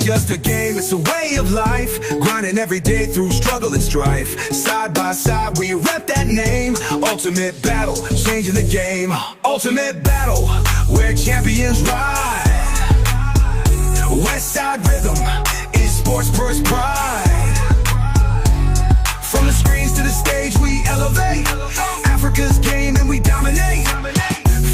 just a game, it's a way of life. Grinding every day through struggle and strife. Side by side we rep that name. Ultimate battle, changing the game. Ultimate battle, where champions ride. West Side Rhythm is sports first pride. From the screens to the stage we elevate. Africa's game and we dominate.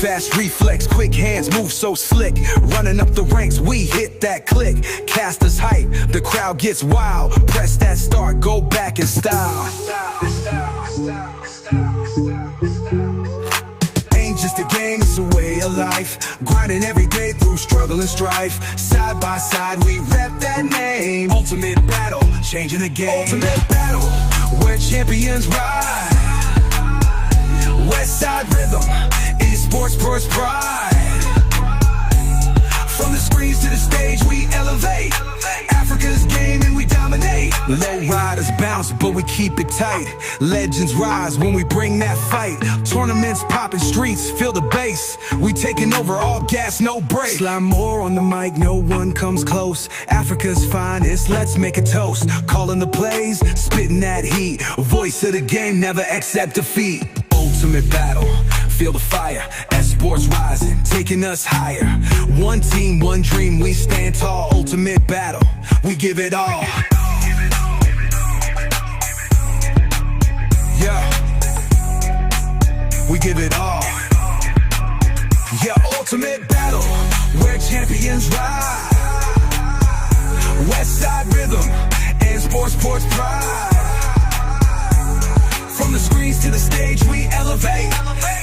Fast reflex, quick hands, move so slick. Running up the ranks, we hit that click. Casters hype, the crowd gets wild. Press that start, go back in style. Ain't just a game, it's a way of life. Grinding every day through struggle and strife. Side by side, we rep that name. Ultimate battle, changing the game. Ultimate battle, where champions ride. West Side Rhythm is sports first pride. From the screens to the stage we elevate. Africa's game and we dominate. Low riders bounce but we keep it tight. Legends rise when we bring that fight. Tournaments popping, streets feel the bass. We taking over, all gas, no break. Slide more on the mic, no one comes close. Africa's finest, let's make a toast. Calling the plays, spitting that heat. Voice of the game, never accept defeat. Ultimate battle, feel the fire. Sports rising, taking us higher. One team, one dream, we stand tall. Ultimate battle, we give it all. Yeah, we give it all. Yeah, ultimate battle, where champions ride. West Side Rhythm and sports pride. From the screens to the stage we elevate.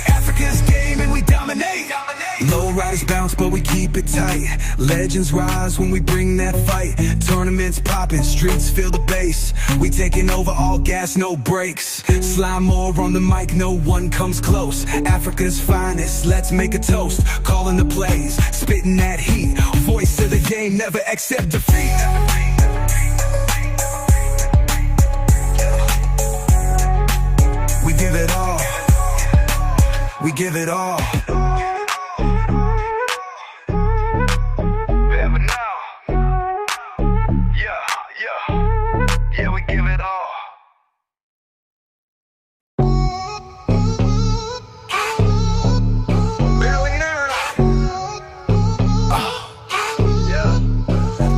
Africa's game and we dominate. Low riders bounce but we keep it tight. Legends rise when we bring that fight. Tournaments popping, streets feel the bass. We taking over, all gas, no brakes. Slime more on the mic, no one comes close. Africa's finest, let's make a toast. Calling the plays, spitting that heat. Voice of the game, never accept defeat. We give it all. We give it all. Ever now. Yeah, we give it all.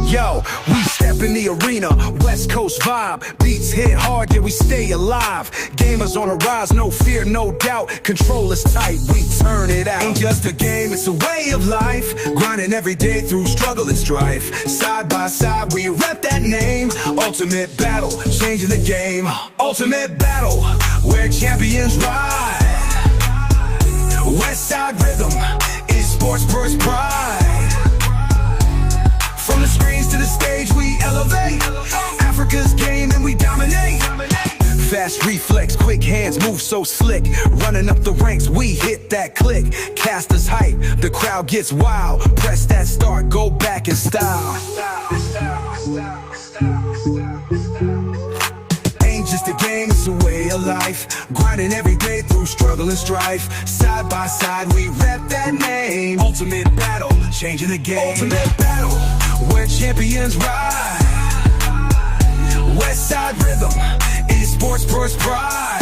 Yo, we step in the arena, West Coast vibe. Beats hit hard, yeah, we stay alive. Gamers on a rise, no fear, no doubt. Control is tight, we turn it out. Ain't just a game, it's a way of life. Grinding every day through struggle and strife. Side by side, we rep that name. Ultimate battle, changing the game. Ultimate battle, where champions ride. West Side Rhythm is sports first pride. From the screens to the stage we elevate. Africa's game and we dominate. Fast reflex, quick hands, move so slick. Running up the ranks, we hit that click. Casters hype, the crowd gets wild. Press that start, go back in style. Ain't just a game, it's a way of life. Grinding every day through struggle and strife. Side by side we rep that name. Ultimate battle, changing the game. Ultimate battle, where champions ride. West Side Rhythm is sports first pride.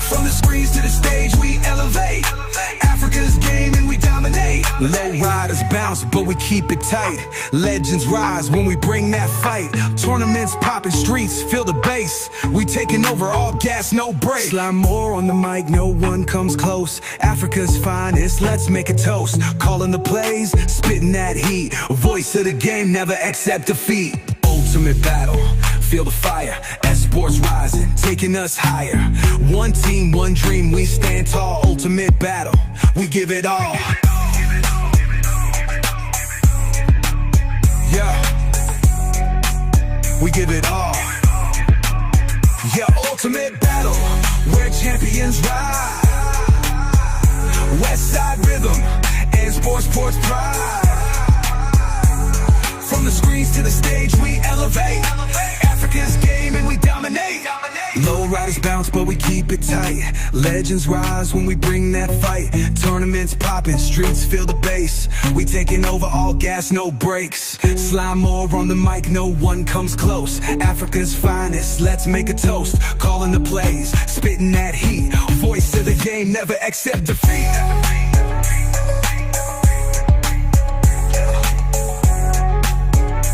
From the screens to the stage we elevate. Africa's game and we dominate. Low riders bounce but we keep it tight. Legends rise when we bring that fight. Tournaments popping, streets feel the bass. We taking over, all gas, no break. Slide more on the mic, no one comes close. Africa's finest, let's make a toast. Calling the plays, spitting that heat. Voice of the game, never accept defeat. Ultimate battle, feel the fire. Sports rising, taking us higher. One team, one dream, we stand tall. Ultimate battle, we give it all. Yeah, we give it all. Yeah, ultimate battle, where champions ride. West Side Rhythm and sports pride. From the screens to the stage we elevate. Africa's game and we dominate. Low riders waters bounce, but we keep it tight. Legends rise when we bring that fight. Tournaments popping, streets feel the bass. We taking over, all gas, no brakes. Slime more on the mic, no one comes close. Africa's finest, let's make a toast. Calling the plays, spitting that heat. Voice of the game, never accept defeat.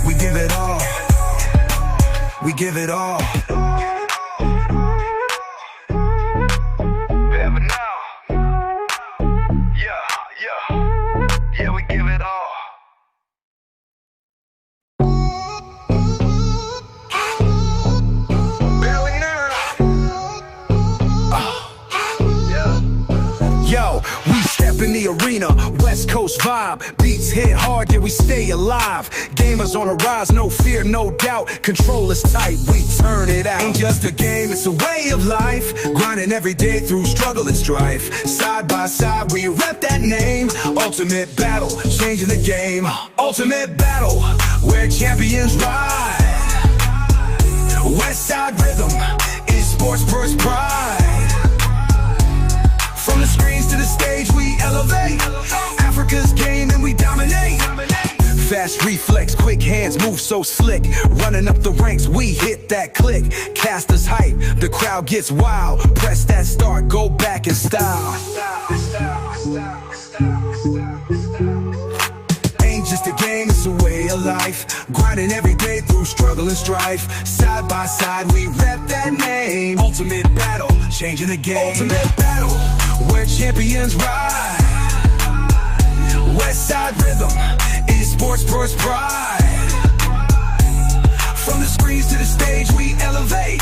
We give it all. We give it all. Yeah, we give it all. Yo, we step in the arena, West Coast vibe. Beats hit hard, yeah, we stay alive. Gamers on a rise, no fear, no doubt. Control is tight, we turn it out. Ain't just a game, it's a way of life. Grinding every day through struggle and strife. Side by side, we rep that name. Ultimate battle, changing the game. Ultimate battle, where champions ride. West Side Rhythm is sports first pride. From the screens to the stage, we elevate. Africa's game and we dominate. Fast reflex, quick hands, move so slick. Running up the ranks, we hit that click. Casters hype, the crowd gets wild. Press that start, go back in style. Ain't just a game, it's a way of life. Grinding every day through struggle and strife. Side by side, we rep that name. Ultimate battle, changing the game. Ultimate battle, where champions ride. West Side Rhythm is sports first pride. From the screens to the stage, we elevate.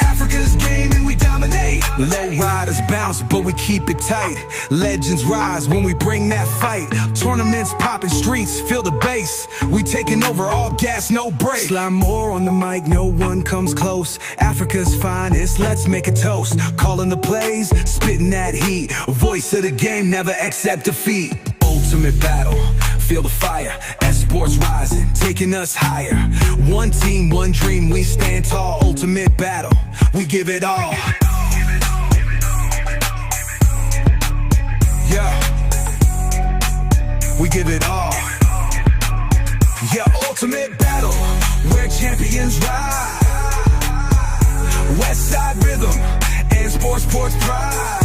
Africa's game and we dominate. Low riders bounce, but we keep it tight. Legends rise when we bring that fight. Tournaments popping, streets feel the bass. We taking over, all gas, no brakes. Slime more on the mic, no one comes close. Africa's finest, let's make a toast. Calling the plays, spitting that heat. Voice of the game, never accept defeat. Ultimate battle, feel the fire. Sports rising, taking us higher. One team, one dream, we stand tall. Ultimate battle, we give it all. Yeah, we give it all. Yeah, ultimate battle, where champions ride. West Side Rhythm and sports pride.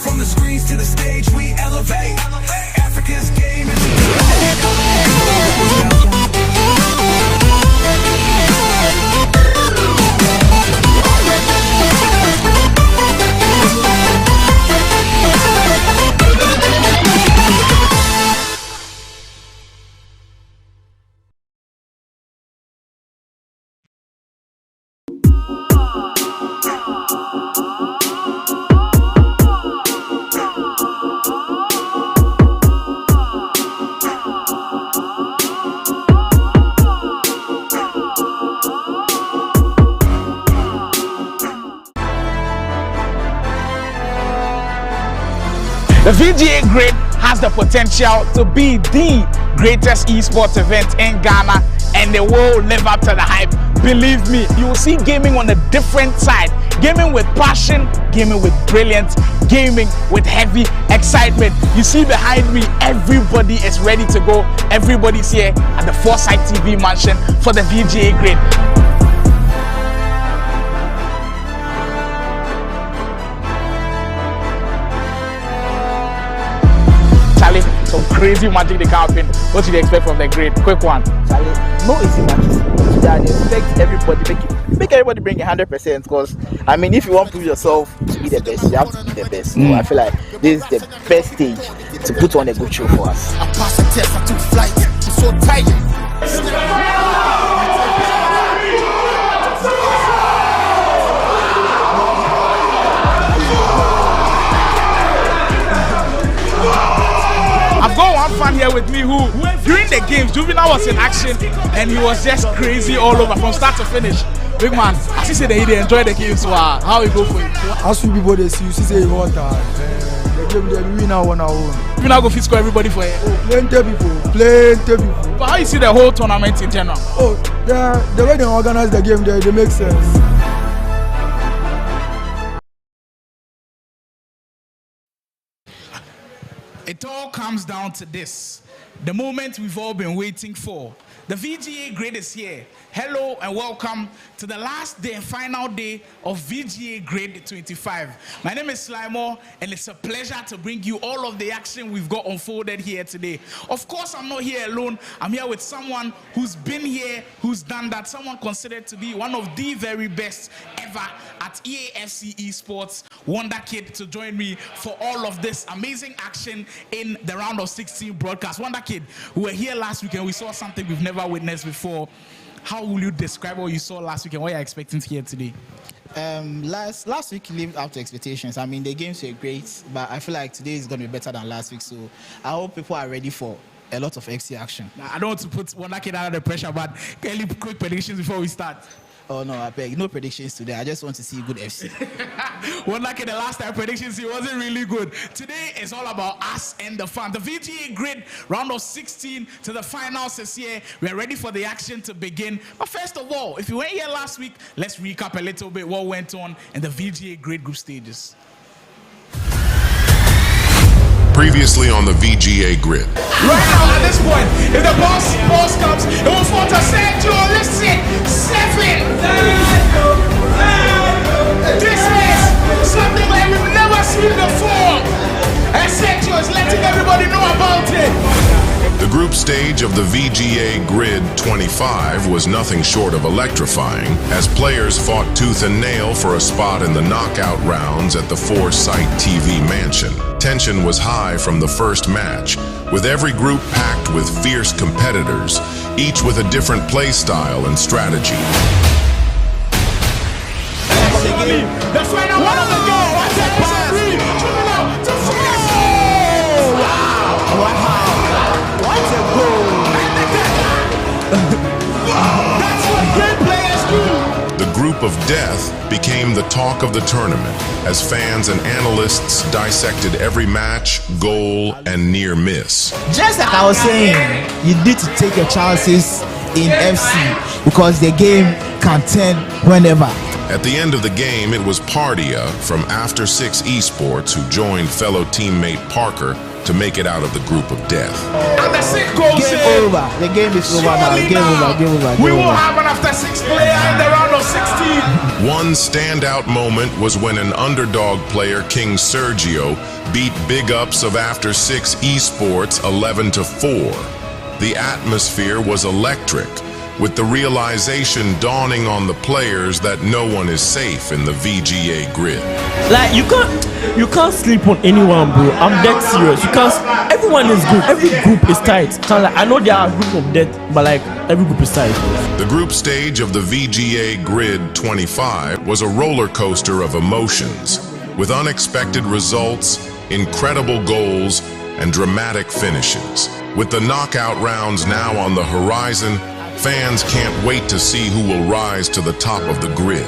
From the screens to the stage, we elevate. Africa's game is The Vga Grid has the potential to be the greatest esports event in Ghana, and they will live up to the hype. Believe me, you will see gaming on a different side. Gaming with passion, gaming with brilliance, gaming with heavy excitement. You see behind me, everybody is ready to go. Everybody's here at the Foresight TV mansion for the Vga Grid. Some crazy magic they can happen. What do you expect from the grid? Quick one. Charlie, no easy matches. Today I expect everybody make everybody bring 100%, because I mean, if you want to prove yourself to be the best, you have to be the best. So I feel like this is the best stage to put on a good show for us. I passed a test, I took flight. I'm so tight. I've got one fan here with me who, during the games, Juvinelle was in action and he was just crazy all over from start to finish. Big man, as he said he enjoyed the game, so how it go for you? As we people they see, you say you want that. The game they win now 1-1. You now go fit score everybody for you. Plenty people. But how you see the whole tournament in general? Oh, the way they organize the game, they make sense. It all comes down to this. The moment we've all been waiting for. The VGA Grid is here. Hello and welcome to the last day and final day of VGA Grid 25. My name is Slimo, and it's a pleasure to bring you all of the action we've got unfolded here today. Of course, I'm not here alone. I'm here with someone who's been here, who's done that, someone considered to be one of the very best ever at Ea Fc Esports, Wonder Kid, to join me for all of this amazing action in the round of 16 broadcast. Wonder Kid, we were here last week and we saw something we've never witnessed before. How will you describe what you saw last week and what you're expecting to hear today? Last week lived up to expectations. I mean, the games were great, but I feel like today is going to be better than last week. So I hope people are ready for a lot of FC action. Now, I don't want to put Wonder Kid under the pressure, but can you quick predictions before we start? Oh no, I beg. No predictions today. I just want to see good FC. Wonder Kid, the last time predictions, he wasn't really good. Today is all about us and the fun. The VGA Grid round of 16 to the finals is here. We're ready for the action to begin. But first of all, if you weren't here last week, let's recap a little bit what went on in the VGA Grid group stages. Previously on the VGA Grid. Right now, at this point, if the boss comes, it will fall to Sergio. Listen, 7. This is something like we've never seen before. And Sergio is letting everybody know about it. The group stage of the VGA Grid 25 was nothing short of electrifying, as players fought tooth and nail for a spot in the knockout rounds at the 4-site TV mansion. Tension was high from the first match, with every group packed with fierce competitors, each with a different play style and strategy. The final one of the game. What's that pass? Juvinelle to finish. Wow! What a goal! That's what great players do. The group of death became the talk of the tournament, as fans and analysts dissected every match, goal, and near miss. Just like I was saying, you need to take your chances in FC because the game can turn whenever. At the end of the game, it was Pardia from After 6 Esports who joined fellow teammate Parker to make it out of the group of death. And the 6 goals Game over. The game is over now. Game over. We won't have an After 6 player in the round of 16. One standout moment was when an underdog player, King Sergio, beat BigUps of After 6 Esports 11-4. The atmosphere was electric, with the realization dawning on the players that no one is safe in the VGA Grid. Like you can't sleep on anyone, bro. I'm dead serious. You can't. Everyone is good. Every group is tight. So like, I know there are a group of death, but like every group is tight. The group stage of the VGA Grid 25 was a roller coaster of emotions, with unexpected results, incredible goals, and dramatic finishes. With the knockout rounds now on the horizon, fans can't wait to see who will rise to the top of the grid.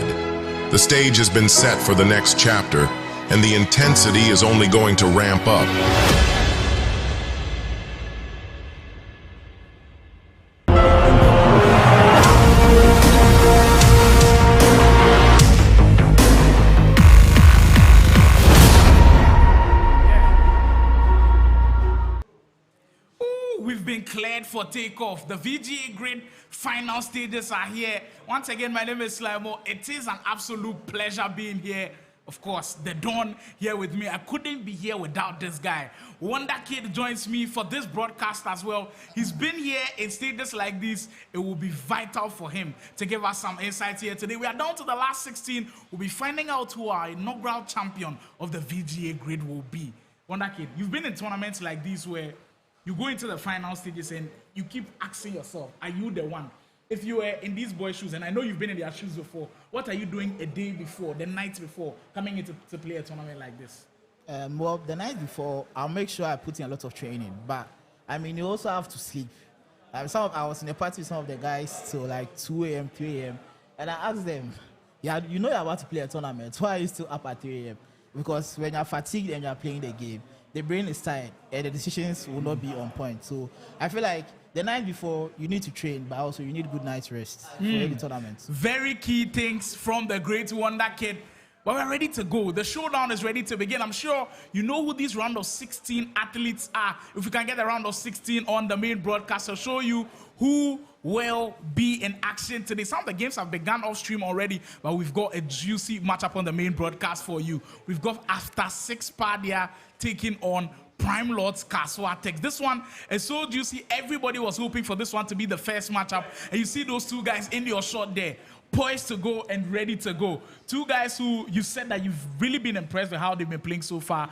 The stage has been set for the next chapter, and the intensity is only going to ramp up. We've been cleared for takeoff. The VGA Grid final stages are here. Once again, my name is Slimo. It is an absolute pleasure being here. Of course, the Don here with me. I couldn't be here without this guy. Wonder Kid joins me for this broadcast as well. He's been here in stages like this. It will be vital for him to give us some insights here today. We are down to the last 16. We'll be finding out who our inaugural champion of the VGA Grid will be. Wonder Kid, you've been in tournaments like these where you go into the final stages and you keep asking yourself, are you the one? If you were in these boys' shoes, and I know you've been in their shoes before, what are you doing a day before, the night before, coming in to play a tournament like this? Well, the night before, I'll make sure I put in a lot of training. But, I mean, you also have to sleep. I was in a party with some of the guys till like 2 a.m., 3 a.m. And I asked them, yeah, you know you're about to play a tournament. Why are you still up at 3 a.m.? Because when you're fatigued and you're playing the game, the brain is tired and the decisions will not be on point. So I feel like the night before, you need to train, but also you need good night's rest for any tournament. Very key things from the great Wonder Kid. But we're ready to go. The showdown is ready to begin. I'm sure you know who these round of 16 athletes are. If we can get the round of 16 on the main broadcast, I'll show you who will be in action today. Some of the games have begun off stream already, but we've got a juicy matchup on the main broadcast for you. We've got After 6 Pardia taking on Prime Lords Kasoa Tekkz. This one is so juicy. Everybody was hoping for this one to be the first matchup. And you see those two guys in your shot there, poised to go and ready to go. Two guys who you said that you've really been impressed with how they've been playing so far.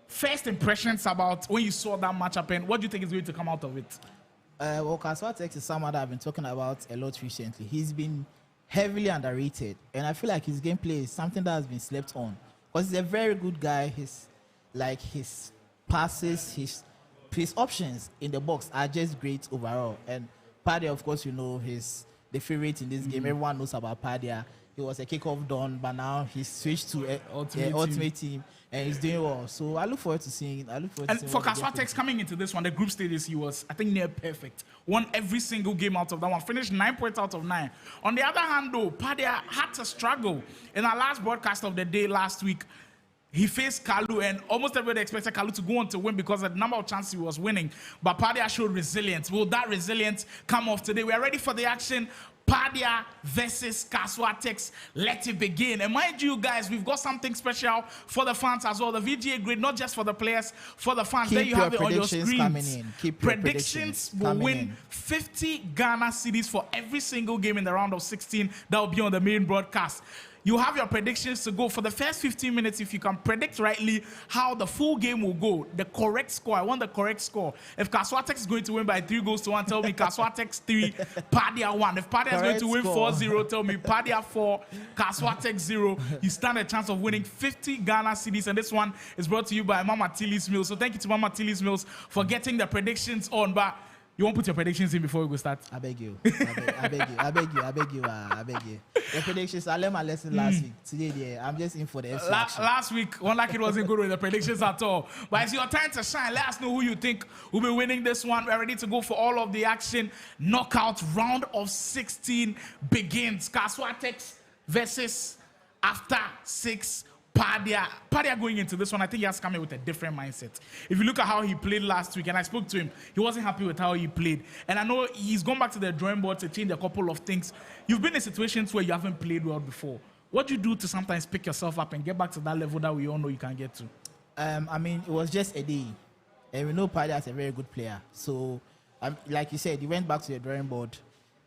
First impressions about when you saw that matchup, and what do you think is going to come out of it? Well, Kasoa Tekkz is someone that I've been talking about a lot recently. He's been heavily underrated, and I feel like his gameplay is something that has been slept on. Because he's a very good guy. His passes, his options in the box are just great overall. And Pardia, of course, you know, he's the favorite in this game. Everyone knows about Pardia. He was a kickoff don, but now he's switched to ultimate team, and he's doing well. So I look forward to seeing. And for Kasoa Tekkz coming into this one, the group stages, he was, I think, near perfect. Won every single game out of that one. Finished 9 points out of 9. On the other hand, though, Pardia had to struggle. In our last broadcast of the day last week, he faced Kalu, and almost everybody expected Kalu to go on to win because of the number of chances he was winning. But Pardia showed resilience. Will that resilience come off today? We are ready for the action. Pardia versus Kasoa Tekkz. Let it begin. And mind you guys, we've got something special for the fans as well. The VGA Grid, not just for the players, for the fans. There you have it on your screens. Predictions will win 50 Ghana cedis for every single game in the round of 16. That will be on the main broadcast. You have your predictions to go for the first 15 minutes. If you can predict rightly how the full game will go, the correct score. I want the correct score. If Kasoa Tekkz is going to win by 3-1, tell me Kasoa Tekkz 3, Pardia 1. If Pardia is going to win 4-0, tell me Pardia 4, Kasoa Tekkz 0. You stand a chance of winning 50 Ghana cedis. And this one is brought to you by Mama Tilly's Mills. So thank you to Mama Tilly's Mills for getting the predictions on. But you won't put your predictions in before we go start? I beg you. I beg you. The predictions, I learned my lesson last week. Today, I'm just in for the FC action. Last week, one like it wasn't good with the predictions at all. But it's your time to shine. Let us know who you think will be winning this one. We're ready to go for all of the action. Knockout round of 16 begins. Kasoa Tekkz versus After 6 Pardia going into this one, I think he has come in with a different mindset. If you look at how he played last week, and I spoke to him, he wasn't happy with how he played. And I know he's gone back to the drawing board to change a couple of things. You've been in situations where you haven't played well before. What do you do to sometimes pick yourself up and get back to that level that we all know you can get to? I mean, it was just a day. And we know Pardia is a very good player. So, like you said, he went back to the drawing board.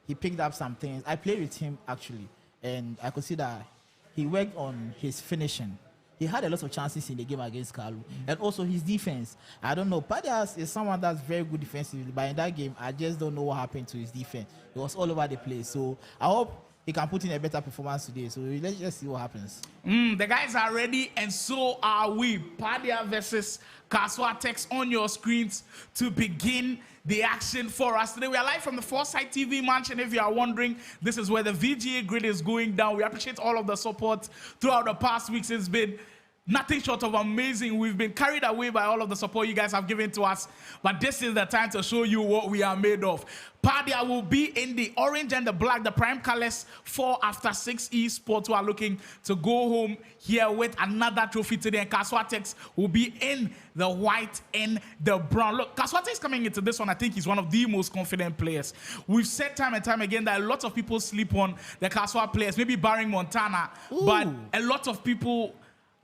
He picked up some things. I played with him, actually. And I could see that he worked on his finishing. He had a lot of chances in the game against Kalu. And also his defense. I don't know. Pardia is someone that's very good defensively. But in that game, I just don't know what happened to his defense. It was all over the place. So I hope he can put in a better performance today. So let's just see what happens. The guys are ready, and so are we. Pardia versus Kasoa Tekkz on your screens to begin the action for us today. We are live from the Foresight TV mansion. If you are wondering, this is where the VGA Grid is going down. We appreciate all of the support throughout the past weeks. It's been nothing short of amazing. We've been carried away by all of the support you guys have given to us. But this is the time to show you what we are made of. Pardia will be in the orange and the black, the prime colors for After 6 Esports, who are looking to go home here with another trophy today. And Kasoa Tekkz will be in the white and the brown. Look, Kasoa Tekkz coming into this one, I think he's one of the most confident players. We've said time and time again that a lot of people sleep on the Kasoa players, maybe barring Montana, but a lot of people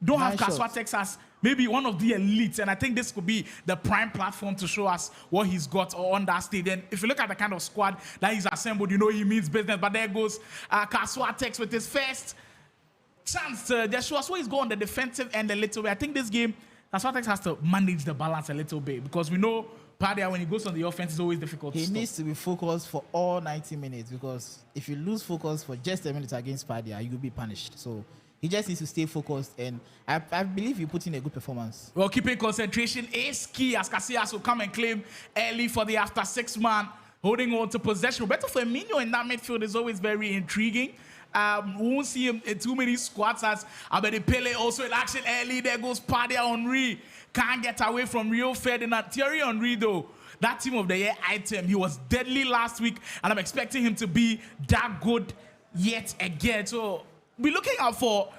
don't have Kasoa Tekkz as maybe one of the elites, and I think this could be the prime platform to show us what he's got on that stage. And if you look at the kind of squad that he's assembled, you know he means business. But there goes Kasoa Tekkz with his first chance to just show us where he's going on the defensive end a little bit. I think this game, Kasoa Tekkz has to manage the balance a little bit, because we know Pardia, when he goes on the offense, it's always difficult. He needs to be focused for all 90 minutes, because if you lose focus for just a minute against Pardia, you will be punished. So he just needs to stay focused, and I believe you put in a good performance. Well, keeping concentration is key, as Casillas will come and claim early for the After 6 man, holding on to possession. Roberto Firmino in that midfield is always very intriguing. We won't see him in too many squats, as Abedi Pele also in action early. There goes Pardia. Henry can't get away from Rio Ferdinand. Thierry Henry, though, that team of the year item, he was deadly last week, and I'm expecting him to be that good yet again. So we're looking out for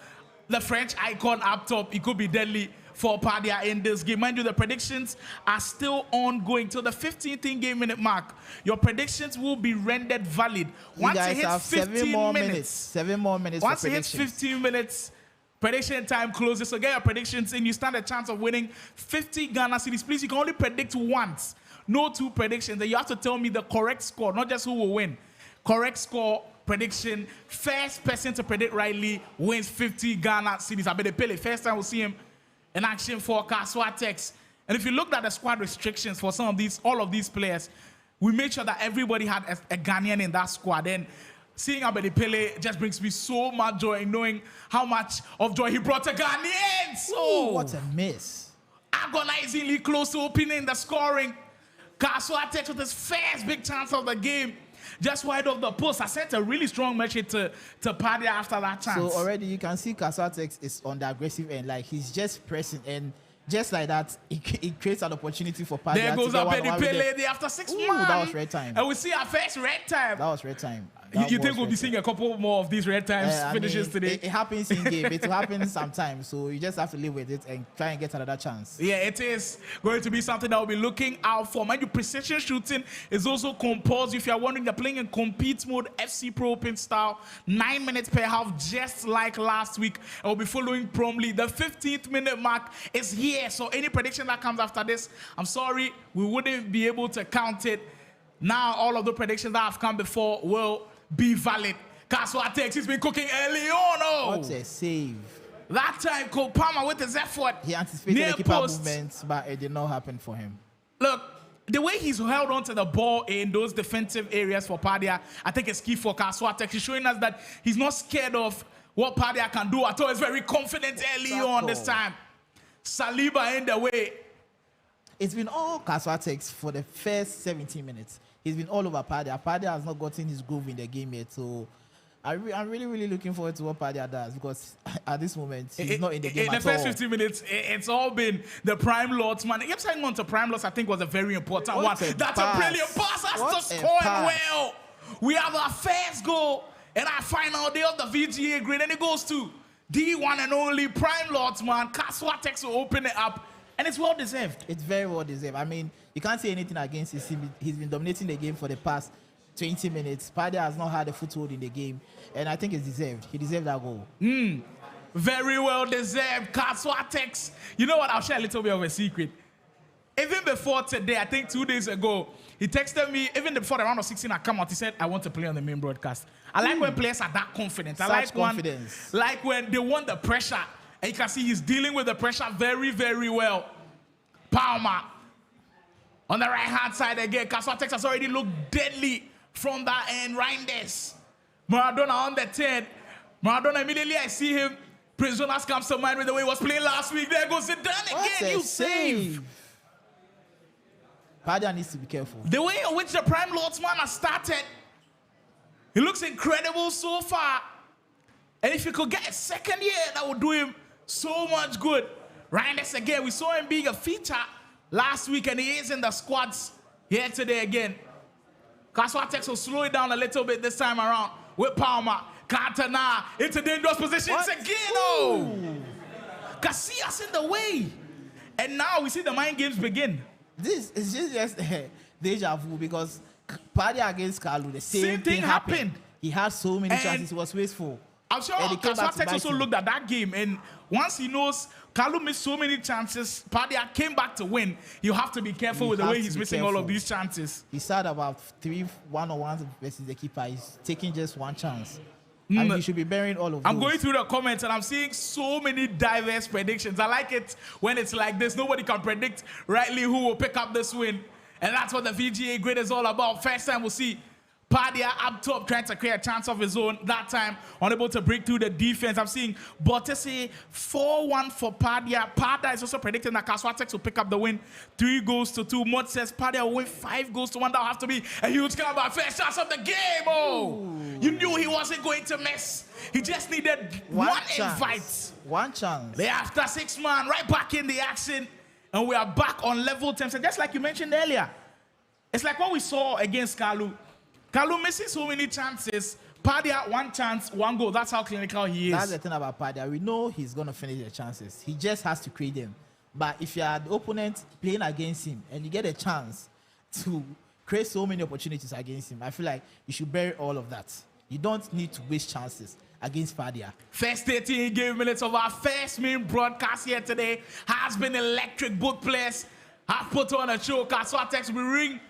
the French icon up top. It could be deadly for Pardia in this game. Mind you, the predictions are still ongoing till the 15th in-game minute mark. Your predictions will be rendered valid once it hits 15 minutes. 7 more minutes. Once it hits 15 minutes, prediction time closes. So get your predictions in. You stand a chance of winning 50 Ghana cedis. Please, you can only predict once. No 2 predictions. And you have to tell me the correct score, not just who will win. Correct score, prediction. First person to predict rightly wins 50 Ghana cedis. I bet they pay. First time we'll see him in action for Kasoa Tekkz. And if you looked at the squad restrictions for all of these players, we made sure that everybody had a Ghanaian in that squad. And seeing Abedi Pele just brings me so much joy in knowing how much of joy he brought to Ghanaians. So what a miss. Agonizingly close to opening the scoring. Kasoa Tekkz with his first big chance of the game. Just wide off the post. I sent a really strong message to Pardia after that chance. So already you can see Kasoa Tekkz is on the aggressive end. Like he's just pressing, and just like that, it creates an opportunity for Pardia. There goes Abedi Pele after 6 minutes. That was red time. And we see our first red time. That was red time. You think we'll be seeing a couple more of these red times finishes today? It happens in game. It will happen sometimes. So you just have to live with it and try and get another chance. Yeah, it is going to be something that we'll be looking out for. Mind you, precision shooting is also compulsory. If you're wondering, they're playing in compete mode, FC Pro Open style, 9 minutes per half, just like last week. And we'll be following promptly. The 15th minute mark is here. So any prediction that comes after this, I'm sorry, we wouldn't be able to count it. Now, all of the predictions that have come before will be valid. Kasoa Tekkz, he's been cooking early on. Oh, what a save. That time, Cole Palmer with his effort. He anticipated the keeper movement, but it did not happen for him. Look, the way he's held on to the ball in those defensive areas for Pardia, I think it's key for Kasoa Tekkz. He's showing us that he's not scared of what Pardia can do at all. He's very confident early on this time. Saliba in the way. It's been all Kasoa Tekkz for the first 17 minutes. He's been all over Pardia. Pardia has not gotten his groove in the game yet. So I'm really looking forward to what Pardia does, because at this moment, he's not in the game at all. In the first 15 minutes, it's all been the Prime Lords, man. Him signing on to Prime Lords, I think, was a very important one. That's a brilliant pass. That's to score well. We have our first goal in our final day of the VGA Grid, and it goes to the one and only Prime Lords, man. Kasoa Tekkz will open it up. And it's well deserved. It's very well deserved. I mean, you can't say anything against him. He's been dominating the game for the past 20 minutes. Pardia has not had a foothold in the game, and I think it's deserved. He deserved that goal. Very well deserved. Kasoa Tekkz. You know what? I'll share a little bit of a secret. Even before today, I think 2 days ago, he texted me, even before the round of 16 had come out, he said, I want to play on the main broadcast. I like when players are that confident. I like confidence. Like when they want the pressure. And you can see he's dealing with the pressure very, very well. Palmer on the right-hand side again. Kasoa Tekkz has already looked deadly from that end. Reinders. Maradona on the 10. Maradona, immediately I see him. Prince Jonas comes to mind with the way he was playing last week. There goes it done again. You save. Pardia needs to be careful. The way in which the Prime Lordsman has started, he looks incredible so far. And if he could get a second year, that would do him so much good. Reinders again, we saw him being a feature last week, and he is in the squads here today again. Kasoa Tekkz will slow it down a little bit this time around with Palmer. Cantona into dangerous positions again. Oh, Casillas in the way. And now we see the mind games begin. This is just deja vu, because Pardia against Kalu, the same thing happened. He had so many chances, he was wasteful. I'm sure Kasoa Tekkz also looked at that game, and once he knows Kalu missed so many chances, Pardia came back to win. You have to be careful with the way he's missing all of these chances. He started about 3 one-on-ones versus the keeper. He's taking just one chance. I mean, he should be bearing all of those. I'm going through the comments and I'm seeing so many diverse predictions. I like it when it's like this. Nobody can predict rightly who will pick up this win. And that's what the VGA Grid is all about. First time we'll see Pardia up top trying to create a chance of his own. That time, unable to break through the defense. I'm seeing Bottese 4-1 for Pardia. Pardia is also predicting that Kasoa Tekkz will pick up the win 3-2. Mod says Pardia will win 5-1. That will have to be a huge comeback. First chance of the game. Oh, you knew he wasn't going to miss. He just needed one invite. One chance. They're after 6 man, right back in the action. And we are back on level 10. So just like you mentioned earlier, it's like what we saw against Kalu. Kalu missing so many chances. Pardia, one chance, one goal. That's how clinical he is. That's the thing about Pardia. We know he's going to finish the chances. He just has to create them. But if you are the opponent playing against him and you get a chance to create so many opportunities against him, I feel like you should bury all of that. You don't need to waste chances against Pardia. First 13 game minutes of our first main broadcast here today has been electric. Both players have put on a show. Kasoa Tekkz will ring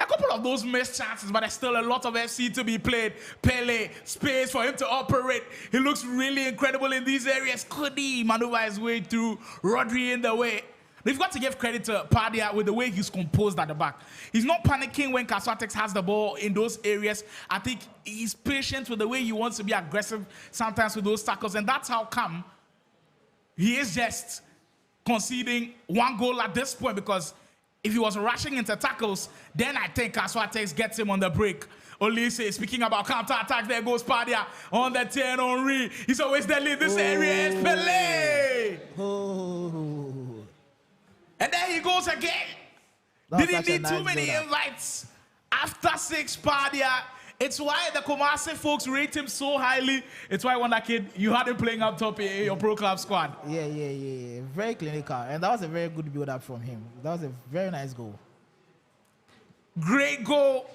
a couple of those missed chances, but there's still a lot of FC to be played. Pele, space for him to operate. He looks really incredible in these areas. Could he maneuver his way through? Rodri in the way. They've got to give credit to Pardia with the way he's composed at the back. He's not panicking when Kasoa Tekkz has the ball in those areas. I think he's patient with the way he wants to be aggressive sometimes with those tackles, and that's how come he is just conceding one goal at this point, because if he was rushing into tackles, then I think Kasoa Tekkz gets him on the break. Olise, speaking about counter-attacks, there goes Pardia on the 10 Henry. He's always deadly in this area. It's Pele. Oh. And then he goes again. Didn't need too many invites. After 6, Pardia. It's why the Kumasi folks rate him so highly. It's why Wonder Kid, you had him playing up top in your pro club squad. Yeah. Very clinical. And that was a very good build-up from him. That was a very nice goal. Great goal.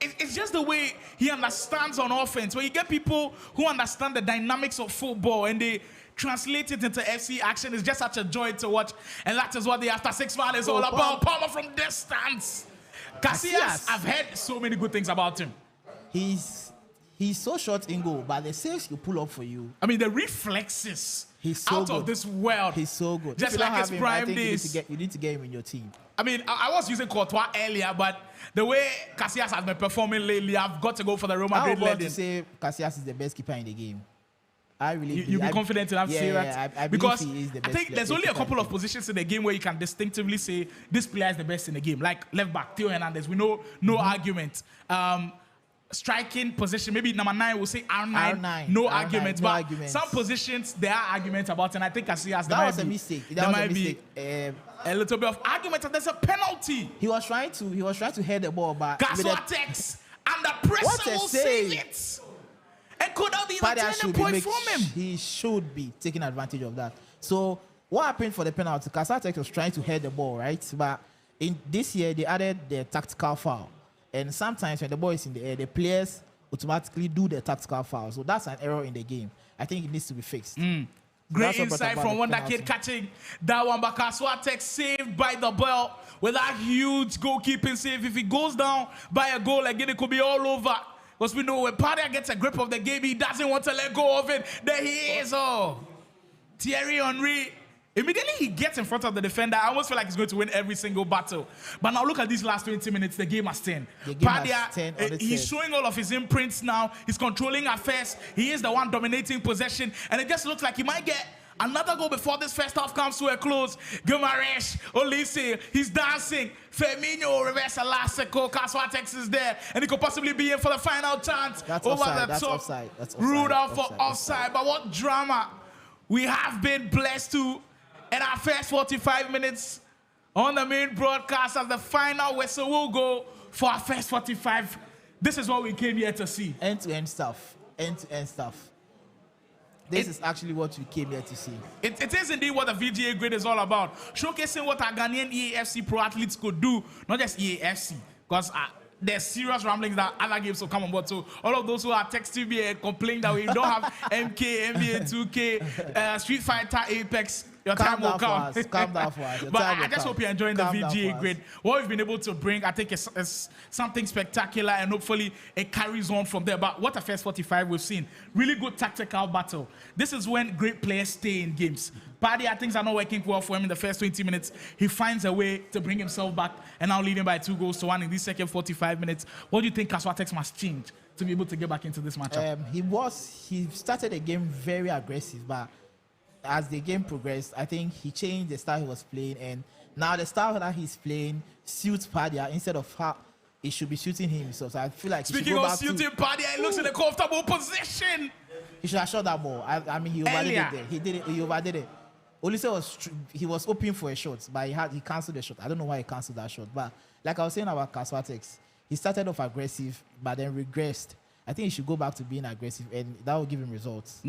It's just the way he understands on offense. When you get people who understand the dynamics of football and they translate it into FC action, it's just such a joy to watch. And that is what the After 6 man is all about. Power from distance. Casillas, I've heard so many good things about him. He's so short in goal, but the saves he pull up for you. I mean, the reflexes. He's so out good. Of this world. He's so good. Just like his prime days. You need to get him in your team. I mean, I was using Courtois earlier, but the way Casillas has been performing lately, I've got to go for the Real Madrid legend. I would to say Casillas is the best keeper in the game. I really you be confident enough to say that? I because he is the best I think there's only a couple of positions in the game where you can distinctively say this player is the best in the game. Like left back, Theo Hernandez. We know no argument. Striking position, maybe number 9, we'll say R9. No arguments. But some positions, there are arguments about, and I think Casillas, that was a mistake. That was a mistake. A little bit of argument, and there's a penalty. He was trying to head the ball, but Kasoa Tekkz under pressure will save it. And could not be the turning point from him. He should be taking advantage of that. So what happened for the penalty? Kasoa Tekkz was trying to head the ball, right? But in this year they added the tactical foul. And sometimes when the ball is in the air, the players automatically do the tactical foul. So that's an error in the game. I think it needs to be fixed. Great insight from Wonder Kid catching that one. But Kasoa Tekkz saved by the bell with that huge goalkeeping save. If he goes down by a goal again, it could be all over. Because we know when Pardia gets a grip of the game, he doesn't want to let go of it. There he is. Oh, Thierry Henry. Immediately he gets in front of the defender. I almost feel like he's going to win every single battle. But now look at these last 20 minutes. The game has 10. Pardia, he's showing all of his imprints now. He's controlling affairs. He is the one dominating possession. And it just looks like he might get another goal before this first half comes to a close. Guimaraes, Olise, he's dancing. Firmino reverse Elástico. Kasoa Tekkz is there. And he could possibly be in for the final chance. That's over offside. the top. Offside. That's offside. Ruled out for offside. But what drama we have been blessed to in our first 45 minutes on the main broadcast as the final whistle will go for our first 45. This is what we came here to see. End-to-end stuff. End-to-end stuff. This is actually what we came here to see. It is indeed what the VGA Grid is all about. Showcasing what our Ghanaian EA FC pro athletes could do, not just EA FC. Because there's serious ramblings that other games will come on board. So all of those who are texting me and complaining that we don't have MK, NBA 2K, Street Fighter, Apex, your time will come. Calm down for us. But I just hope you're enjoying the VGA Grid. What we've been able to bring, I think, is something spectacular, and hopefully it carries on from there. But what a first 45 we've seen. Really good tactical battle. This is when great players stay in games. Pardia, things are not working well for him in the first 20 minutes. He finds a way to bring himself back and now leading by 2-1 in these second 45 minutes. What do you think Kasoa Tekkz must change to be able to get back into this matchup? He started the game very aggressive, but as the game progressed, I think he changed the style he was playing, and now the style that he's playing suits Pardia instead of how it should be suiting him. So I feel like speaking of suiting Pardia, he looks in a comfortable position. He should have shot that ball. I mean, he overdid it there. He did it. He overdid it. Olise was hoping for a shot, but he cancelled the shot. I don't know why he cancelled that shot. But like I was saying about Kasoa Tekkz, he started off aggressive, but then regressed I think he should go back to being aggressive, and that will give him results.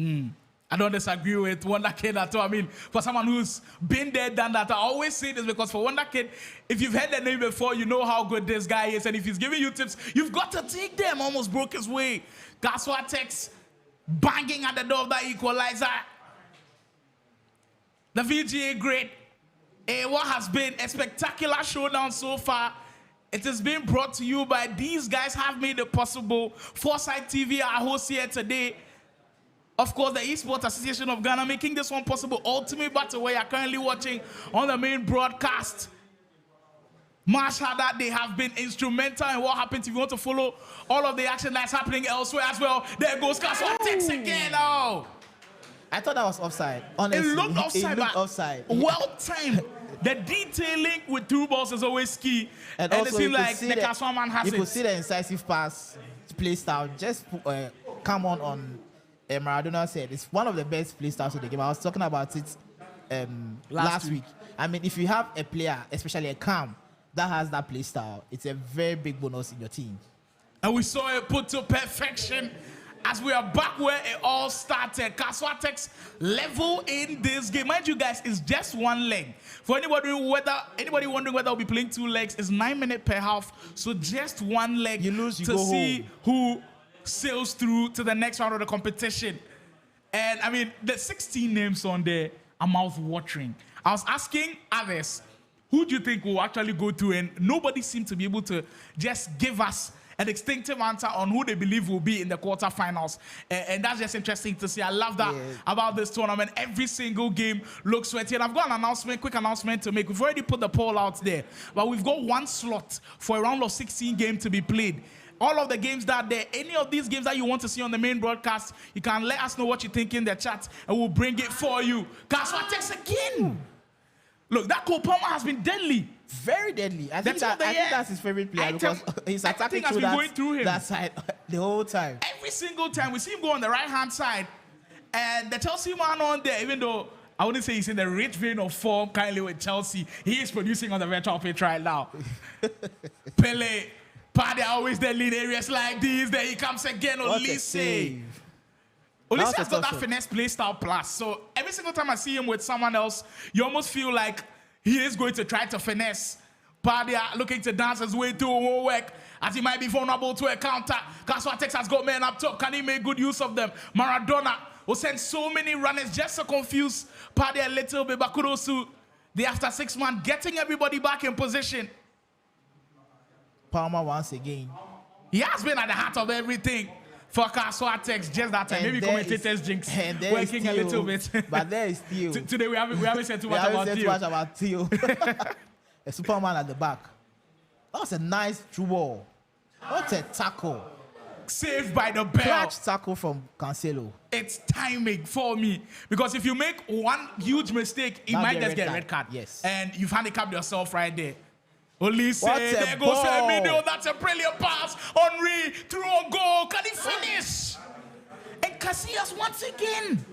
I don't disagree with Wonder Kid at all. I mean, for someone who's been there, done that, I always say this because for Wonder Kid, if you've heard the name before, you know how good this guy is. And if he's giving you tips, you've got to take them. Almost broke his way. Kasoa Tekkz banging at the door of that equalizer. The VGA Grid Ea, what has been a spectacular showdown so far. It has been brought to you by these guys have made it possible. Foresight TV, our host here today. Of course, the Esports Association of Ghana making this one possible. Ultimate Battle, where you're currently watching on the main broadcast. Marshall, that they have been instrumental in what happens. If you want to follow all of the action that's happening elsewhere as well, there goes Kasoa Tekkz again. Oh, I thought that was offside. Honestly, it looked offside. It looked offside. Well timed. The detailing with through balls is always key, and also it seems like the Kasoa man has you it. could see the incisive pass play style. Just come on. Maradona said it's one of the best play styles of the game. I was talking about it last week. I mean, if you have a player, especially a cam, that has that play style, it's a very big bonus in your team. And we saw it put to perfection as we are back where it all started. Kasoa Tekkz level in this game. Mind you guys, it's just one leg. For anybody wondering whether I'll be playing 2 legs, it's 9 minutes per half. So just one leg you lose, you to go see home. who sails through to the next round of the competition. And I mean, the 16 names on there are mouth-watering. I was asking others, who do you think will actually go through? And nobody seemed to be able to just give us an distinctive answer on who they believe will be in the quarterfinals. And that's just interesting to see. I love that about this tournament. Every single game looks sweaty. And I've got an quick announcement to make. We've already put the poll out there, but we've got 1 slot for a round of 16 games to be played. All of the games that are there, any of these games that you want to see on the main broadcast, you can let us know what you think in the chat, and we'll bring it for you. Kasoa Tekkz again. Look, that Kopama has been deadly. Very deadly. I think that's his favorite player because he's attacking through that side the whole time. Every single time we see him go on the right-hand side, and the Chelsea man on there, even though I wouldn't say he's in the rich vein of form kindly with Chelsea, he is producing on the virtual pitch right now. Pele, Pardia always there lead areas like these. There he comes again. Olise. Olise has got that finesse play style plus. So every single time I see him with someone else, you almost feel like he is going to try to finesse. Pardia looking to dance his way through won't work as he might be vulnerable to a counter. Kasoa Tekkz has got men up top. Can he make good use of them? Maradona will send so many runners just to confuse Pardia a little bit. But kudos to the after 6 man getting everybody back in position. Palmer once again. He has been at the heart of everything for Kasoa Tekkz. Just that time. Maybe commentators jinx working a little bit. But there is still. Today we haven't said too much about Theo. A Superman at the back. That was a nice through ball. What a tackle. Saved by the bell. Clutch tackle from Cancelo. It's timing for me. Because if you make one huge mistake, it might just get a red card. Yes. And you've handicapped yourself right there. Olise, there ball. goes Firmino. That's a brilliant pass. Henry, through a goal. Can he finish? And Casillas once again.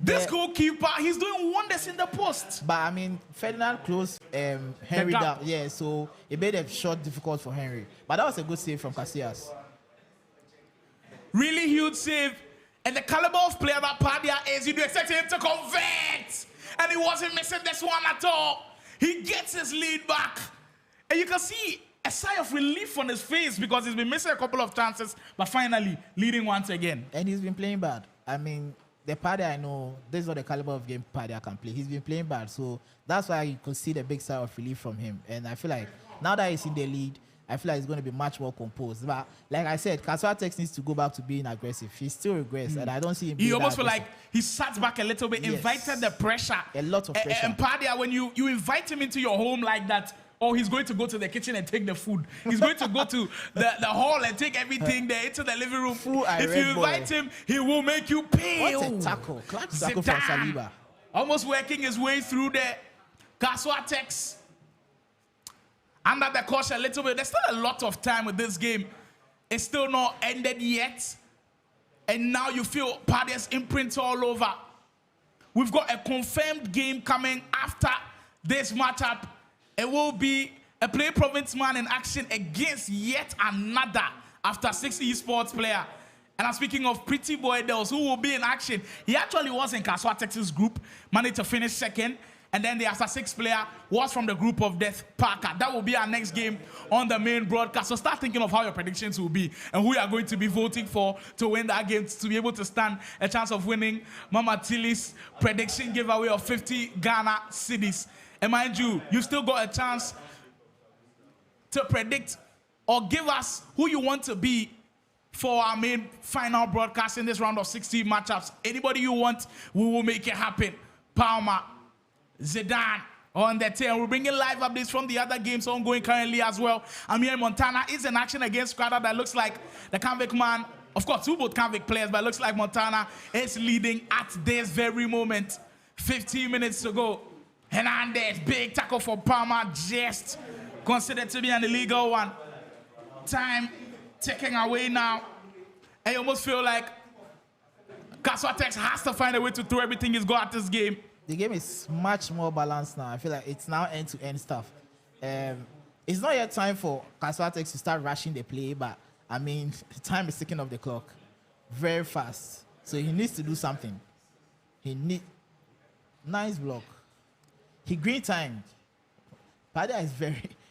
This goalkeeper, he's doing wonders in the post. But I mean, Ferdinand closed Henry down. Yeah, so it made a shot difficult for Henry. But that was a good save from Casillas. Really huge save. And the caliber of player that Pardia is, you'd expect him to convert. And he wasn't missing this one at all. He gets his lead back. And you can see a sigh of relief on his face because he's been missing a couple of chances, but finally leading once again. And he's been playing bad. I mean, the Pardia I know, this is not the caliber of game Pardia can play. He's been playing bad. So that's why you could see the big sigh of relief from him. And I feel like now that he's in the lead, I feel like he's going to be much more composed. But like I said, Kasoa Tekkz needs to go back to being aggressive. He still regrets, and I don't see him being You almost feel aggressive. like he sat back a little bit, invited the pressure. A lot of pressure. And Pardia, when you invite him into your home like that, oh, he's going to go to the kitchen and take the food. He's going to go to the hall and take everything there into the living room. If you invite him, he will make you pay. What a tackle. Clutch tackle from Saliba. Almost working his way through there. Kasoa Tekkz under the caution a little bit. There's still a lot of time with this game. It's still not ended yet. And now you feel Pardia's imprint all over. We've got a confirmed game coming after this matchup. It will be a Play Province man in action against yet another after 6 esports player. And I'm speaking of Pretty Boy Dels, who will be in action. He actually was in Kasoa Tekkz group, managed to finish second. And then the after 6 player was from the group of death, Parker. That will be our next game on the main broadcast. So start thinking of how your predictions will be and who you are going to be voting for to win that game, to be able to stand a chance of winning Mama Tilly's prediction giveaway of 50 Ghana cedis. And mind you, you still got a chance to predict or give us who you want to be for our main final broadcast in this round of 16 matchups. Anybody you want, we will make it happen. Palmer, Zidane on the 10. We're bringing live updates from the other games ongoing currently as well. I'm here in Montana. It's an action against Crowder that looks like the Convict man. Of course, two both Convict players, but it looks like Montana is leading at this very moment. 15 minutes to go. Hernandez, big tackle for Palmer, just considered to be an illegal one. Time ticking away now. And you almost feel like Kasoa Tekkz has to find a way to throw everything he's got at this game. The game is much more balanced now. I feel like it's now end-to-end stuff. It's not yet time for Kasoa Tekkz to start rushing the play, but I mean, time is ticking off the clock very fast. So he needs to do something. Nice block. He green timed. Pardia is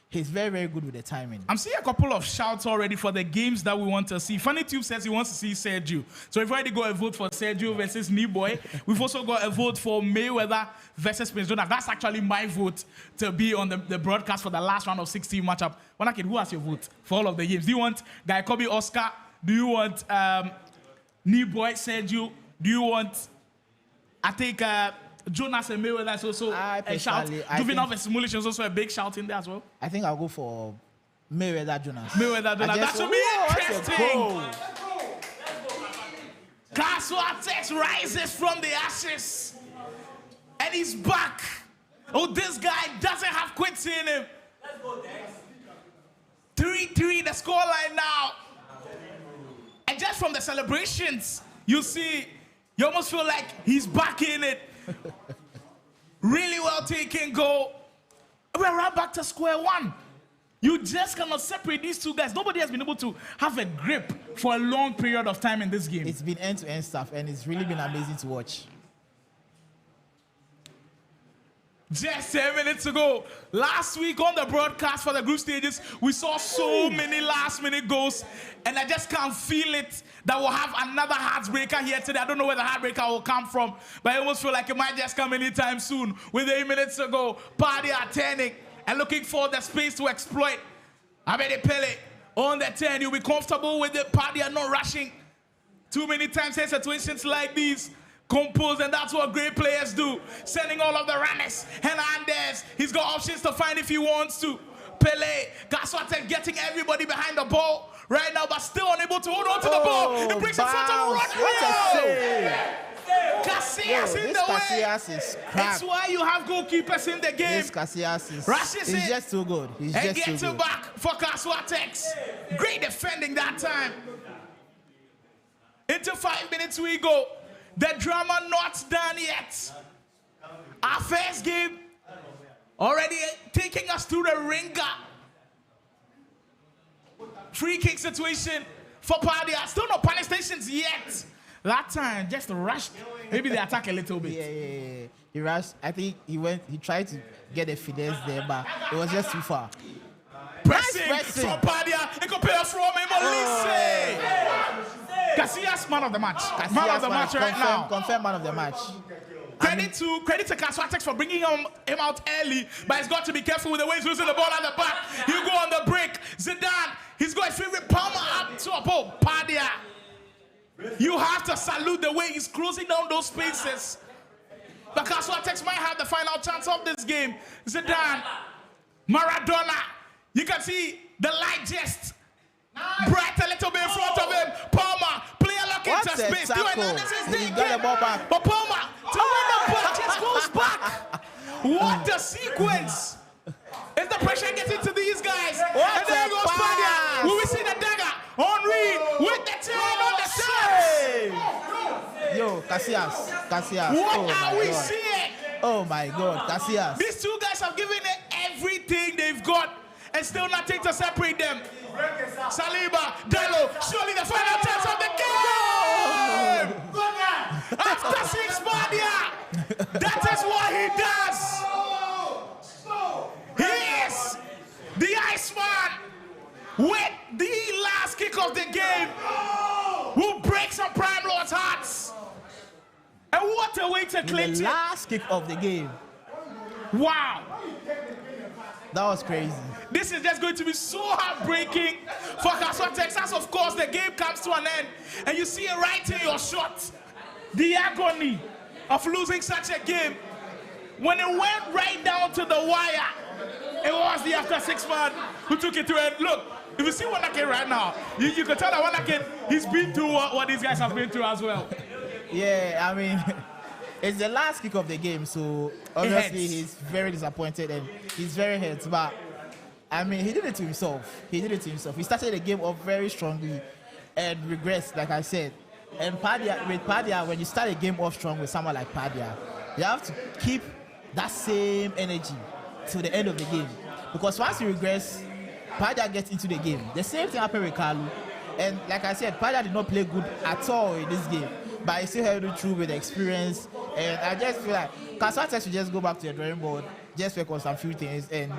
he's very, very good with the timing. I'm seeing a couple of shouts already for the games that we want to see. Funny Tube says he wants to see Sergio. So we've already got a vote for Sergio versus Boy. We've also got a vote for Mayweather versus Prince Jonas. That's actually my vote to be on the broadcast for the last round of 16 matchup. Wanakid, who has your vote for all of the games? Do you want Guy Khobby, Oscar? Do you want Boy, Sergio? Do you want, I think, Jonas and Mayweather is also a shout. Juvinelle versus Mulish is also a big shout in there as well. I think I'll go for Mayweather Jonas. Mayweather Jonas. That should be interesting. Kasoa Tekkz rises from the ashes. And he's back. Oh, this guy doesn't have quits in him. Let's go, Tekkz. 3-3, the scoreline now. And just from the celebrations, you see, you almost feel like he's back in it. Really well taken goal. We're right back to square one. You just cannot separate these two guys. Nobody has been able to have a grip for a long period of time in this game. It's been end-to-end stuff, and it's really been amazing to watch. Just 10 minutes ago, last week on the broadcast for the group stages, we saw so many last-minute goals, and I just can't feel it that we'll have another heartbreaker here today. I don't know where the heartbreaker will come from, but I almost feel like it might just come anytime soon. With 8 minutes to go, Pardia turning and looking for the space to exploit. Abedi Pele on the 10. You'll be comfortable with it. Pardia not rushing too many times in situations like these. Compose, and that's what great players do. Sending all of the runners. Hernandez, he's got options to find if he wants to. Pele, Kasoa Tekkz getting everybody behind the ball right now, but still unable to hold on to the ball. It brings in front of Rodrigo. Casillas in the Casillas way. is crap. That's why you have goalkeepers in the game. This Casillas is He's just too good. He's and just too gets good. it back for Kasoa Tekkz. Great defending that time. Into 5 minutes we go. The drama not done yet. Our first game already taking us through the ringer. Free kick situation for Pardia. Still no punish stations yet. That time just rushed. Maybe they attack a little bit. Yeah. He rushed. I think he tried to get a finesse there, but it was just too far. Pressing pressing. from Pardia. It compares from Molise. Casillas, man of the match. Man of the match right now. Confirm man of the match. Credit to Kasoa Tekkz for bringing him out early, but he's got to be careful with the way he's losing the ball at the back. You go on the break. Zidane, he's got his favorite Palmer up top. Oh, Pardia. You have to salute the way he's closing down those spaces. But Kasoa Tekkz might have the final chance of this game. Zidane, Maradona. You can see the light just bright a little bit in front of him. Palmer, player lock into space. He got the ball back. But Palmer, to win the ball, just goes back. What a sequence. Is the pressure getting to these guys? And there goes Pardia. Will we see the dagger? Henry with the turn on the side. Yo, Casillas. What are we seeing? Oh my God, Casillas. These two guys have given it everything they've got. and still nothing to separate them. Saliba, Dello, surely the final chance of the game! After 6 Pardia! That is what he does! He is the Iceman with the last kick of the game who breaks some Prime Lord's hearts. And what a way to clinch The it. last kick of the game. Wow. That was crazy. This is just going to be so heartbreaking for Kasoa Texas. Of course, the game comes to an end, and you see it right in your shot. The agony of losing such a game. When it went right down to the wire, it was the after 6 man who took it to it. Look, if you see Wanake right now, you can tell that Wanake, he's been through what these guys have been through as well. Yeah, I mean, it's the last kick of the game, so obviously he's very disappointed and he's very hurt. But I mean, he did it to himself. He started the game off very strongly and regressed, like I said. And with Pardia, when you start a game off strong with someone like Pardia, you have to keep that same energy to the end of the game. Because once you regress, Pardia gets into the game. The same thing happened with Kalu. And like I said, Pardia did not play good at all in this game. But he still held it through with experience. And I just feel like Kasoa should just go back to the drawing board, just work on some few things. And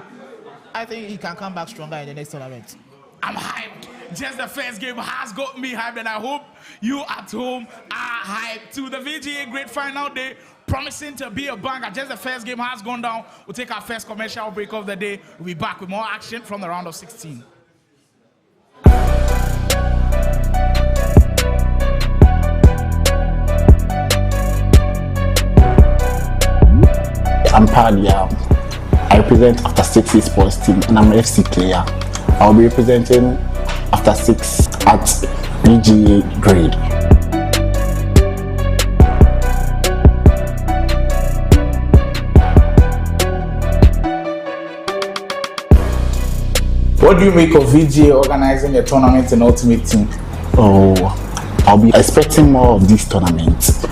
I think he can come back stronger in the next tournament. I'm hyped. Just the first game has got me hyped, and I hope you at home are hyped to the VGA Grid Final Day, promising to be a banger. Just the first game has gone down. We'll take our first commercial break of the day. We'll be back with more action from the round of 16. I'm Pardia. I represent After 6 Sports team and I'm an FC player. I'll be representing After 6 at BGA Grid. What do you make of VGA organizing a tournament in Ultimate Team? Oh, I'll be expecting more of these tournaments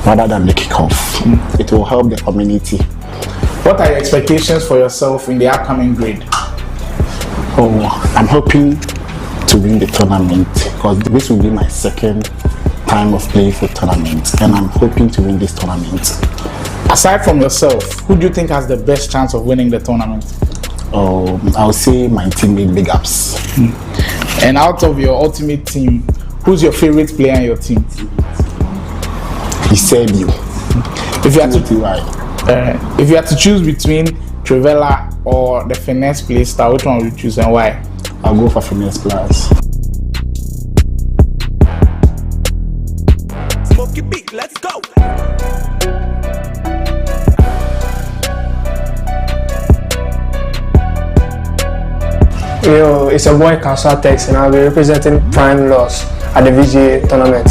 rather than the kickoff. It will help the community. What are your expectations for yourself in the upcoming grade? Oh, I'm hoping to win the tournament because this will be my second time of playing for tournament, and I'm hoping to win this tournament. Aside from yourself, who do you think has the best chance of winning the tournament? Oh, I'll say my teammate BigUps. And out of your Ultimate Team, who's your favorite player in your team? Sergio. If you had to choose between Trivella or the finesse play style, which one would you choose and why? I'll go for finesse players. Smoky beat, let's go. Yo, it's your boy Kasoa Tekkz and I'll be representing Prime Loss at the VGA tournament.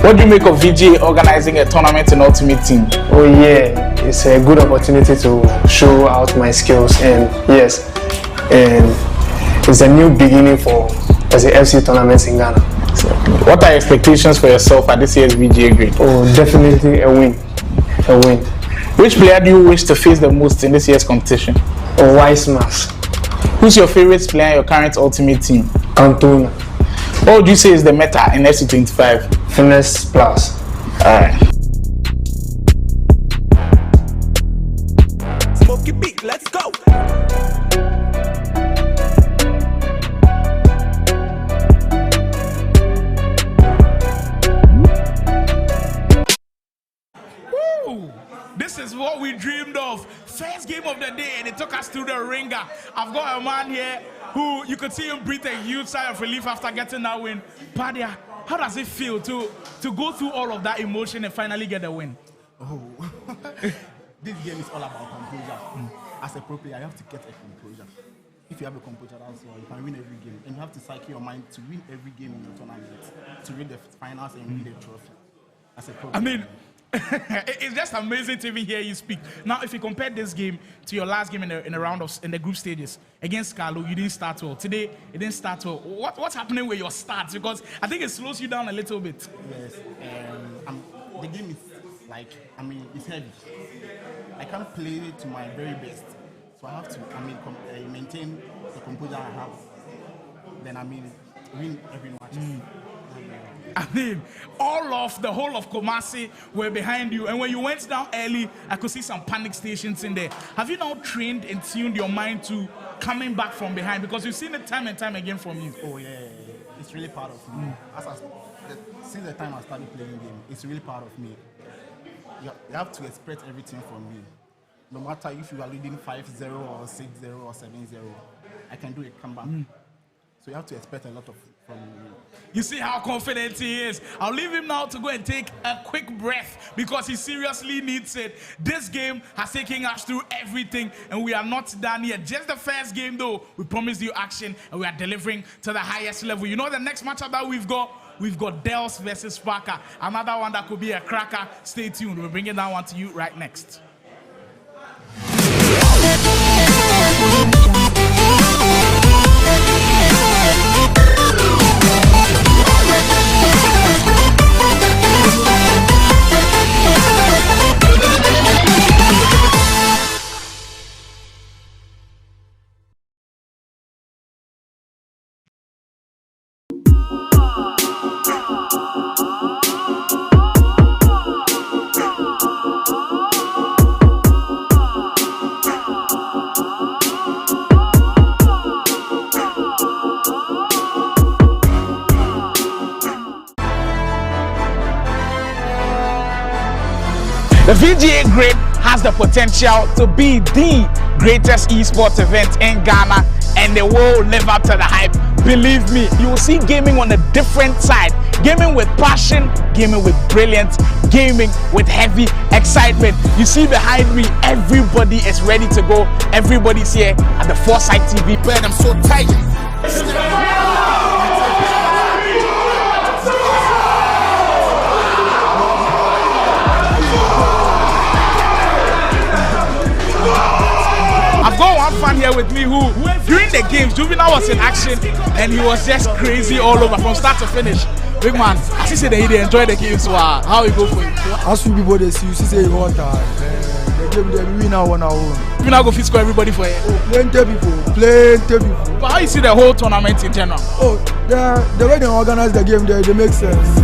What do you make of VGA organizing a tournament in Ultimate Team? Oh yeah, it's a good opportunity to show out my skills, and yes, and it's a new beginning for the FC tournaments in Ghana. What are your expectations for yourself at this year's VGA Grid? Oh, definitely a win. Which player do you wish to face the most in this year's competition? Oh, Wise Mass. Who's your favorite player in your current Ultimate Team? Cantona. What would you say is the meta in FC25? Finesse plus. Alright. Smoky beat, let's go. Woo! This is what we dreamed of. First game of the day, and it took us to the ringer. I've got a man here who you could see him breathe a huge sigh of relief after getting that win. Pardia, how does it feel to go through all of that emotion and finally get a win? Oh, this game is all about composure. As a pro player, you have to get a composure. If you have a composure, that's all. You can win every game, and you have to psych your mind to win every game in your tournament, to win the finals and win the trophy. As a pro player. I mean, it's just amazing to even hear you speak. Now, if you compare this game to your last game in the round of in the group stages against Carlo, you didn't start well. Today, it didn't start well. What's happening with your starts? Because I think it slows you down a little bit. Yes, the game is like, I mean, it's heavy. I can't play to my very best, so I have to, I mean, maintain the composure I have. Then I mean, win every match. I mean, the whole of Kumasi were behind you, and when you went down early, I could see some panic stations in there. Have you now trained and tuned your mind to coming back from behind? Because you've seen it time and time again from you. Oh yeah. It's really part of me. Since the time I started playing game, it's really part of me. You have to expect everything from me. No matter if you are leading 5-0 or 6-0 or 7-0, I can do a comeback. So you have to expect a lot from me. You see how confident he is. I'll leave him now to go and take a quick breath because he seriously needs it. This game has taken us through everything and we are not done yet. Just the first game though, we promised you action and we are delivering to the highest level. You know the next matchup that we've got Dels versus Parker. Another one that could be a cracker. Stay tuned. We're bringing that one to you right next. The Vga Grid has the potential to be the greatest esports event in Ghana, and they will live up to the hype. Believe me, you will see gaming on a different side. Gaming with passion, gaming with brilliance, gaming with heavy excitement. You see behind me, everybody is ready to go. Everybody's here at the Foresight TV. Man, I'm so tight. I've got one fan here with me who, during the games, Juvinelle was in action and he was just crazy all over from start to finish. Big man, as he said that he did enjoy the games, so how it go for you? As few people they see, you see say you want that. The game they win now on our own. You now go fit score everybody for you. Plenty people. But how you see the whole tournament in general? Oh, the way they organize the game, they make sense.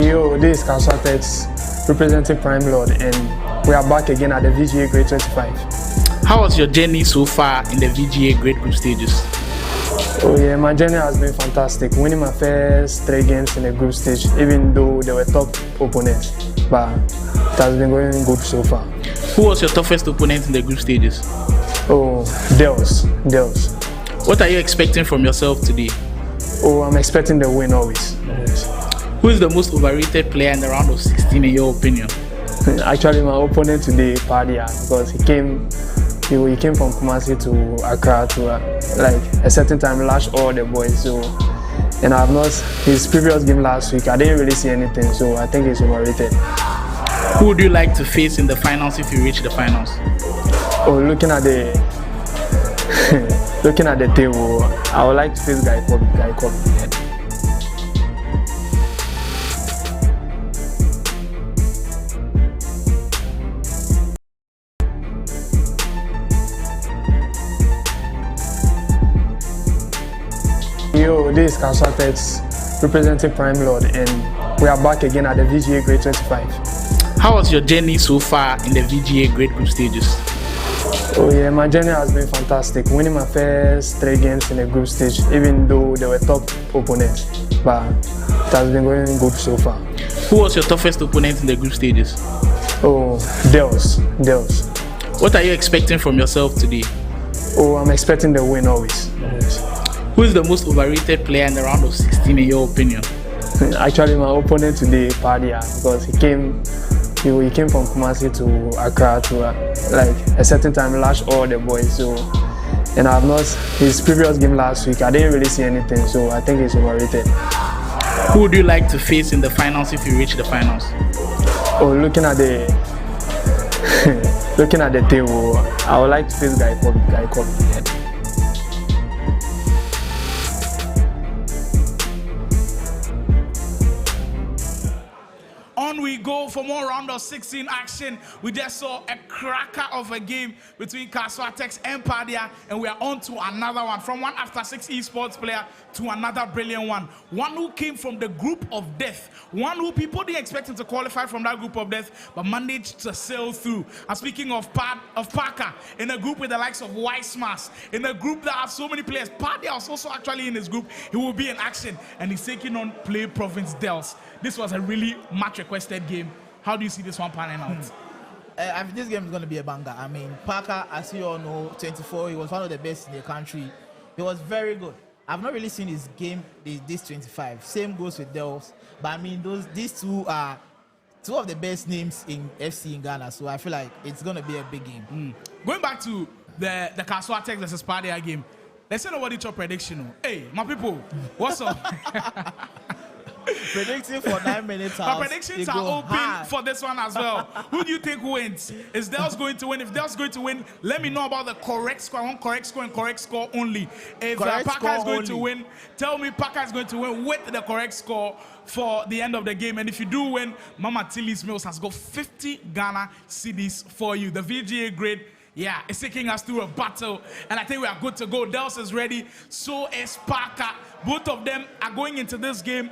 Yo, this is Kasoa Tekkz representing Prime Lord, and we are back again at the Vga Grid 25. How was your journey so far in the Vga Grid group stages? Oh yeah, my journey has been fantastic. Winning my first 3 games in the group stage, even though they were top opponents, but it has been going good so far. Who was your toughest opponent in the group stages? Oh, Dels. What are you expecting from yourself today? Oh, I'm expecting the win always. Who is the most overrated player in the round of 16 in your opinion? Actually, my opponent today, Pardia, because he came from Kumasi to Accra to like a certain time lash all the boys. So, and I've not his previous game last week. I didn't really see anything, so I think he's overrated. Who would you like to face in the finals if you reach the finals? Oh, looking at the table, I would like to face Guy Khobby. Yo, this is Kasoa Tekkz representing Prime Lord, and we are back again at the Vga Grid 25. How was your journey so far in the Vga Grid group stages? Oh yeah, my journey has been fantastic. Winning my first 3 games in the group stage, even though they were top opponents, but it has been going good so far. Who was your toughest opponent in the group stages? Oh, Dels. What are you expecting from yourself today? Oh, I'm expecting the win always. Who is the most overrated player in the round of 16 in your opinion? Actually, my opponent today, Pardia, because he came from Kumasi to Accra to like a certain time lash all the boys. So, and I've not his previous game last week. I didn't really see anything, so I think he's overrated. Who would you like to face in the finals if you reach the finals? Oh, looking at the table, I would like to face Guy Khobby. On we go for more round of 16 action. We just saw a cracker of a game between Kasoa, Tekkz and Pardia, and we are on to another one. From one after 6 esports player to another brilliant one. One who came from the group of death. One who people didn't expect him to qualify from that group of death, but managed to sail through. And speaking of Parker, in a group with the likes of Weissmas, in a group that has so many players, Pardia was also actually in his group. He will be in action, and he's taking on Play Province Dels. This was a really much requested game. How do you see this one panning out? I think this game is going to be a banger. I mean, Parker, as you all know, 24, he was one of the best in the country. He was very good. I've not really seen his game, this 25. Same goes with Dels. But I mean, these two are two of the best names in FC in Ghana. So I feel like it's going to be a big game. Going back to the Kasoa Tekkz versus Pardia game, let's say nobody your prediction. Hey, my people, what's up? Predicting for 9 minutes. My predictions are open for this one as well. Who do you think wins? Is Dels going to win? If Dels going to win, let me know about the correct score. I want correct score and correct score only. If Parker is going to win, tell me Parker is going to win with the correct score for the end of the game. And if you do win, Mama Tilly's Mills has got 50 Ghana cedis for you. The VGA Grid, yeah, it's taking us through a battle, and I think we are good to go. Dels is ready, so is Parker. Both of them are going into this game.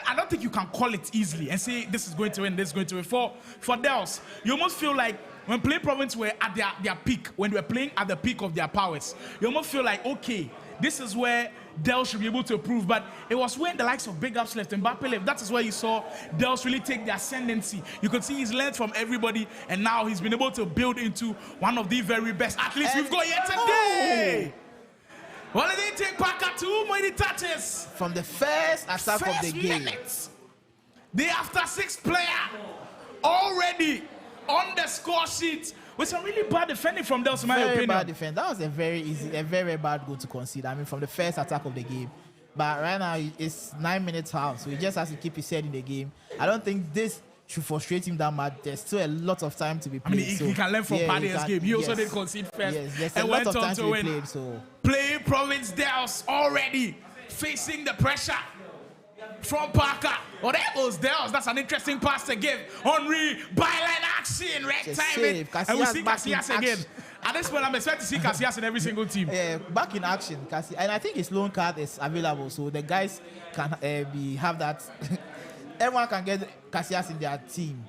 I don't think you can call it easily and say this is going to win, this is going to win. For Dels, you almost feel like when Play Province were at their peak, when they were playing at the peak of their powers, you almost feel like, okay, this is where Dels should be able to prove. But it was when the likes of BigUps left and Mbappe left, that is where you saw Dels really take the ascendancy. You could see he's learned from everybody, and now he's been able to build into one of the very best athletes we've got yet today. Well, they take Parker 2 many touches from the first attack of the game. Minutes. The after 6 player already on the score sheet with some really bad defending from Dels, in my opinion. Very bad defense. That was a very bad goal to concede. I mean, from the first attack of the game. But right now it's 9 minutes half, so he just has to keep his head in the game. I don't think this should frustrate him that much. There's still a lot of time to be played. I mean, he can learn from Pardia's game. He also did concede first. Yes, there's a and lot went of on time to to be win. played. So Play Province Dels already facing the pressure from Parker. Oh, there goes Dels. That's an interesting pass to give. Henry, byline action, red timing. And we see Casillas again. At this point, I'm expecting to see Casillas in every single team. Back in action, and I think his loan card is available, so the guys can have that. Everyone can get Casillas in their team.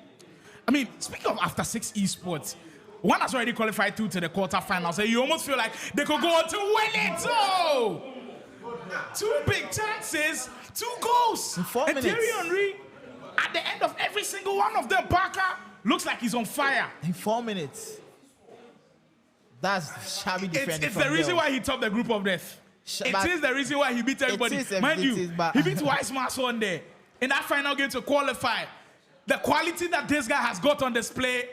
I mean, speaking of after 6 esports, one has already qualified through to the quarterfinals. So you almost feel like they could go on to win it. Oh! 2 big chances, 2 goals. In 4 minutes. And Thierry Henry, at the end of every single one of them, Parker looks like he's on fire. In 4 minutes. That's shabby defending. It's the reason why he topped the group of death. It is the reason why he beat everybody. Mind you, he beat Weissmas on there. In that final game to qualify, the quality that this guy has got on display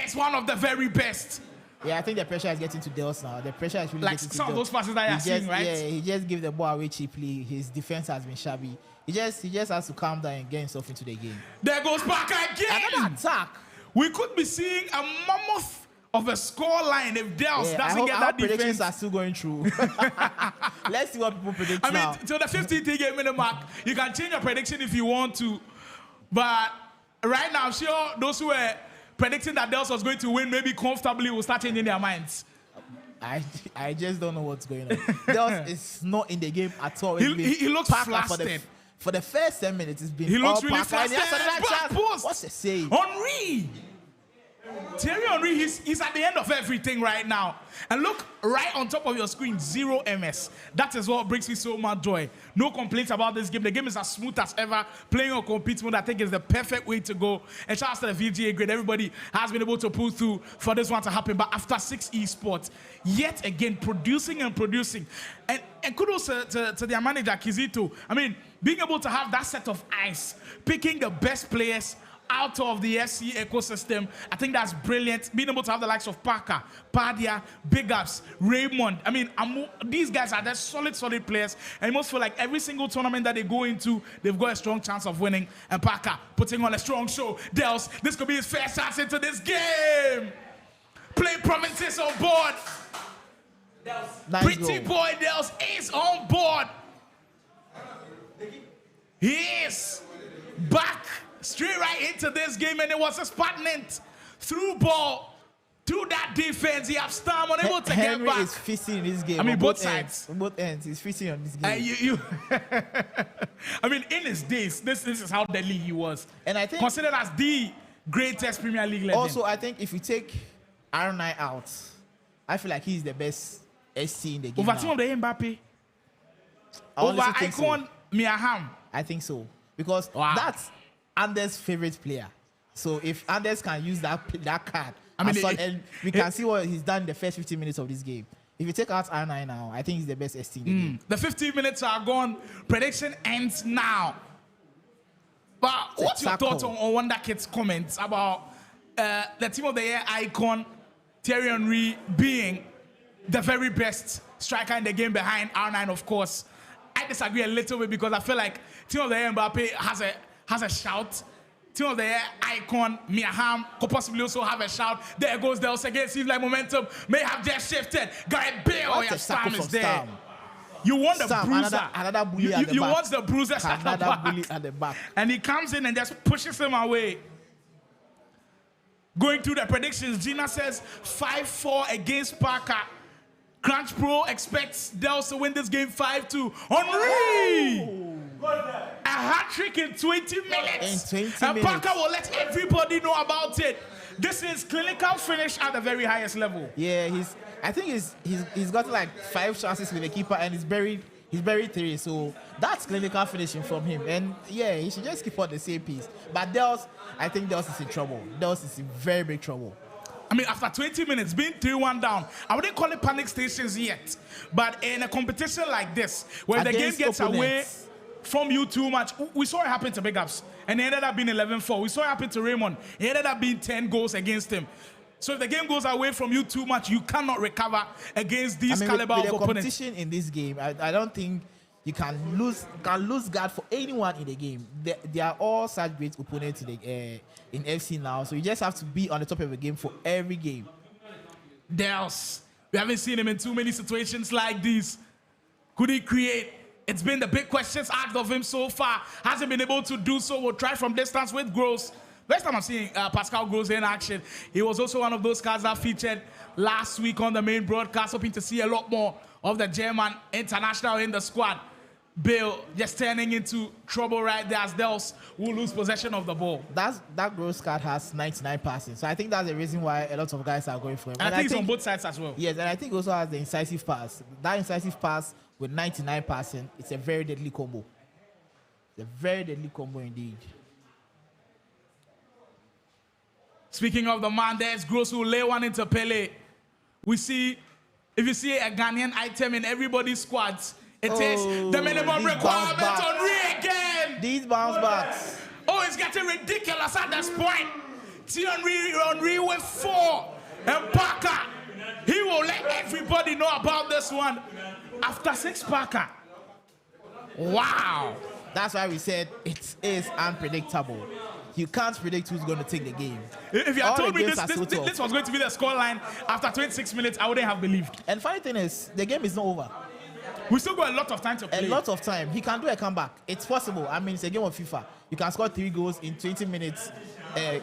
is one of the very best. Yeah, I think the pressure is getting to Dels now. The pressure is really like getting to some of those passes that you're seeing, right? Yeah, he just gave the ball away cheaply. His defense has been shabby. He just has to calm down and get himself into the game. There goes Parker again. Another attack. We could be seeing a mammoth of a score line if Dels doesn't get that defense. Predictions are still going through. Let's see what people predict now. I mean, to the 15th game minute mark, you can change your prediction if you want to. But right now, I'm sure those who were predicting that Dels was going to win maybe comfortably will start changing their minds. I just don't know what's going on. Dels is not in the game at all. He looks flustered. For the first 10 minutes, it's been he looks really flustered. What's the saying? Henry! Thierry Henry, he's at the end of everything right now. And look right on top of your screen, 0 MS. That is what brings me so much joy. No complaints about this game. The game is as smooth as ever. Playing on compete mode, I think, is the perfect way to go. And shout out to the VGA Grid. Everybody has been able to pull through for this one to happen. But after 6 esports, yet again, producing and producing. And kudos to their manager, Kizito. I mean, being able to have that set of eyes, picking the best players out of the FC ecosystem, I think that's brilliant. Being able to have the likes of Parker, Pardia, BigUps, Raymond. I mean, these guys are just solid players. And you must feel like every single tournament that they go into, they've got a strong chance of winning. And Parker putting on a strong show. Dels, this could be his first chance into this game. Play Provinces on board. Nice Pretty goal. boy Dels is on board. He is back straight right into this game, and it was a stagnant through ball to that defense. He has stamina, unable to Henry get back. is feasting in this game. I mean, on both ends. sides. On both ends, he's feasting on this game. I mean, in his days, this is how deadly he was. And I think considered as the greatest Premier League legend. also, I think if you take R9 out, I feel like he's the best SC in the game. Over team of the Mbappe. I Over honestly think so. Icon Miaham. I think so. Because Wow. that's Anders' favorite player. So if Anders can use that card, I mean, and we can see what he's done in the first 15 minutes of this game. If you take out R9 now, I think he's the best ST in the game. The 15 minutes are gone. Prediction ends now. But what's your tackle. thoughts on Wonder Kid's comments about the team of the year icon, Thierry Henry, being the very best striker in the game behind R9, of course? I disagree a little bit because I feel like team of the year Mbappe has a shout. Team of the year icon Miaham could possibly also have a shout. There goes Dels again. Seems like momentum may have just shifted. Gareth Bale, What your a tackle Stam is from there. Stam. You want the Stam, bruiser. another bully at the you back. want the bruiser at the Another back. bully at the back. And he comes in and just pushes him away. Going through the predictions, Gina says 5-4 against Parker. Crunch Pro expects Dels to win this game 5-2. Henry! A hat-trick in 20 minutes. In 20 and minutes. Parker will let everybody know about it. This is clinical finish at the very highest level. Yeah, I think he's got like 5 chances with the keeper and he's buried 3. So that's clinical finishing from him. And yeah, he should just keep on the same piece. But Dels, I think Dels is in trouble. Dels is in very big trouble. I mean, after 20 minutes, being 3-1 down, I wouldn't call it panic stations yet. But in a competition like this, where the game Against gets opponents. away from you too much, we saw it happen to BigUps, and it ended up being 11-4. We saw it happen to Raymond. It ended up being 10 goals against him. So if the game goes away from you too much, you cannot recover against these caliber with of the opponents. competition in this game, I don't think you can lose guard for anyone in the game. They are all such great opponents in FC now. So you just have to be on the top of the game for every game. Dels, we haven't seen him in too many situations like these. Could he create? It's been the big questions asked of him so far. Hasn't been able to do so. We'll try from distance with Gross. First time I'm seeing Pascal Gross in action. He was also one of those cards that featured last week on the main broadcast, hoping to see a lot more of the German international in the squad. Bill just turning into trouble right there as Dels will lose possession of the ball. That Gross card has 99 passing. So I think that's the reason why a lot of guys are going for him. And I think it's on both sides as well. Yes, and I think also has the incisive pass. That incisive pass with 99 passing, it's a very deadly combo. It's a very deadly combo indeed. Speaking of the man, there's Gross who lay one into Pele. We see, if you see a Ghanaian item in everybody's squads, it is the minimum requirement on Henry again. These bounce backs. Oh, it's getting ridiculous at this point. Henry with 4. And Parker, he will let everybody know about this one. After 6, Parker. Wow. That's why we said it is unpredictable. You can't predict who's going to take the game. If you had All told the me games are so tough. this was going to be the scoreline after 26 minutes, I wouldn't have believed. And funny thing is, the game is not over. We still got a lot of time to play. A lot of time. He can do a comeback. It's possible. I mean, it's a game of FIFA. You can score 3 goals in 20 minutes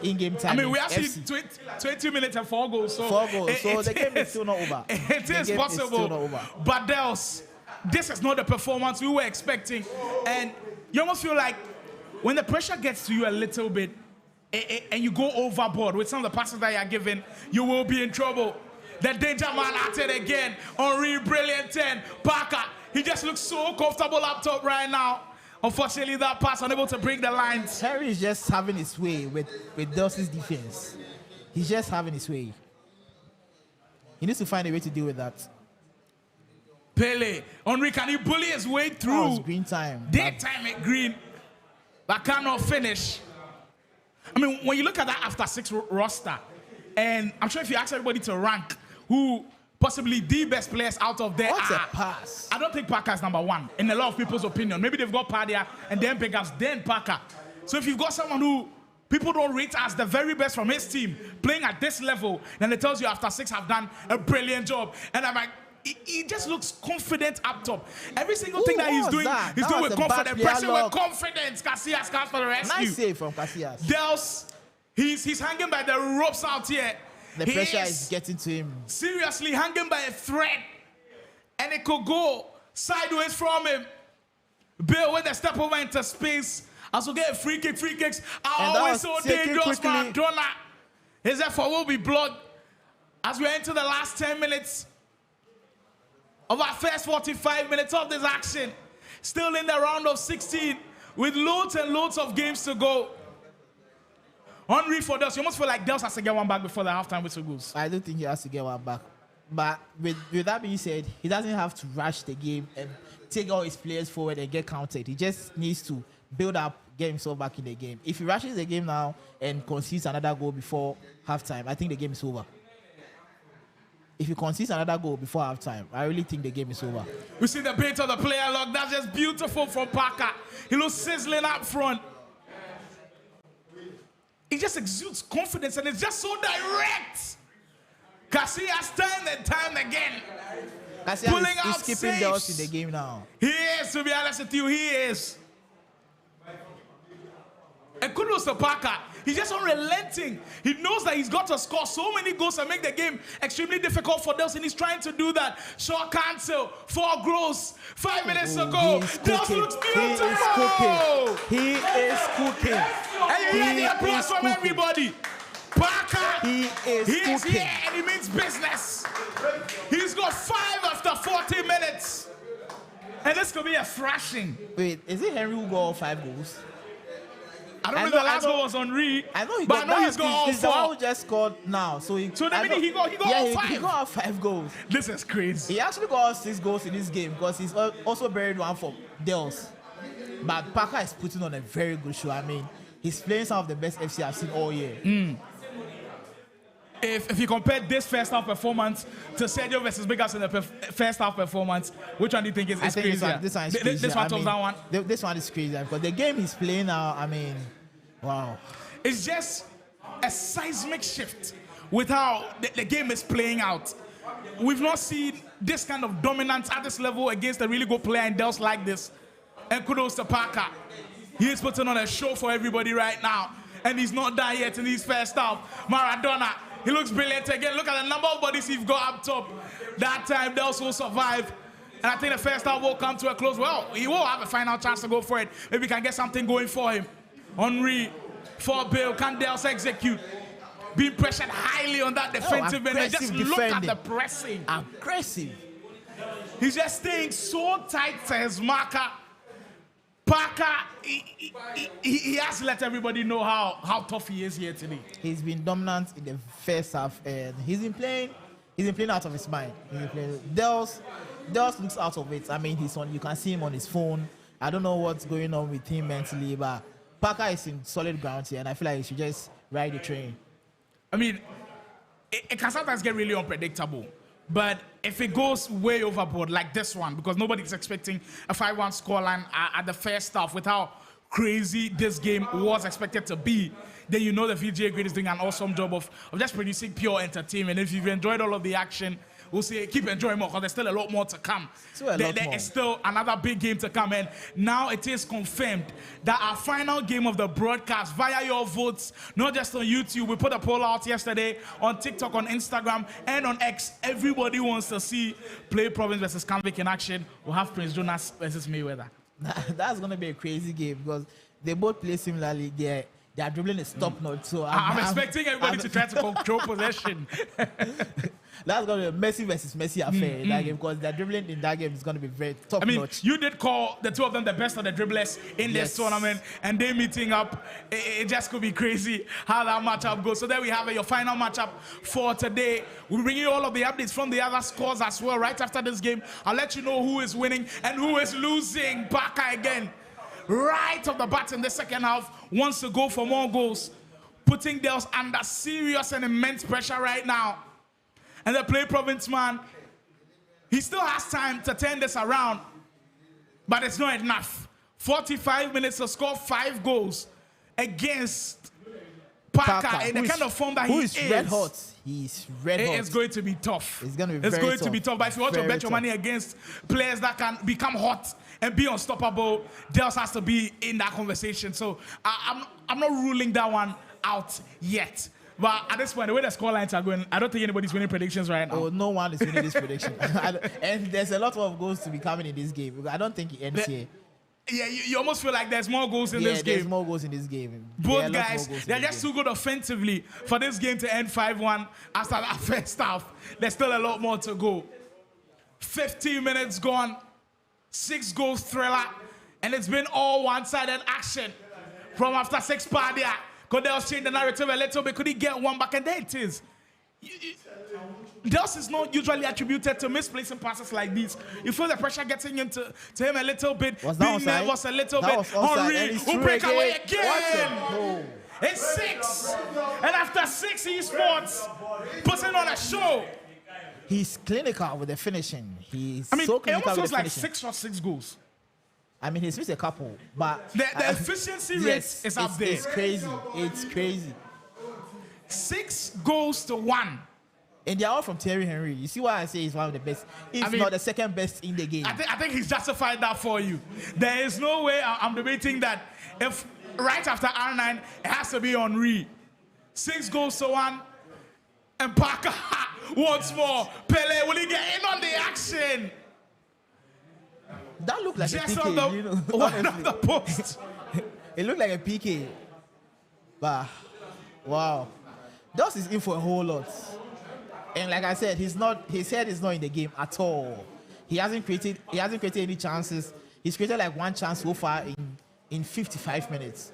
in-game time. I mean, we in actually FC. 20 minutes and 4 goals. So 4 goals. So the game is still not over. It The is game possible. is still not over. But Dels, this is not the performance we were expecting. And you almost feel like when the pressure gets to you a little bit, and you go overboard with some of the passes that you're giving, you will be in trouble. The danger man at it again. Henry, brilliant 10. Parker, he just looks so comfortable up top right now. Unfortunately, that pass unable to break the lines. Henry is just having his way with Dels's defense. He's just having his way. He needs to find a way to deal with that. Pele, Henry, can he bully his way through? That was green time. Daytime at green, but cannot finish. I mean, when you look at that after 6 roster, and I'm sure if you ask everybody to rank who possibly the best players out of there What's a are, pass? I don't think Parker is number 1 in a lot of people's opinion. Maybe they've got Pardia and then BigUps, then Parker. So if you've got someone who people don't rate as the very best from his team playing at this level, then it tells you after 6 have done a brilliant job. And I'm like, he just looks confident up top. Every single thing that he's doing, he's doing with confidence. Pressing with confidence. Casillas comes for the rescue. Nice save from Casillas. Dels, he's hanging by the ropes out here. The pressure is getting to him. Seriously hanging by a thread. And it could go sideways from him. Bill with a step over into space. Also get a free kicks are always so dangerous, Maradona. His effort will be blocked as we enter the last 10 minutes of our first 45 minutes of this action. Still in the round of 16 with loads and loads of games to go. Henry for Dels, you almost feel like Dels has to get one back before the halftime whistle goes. I don't think he has to get one back. But with that being said, he doesn't have to rush the game and take all his players forward and get counted. He just needs to build up, get himself back in the game. If he rushes the game now and concedes another goal before halftime, I think the game is over. If he concedes another goal before halftime, I really think the game is over. We see the bait of the player lock. That's just beautiful from Parker. He looks sizzling up front. He just exudes confidence and it's just so direct. Casillas time and time again. Casillas is skipping Dels in the game now. He is, to be honest with you, he is. And kudos to Parker. He's just unrelenting. He knows that he's got to score so many goals and make the game extremely difficult for Dels, and he's trying to do that. Short cancel, 4 gross, 5 minutes to go. Dels looks beautiful. He is cooking. And you hear the applause from everybody. Parker, he is here and he means business. He's got 5 after 40 minutes. And this could be a thrashing. Wait, is it Henry who got all 5 goals? I don't know the last goal was Henry. I know but I know he's got all 4. He's the one who just scored now. So that means he got all 5. He got all 5 goals. This is crazy. He actually got all 6 goals in this game because he's also buried one for Dels. But Parker is putting on a very good show. I mean, he's playing some of the best FC I've seen all year. If you compare this first half performance to Sergio versus BigUps in the first half performance, which one do you think is crazy? This one is crazy. This one tops that one? This one is crazy because the game he's playing now, I mean, wow. It's just a seismic shift with how the game is playing out. We've not seen this kind of dominance at this level against a really good player in Dels like this. And kudos to Parker. He is putting on a show for everybody right now. And he's not done yet in his first half. Maradona, he looks brilliant again. Look at the number of bodies he's got up top. That time, Dels will survive. And I think the first half will come to a close. Well, he will have a final chance to go for it. Maybe we can get something going for him. Henry, for Bill, can Dels execute? Being pressured highly on that defensive end. Just look at the pressing. Aggressive. He's just staying so tight to his marker. Parker, he has to let everybody know how tough he is here today. He's been dominant in the first half, and he's been playing out of his mind. Dels looks out of it. I mean, you can see him on his phone. I don't know what's going on with him mentally, but Parker is in solid ground here, and I feel like he should just ride the train. I mean, it can sometimes get really unpredictable. But if it goes way overboard like this one, because nobody's expecting a 5-1 scoreline at the first half with how crazy this game was expected to be, then you know the VGA Grid is doing an awesome job of just producing pure entertainment. If you've enjoyed all of the action, we'll say keep enjoying more because there's still a lot more to come. There is still another big game to come, and now it is confirmed that our final game of the broadcast via your votes, not just on YouTube. We put a poll out yesterday on TikTok, on Instagram, and on X. Everybody wants to see Play Province versus Canvic in action. We'll have Prince Jonas versus Mayweather. That's going to be a crazy game because they both play similarly. their dribbling is top notch. So I'm expecting everybody to try to control possession. That's going to be Messi versus Messi affair in that game, because their dribbling in that game is going to be very top notch. You did call the two of them the best of the dribblers in this tournament, and they meeting up. It just could be crazy how that matchup goes. So there we have it, your final matchup for today. We'll bring you all of the updates from the other scores as well right after this game. I'll let you know who is winning and who is losing. Parker again, right off the bat in the second half, wants to go for more goals, putting Dels under serious and immense pressure right now. And the Play Province man, he still has time to turn this around, but it's not enough. 45 minutes to score 5 goals against Parker in the kind of form that he is. Red hot. He's red hot. It's going to be tough. It's going to be tough. But if you want to bet your money against players that can become hot and be unstoppable, Dels has to be in that conversation. So I'm not ruling that one out yet. But at this point, the way the score lines are going, I don't think anybody's winning predictions right now. Oh, no one is winning this prediction. And there's a lot of goals to be coming in this game. I don't think it ends here. Yeah, you almost feel like there's more goals in this game. There's more goals in this game. Both guys, they're just too good offensively for this game to end 5-1 after that first half. There's still a lot more to go. 15 minutes gone, 6 goals thriller, and it's been all one-sided action from after 6 Pardia. Could Dels change the narrative a little bit? Could he get one back? And there it is. Dels is not usually attributed to misplacing passes like these. You feel the pressure getting into him a little bit. Being nervous a little bit. Henry will break away again. It's 6. And after 6 esports, putting on a show. He's clinical with the finishing. He's so clinical. It almost feels like 6 or 6 goals. I mean, he's missed a couple, but the efficiency rate is up there. It's crazy. It's crazy. 6 goals to 1. And they're all from Thierry Henry. You see why I say he's one of the best, if not the second best in the game. I think he's justified that for you. There is no way I'm debating that if right after R9, it has to be Henry. 6 goals to 1. And Parker once more. Pele, will he get in on the action? That looked like just a PK, one of the post. It looked like a PK. But wow. Dels is in for a whole lot. And like I said, his head is not in the game at all. He hasn't created any chances. He's created like 1 chance so far in 55 minutes.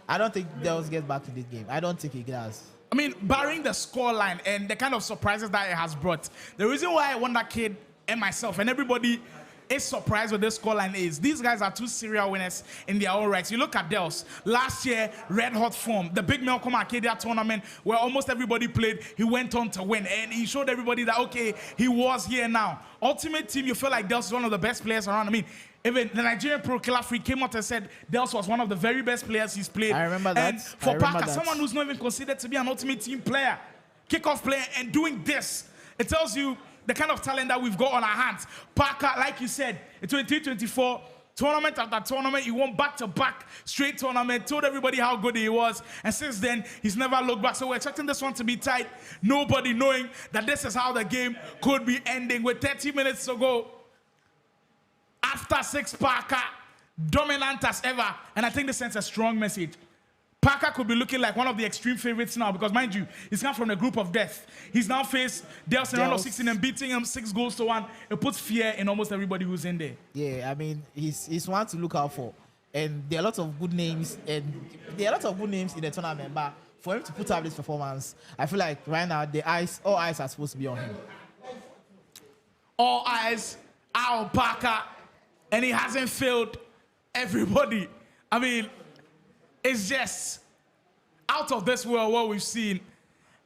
I don't think Dels gets back in this game. I don't think he does. I mean, barring the scoreline and the kind of surprises that it has brought, the reason why I want that kid and myself and everybody is surprised with this scoreline is these guys are 2 serial winners in their own rights. You look at Dels. Last year, red hot form. The big Malcolm Arcadia tournament where almost everybody played, he went on to win. And he showed everybody that, okay, he was here now. Ultimate Team, you feel like Dels is one of the best players around. I mean, even the Nigerian Pro Killer Free came out and said Dels was one of the very best players he's played. I remember that. And for Parker, someone who's not even considered to be an Ultimate Team player, kickoff player, and doing this, it tells you the kind of talent that we've got on our hands. Parker, like you said, in 2024, tournament after tournament, he won back-to-back straight tournament, told everybody how good he was, and since then, he's never looked back. So we're expecting this one to be tight, nobody knowing that this is how the game could be ending with 30 minutes to go. After 6, Parker, dominant as ever, and I think this sends a strong message. Parker could be looking like one of the extreme favorites now because, mind you, he's come from the group of death. He's now faced Dels in round of 16 and beating him 6 goals to 1. It puts fear in almost everybody who's in there. Yeah, I mean, he's one to look out for. And there are lots of good names, in the tournament, but for him to put up this performance, I feel like right now, all eyes are supposed to be on him. All eyes are on Parker, and he hasn't failed everybody. I mean, it's just out of this world what we've seen.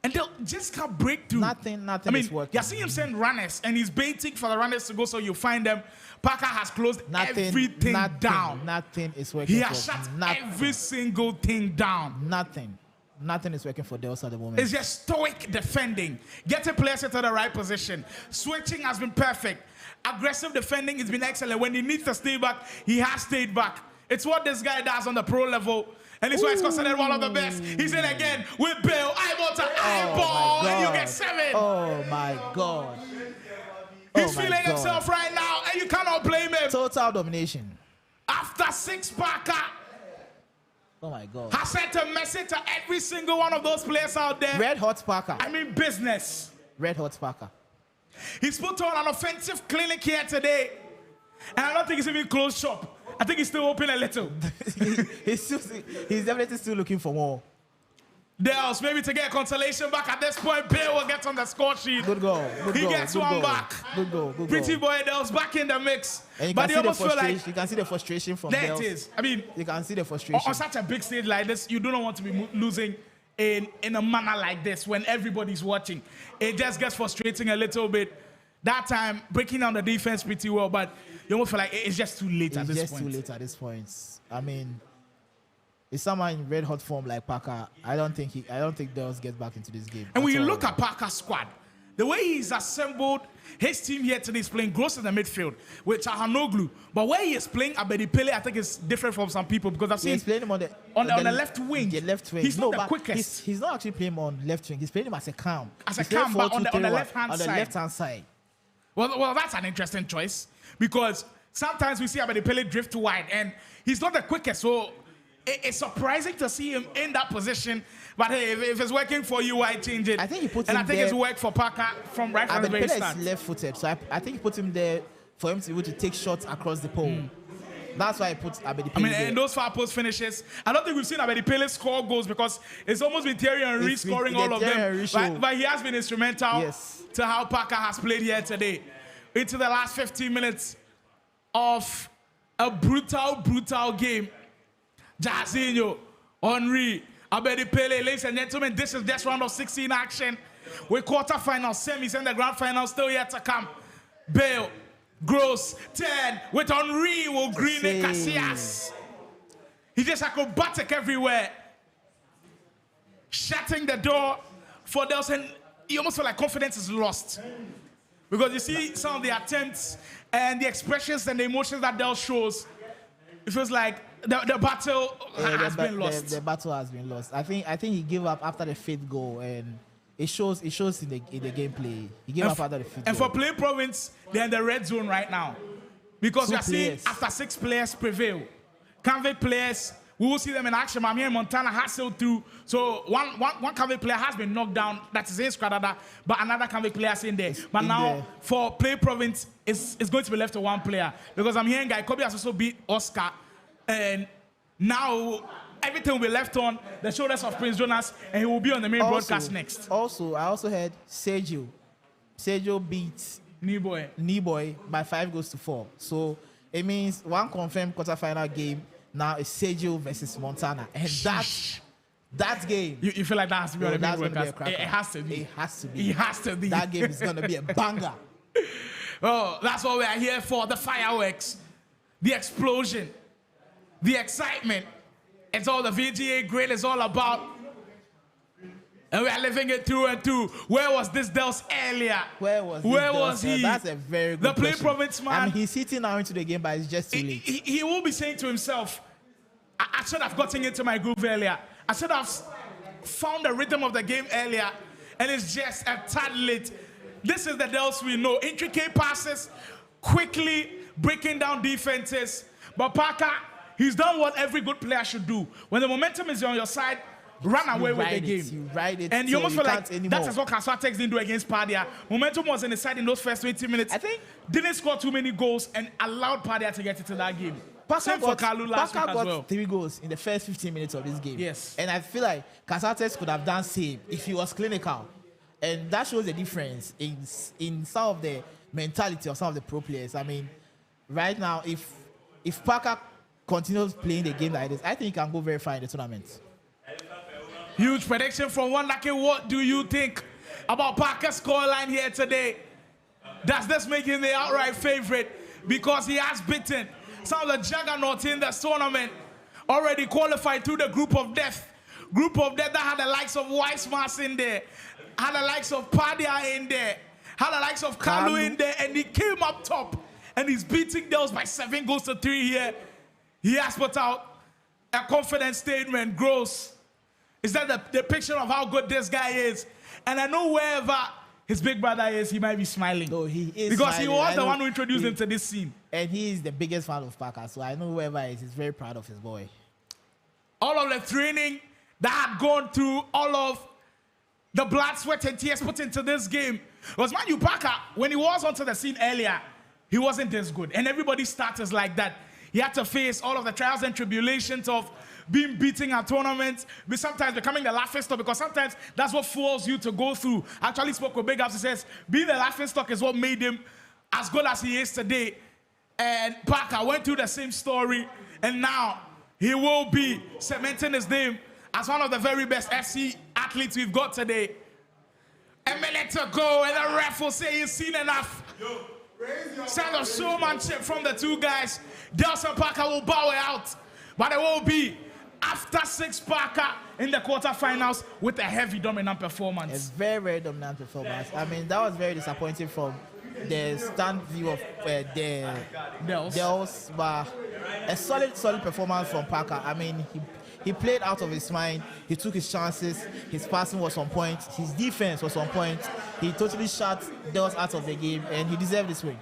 And they just can't break through. Nothing is working. You're seeing him send runners, and he's baiting for the runners to go so you find them. Parker has closed everything down. Nothing is working. He has shut every single thing down. Nothing is working for Dels at the moment. It's just stoic defending. Getting players into the right position. Switching has been perfect. Aggressive defending has been excellent. When he needs to stay back, he has stayed back. It's what this guy does on the pro level. And it's why it's considered one of the best. He's in again with Bill. Eyeball to eyeball. And you get 7. Oh, my God. He's feeling himself right now. And you cannot blame him. Total domination. After 6, Parker. Oh my God. Has sent a message to every single one of those players out there. Red hot Parker. I mean business. Red hot Parker. He's put on an offensive clinic here today. And I don't think he's even closed shop. I think he's still open a little. he's definitely still looking for more. Dels, maybe to get consolation back at this point, Bale will get on the score sheet. Good goal. Good he goal. gets good one goal. back. Good goal. Good Pretty goal. boy Dels back in the mix. And you But can you see the almost feel frustration. like You can see the frustration from there Dels. it is. I mean, you can see the frustration. on such a big stage like this, you do not want to be losing in a manner like this when everybody's watching. It just gets frustrating a little bit. That time, breaking down the defense pretty well, but you almost feel like it's just too late at this point. It's just too late at this point. I mean, it's someone in red hot form like Parker. I don't think Dels get back into this game. And when you look at Parker's squad, the way he's assembled his team here today is playing Gross in the midfield with Chahanoglu. But where he is playing Abedi Pele, I think is different from some people because I've seen he's playing him on the left wing. The left wing. He's not the quickest. He's not actually playing him on left wing. He's playing him as a cam. As a cam, but on the left-hand side. On the left-hand side. Well, that's an interesting choice because sometimes we see Abedi Pele drift wide and he's not the quickest. So it's surprising to see him in that position. But hey, if it's working for you, why change it? I think he put and him I think there. it's worked for Parker from right from the very Pele start. is left-footed, so I think he put him there for him to be able to take shots across the pole. That's why I put Abedi Pele there. In those far post finishes, I don't think we've seen Abedi Pele score goals because it's almost been Thierry Henry scoring all of them. But he has been instrumental to how Parker has played here today. Into the last 15 minutes of a brutal game. Jairzinho, Henry, Abedi Pele, ladies and gentlemen, this is just round of 16 action. With quarterfinals, semis, and the grand final still yet to come. Bale, Gross, 10, with Henry will green Casillas. He's just acrobatic everywhere. Shutting the door for Dels, and you almost feel like confidence is lost. Because you see some of the attempts and the expressions and the emotions that Dels shows, it feels like the battle has been lost. The battle has been lost. I think he gave up after the fifth goal, and it shows in the gameplay. He gave up after the fifth goal. And for Play Province, they're in the red zone right now. Because you're seeing after 6 players prevail. Convict players, we will see them in action. I'm here in Montana, hassled through. So one convict player has been knocked down. That is his Skradada, but another convict player is in there. But now for Play Province, it's going to be left to one player. Because I'm hearing Guy Khobby has also beat Oscar. And now everything will be left on the shoulders of Prince Jonas, and he will be on the main broadcast next. Also, I also heard Sergio. Sergio beat Knee-boy by 5-4. So it means one confirmed quarterfinal game now is Sergio versus Montana. And that game. You feel like that has to be on the main broadcast? It has to be. It has to be. It has to be. That game is going to be a banger. Oh, that's what we are here for. The fireworks, the explosion, the excitement. It's all the VGA Grid is all about. And we are living it through and through. Where was this Dels earlier? Where was he? That's a very good question. The Play Province man. I mean, he's hitting now into the game, but it's just too late. He will be saying to himself, I should have gotten into my groove earlier. I should have found the rhythm of the game earlier. And it's just a tad late. This is the Dels we know. Intricate passes, quickly breaking down defenses. But Parker, he's done what every good player should do. When the momentum is on your side, run away with the game. You ride it. And you almost feel like that is what Kasoa Tekkz didn't do against Pardia. Momentum was in the side in those first 20 minutes. I think didn't score too many goals and allowed Pardia to get into that game. Same for Kalu last week as well. 3 goals in the first 15 minutes of this game. Yes. And I feel like Kasoa Tekkz could have done same if he was clinical. And that shows the difference in some of the mentality of some of the pro players. I mean, right now, if Parker continues playing the game like this, I think he can go very far in the tournament. Huge prediction from One Lucky. What do you think about Parker's scoreline here today? Does this make him the outright favorite? Because he has beaten some of the juggernauts in this tournament, already qualified through the group of death. Group of death that had the likes of Weissmas in there, had the likes of Pardia in there, had the likes of Kalu in there, and he came up top, and he's beating Dels by 7-3 here. He has put out a confident statement. Gross. Is that the picture of how good this guy is? And I know wherever his big brother is, he might be smiling. No, he is because smiling. He was the one who introduced him to this scene. And he is the biggest fan of Parker, so I know whoever is, he's very proud of his boy. all of the training that had gone through, all of the blood, sweat, and tears put into this game. Because Manu Parker, when he was onto the scene earlier, he wasn't this good. And everybody starts like that. He had to face all of the trials and tribulations of being beaten at tournaments, but sometimes becoming the laughing stock, because sometimes that's what fuels you to go through. I actually spoke with BigUps. He says, being the laughing stock is what made him as good as he is today. And Parker went through the same story, and now he will be cementing his name as one of the very best FC athletes we've got today. A minute to go, and the ref will say he's seen enough. Sense of showmanship from the two guys. Delson Parker will bow out, but it will be after 6 Parker in the quarterfinals with a heavy dominant performance. A very, very dominant performance. I mean, that was very disappointing from the stand view of the Dels, but a solid performance from Parker. I mean, he played out of his mind. He took his chances. His passing was on point. His defense was on point. He totally shut Dels out of the game, and he deserved this win.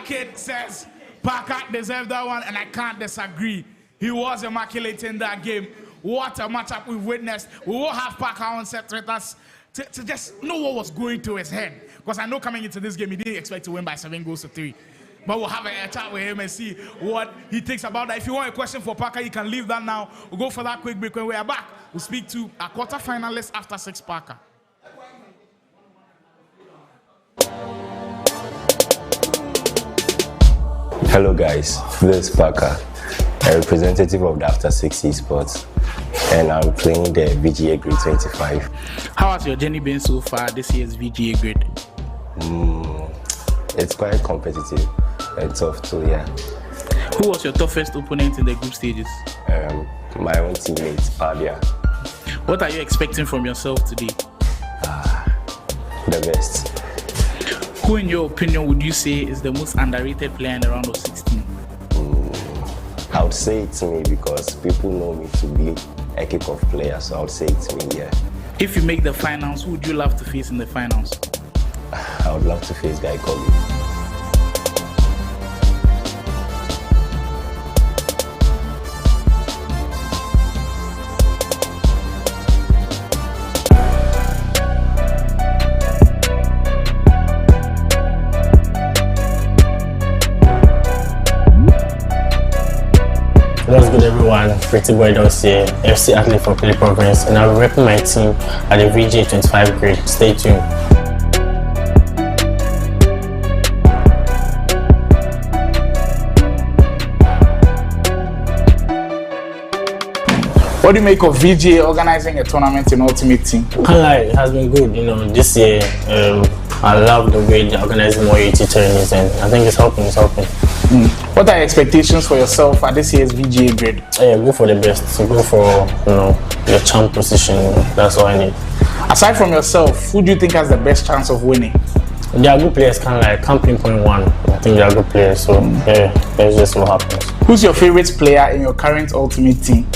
Kid says Parker deserved that one, and I can't disagree. He was immaculate in that game. What a matchup we've witnessed. We will have Parker on set with us to just know what was going through his head. Because I know coming into this game, he didn't expect to win by 7-3. But we'll have a chat with him and see what he thinks about that. If you want a question for Parker, you can leave that now. We'll go for that quick break. When we are back, we'll speak to a quarterfinalist after 6 Parker. Hello guys, this is Parker, a representative of the After 6 Esports, and I'm playing the VGA Grid 25. How has your journey been so far this year's VGA Grid? It's quite competitive and tough too, yeah. Who was your toughest opponent in the group stages? My own teammate, Pardia. What are you expecting from yourself today? The best. Who, in your opinion, would you say is the most underrated player in the round of 16? I would say it's me because people know me to be a kick-off player, so I would say it's me, yeah. If you make the finals, who would you love to face in the finals? I would love to face Guy Khobby. What's good everyone, Pretty Boy Does here, FC athlete from Philly Province, and I'll be repping my team at the VGA 25 grade. Stay tuned. What do you make of VGA organizing a tournament in Ultimate Team? Can't lie, it has been good. You know, this year I love the way they're organizing more UT tournaments, and I think it's helping. What are your expectations for yourself at this year's VGA Grid? Yeah, go for the best. So go for your champ position. That's all I need. Aside from yourself, who do you think has the best chance of winning? They are good players. Can't pinpoint one. I think they are good players. So yeah, that's just what happens. Who's your favorite player in your current Ultimate Team?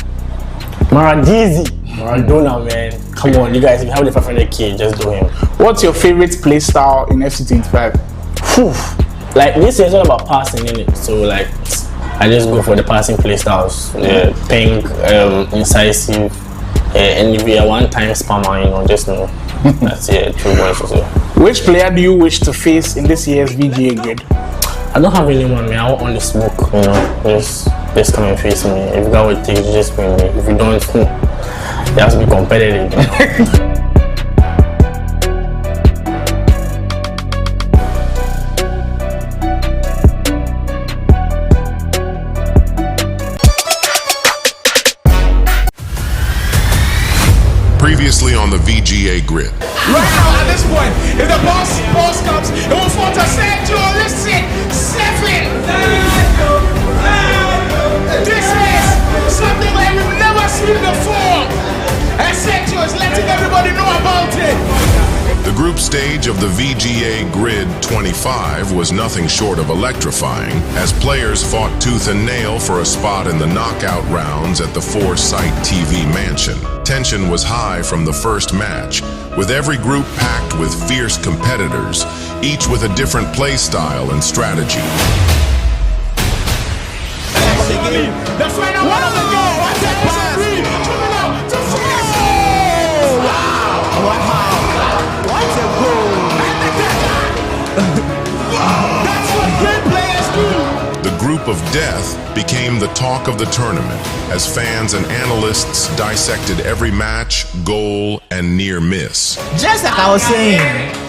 Maradona, man. Come on, you guys, if you have the 500k, just do him. What's your favorite play style in FC25? Like this year, it's all about passing, innit? So like, I just go for the passing play styles. Pink, incisive, and if you're a one-time spammer, just know. That's it, true voice or so. Which player do you wish to face in this year's VGA Grid? I don't have anyone, man. I want on the smoke, just come and face me. If you got what it takes, just win me. If you don't, you have to be competitive. Previously on the VGA Grid. Right now, at this point, if the boss comes, it will fall to Sergio. Listen, 7. This is something like we've never seen before. And Sergio is letting everybody know about it. The group stage of the VGA Grid 25 was nothing short of electrifying as players fought tooth and nail for a spot in the knockout rounds at the 4-site TV mansion. Tension was high from the first match, with every group packed with fierce competitors, each with a different play style and strategy. The final one of the game. group of death became the talk of the tournament as fans and analysts dissected every match, goal, and near miss. Just like I was saying,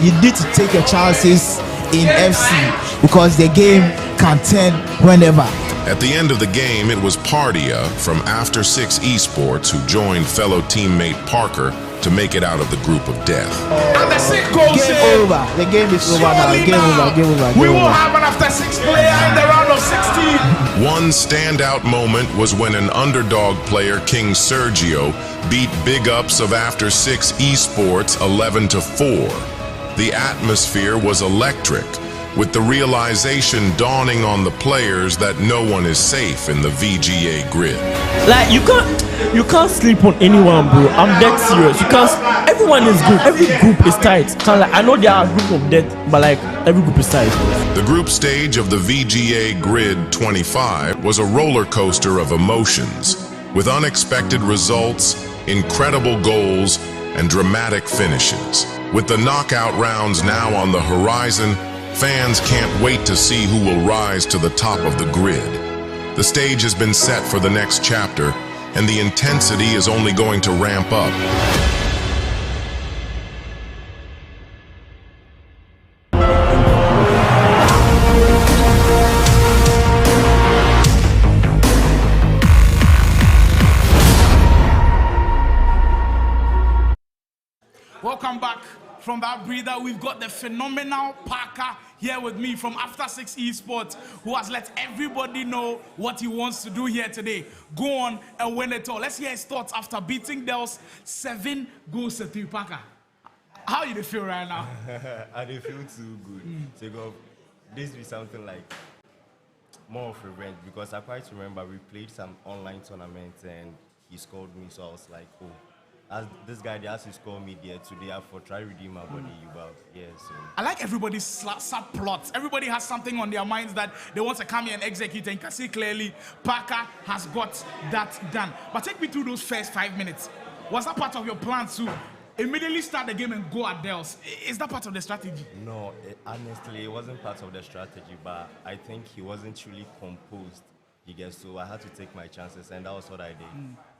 you need to take your chances in FC because the game can turn whenever. At the end of the game, it was Pardia from After 6 Esports who joined fellow teammate Parker to make it out of the group of death. And the 6 goals game over. The game is over now. Game over. We will have an After 6 player in the round of 16. One standout moment was when an underdog player, King Sergio, beat BigUps of After 6 Esports 11-4. The atmosphere was electric, with the realization dawning on the players that no one is safe in the VGA grid. Like you can't sleep on anyone, bro. I'm dead serious. Because everyone is good. Every group is tight. I know there are a group of death, but like every group is tight. The group stage of the VGA Grid 25 was a roller coaster of emotions, with unexpected results, incredible goals, and dramatic finishes. With the knockout rounds now on the horizon, fans can't wait to see who will rise to the top of the grid. The stage has been set for the next chapter, and the intensity is only going to ramp up. Welcome back from that breather. We've got the phenomenal Parker here with me from After 6 Esports, who has let everybody know what he wants to do here today. Go on and win it all. Let's hear his thoughts after beating Dels 7 goals to 3. Parker, how do you feel right now? I don't feel too good. So this is something like more of a rent, because I quite remember we played some online tournaments and he scored me, so I was like, oh, as this guy, they asked to score me there today. I for try redeem my body. Yeah, so I like everybody's subplots. Everybody has something on their minds that they want to come here and execute, and you can see clearly Parker has got that done. But take me through those first 5 minutes. Was that part of your plan to immediately start the game and go at Dels? Is that part of the strategy? No, honestly, it wasn't part of the strategy, but I think he wasn't truly composed. So I had to take my chances, and that was what I did.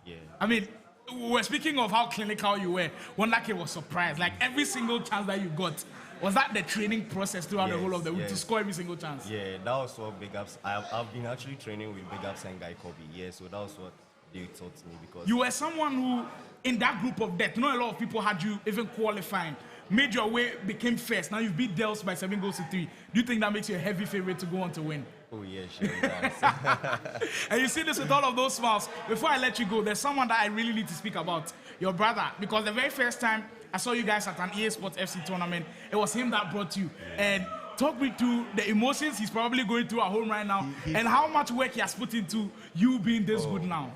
Yeah. I mean, we're speaking of how clinical you were. One like was surprised. Like every single chance that you got, was that the training process throughout the whole of the week to score every single chance? Yeah, that was what BigUps. I've been actually training with BigUps and Guy Khobby. Yeah, so that was what they taught me, because you were someone who, in that group of death, not a lot of people had you even qualifying. Made your way, became first. Now you've beat Dels by 7 goals to 3. Do you think that makes you a heavy favorite to go on to win? Oh yeah, sure it does. And you see this with all of those smiles. Before I let you go, there's someone that I really need to speak about. Your brother. Because the very first time I saw you guys at an EA Sports FC tournament, it was him that brought you. And talk me through the emotions he's probably going through at home right now, and how much work he has put into you being this good now.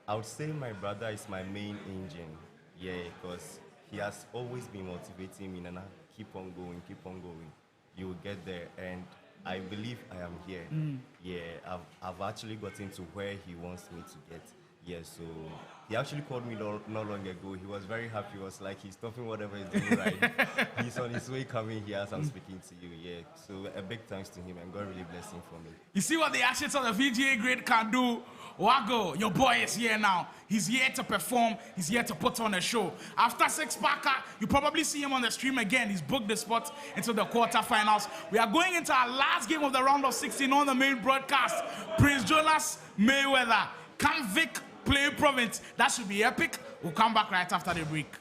I would say my brother is my main engine. Yeah, because he has always been motivating me, and I keep on going. You will get there, and I believe I am here. Yeah, I've actually gotten to where he wants me to get. Yeah, so he actually called me not long ago. He was very happy. He was like, he's stopping whatever he's doing right. He's on his way coming here as I'm speaking to you. Yeah, so a big thanks to him, and God really bless him for me. You see what the actions of the VGA Grid can do? Wago, your boy is here now. He's here to perform. He's here to put on a show. After 6 Parker, you probably see him on the stream again. He's booked the spot into the quarterfinals. We are going into our last game of the round of 16 on the main broadcast. Prince Jonas, Mayweather. Can Vic play Province? That should be epic. We'll come back right after the break.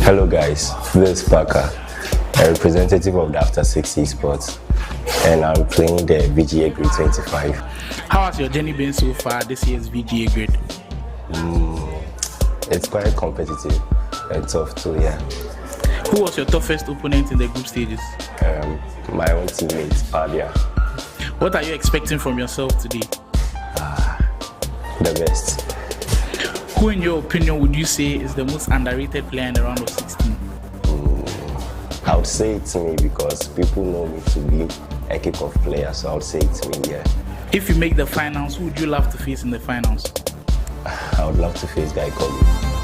Hello guys, this is Parker, a representative of the After 6 Esports, and I'm playing the VGA Grid 25. How has your journey been so far this year's VGA Grid? It's quite competitive and tough too, yeah. Who was your toughest opponent in the group stages? My own teammate, Pardia. What are you expecting from yourself today? The best. Who, in your opinion, would you say is the most underrated player in the round of 16? I would say it's me, because people know me to be a kick-off player, so I would say it's me, yeah. If you make the finals, who would you love to face in the finals? I would love to face Guy Khobby.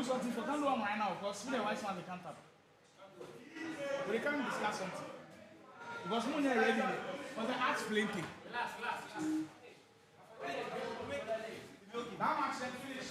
Something for don't do one right now because who the wise man they can't tap. But they can't discuss something. Because when you're ready, because the art's plenty. That match then finish.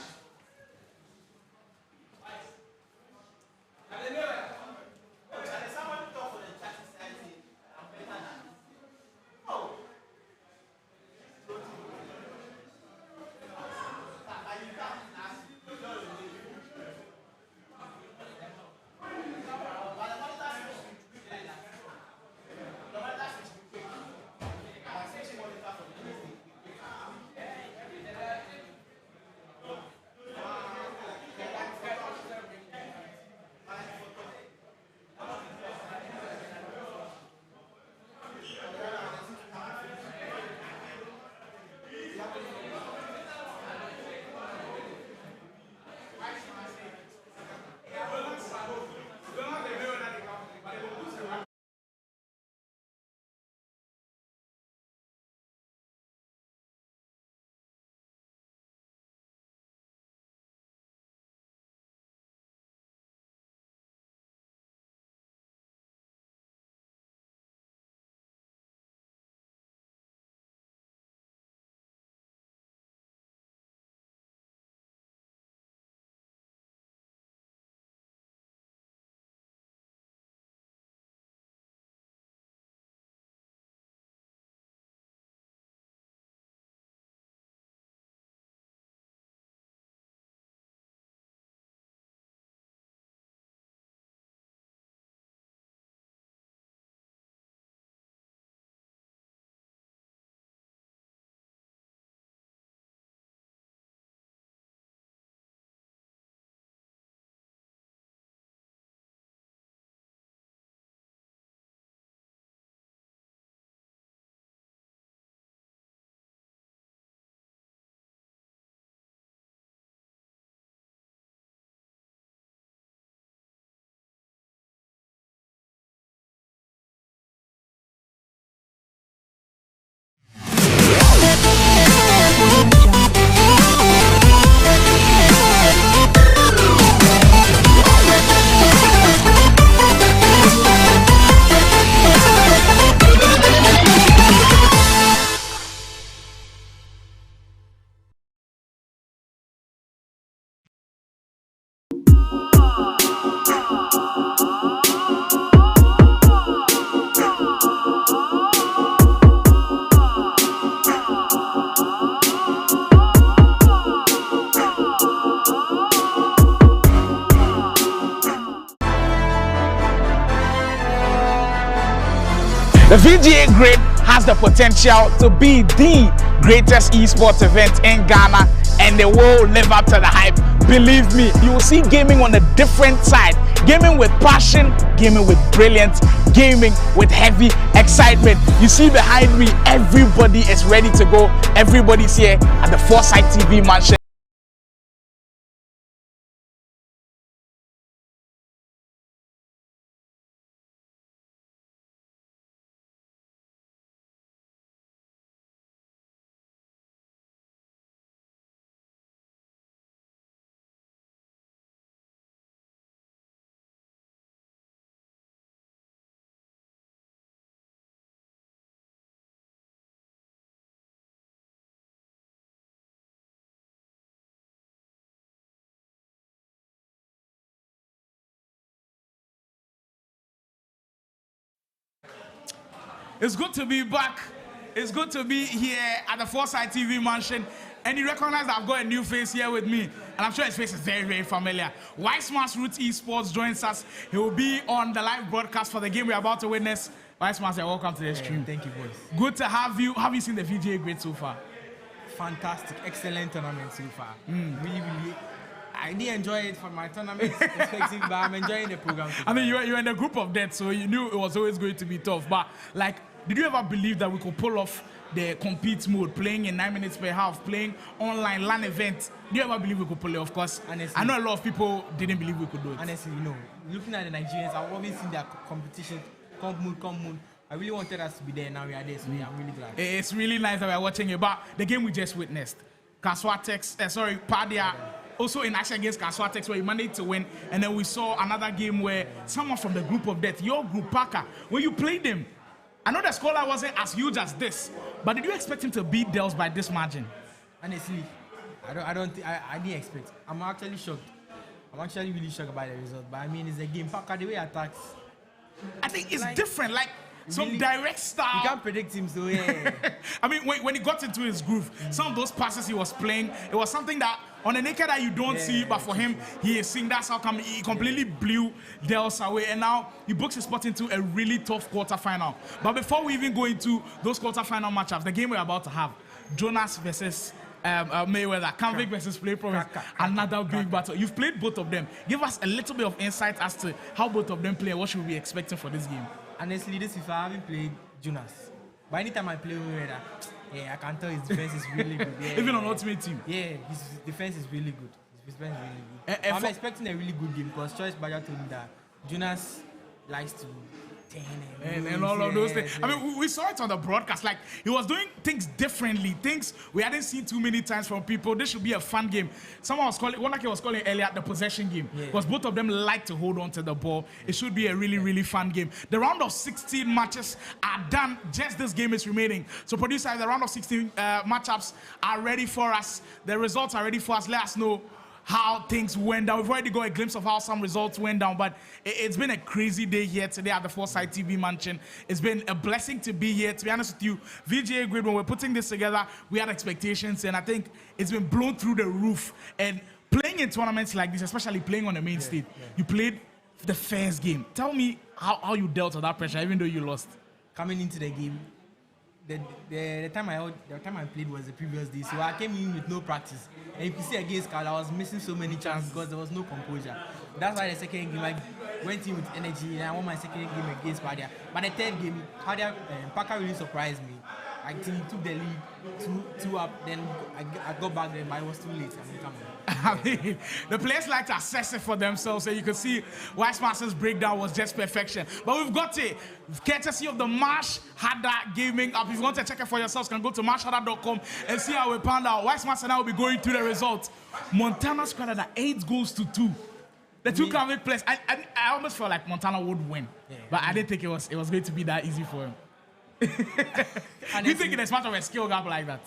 The Vga Grid has the potential to be the greatest esports event in Ghana, and they will live up to the hype. Believe me, you will see gaming on a different side. Gaming with passion, gaming with brilliance, gaming with heavy excitement. You see behind me, everybody is ready to go. Everybody's here at the Foresight TV mansion. It's good to be back. It's good to be here at the Foresight TV mansion. And you recognize that I've got a new face here with me. And I'm sure his face is very, very familiar. Wiseman's Roots Esports joins us. He will be on the live broadcast for the game we're about to witness. Wiseman, welcome to the stream. Thank you, boys. Good to have you. Have you seen the VGA Grid so far? Fantastic, excellent tournament so far. Really, I didn't enjoy it from my tournament perspective, but I'm enjoying the program. I mean, you're in a group of death, so you knew it was always going to be tough. But, like, did you ever believe that we could pull off the compete mode, playing in 9 minutes per half, playing online LAN events? Do you ever believe we could pull it off? Because I know a lot of people didn't believe we could do it. Honestly, looking at the Nigerians, I've always seen their competition, come moon. I really wanted us to be there, now we are there, so I'm really glad. It's really nice that we're watching it. But the game we just witnessed, Kasoa Tekkz, Pardia, also in action against Kasoa Tekkz, where he managed to win. And then we saw another game where someone from the group of death, your group, Parker, when you played them, I know the scoreline wasn't as huge as this, but did you expect him to beat Dels by this margin? Honestly, I didn't expect. I'm actually shocked. I'm actually really shocked about the result. But I mean, it's a game. Parker, the way he attacks, I think it's different. Like, some really, direct style. You can't predict him, so yeah. I mean, when he got into his groove, some of those passes he was playing, it was something that on the naked eye you don't see, but for him, he is seeing. That's how come he completely blew Dels away, and now he books his spot into a really tough quarterfinal. But before we even go into those quarterfinal matchups, the game we're about to have, Jonas versus Mayweather, Convict versus Play Promise, another great battle. You've played both of them. Give us a little bit of insight as to how both of them play and what should we be expecting for this game. Honestly, if I haven't played Jonas, but anytime I play Mayweather, I can tell his defense is really good. Even on Ultimate Team? Yeah, his defense is really good. His defense is really good. I'm expecting a really good game because Choice Badger told me that Jonas likes to and all of those things. I mean, we saw it on the broadcast. Like, he was doing things differently, things we hadn't seen too many times from people. This should be a fun game. Someone was calling, one like he was calling earlier, the possession game, because both of them like to hold on to the ball. It should be a really, really fun game. The round of 16 matches are done. Just this game is remaining. So, producer, the round of 16 matchups are ready for us. The results are ready for us. Let us know how things went down. We've already got a glimpse of how some results went down, but it's been a crazy day here today at the Foresight TV mansion. It's been a blessing to be here. To be honest with you, VGA Grid, when we're putting this together, we had expectations, and I think it's been blown through the roof. And playing in tournaments like this, especially playing on the main stage, you played the first game. Tell me how you dealt with that pressure, even though you lost. Coming into the game, the time I played was the previous day, so I came in with no practice. And you can see against Carl, I was missing so many chances because there was no composure. That's why the second game I went in with energy, and I won my second game against Pardia. But the third game, Parker really surprised me. I think he took the lead, two up, then I got back there, but it was too late. I mean, the players like to assess it for themselves, so you can see Wiseman's breakdown was just perfection. But we've got it, courtesy of the Marsh Hadda Gaming app. If you want to check it for yourselves, you can go to marshhadda.com and see how we found out. Wiseman and I will be going through the results. Montana scored at 8-2. The two convict players, I almost felt like Montana would win, but I didn't think it was going to be that easy for him. You think it's much of a skill gap like that?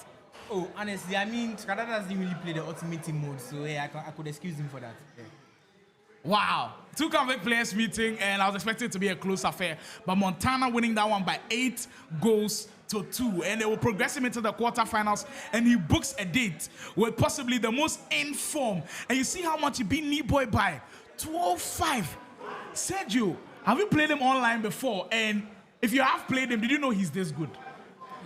Oh, honestly, I mean, Skada doesn't really play the ultimate team mode, so I could excuse him for that. Wow. Two convict players meeting, and I was expecting it to be a close affair. But Montana winning that one by 8-2. And they will progress him into the quarterfinals, and he books a date with possibly the most in form. And you see how much he beat Knee-Boy by 12-5. Sergio, have you played him online before? And if you have played him, did you know he's this good?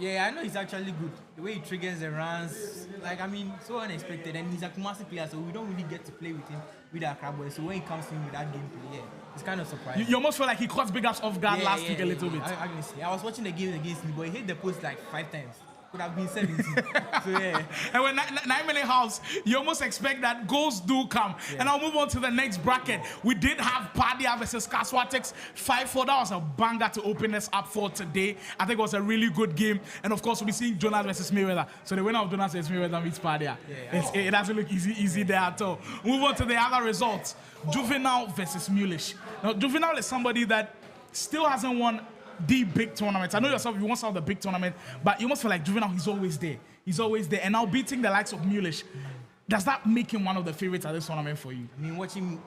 Yeah, I know he's actually good. The way he triggers the runs, like, I mean, so unexpected. And he's a Kumasi player, so we don't really get to play with him with our crab boys. So when he comes in with that gameplay, it's kind of surprising. You almost feel like he caught BigUps off guard last week a little bit. I was watching the game against me, but he hit the post like 5 times. Could have been 17. So yeah. And when 9-minute house, you almost expect that goals do come. And I'll move on to the next bracket. We did have Pardia versus Kasoa Tekkz 5-4. That was a banger to open us up for today. I think it was a really good game. And of course, we'll be seeing Jonas versus Mayweather. So the winner of Jonas versus Mayweather meets Pardia. It doesn't look easy there at all. Move on to the other results. Juvinelle versus Mulish. Now, Juvinelle is somebody that still hasn't won the big tournament. I know yourself, you want some of the big tournament, but you must feel like Juvinelle, he's always there. He's always there. And now beating the likes of Mulish, does that make him one of the favorites at this tournament for you? I mean, watching him,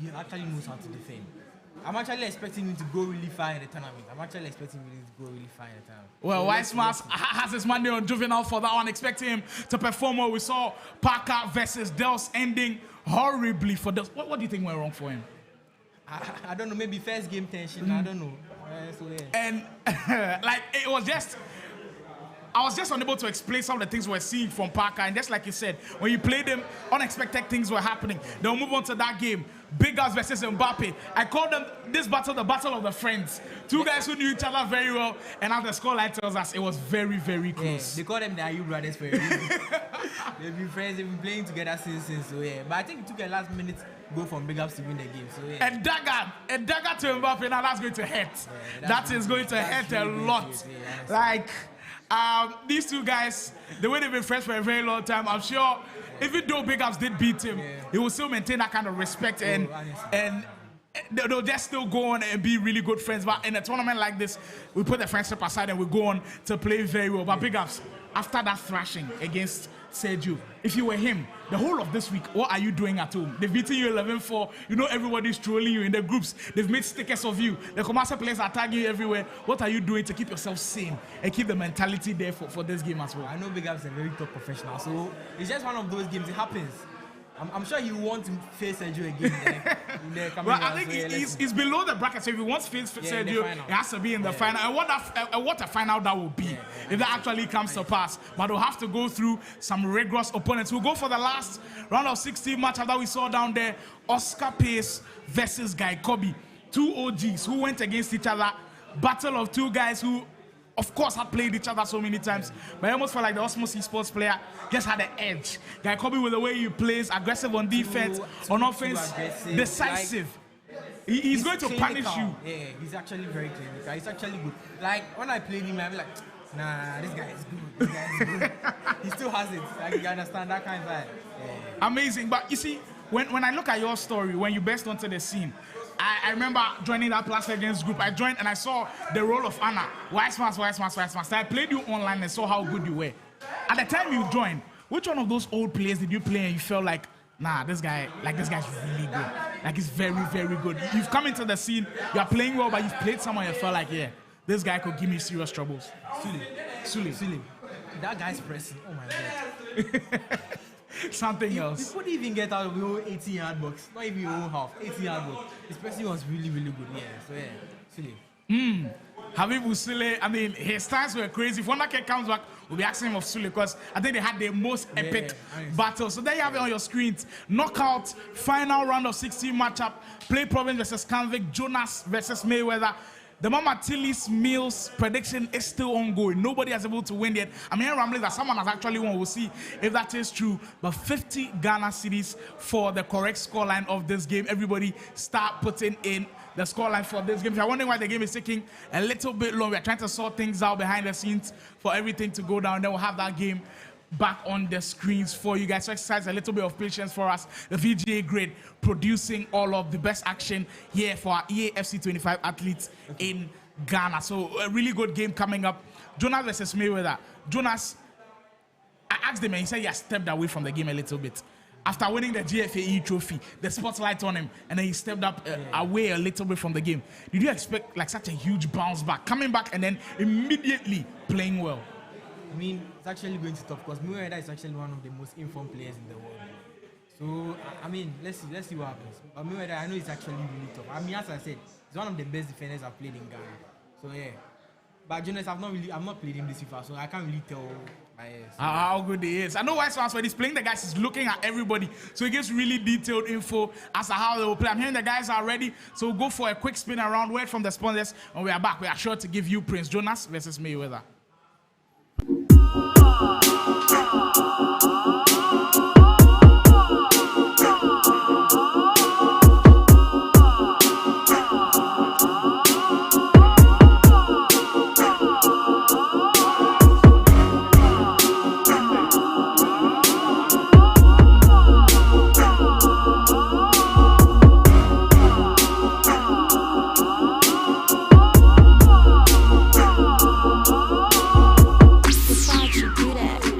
he actually knows how to defend. I'm actually expecting him to go really far in the tournament. Well, Weissmans has his money on Juvinelle for that one, expecting him to perform well. We saw Parker versus Dels ending horribly for Dels. What do you think went wrong for him? I don't know, maybe first game tension, I don't know. So, yeah. And like it was just, I was just unable to explain some of the things we're seeing from Parker. And just like you said, when you played him, unexpected things were happening. They'll move on to that game. BigUps versus Mbappe. I called them this battle the battle of the friends. Two guys who knew each other very well. And as the scoreline tells us, it was very, very close. Yeah, they call them the Ayu brothers for a reason. They've been friends, they've been playing together since. So yeah. But I think it took a last minute go from BigUps to win the game. So yeah. A dagger to Mbappe. Now that's going to hurt. Yeah, that is going to hurt a lot. Like these two guys, the way they've been friends for a very long time, I'm sure even though BigUps did beat him, he will still maintain that kind of respect and they'll just still go on and be really good friends. But in a tournament like this, we put the friendship aside and we go on to play very well. But BigUps, after that thrashing against Sergio, if you were him, the whole of this week, what are you doing at home? They've beaten you 11-4. You know everybody's trolling you in the groups. They've made stickers of you. The commercial players are tagging you everywhere. What are you doing to keep yourself sane and keep the mentality there for this game as well? I know BigUps is a very top professional, so it's just one of those games. It happens. I'm sure you want to face Sergio again. Well, I think he's below the bracket, so if he wants to face Sergio, it has to be in the final. And what a final that will be if that actually comes to pass. But they'll have to go through some rigorous opponents. We'll go for the last round of 16 matchup that we saw down there. Oscar Pace versus Guy Khobby. Two OGs who went against each other. Battle of two guys who, of course, had played each other so many times, but I almost felt like the Osmos esports player just had an edge. Guy Khobby, with the way he plays, aggressive on defense, on offense, decisive. He's going to punish you. Yeah, he's actually very clinical. He's actually good. Like, when I played him, I'm like, nah, this guy is good. He still has it. Like, you understand that kind of vibe. Yeah. Amazing. But you see, when I look at your story, when you burst onto the scene, I remember joining that Plus Legends group. I joined and I saw the role of Anna. Weissmans. So I played you online and saw how good you were. At the time you joined, which one of those old players did you play and you felt like, nah, this guy's really good. Like, he's very, very good. You've come into the scene, you're playing well, but you've played someone you felt like, yeah, this guy could give me serious troubles. Sule. That guy's pressing. Oh my God. Something else. He couldn't even get out of the whole 18-yard box. Not even your own half. 18-yard box. His pressing was really, really good. Yeah. So yeah, Sule. Habib Sule, I mean, his stats were crazy. If Wonderkid comes back, we'll be asking him of Sule because I think they had the most epic battle. So there you have it on your screens. Knockout, final round of 16 matchup. Play Province versus Canvic, Jonas versus Mayweather. The Mama Tilly's Mills prediction is still ongoing. Nobody has been able to win yet. I'm hearing rumblings that someone has actually won. We'll see if that is true. But 50 Ghana cedis for the correct scoreline of this game. Everybody start putting in the scoreline for this game. If you're wondering why the game is taking a little bit long, we're trying to sort things out behind the scenes for everything to go down. Then we'll have that game back on the screens for you guys. So exercise a little bit of patience for us. The VGA Grid producing all of the best action here for our Ea Fc 25 athletes in Ghana. So a really good game coming up. Jonas versus Mayweather. Jonas, I asked him and he said he has stepped away from the game a little bit. After winning the GFAE trophy, the spotlight on him, and then he stepped up away a little bit from the game. Did you expect like such a huge bounce back, coming back and then immediately playing well? I mean, it's actually going to tough because Mayweather is actually one of the most informed players in the world. So, I mean, let's see what happens. But Mayweather, I know it's actually really tough. I mean, as I said, he's one of the best defenders I've played in Ghana. So, yeah. But Jonas, I've not played him this far, so I can't really tell how good he is. I know Weissmans, when he's playing the guys, he's looking at everybody. So he gives really detailed info as to how they will play. I'm hearing the guys are ready. So we'll go for a quick spin around, word from the sponsors, and we are back. We are sure to give you Prince Jonas versus Mayweather. Decide you do that.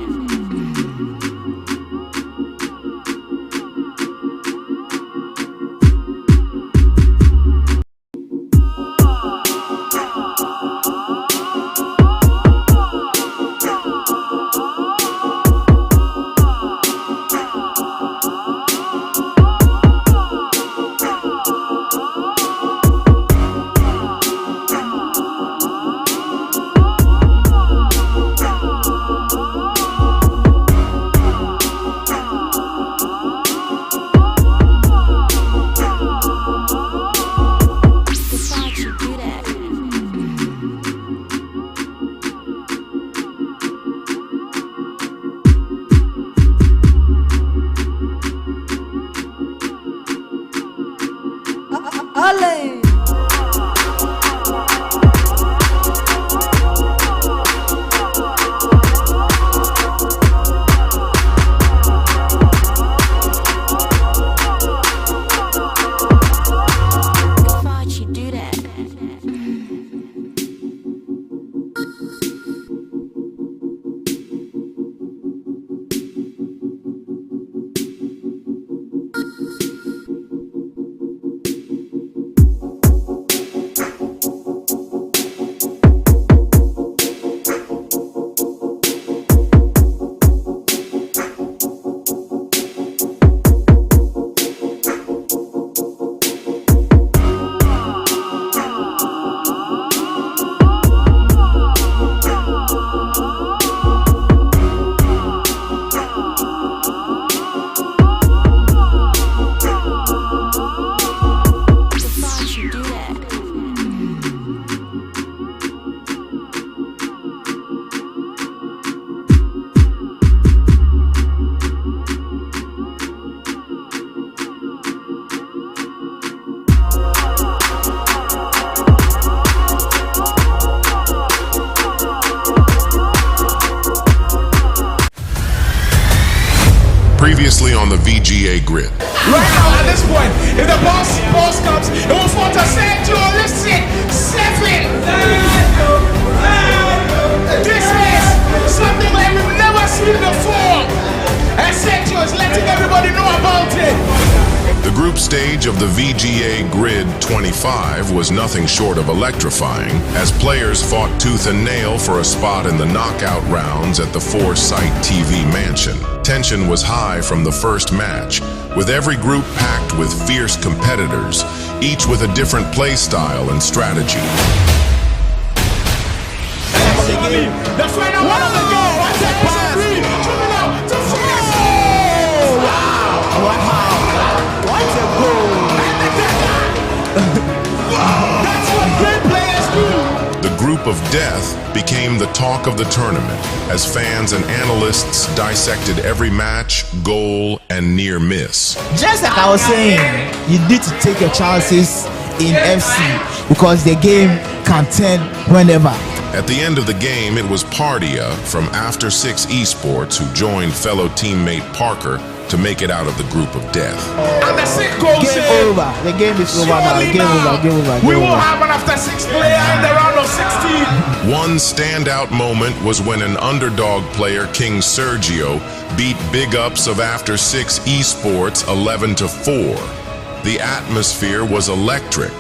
on the VGA grid. Right now, at this point, if the boss comes, it will fall to Sergio. Listen, 7. This is something like we've never seen before. And Sergio is letting everybody know about it. The group stage of the VGA Grid 25 was nothing short of electrifying, as players fought tooth and nail for a spot in the knockout rounds at the 4-site TV mansion. Tension was high from the first match, with every group packed with fierce competitors, each with a different play style and strategy. The final one of the game. Juvinelle to What a goal! That's what great players do. The group of death became the talk of the tournament, as fans and analysts dissected every match, goal, and near miss. Just like I was saying, you need to take your chances in FC because the game can turn whenever. At the end of the game, it was Pardia from After 6 Esports who joined fellow teammate Parker to make it out of the group of death. And the sick goal Game over. The game is over now. Game over. We will have an After 6 player in the round of 16. One standout moment was when an underdog player, King Sergio, beat BigUps of After 6 Esports 11-4. The atmosphere was electric,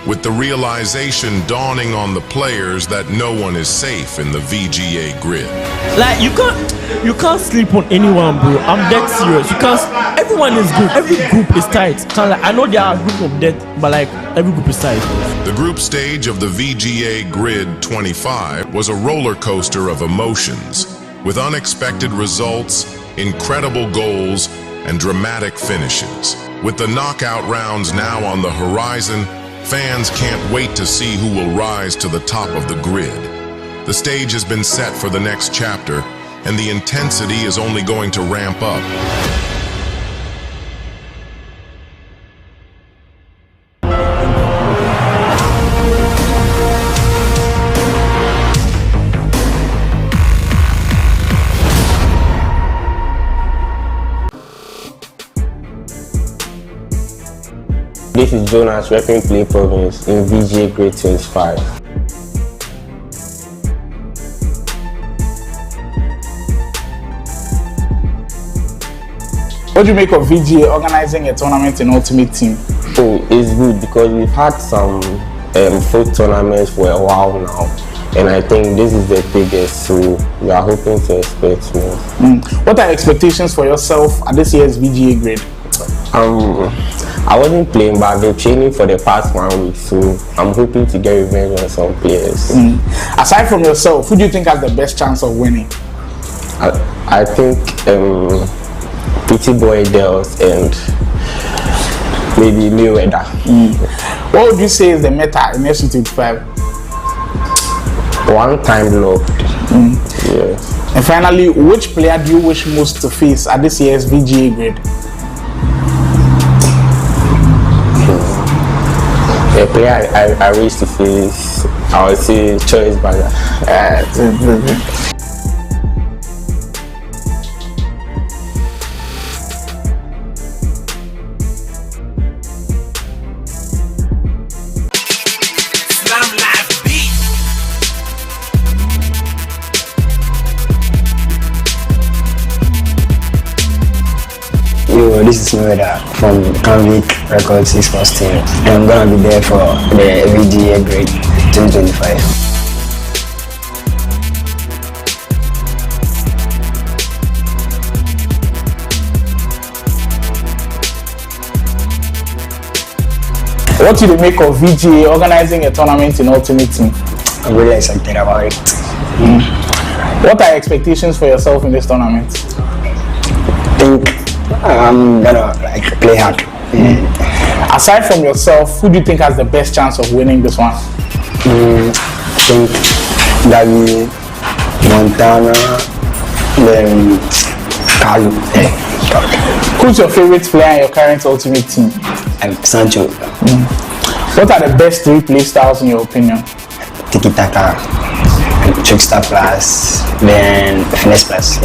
with the realization dawning on the players that no one is safe in the VGA grid. Like you can't sleep on anyone, bro. I'm dead serious. You can't. Everyone is good. Every group is tight. I know there are a group of death, but like every group is tight. The group stage of the VGA Grid 25 was a roller coaster of emotions, with unexpected results, incredible goals, and dramatic finishes. With the knockout rounds now on the horizon, fans can't wait to see who will rise to the top of the grid. The stage has been set for the next chapter, and the intensity is only going to ramp up. This is Jonas repping Play Province in VGA Grid 25. What do you make of VGA organizing a tournament in Ultimate Team? Oh, it's good because we've had some folk tournaments for a while now, and I think this is the biggest, so we are hoping to expect more. What are expectations for yourself at this year's VGA Grid? I wasn't playing, but I've been training for the past 1 week, so I'm hoping to get revenge on some players. Aside from yourself, who do you think has the best chance of winning? I think Pretty Boy Dels and maybe Mayweather. What would you say is the meta in FC25? One time locked. Yes. And finally, which player do you wish most to face at this year's VGA Grid? A player I wish to face, I would say Choice Bagger. This is Mayweather from Convict Records Esports team, and I'm gonna be there for the VGA Grid 2025. What do you make of VGA organizing a tournament in Ultimate Team? I'm really excited about it. What are your expectations for yourself in this tournament? I think I'm gonna play hard. Aside from yourself, who do you think has the best chance of winning this one? I think Davi, Montana, then Carlo. Who's your favorite player in your current Ultimate Team? Sancho. What are the best 3 play styles in your opinion? Tiki Taka, Trickster Plus, then Finesse Plus.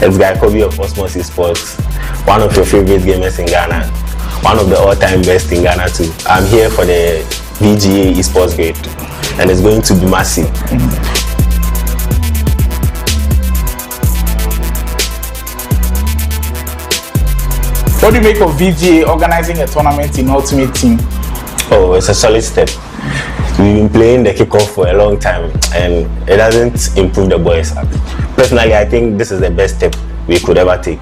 It's Guy Khobby of Osmosis Sports, one of your favorite gamers in Ghana, one of the all-time best in Ghana too. I'm here for the VGA Esports Grade, and it's going to be massive. What do you make of VGA organizing a tournament in Ultimate Team? Oh, it's a solid step. We've been playing the kickoff for a long time, and it doesn't improve the boys. Personally, I think this is the best step we could ever take.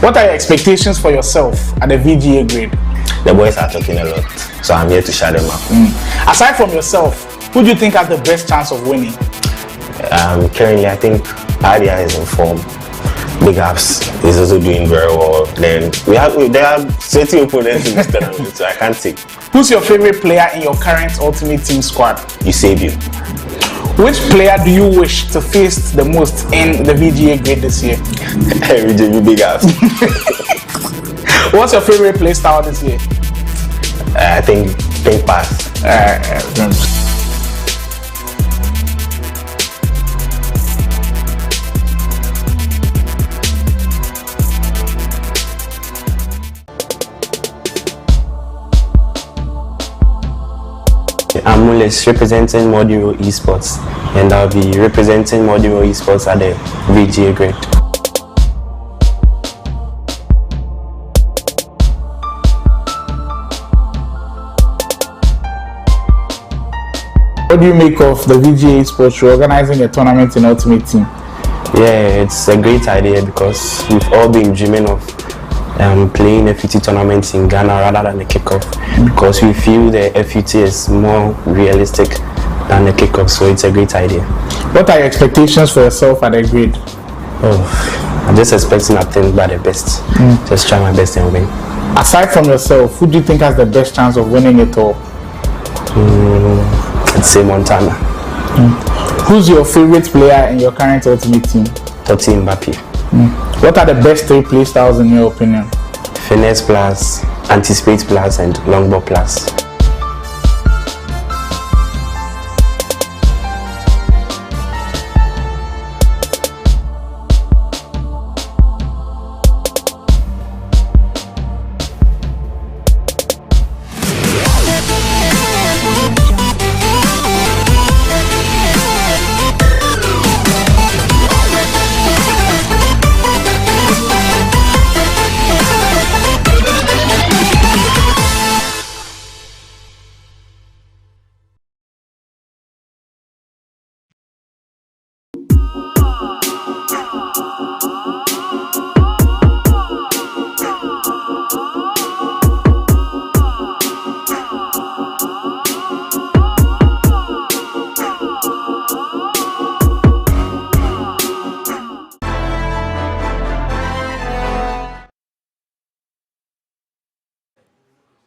What are your expectations for yourself at the VGA grade? The boys are talking a lot, so I'm here to shut them up. Aside from yourself, who do you think has the best chance of winning? Currently, I think Pardia is in form. BigUps is also doing very well. Then there are certain opponents in this tournament, so I can't say. Who's your favorite player in your current Ultimate Team squad? Sergio. Which player do you wish to face the most in the VGA grade this year? BigUps. What's your favorite play style this year? I think pink pass. I'm Mules, representing Moduro Esports, and I'll be representing Moduro Esports at the VGA grade. What do you make of the VGA Esports organizing a tournament in Ultimate Team? Yeah, it's a great idea because we've all been dreaming of playing FUT tournaments in Ghana rather than the kickoff, because we feel the FUT is more realistic than the kickoff, so it's a great idea. What are your expectations for yourself at the grade? Oh, I'm just expecting nothing but the best. Just try my best and win. Aside from yourself, who do you think has the best chance of winning it all? I'd say Montana. Who's your favorite player in your current Ultimate Team? Totti Mbappe. What are the best three play styles in your opinion? Finesse plus, anticipate plus, and longbow plus.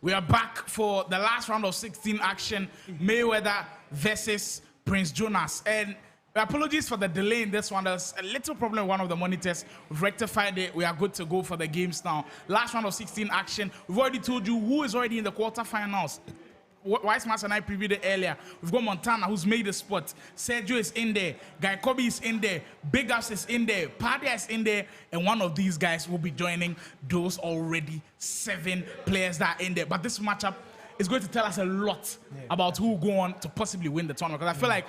We are back for the last round of 16 action, Mayweather versus Prince Jonas. And apologies for the delay in this one. There's a little problem with one of the monitors. We've rectified it. We are good to go for the games now. Last round of 16 action. We've already told you who is already in the quarterfinals. Wise Master and I previewed it earlier. We've got Montana, who's made the spot. Sergio is in there. Guy Khobby is in there. BigUps is in there. Pardia is in there. And one of these guys will be joining those already 7 players that are in there. But this matchup is going to tell us a lot about who will go on to possibly win the tournament. Because I feel like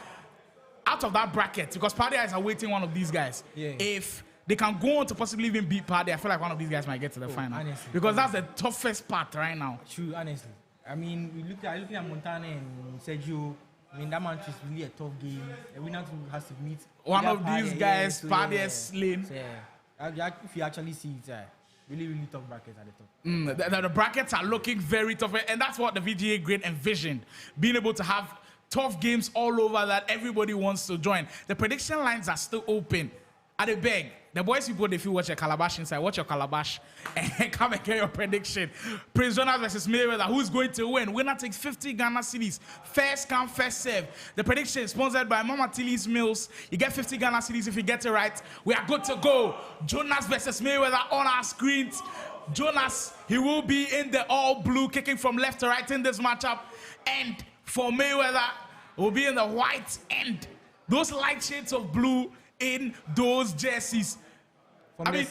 out of that bracket, because Pardia is awaiting one of these guys, if they can go on to possibly even beat Pardia, I feel like one of these guys might get to the final. Honestly. Because that's the toughest part right now. True, honestly. I mean, looking at Montana and Sergio, I mean, that match is really a tough game. A winner has to meet one of these guys, Pardia's lane. If you actually see it, really, really tough brackets at the top. The brackets are looking very tough, and that's what the VGA grade envisioned. Being able to have tough games all over that everybody wants to join. The prediction lines are still open. I beg. The boys people, if you watch your calabash inside, watch your calabash and come and get your prediction. Prince Jonas versus Mayweather, who's going to win? Winner takes 50 Ghana cedis. First come, first serve. The prediction is sponsored by Mama Tilly's Mills. You get 50 Ghana cedis if you get it right. We are good to go. Jonas versus Mayweather on our screens. Jonas, he will be in the all blue, kicking from left to right in this matchup. And for Mayweather, will be in the white and those light shades of blue in those jerseys.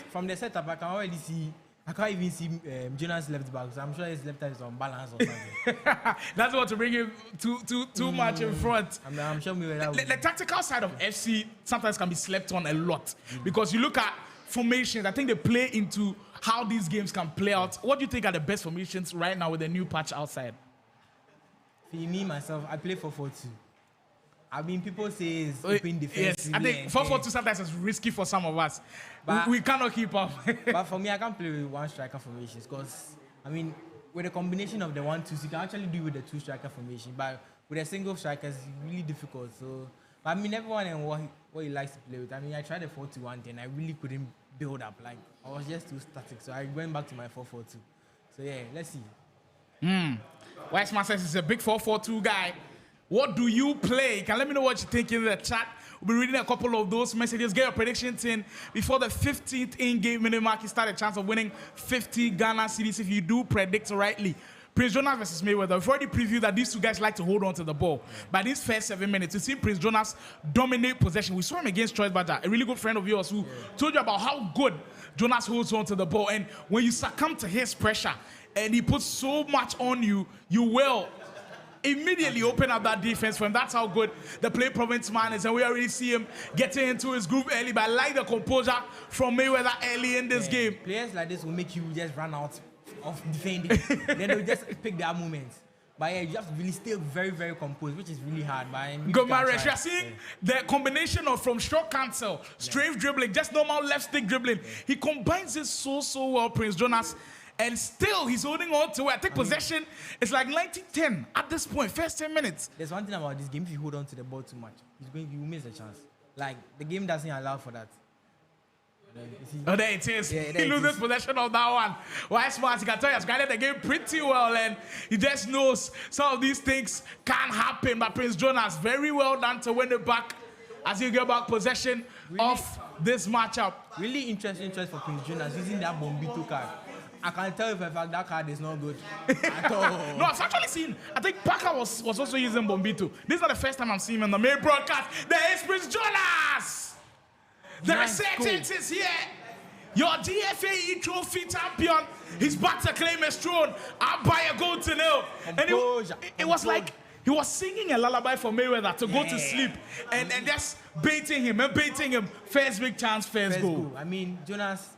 From the setup, I can already see. I can't even see Jonas left back, so I'm sure his left hand is on balance or something. That's what to bring him too much in front. I'm sure the tactical side of FC sometimes can be slept on a lot because you look at formations. I think they play into how these games can play out. What do you think are the best formations right now with the new patch outside? For me, myself, I play 4-4-2. I mean, people say it's open defense. Yes, I think 4-4-2 sometimes is risky for some of us. But we cannot keep up. But for me, I can't play with one striker formations because, I mean, with a combination of the 1-2, you can actually do with the 2 striker formation. But with a single striker, it's really difficult. So, but I mean, everyone and what he likes to play with. I mean, I tried the 4-2-1, and I really couldn't build up. Like, I was just too static. So I went back to my 4-4-2. So yeah, let's see. Wiseman says he's a big 4-4-2 guy. What do you play? You can let me know what you think in the chat. We'll be reading a couple of those messages. Get your predictions in before the 15th in-game minute mark. You start a chance of winning 50 Ghana cedis if you do predict rightly. Prince Jonas versus Mayweather. We've already previewed that these two guys like to hold on to the ball. By these first 7 minutes, we've seen Prince Jonas dominate possession. We saw him against Troy Badger, a really good friend of yours who told you about how good Jonas holds on to the ball. And when you succumb to his pressure and he puts so much on you, you will immediately open up that defense for him. That's how good the play province man is, and we already see him getting into his group early. But I like the composure from Mayweather early in this game. Players like this will make you just run out of defending. Then they'll just pick their moments. But yeah, you have to really stay very, very composed, which is really hard. But Good marriage. We are seeing the combination of from short cancel, strafe dribbling, just normal left stick dribbling. He combines it so well, Prince Jonas. And still, he's holding on to it. I think possession is like 90-10 at this point, first 10 minutes. There's one thing about this game, if you hold on to the ball too much, you miss the chance. Like, the game doesn't allow for that. Oh, there it is. Yeah, he loses possession of that one. Why smart? He can tell you, he's guided the game pretty well, and he just knows some of these things can happen. But Prince Jonas, very well done to win it back as you get back possession of this matchup. Really interesting choice for Prince Jonas using that Bombito card. I can tell you for a fact that card is not good at all. No, I've actually seen, I think Parker was also using Bombito. This is not the first time I'm seeing him on the main broadcast. There is Prince Jonas! The resurgence is here. Your DFAE trophy champion. He's back to claim his throne. I'll buy a goal to nil. And it was like he was singing a lullaby for Mayweather to go to sleep and just baiting him. First big chance, first goal. I mean, Jonas,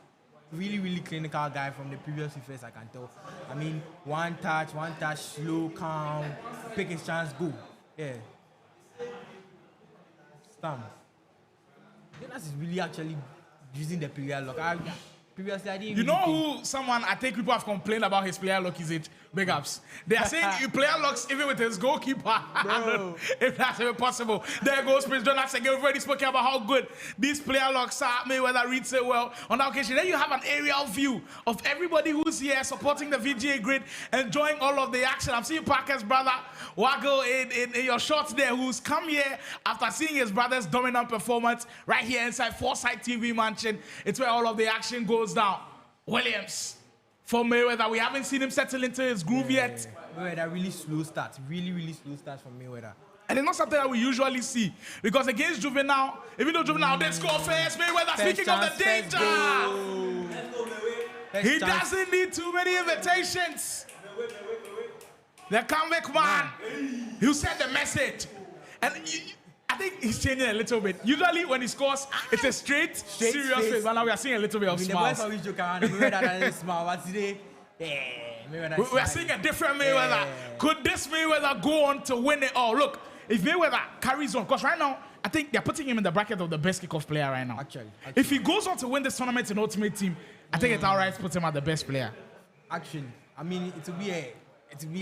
really clinical guy from the previous first, I can tell. I mean, one touch, slow, calm, pick his chance, go. Yeah. Stamp. Jonas is really actually using the player lock. Previously, I didn't. You know who someone I think people have complained about his player lock is it? BigUps. They are saying you player locks even with his goalkeeper. If that's even possible. There goes Prince Jonas again. We've already spoken about how good these player locks are. Mayweather reads it well on that occasion. Then you have an aerial view of everybody who's here supporting the VGA grid, enjoying all of the action. I'm seeing Parker's brother Waggle in your shots there, who's come here after seeing his brother's dominant performance right here inside Foresight TV Mansion. It's where all of the action goes down. Williams for Mayweather. We haven't seen him settle into his groove yet. Mayweather really slow starts. Really slow starts from Mayweather. And it's not something that we usually see. Because against Juvinelle, even though Juvinelle did score first, Mayweather, speaking of the danger, he doesn't need too many invitations. The comeback man, he said the message. And I think he's changing a little bit. Usually when he scores, it's a straight serious face. But now we are seeing a little bit of smiles. The boys always joke around. Mayweather doesn't smile. But today, we are seeing a different Mayweather. Could this Mayweather go on to win it all? Look, if Mayweather carries on, because right now, I think they're putting him in the bracket of the best kickoff player right now. Actually. If he goes on to win this tournament in Ultimate Team, I think it's all right to put him as the best player. Actually, I mean, it will be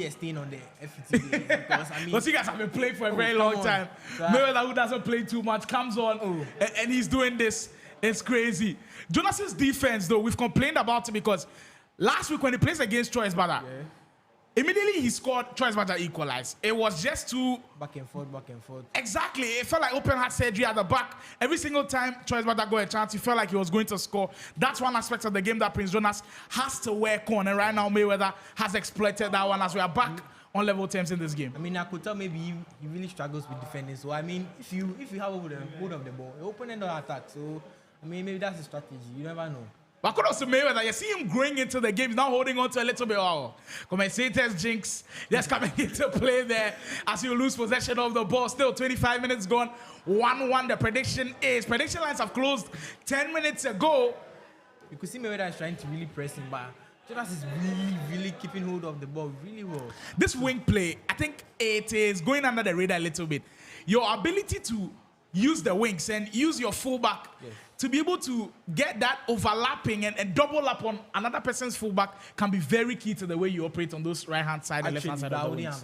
a stain on the FT because I mean, because you guys have been playing for a very long time. Mayweather, who doesn't play too much, comes on and he's doing this. It's crazy. Jonas's defense, though, we've complained about it because last week when he plays against Choice Badger, immediately he scored. Choice Badger equalized. It was just too back and forth. Exactly. It felt like open heart surgery at the back. Every single time Choice Badger got a chance, he felt like he was going to score. That's one aspect of the game that Prince Jonas has to work on. And right now, Mayweather has exploited that one as we are back on level terms in this game. I mean, I could tell maybe he really struggles with defending. So, I mean, if you have hold of the ball, your opponent don't attack. So, I mean, maybe that's a strategy. You never know. But kudos to Mayweather. You see him growing into the game. He's now holding on to a little bit. Oh, commentators jinx. Just coming into play there as you lose possession of the ball. Still 25 minutes gone. 1-1. The prediction lines have closed 10 minutes ago. You could see Mayweather is trying to really press him, but Jonas is really keeping hold of the ball really well. This wing play, I think it is going under the radar a little bit. Your ability to use the wings and use your fullback to be able to get that overlapping and double up on another person's fullback can be very key to the way you operate on those right-hand side and left-hand side of the wings.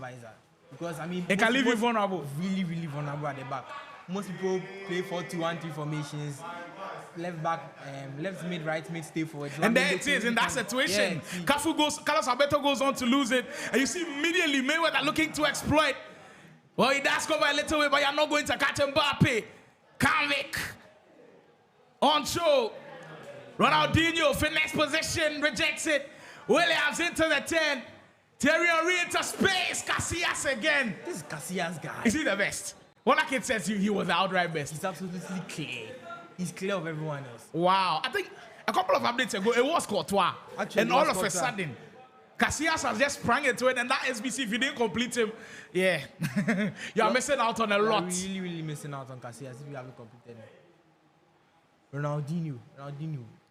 Because, I mean, it can leave you vulnerable. Really vulnerable at the back. Most people play 4-2-1-3 formations. Left back, left mid, right mid, stay forward. So and there it is in that situation. Carlos Alberto goes on to lose it. And you see immediately Mayweather looking to exploit. Well, he does cover a little bit, but you're not going to catch Mbappe. Kanvik. On show. Ronaldinho, finesse position, rejects it. Williams into the 10. Thierry Henry into space. Casillas again. This is Casillas guy. Is he the best? One kid says he was the outright best. He's absolutely clear. He's clear of everyone else. Wow. I think a couple of updates ago, it was Courtois. Actually, and all of a sudden, Casillas has just sprung into it, and that SBC, if you didn't complete him, yeah, you're missing out on a lot. Really missing out on Casillas if you haven't completed him. Ronaldinho.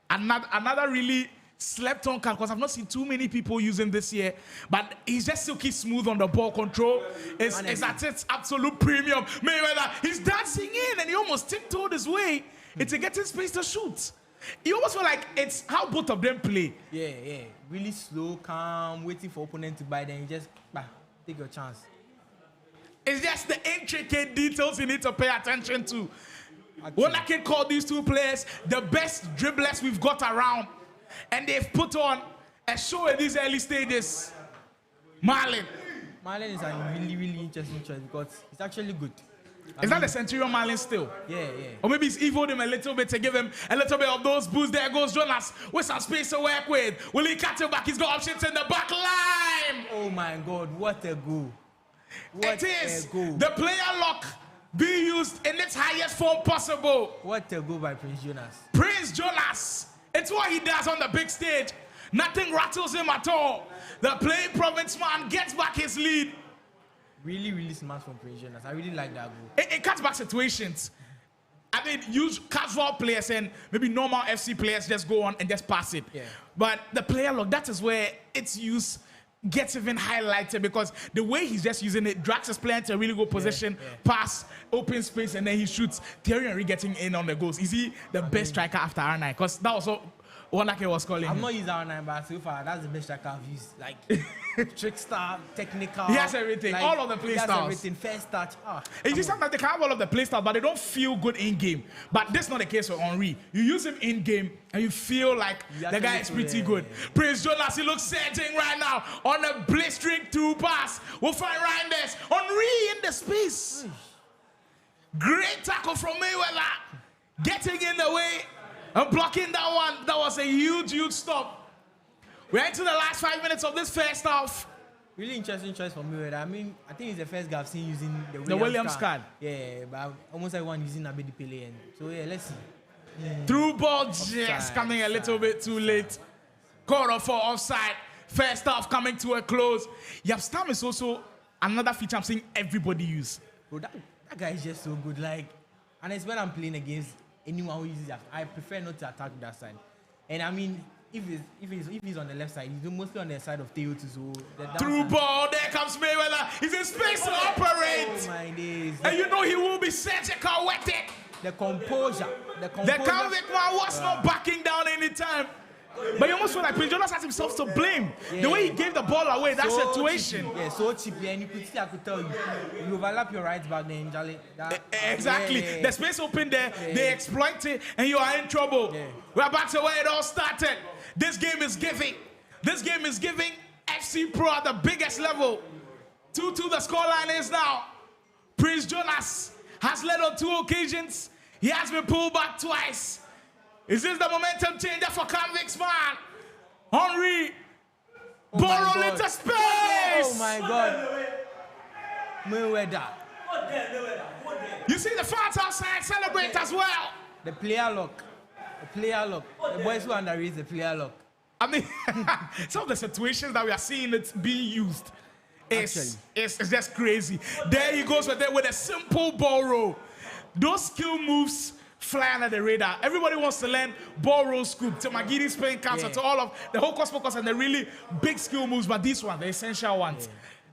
Another really slept on card, because I've not seen too many people using this year, but he's just silky smooth on the ball control. It's at its absolute premium. Mayweather, he's dancing in, and he almost tiptoed his way into getting space to shoot. You almost feel like it's how both of them play. Yeah. Really slow, calm, waiting for opponent to buy, then you just take your chance. It's just the intricate details you need to pay attention to. When I can call these two players the best dribblers we've got around, and they've put on a show at these early stages. Marlon is a really interesting choice because he's actually good. Is that the Centurion Marlin still? Yeah. Or maybe he's evoed him a little bit to give him a little bit of those boosts. There goes Jonas with some space to work with. Will he cut it back? He's got options in the back line. Oh my God, what a goal. It is the player lock being used in its highest form possible. What a goal by Prince Jonas. Prince Jonas. It's what he does on the big stage. Nothing rattles him at all. The playing province man gets back his lead. Really smart from Prince Jonas. I really like that goal. It cuts back situations. I mean, use casual players and maybe normal FC players just go on and just pass it. Yeah. But the player lock, that is where its use gets even highlighted, because the way he's just using it drags his player into a really good position, pass, open space, and then he shoots. Thierry Henry getting in on the goals. Is he the best striker after R9? Because that was what like was calling. I'm not using R9, but so far that's the best striker I've used. Like trickster, technical. He has everything. Like, all of the play styles. He has everything. First touch. You see, sometimes they can have all of the play styles, but they don't feel good in game. But that's not the case with Henry. You use him in game, and you feel like the guy is pretty good. Prince Jonas, he looks certain right now on a blistering through pass. We'll find Reinders. Henry in the space. Great tackle from Mayweather. Getting in the way and blocking that one. That was a huge stop. We're into the last 5 minutes of this first half. Really interesting choice for Mayweather. I mean, I think it's the first guy I've seen using the Williams card. Yeah, but almost everyone using Abedi Pele. So yeah, let's see. Through ball just coming a little bit too late. Quarter for offside. First half coming to a close. Yapstam is also another feature I'm seeing everybody use. Bro, that guy is just so good. Like, and it's when I'm playing against anyone who uses that, I prefer not to attack that side. And I mean, if he's on the left side, he's mostly on the side of Teo too. So through ball, there comes Mayweather. He's in space to operate. Oh my days. And you know he will be surgical with it. The composure. The convict man was not backing down anytime. But you almost feel like Prince Jonas has himself to blame. The way he gave the ball away, that so situation. Cheap. Yeah, so cheap. Yeah, and you could see, I could tell you. You overlap your right back then, Jale. Exactly. Yeah. The space open there, they exploit it, and you are in trouble. Yeah. We're back to where it all started. This game is giving. This game is giving FC Pro at the biggest level. 2-2 the scoreline is now. Prince Jonas has led on 2 occasions. He has been pulled back twice. Is this the momentum changer for Convicts, man? Henry. Ball into space. Oh my God. Mayweather. You see the fans outside celebrate as well. The player lock. Player luck. The boys who underrate the player luck. I mean, some of the situations that we are seeing it being used is just crazy. There he goes with a simple ball roll. Those skill moves fly under the radar. Everybody wants to learn ball roll scoop to Magidi spin counter to all of the whole focus and the really big skill moves, but these ones, the essential ones,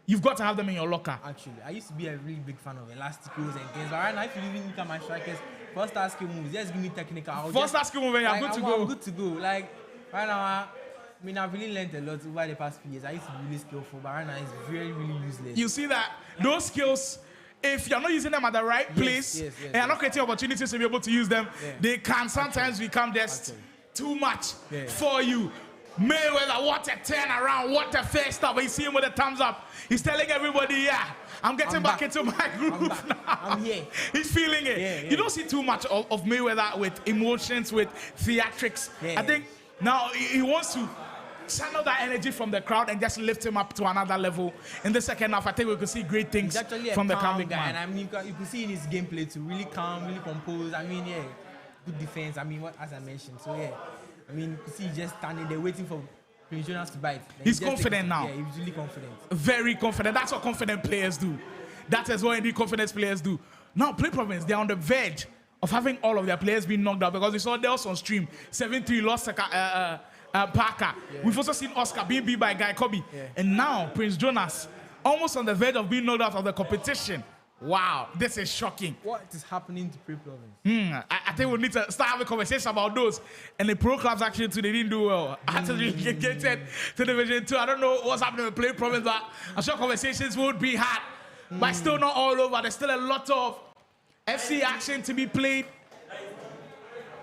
you've got to have them in your locker. Actually, I used to be a really big fan of elasticals and things, but right now if you even look at my strikers, first star skill moves, just give me technical. First star skill move, I'm good to go. I'm good to go. Like right now, I mean, I've really learned a lot over the past few years. I used to be really skillful, but right now it's really, really useless. You see that those skills, if you're not using them at the right place and you're not creating opportunities to be able to use them, they can sometimes become just too much for you. Mayweather, what a turnaround, what a first stop. You see him with a thumbs up. He's telling everybody, yeah, I'm getting back into my groove now. I'm here. He's feeling it. You don't see too much of Mayweather with emotions, with theatrics. I think now he wants to channel that energy from the crowd and just lift him up to another level. In the second half, I think we could see great things from the calm guy. And I mean, you can see in his gameplay too, really calm, really composed. I mean, good defense. I mean, as I mentioned, so I mean, you can see he's just standing there waiting for Prince Jonas to bite. He's confident now. Yeah, he's really confident. Very confident. That's what confident players do. That is what indeed confident players do. Now, Play Province, they're on the verge of having all of their players being knocked out because we saw Dels on stream 7-3 lost Parker. We've also seen Oscar being beat by Guy Khobby. And now Prince Jonas almost on the verge of being knocked out of the competition. Wow, this is shocking. What is happening to Play Province? I think we need to start having conversations about those. And the pro clubs actually too, they didn't do well. After they get to Division 2, I don't know what's happening with Play Province, but I'm sure conversations would be had. But still not all over. There's still a lot of FC action to be played.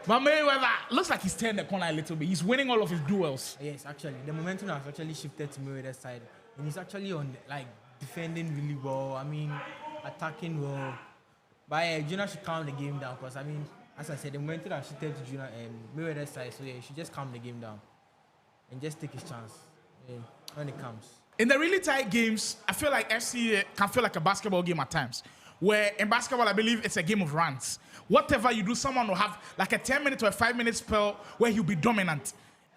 But Mayweather looks like he's turned the corner a little bit. He's winning all of his duels. Yes, actually. The momentum has actually shifted to Mayweather's side. And he's actually on, like, defending really well. I mean, attacking well. But Jonas should calm the game down because, I mean, as I said, the momentum has shifted to Mayweather's side. So, he should just calm the game down and just take his chance when it comes. In the really tight games, I feel like FC can feel like a basketball game at times. Where in basketball, I believe it's a game of runs. Whatever you do, someone will have like a 10-minute or a 5-minute spell where he'll be dominant.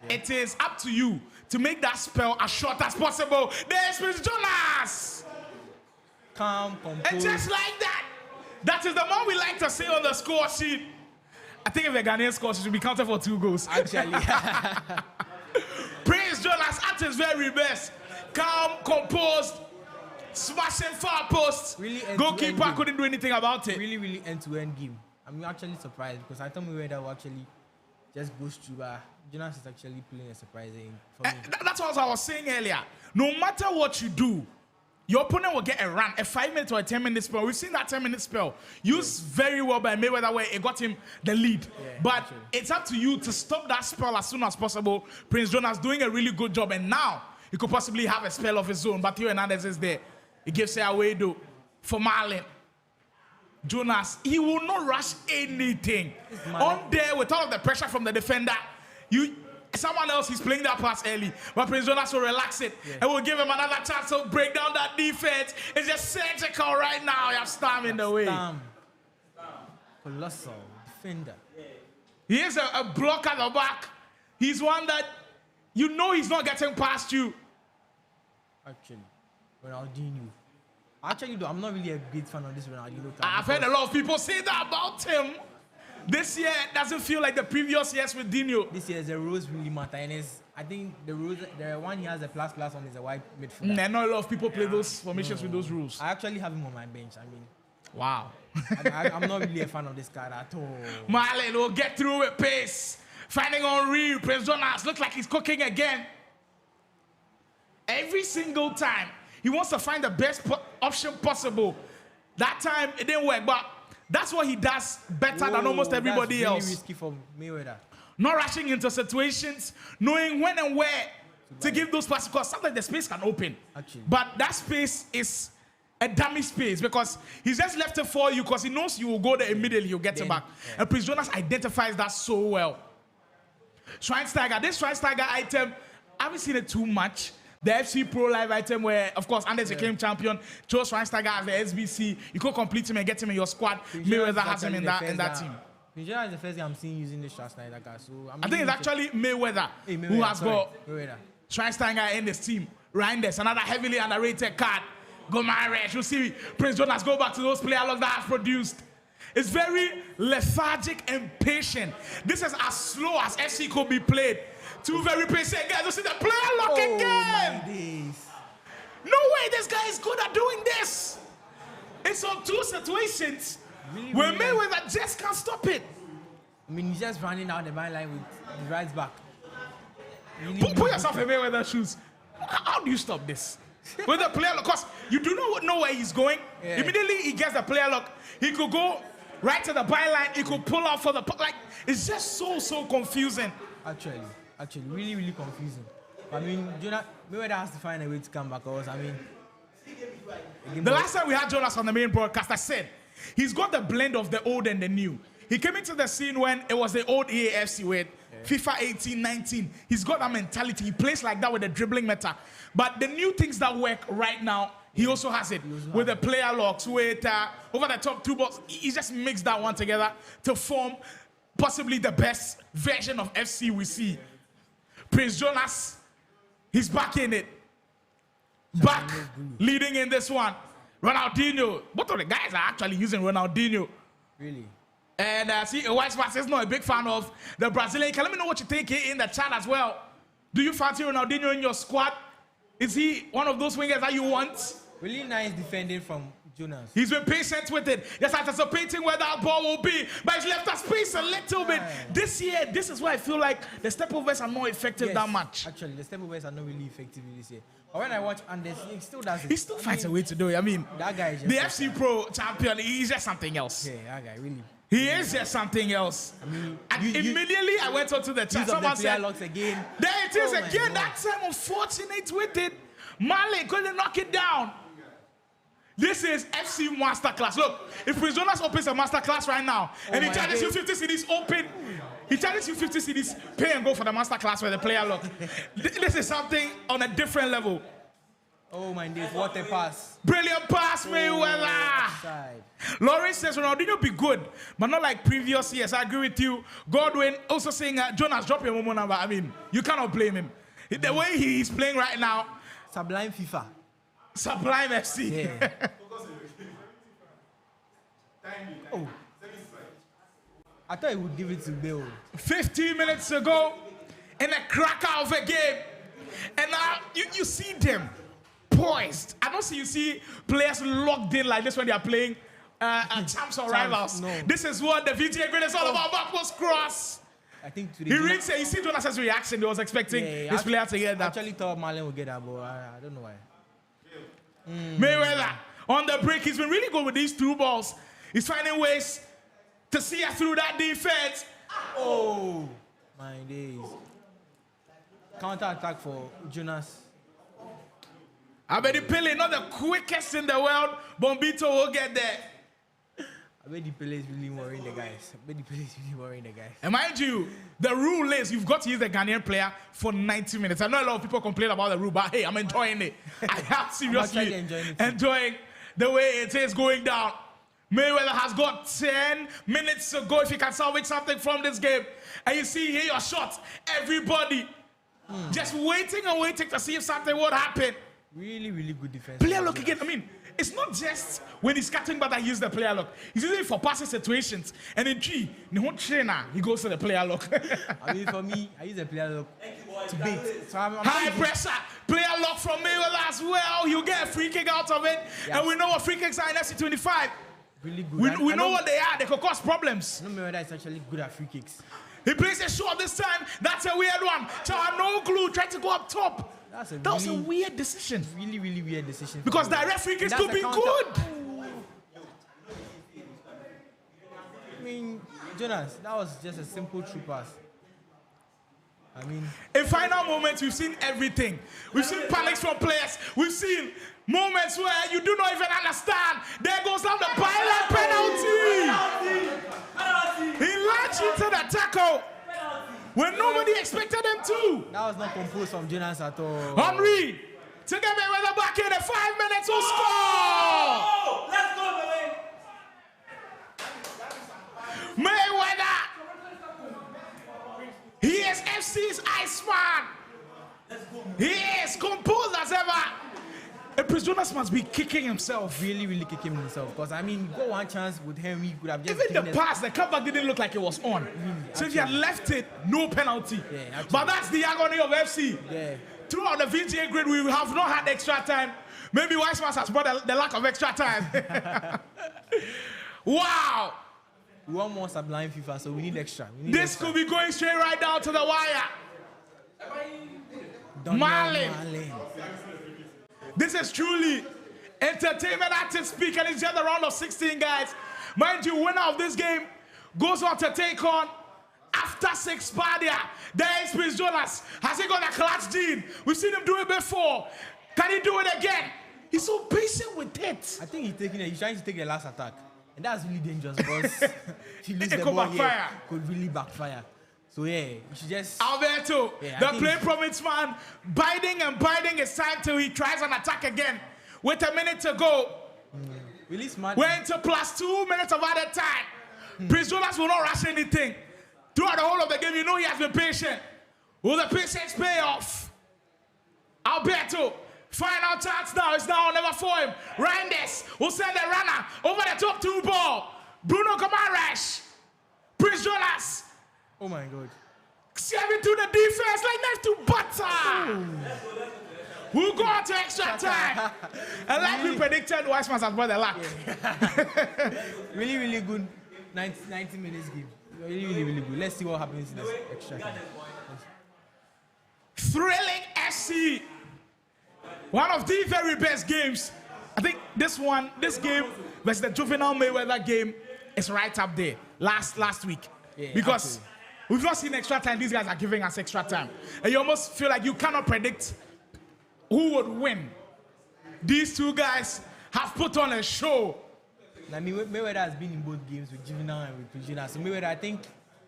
It is up to you to make that spell as short as possible. There's Prince Jonas! Calm, composed. And just like that, that is the one we like to see on the score sheet. I think if the Ghanaian scores, it should be counted for 2 goals. Actually. Prince Jonas at his very best. Calm, composed, smashing far posts. Really goalkeeper couldn't do anything about it. Really, really end-to-end game. I'm actually surprised because I thought Mayweather will actually just go through, but Jonas is actually playing a surprising for me. That's what I was saying earlier. No matter what you do, your opponent will get a run, a 5-minute or a 10-minute spell. We've seen that 10-minute spell used very well by Mayweather where it got him the lead. But it's up to you to stop that spell as soon as possible. Prince Jonas doing a really good job, and now he could possibly have a spell of his own. But Theo Hernandez is there. He gives it away though for Marlon. Jonas, he will not rush anything. On there with all of the pressure from the defender, someone else is playing that pass early, but Prince Jonas will relax it and will give him another chance to break down that defense. It's just surgical right now. You have Stam in the way. Colossal defender. He is a block at the back. He's one that you know he's not getting past you. Actually, Ronaldinho. Actually, though, I'm not really a big fan of this Ronaldinho. I've heard a lot of people say that about him. This year doesn't feel like the previous years with Dino. This year, the rules really matter. And I think the one he has a plus on is a wide midfielder. Not a lot of people play those formations with those rules. I actually have him on my bench. I mean, wow. I'm not really a fan of this card at all. Marlon will get through with pace. Finding Henri, Prince Jonas looks like he's cooking again. Every single time, he wants to find the best option possible. That time, it didn't work, but that's what he does better than almost everybody else. That's really risky for Mayweather. Not rushing into situations, knowing when and where to give those passes, because sometimes the space can open. Actually. But that space is a dummy space because he's just left it for you because he knows you will go there immediately, you'll get it back. And Prince Jonas identifies that so well. Schweinsteiger, this Schweinsteiger item, I haven't seen it too much. The FC Pro Live item where, of course, Anders became champion, chose Schweinsteiger as the SBC. You could complete him and get him in your squad. Mayweather has him in that team. Jonas is the first guy I'm seeing using this shot sniper guy. So I think it's actually Mayweather, who has got Schweinsteiger in this team. Right there's another heavily underrated card. Go Mares. You see Prince Jonas go back to those player logs that has produced. It's very lethargic and patient. This is as slow as FC could be played. Two very patient guys. You see the player lock again. No way this guy is good at doing this. It's on two situations where Mayweather just can't stop it. I mean, he's just running down the line with the right back. Put yourself in Mayweather's shoes. How do you stop this? With the player lock, because you do not know where he's going. Yeah. Immediately he gets the player lock. He could go right to the byline. He could pull out for the like. It's just so confusing. Actually, really confusing. I mean, Mayweather has to find a way to come back. Because I mean, the last time we had Jonas on the main broadcast, I said he's got the blend of the old and the new. He came into the scene when it was the old Ea Fc with FIFA 18, 19. He's got that mentality. He plays like that with the dribbling meta. But the new things that work right now, he also has it with the player locks, with over the top two balls. He just mixed that one together to form possibly the best version of FC we see. Prince Jonas, he's back in it. Back leading in this one. Ronaldinho. Both of the guys are actually using Ronaldinho. Really? And see, Wise Pass is not a big fan of the Brazilian. Let me know what you think in the chat as well. Do you fancy Ronaldinho in your squad? Is he one of those wingers that you want? Really nice defending from Jonas. He's been patient with it. Just anticipating where that ball will be. But he's left us space a little bit. This year, this is where I feel like the step-overs are not effective that much. Actually, the step-overs are not really effective this year. But when I watch Anders, he still does it. He still finds a way to do it. I mean, that guy is just the FC Pro champion, he's just something else. Yeah, that guy, really. He is just something else. I mean, immediately I went onto the chat. Someone said, again. There it is again. That time, unfortunate with it. Mali couldn't knock it down. This is FC Masterclass. Look, if Prince Jonas opens a Masterclass right now, and he charges you 50 CDs open, he charges you 50 CDs, pay and go for the Masterclass with the player lock. This is something on a different level. Oh my days, what a pass. Brilliant pass, Mayweather. Lawrence says Ronaldinho be good, but not like previous years. I agree with you. Godwin also saying, Jonas, drop your Momo number. I mean, you cannot blame him. The way he's playing right now. Sublime FIFA. Sublime FC. Yeah. Oh. I thought he would give it to Bill. 15 minutes ago, in a cracker of a game. And now you see them poised. I don't see you see players locked in like this when they are playing champs or rivals. No. This is what the Vga Grid is all about. Backwards cross. I think today he reads it. You see Jonas' reaction. He was expecting his player to get that. Actually thought Marlon would get that, but I don't know why. Mayweather on the break. He's been really good with these through balls. He's finding ways to see us through that defense. Oh my days. Counter attack for Jonas. I bet the Pele, not the quickest in the world. Bombito will get there. I bet the Pele is really worrying the guys. And mind you, the rule is you've got to use the Ghanaian player for 90 minutes. I know a lot of people complain about the rule, but hey, I'm enjoying it. I have seriously enjoying the way it is going down. Mayweather has got 10 minutes to go if he can salvage something from this game. And you see here your shots. Everybody just waiting and waiting to see if something would happen. Really, really good defense. Player lock again. I mean, it's not just when he's cutting back that he uses the player lock. He's using it for passing situations. And in G, he goes to the player lock. I mean, for me, I use the player lock to bait. So I'm high pressure. Player lock from Mayweather as well. You get a free kick out of it. Yeah. And we know what free kicks are in FC 25. Really good. We know what they are. They could cause problems. No, Mayweather is actually good at free kicks. He plays a shot this time. That's a weird one. No glue. Tried to go up top. That was a weird decision. Really, really weird decision. Because direct free kicks could be good. I mean, Jonas, that was just a simple true pass. I mean, in final moments, we've seen everything. We've seen panics from players. We've seen moments where you do not even understand. There goes down the byline penalty. He launched into the tackle when nobody expected him to. That was not composed from Jonas at all. Henry, to get Mayweather back in the 5 minutes will score. Let's go, Mayweather is FC's Iceman. He is composed as ever. And Prince Jonas must be kicking himself. Really kicking himself. Because, I mean, got one chance with him, he could have just... Even the pass, the comeback didn't look like it was on. So if he had left it, no penalty. Yeah, but that's the agony of FC. Yeah. Throughout the VGA grid, we have not had extra time. Maybe Wiseman has brought the lack of extra time. Wow. We want more sublime FIFA, so we need extra. This could be going straight right down to the wire. Marlin. This is truly entertainment at its peak, and it's just a round of 16, guys. Mind you, winner of this game goes on to take on after 6 Pardia. There is Prince Jonas. Has he got a clutch gene? We've seen him do it before. Can he do it again? He's so patient with it. I think he's trying to take the last attack. And that's really dangerous because if you lose the could ball backfire. here, could really backfire. So yeah, you should just... Alberto, yeah, the play promise man, biding his time till he tries an attack again. With a minute to go. Really smart. We're into plus 2 minutes of added time. Prince Jonas will not rush anything. Throughout the whole of the game, you know he has been patient. Will the patience pay off? Alberto, final chance now. It's now or never for him. Reinders will send the runner over the top 2 ball. Bruno Gomaresh. Prince Jonas. Oh my God. Serving to the defense like knife to butter. We'll go on to extra time. And like we predicted, Wiseman has brought the luck. Yeah. really good 90 minutes game. Really good. Let's see what happens in this extra time. Thrilling SC. One of the very best games. I think this game versus the Juvinelle Mayweather game is right up there last week. Yeah, because we've not seen extra time. These guys are giving us extra time. And you almost feel like you cannot predict who would win. These 2 guys have put on a show. I mean, Mayweather has been in both games with Juvenile and with Prince Jonas. So Mayweather, I think,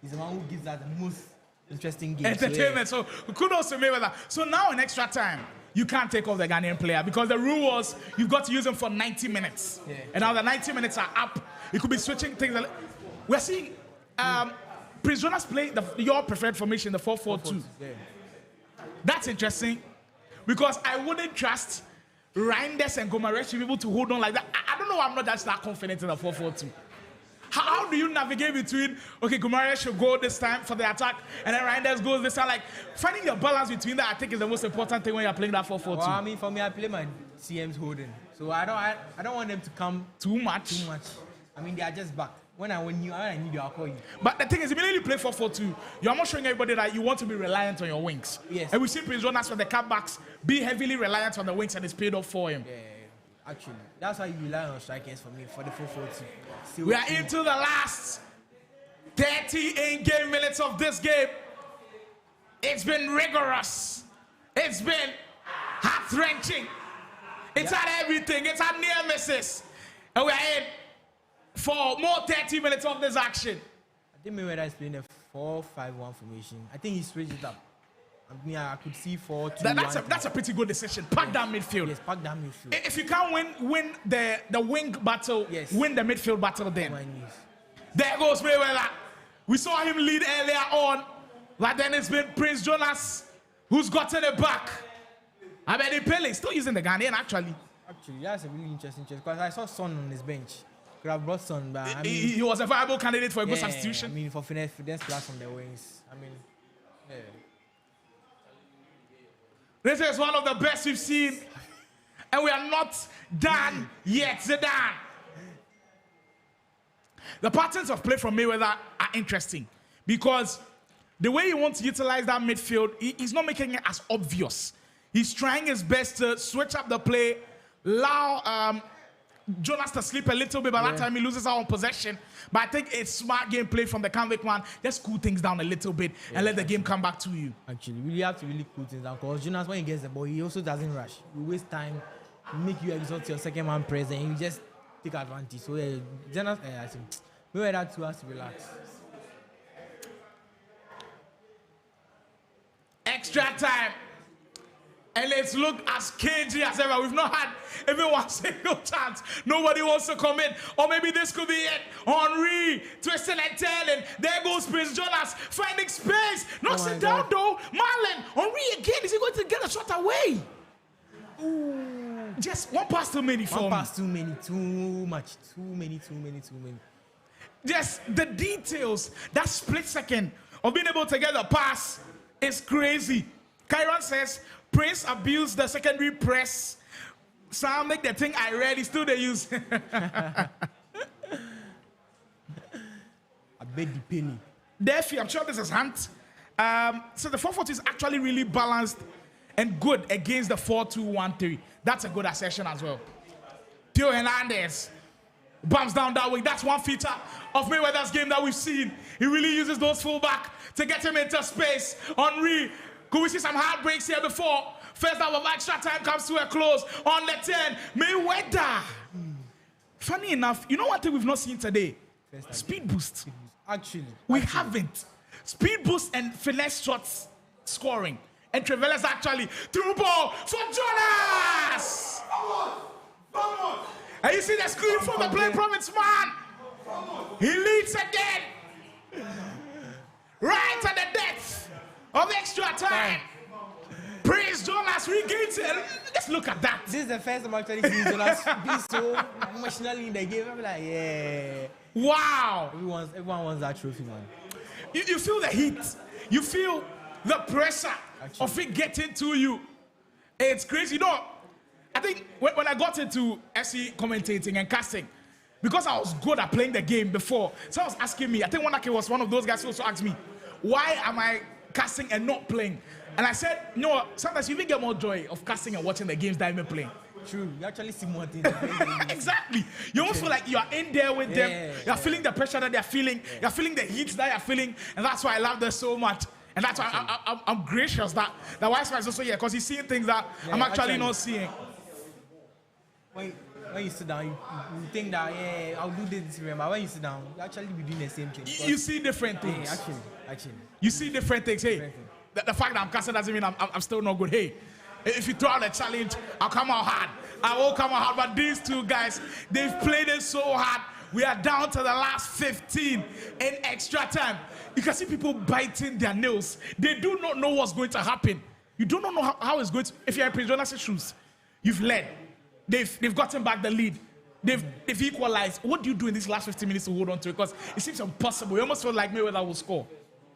is the one who gives us the most interesting games. Entertainment. So kudos to Mayweather. So now in extra time, you can't take off the Ghanaian player because the rule was you've got to use him for 90 minutes. Yeah. And now the 90 minutes are up. You could be switching things. We're seeing Prince Jonas play your preferred formation, the 4-4-2. Yeah. That's interesting because I wouldn't trust Reinders and Gomaresh to be able to hold on like that. I don't know why I'm not just that confident in the 4-4-2. How do you navigate between, okay, Gomaresh should go this time for the attack, and then Reinders goes this time? Like, finding your balance between that, I think, is the most important thing when you're playing that 4-4-2. Well, I mean, for me, I play my CMs holding. So I don't want them to come too much. I mean, they are just back. When I need you, I'll call you. But the thing is, immediately you play 4-4-2, you're not showing everybody that you want to be reliant on your wings. Yes. And we've seen Prince Jonas for the cutbacks be heavily reliant on the wings, and it's paid off for him. Yeah, actually. That's why you rely on strikers for me, for the 4-4-2. We are into the last 30 in-game minutes of this game. It's been rigorous. It's been heart-wrenching. It's had everything. It's had near misses. And we are in for more 30 minutes of this action. I think Mayweather is playing a 4-5-1 formation. I think he switched it up. I mean, I could see 4-2-1. That's a pretty good decision. Pack down midfield. Yes, pack down midfield. If you can't win the wing battle, win the midfield battle then. There goes Mayweather. We saw him lead earlier on, but then it's been Prince Jonas who's gotten it back. I mean, Pele still using the Ghanaian actually. Actually, that's a really interesting choice because I saw Son on his bench. Could have brought Son, but I mean, he was a viable candidate for a good substitution. I mean, for finesse plus on the wings. I mean, yeah. This is one of the best we've seen, and we are not done yet. Zidane. The patterns of play from Mayweather are interesting because the way he wants to utilize that midfield, he's not making it as obvious. He's trying his best to switch up the play, allow Jonas to sleep a little bit. By that time, he loses out on possession. But I think it's smart gameplay from the convict man. Just cool things down a little bit and let the game come back to you. Actually, we have to really cool things down because Jonas, when he gets the ball, he also doesn't rush. You waste time, make you exhaust your second man press, and you just take advantage. So, Jonas, I think Mayweather too has to relax. Extra time. And it's looked as cagey as ever. We've not had even one single chance. Nobody wants to commit. Or maybe this could be it. Henry twisting and turning. There goes Prince Jonas finding space. Knocks it down though. Marlon, Henry again. Is he going to get a shot away? Ooh. Just one pass too many for me. One pass too many. Too much. Too many. Just the details. That split second of being able to get a pass is crazy. Kyron says, Prince abused the secondary press. Some make the thing I read, still they use. I bet the penny. Therefore, I'm sure this is Hunt. So the 4-4-2 is actually really balanced and good against the 4-2-1-3. That's a good assertion as well. Theo Hernandez bumps down that way. That's one feature of Mayweather's game that we've seen. He really uses those fullback to get him into space. Henry, could we see some hard breaks here before first half of extra time comes to a close on the 10? Mayweather. Funny enough, you know what thing we've not seen today? Speed boost. Actually. We haven't. Speed boost and finesse shots scoring. And Trevelyan's actually through ball for Jonas. And you see the screen from the play province man. He leads again. Right at the depth of extra time. Prince Jonas regains it. Let's look at that. This is the first time I'm actually seeing Jonas be so emotionally in the game. I'm like, yeah. Wow. Everyone wants that trophy, man. You feel the heat. You feel the pressure of it getting to you. It's crazy. You know, I think when I got into FC commentating and casting, because I was good at playing the game before, someone was asking me, I think Wanake was one of those guys who also asked me, why am I casting and not playing? And I said, you know, sometimes you even get more joy of casting and watching the games that I'm playing. True, you actually see more things. Exactly. You almost feel like you are in there with them. You're feeling the pressure that they're feeling. You're feeling the heat that you're feeling. And that's why I love this so much. And that's why I'm gracious that Wise Man is also here, because he's seeing things that I'm actually not seeing. When you sit down, you think that, yeah, I'll do this, but when you sit down, you actually be doing the same thing. You see different things. Yeah, actually. You see different things. Hey, the fact that I'm casting doesn't mean I'm still not good. Hey, if you throw out a challenge, I'll come out hard. I will come out hard. But these two guys, they've played it so hard. We are down to the last 15 in extra time. You can see people biting their nails. They do not know what's going to happen. You do not know how it's going to. If you're in Prince Jonas' shoes, you've led. They've gotten back the lead. They've equalized. What do you do in these last 15 minutes to hold on to it? Because it seems impossible. You almost feel like Mayweather will score.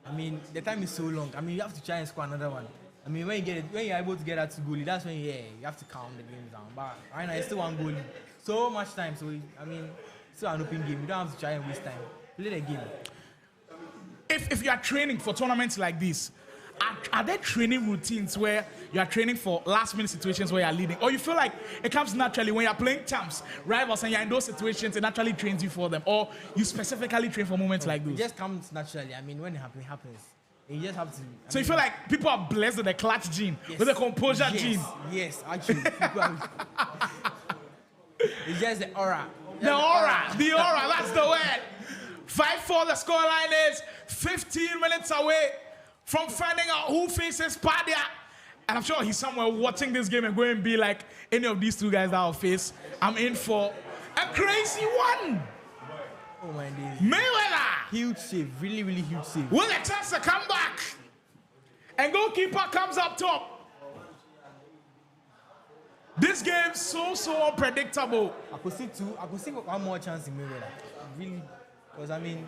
I mean, the time is so long. I mean, you have to try and score another one. I mean, when you're able to get that to goalie, that's when you have to calm the game down. But right now, it's still one goalie. So much time. So I mean, it's still an open game. You don't have to try and waste time. Play the game. If you are training for tournaments like this, are there training routines where you are training for last-minute situations where you are leading? Or you feel like it comes naturally when you are playing champs, rivals, and you're in those situations, it naturally trains you for them? Or you specifically train for moments like those? It just comes naturally. I mean, when it happens. You just have to. So you feel like people are blessed with the clutch gene, with the composure gene? Yes, actually. It's just the aura. The aura, that's the word. 5-4, the scoreline is 15 minutes away from finding out who faces Pardia. And I'm sure he's somewhere watching this game and going to be like, any of these two guys that I'll face, I'm in for a crazy one. Oh my days. Mayweather. Huge save, really, really huge save. With a chance to come back. And goalkeeper comes up top. This game so unpredictable. I could see one more chance in Mayweather. Really, because I mean,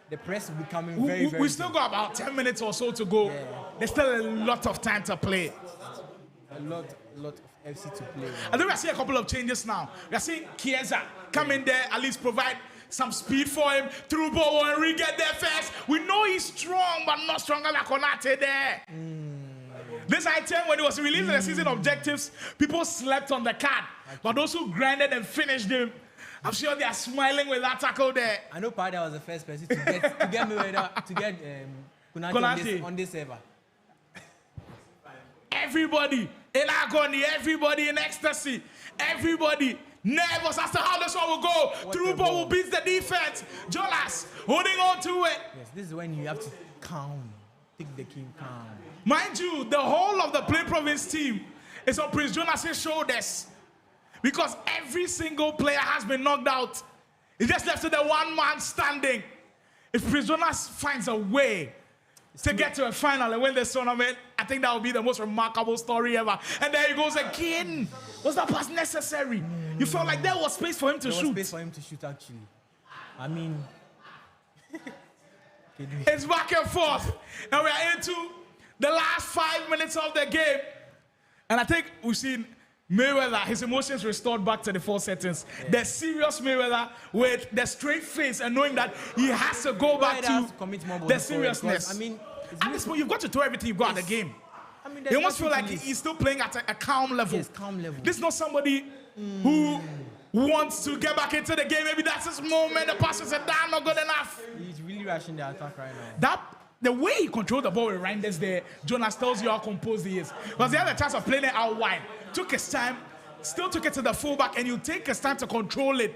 the press will be coming very, very We still got about 10 minutes or so to go. Yeah. There's still a lot of time to play. A lot of FC to play. I think we're seeing a couple of changes now. We're seeing Chiesa come in there, at least provide some speed for him. Through ball, Henry get there first. We know he's strong, but not stronger than Konate there. This item, when it was released in the season objectives, people slept on the card. But those who grinded and finished him, I'm sure they are smiling with that tackle there. I know Pardia was the first person to get Mayweather, to get Konate on this server. Everybody in agony, everybody in ecstasy, everybody nervous as to how this one will go. Through ball will beat the defense. Jonas holding on to it. Yes, this is when you have to calm. Take the game calm. Mind you, the whole of the Play Province team is on Prince Jonas' shoulders. Because every single player has been knocked out. He just left to the one man standing. If Prince Jonas finds a way to get to a final and win this tournament, I think that will be the most remarkable story ever. And there he goes again. Was that pass necessary? You felt like there was space for him to shoot. There was space for him to shoot, actually. I mean... It's back and forth. And we are into the last 5 minutes of the game. And I think we've seen Mayweather, his emotions restored back to the full settings. Yeah. The serious Mayweather with the straight face and knowing that he has to go back to the seriousness. I mean, at this point, you've got to throw everything you've got at the game. I mean, you almost feel like he's still playing at a calm level. Yes, calm level. This is not somebody who wants to get back into the game. Maybe that's his moment. The passes are down, not good enough. He's really rushing the attack right now. The way he controlled the ball with Reinders there, Jonas tells you how composed he is. Because he had a chance of playing it out wide. Took his time, still took it to the fullback, and you take his time to control it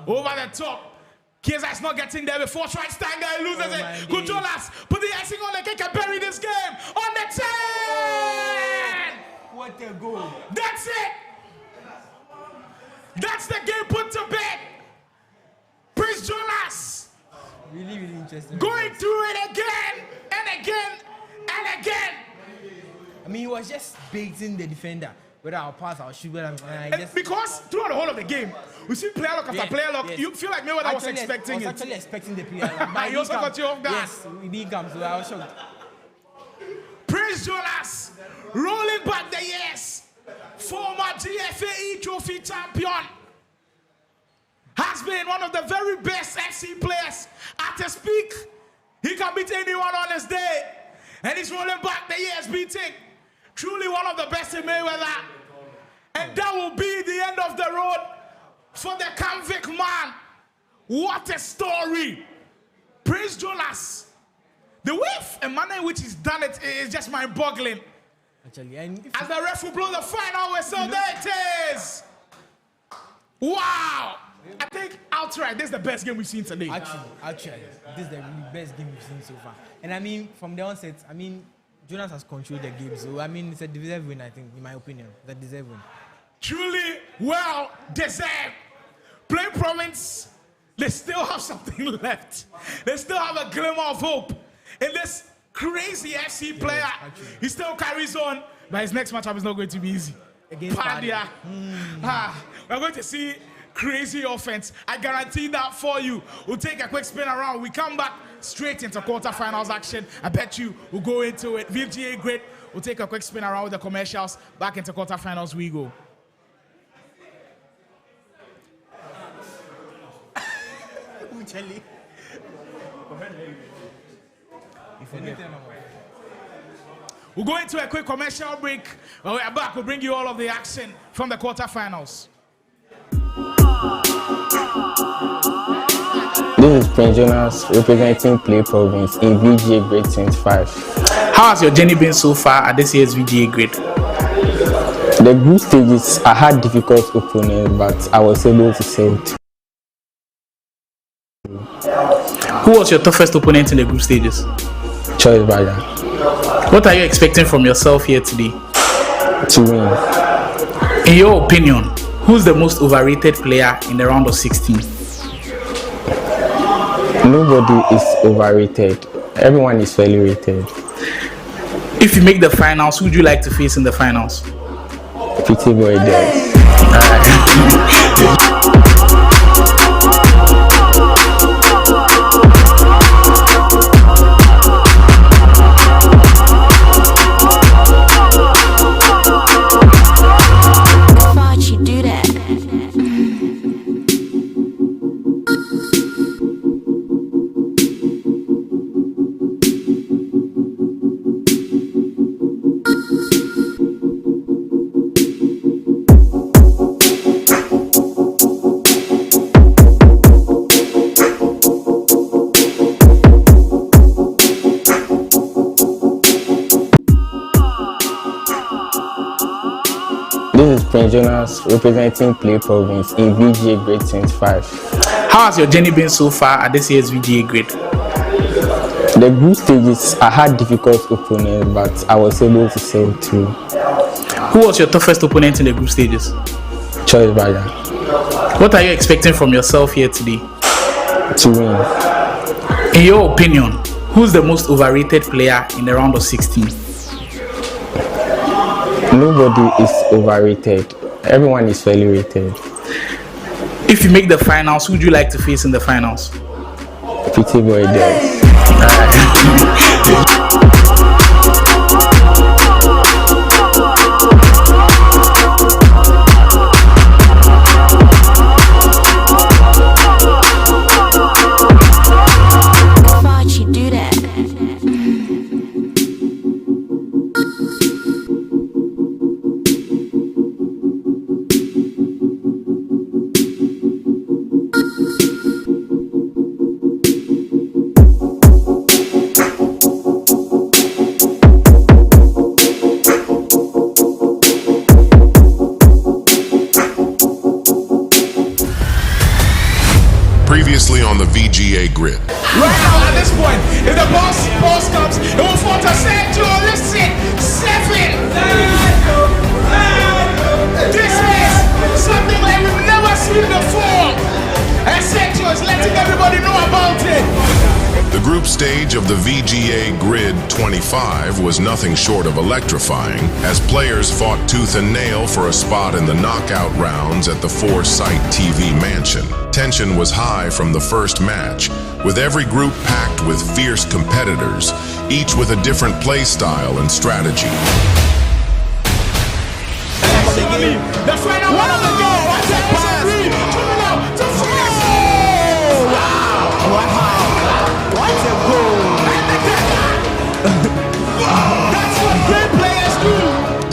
over the top. Kiesa is not getting there before Schweinsteiger, he loses it. Good Jonas, put the icing on the cake and bury this game on the 10! What a goal. That's it! That's the game put to bed. Prince Jonas. Really, really interesting. Going through it again and again and again. I mean, he was just baiting the defender. Whether I'll pass, I'll shoot, because throughout the whole of the game, we see player lock after player lock. Yes. You feel like Mayweather was expecting it. I was actually expecting the player lock. But he also got you off guard. Yes, we come, so I was shocked. Prince Jonas rolling back the years. Former GFAE trophy champion. Has been one of the very best FC players at his peak. He can beat anyone on his day. And he's rolling back the years, beating truly one of the best in Mayweather. And that will be the end of the road for the convict man. What a story. Prince Jonas. The way and manner in which he's done it is just mind-boggling. Actually, and as the ref will blow the final whistle, there it is. Wow. I think outright, this is the best game we've seen today. Actually, this is the really best game we've seen so far. And I mean, from the onset, I mean, Jonas has controlled the game. So, I mean, it's a deserved win, I think, in my opinion. It's a deserved win. Truly well deserved. Plain Province, they still have something left. They still have a glimmer of hope in this crazy FC player. He still carries on, but his next matchup is not going to be easy. Against Pardia. We're going to see crazy offense. I guarantee that for you. We'll take a quick spin around. We come back straight into quarterfinals action. I bet you we'll go into it. Vga Grid. We'll take a quick spin around with the commercials. Back into quarterfinals we go. We'll go into a quick commercial break. When we are back, we'll bring you all of the action from the quarterfinals. This is Prince Jonas representing Play Province in VGA Grid 25. How has your journey been so far at this year's VGA Grid? The group stages, I had difficult opponents, but I was able to sail through. Who was your toughest opponent in the group stages? Choice Pardia. What are you expecting from yourself here today? To win. In your opinion, who's the most overrated player in the round of 16? Nobody is overrated. Everyone is fairly rated. If you make the finals, who would you like to face in the finals? Pity boy there. This is Prince Jonas representing Play Province in VGA Grid 25. How has your journey been so far at this year's VGA Grid? The group stages, I had difficult opponents, but I was able to sail through. Who was your toughest opponent in the group stages? Choice Pardia. What are you expecting from yourself here today? To win. In your opinion, who's the most overrated player in the round of 16? Nobody is overrated. Everyone is fairly rated. If you make the finals, who would you like to face in the finals? Pretty boy there. Previously on the VGA Grid. Right now, at this point, if the boss comes, it will fall to Sergio. Listen, 7. This is something like we've never seen before. And Sergio is letting everybody know about it. The group stage of the VGA Grid 25 was nothing short of electrifying, as players fought tooth and nail for a spot in the knockout rounds at the 4-site TV mansion. Tension was high from the first match, with every group packed with fierce competitors, each with a different play style and strategy. The final one of the game. What's that pass? Juvinelle to 4. Wow. What a goal! That's what great players do.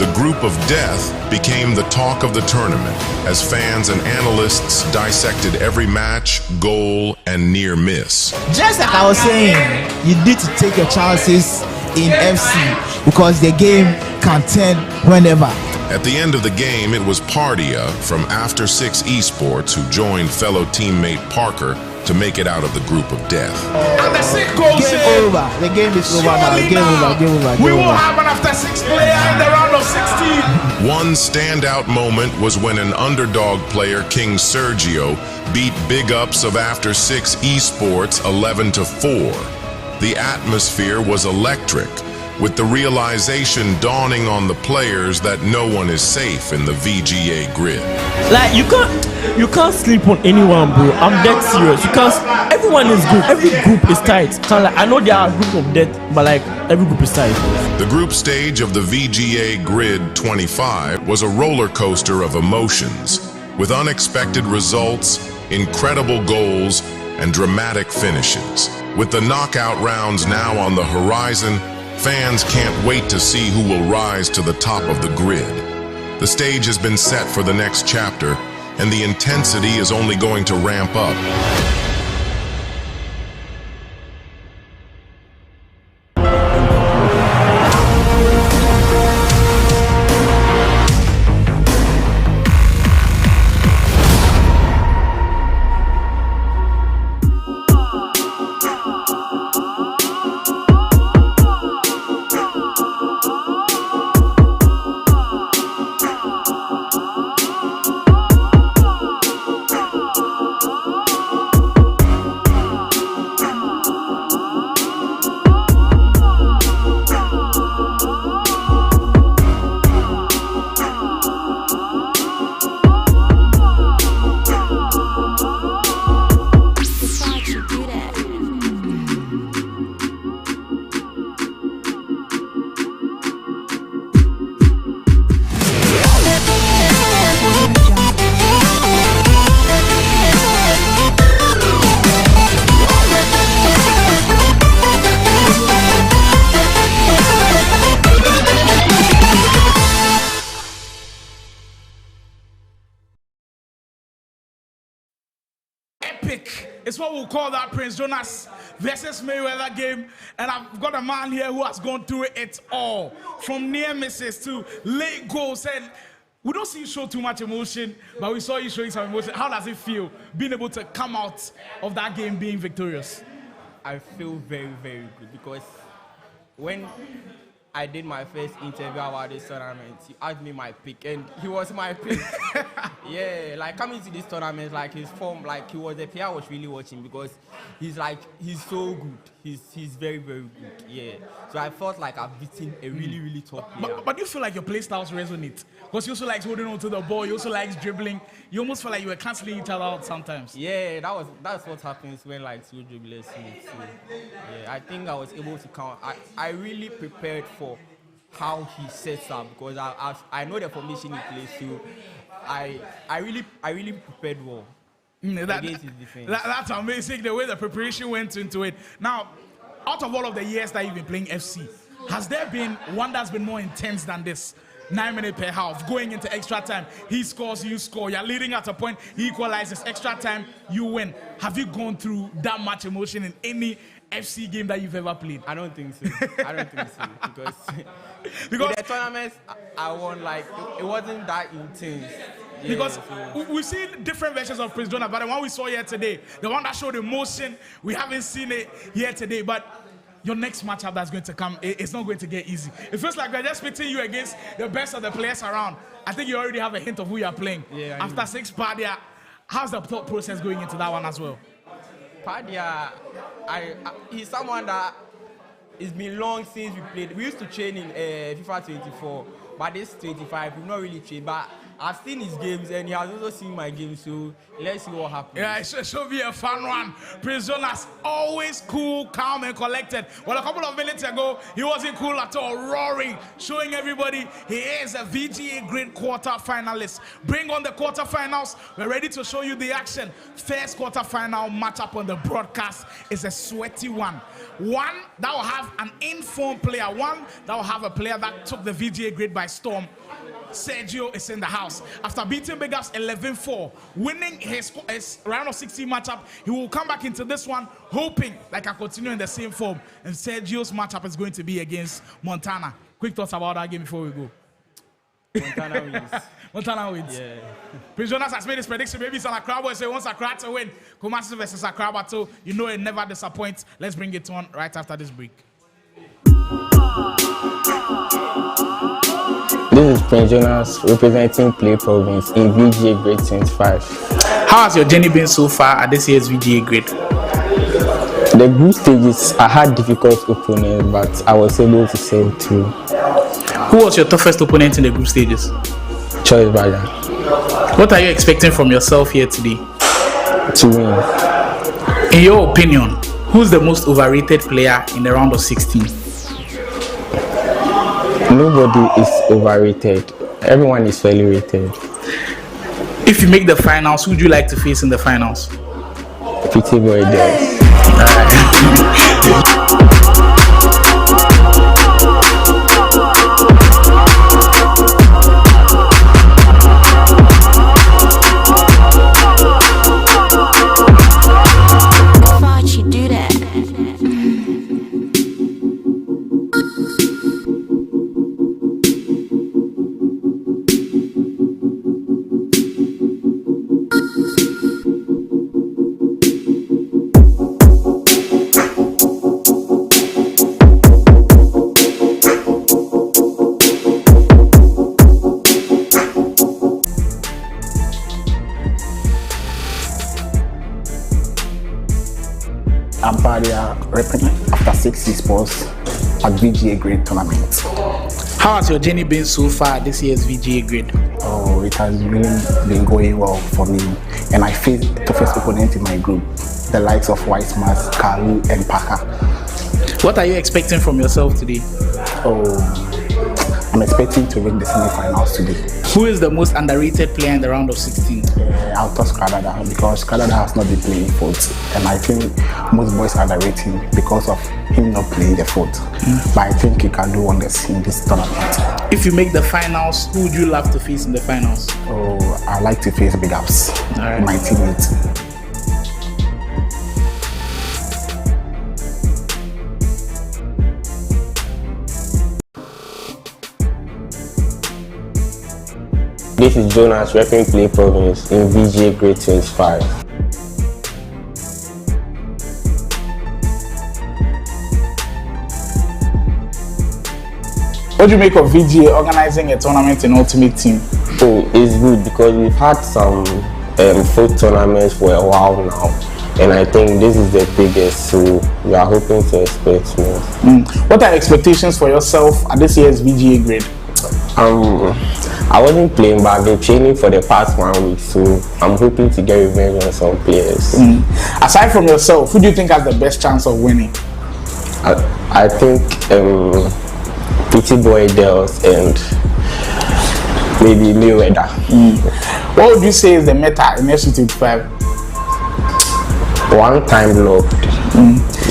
The group of death became the talk of the tournament, as fans and analysts dissected every match, goal, and near miss. Just like I was saying, you need to take your chances in FC because the game can turn whenever. At the end of the game, it was Pardia from After 6 Esports who joined fellow teammate Parker to make it out of the group of death. And the 6 goals Game over. The game is over now. Game over. We will have an after 6 player in the round of 16. One standout moment was when an underdog player, King Sergio, beat BigUps of After 6 Esports 11-4. The atmosphere was electric, with the realization dawning on the players that no one is safe in the VGA Grid. Like you can't sleep on anyone, bro. I'm dead serious. You can't. Everyone is good. Every group is tight. Like, I know there are a group of death, but like every group is tight. The group stage of the VGA Grid 25 was a roller coaster of emotions, with unexpected results, incredible goals, and dramatic finishes. With the knockout rounds now on the horizon, fans can't wait to see who will rise to the top of the grid. The stage has been set for the next chapter, and the intensity is only going to ramp up. It's what we'll call that Prince Jonas versus Mayweather game. And I've got a man here who has gone through it all. From near misses to late goals. And we don't see you show too much emotion, but we saw you showing some emotion. How does it feel being able to come out of that game being victorious? I feel very, very good because when I did my first interview about this tournament, he asked me my pick, and he was my pick. Yeah, like coming to this tournament, like his form, like he was a player I was really watching because he's so good. He's very, very good. Yeah. So I felt like I've beaten a really, really top player. But you feel like your play styles resonate? Because you also likes holding on to the ball, you also likes dribbling. You almost feel like you were cancelling each other out sometimes. Yeah, that's what happens when like two dribblers meet. So, yeah, I think I was able to count. I really prepared for how he sets up because I know the formation he plays. So I really prepared well. Against his defense. That's amazing the way the preparation went into it. Now, out of all of the years that you've been playing FC, has there been one that's been more intense than this? 9 minutes per half, going into extra time, he scores, you score, you're leading at a point, he equalizes, extra time, you win. Have you gone through that much emotion in any FC game that you've ever played? I don't think so. Because the tournaments I won, like, it wasn't that intense. Yeah, because we've seen different versions of Prince Jonas, but the one we saw here today, the one that showed emotion, we haven't seen it here today. But your next matchup that's going to come, it's not going to get easy. It feels like we're just pitting you against the best of the players around. I think you already have a hint of who you're playing. Yeah, after 6 Pardia, how's the thought process going into that one as well? Pardia, he's someone that it's been long since we played. We used to train in FIFA 24, but this 25, we've not really trained. But I've seen his games and he has also seen my games, so let's see what happens. Yeah, it should be a fun one. Prince Jonas, always cool, calm, and collected. Well, a couple of minutes ago, he wasn't cool at all, roaring, showing everybody he is a VGA Grid quarter finalist. Bring on the quarterfinals. We're ready to show you the action. First quarterfinal matchup on the broadcast is a sweaty one. One that will have an informed player, one that will have a player that took the VGA Grid by storm. Sergio is in the house. After beating BigUps 11-4, winning his round of 16 matchup, he will come back into this one hoping that can continue in the same form. And Sergio's matchup is going to be against Montana. Quick thoughts about that game before we go. Montana wins. Montana wins. Yeah. Prince Jonas has made his prediction. Maybe it's an Accra boy, so he wants Accra to win. Kumasi versus Accra battle. You know it never disappoints. Let's bring it on right after this break. This is Prince Jonas representing Play Province in VGA Grid 25. How has your journey been so far at this year's VGA Grid? The group stages, I had difficult opponents, but I was able to sail through. Who was your toughest opponent in the group stages? Choice Pardia. What are you expecting from yourself here today? To win. In your opinion, who's the most overrated player in the round of 16? Nobody is overrated. Everyone is fairly rated. If you make the finals, who would you like to face in the finals? Pretty boy there. I'm Pardia, representing after 6 sports at VGA Grid tournament. How has your journey been so far at this year's VGA Grid? Oh, it has really been going well for me, and I faced the first opponent in my group, the likes of Weissmas, Kalu, and Parker. What are you expecting from yourself today? Oh, I'm expecting to win the semi-finals today. Who is the most underrated player in the round of 16? I'll toss Canada because Canada has not been playing foot, and I think most boys underrate him because of him not playing the foot. But I think he can do wonders in this tournament. If you make the finals, who would you love to face in the finals? Oh, I like to face BigUps, right. My teammate. This is Jonas repping Play Province in VGA Grid 25. What do you make of VGA organizing a tournament in Ultimate Team? Oh, it's good because we've had some foot tournaments for a while now, and I think this is the biggest, so we are hoping to expect more. What are expectations for yourself at this year's VGA Grid? I wasn't playing, but I've been training for the past 1 week, so I'm hoping to get revenge on some players. Aside from yourself, who do you think has the best chance of winning? I think Pretty Boy Dels and maybe Mayweather. What would you say is the meta in FC25? One time locked.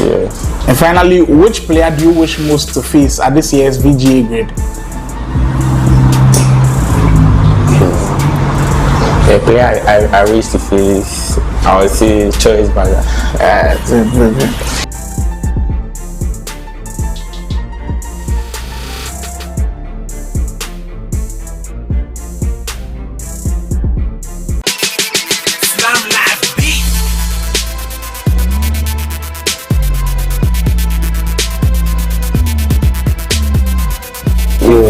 Yes. And finally, which player do you wish most to face at this year's VGA Grid? A player I wish to face, I would say Choice Bagger.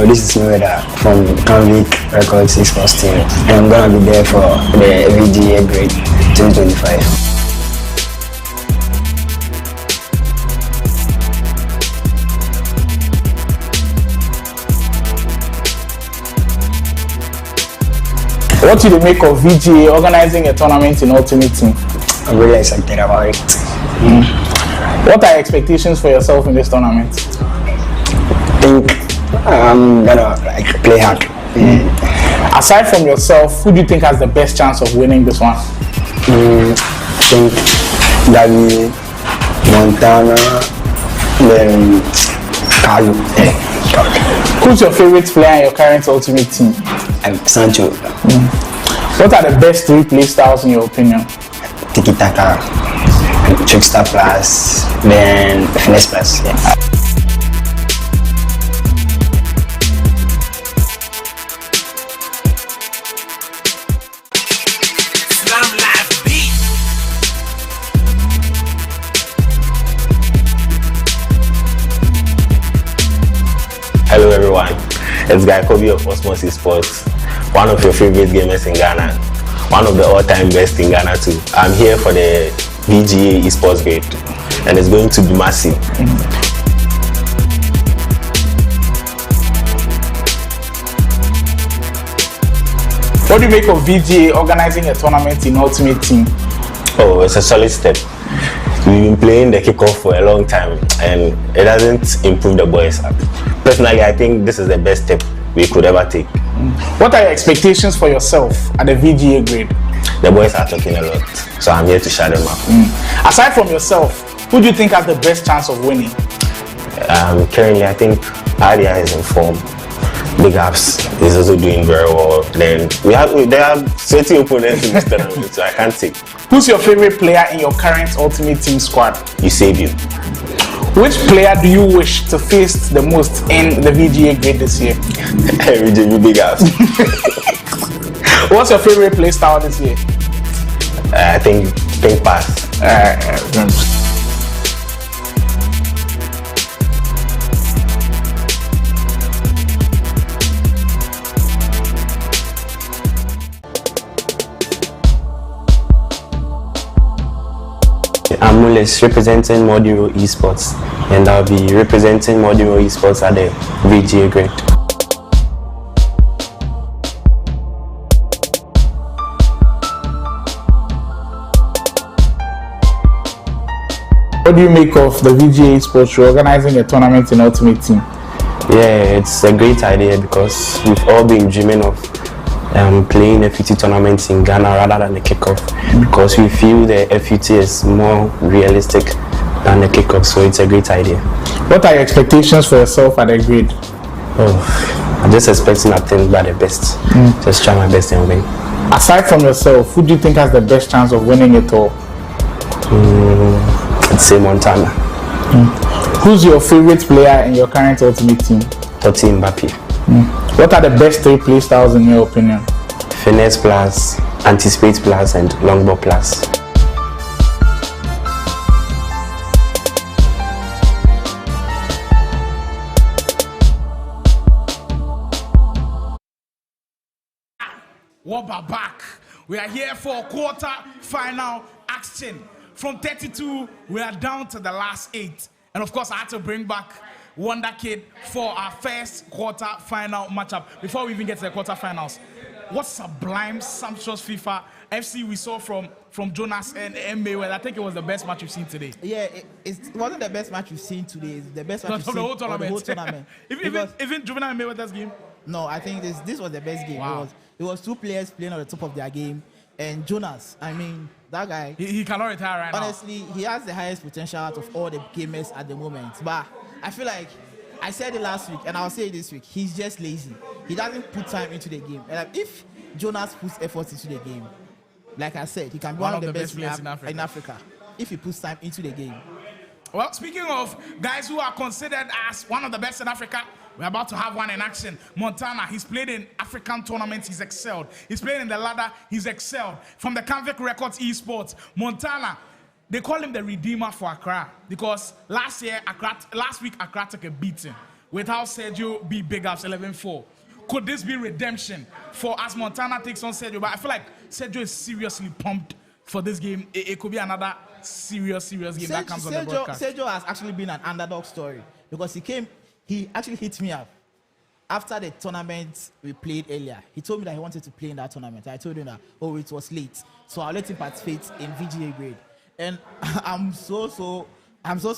This is Mayweather from Convict Records 6 team, and I'm gonna be there for the VGA Grid 2025. What do you make of VGA organizing a tournament in Ultimate Team? I'm really excited about it. What are your expectations for yourself in this tournament? I think I'm gonna play hard. Aside from yourself, who do you think has the best chance of winning this one? I think Dagi, Montana, then Kalu. Who's your favorite player in your current Ultimate Team? Sancho. What are the best 3 play styles in your opinion? Tiki Taka, Trickster Plus, then Finesse Plus. Yeah. Hello everyone, it's Guy Khobby of Osmosis Sports, one of your favorite gamers in Ghana, one of the all-time best in Ghana too. I'm here for the VGA Esports Grid, and it's going to be massive. What do you make of VGA organizing a tournament in Ultimate Team? Oh, it's a solid step. We've been playing the kickoff for a long time, and it doesn't improve the boys. Personally, I think this is the best step we could ever take. What are your expectations for yourself at the VGA Grid? The boys are talking a lot, so I'm here to shut them up. Aside from yourself, who do you think has the best chance of winning? Currently, I think Pardia is in form. BigUps is also doing very well. Then there are certain opponents in this tournament, so I can't say. Who's your favorite player in your current Ultimate Team squad? Sergio. Which player do you wish to face the most in the VGA Grid this year? BigUps. What's your favorite play style this year? I think pink pass. I'm Mules representing Moduro Esports, and I'll be representing Moduro Esports at the VGA Grid. What do you make of the VGA Esports organizing a tournament in Ultimate Team? Yeah, it's a great idea because we've all been dreaming of playing FUT tournaments in Ghana rather than the kickoff, because we feel the FUT is more realistic than the kickoff, so it's a great idea. What are your expectations for yourself at the grid? Oh, I'm just expecting nothing but the best. Just try my best and win. Aside from yourself, who do you think has the best chance of winning it all? I'd say Montana. Who's your favorite player in your current Ultimate Team? Mbappe. What are the best 3 play styles in your opinion? Finesse Plus, Anticipate Plus, and Longbow Plus. Wobba back. We are here for quarter final action. From 32, we are down to the last 8. And of course, I had to bring back Wonder Kid for our first quarter final matchup. Before we even get to the quarterfinals, what sublime, sumptuous FIFA FC we saw from Jonas and Mayweather. I think it was the best match we've seen today. Yeah, it wasn't the best match we've seen today. It's the best match we've seen the whole tournament. the whole tournament. even Juvinelle and Mayweather's game? No, I think this was the best game. Wow. It was two players playing on the top of their game. And Jonas, I mean, that guy... He cannot retire right honestly, he has the highest potential out of all the gamers at the moment. But I feel like, I said it last week, and I'll say it this week, he's just lazy. He doesn't put time into the game. And if Jonas puts effort into the game, like I said, he can be one of the best players in Africa if he puts time into the game. Well, speaking of guys who are considered as one of the best in Africa, we're about to have one in action. Montana, he's played in African tournaments, he's excelled. He's played in the ladder, he's excelled. From the Convict Records Esports, Montana, they call him the redeemer for Accra because last week Accra took a beating without Sergio beat BigUps 11-4. Could this be redemption for as Montana takes on Sergio? But I feel like Sergio is seriously pumped for this game. It could be another serious game that comes on the broadcast. Sergio has actually been an underdog story because he actually hit me up after the tournament we played earlier. He told me that he wanted to play in that tournament. I told him that, it was late. So I'll let him participate in VGA Grid. And I'm so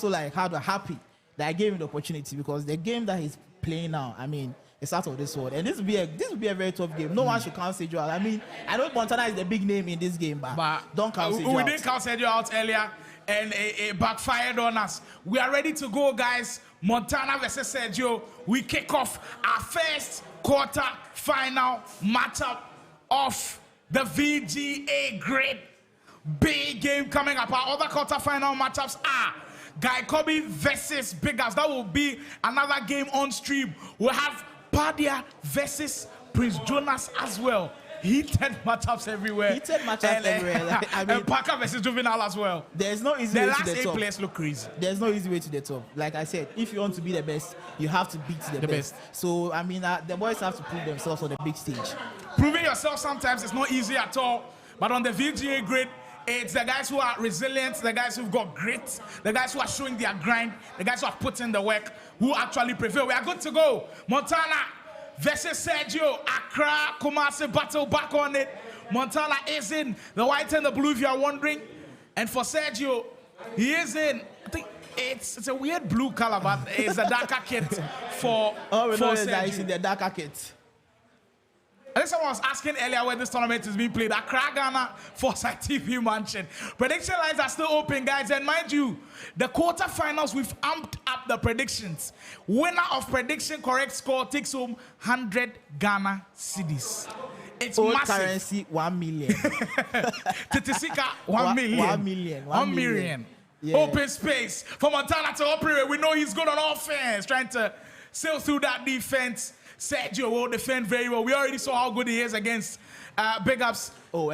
like happy that I gave him the opportunity because the game that he's playing now, I mean, it's out of this world. And this will be a very tough game. No one should count Sergio out. I mean, I know Montana is the big name in this game, but don't count Sergio out. We didn't count Sergio out earlier, and it backfired on us. We are ready to go, guys. Montana versus Sergio. We kick off our first quarter final matchup of the VGA Grid. Big game coming up. Our other quarter final matchups are Guy Khobby versus BigUps. That will be another game on stream. We'll have Pardia versus Prince Jonas as well. Heated matchups everywhere. Everywhere. I mean, and Parker versus Juvinelle as well. There's no easy way to the top. The last 8 players look crazy. There's no easy way to the top. Like I said, if you want to be the best, you have to beat the best. So, I mean, the boys have to prove themselves on the big stage. Proving yourself sometimes is not easy at all. But on the VGA Grid, it's the guys who are resilient, the guys who've got grit, the guys who are showing their grind, the guys who have put in the work, who actually prevail. We are good to go. Montana versus Sergio. Accra, Kumasi battle back on it. Montana is in the white and the blue, if you are wondering. And for Sergio, he is in, I think it's a weird blue color, but it's a darker kit for Sergio. He's in the darker kit. I think someone was asking earlier where this tournament is being played. Accra, Ghana, Foresight TV Mansion. Prediction lines are still open, guys. And mind you, the quarterfinals, we've amped up the predictions. Winner of prediction correct score takes home 100 Ghana cedis. It's old massive. Currency, 1 million. Titisika, 1 million. 1 million. Yeah. Open space for Montana to operate. We know he's good on offense, trying to sail through that defense. Sergio will defend very well. We already saw how good he is against BigUps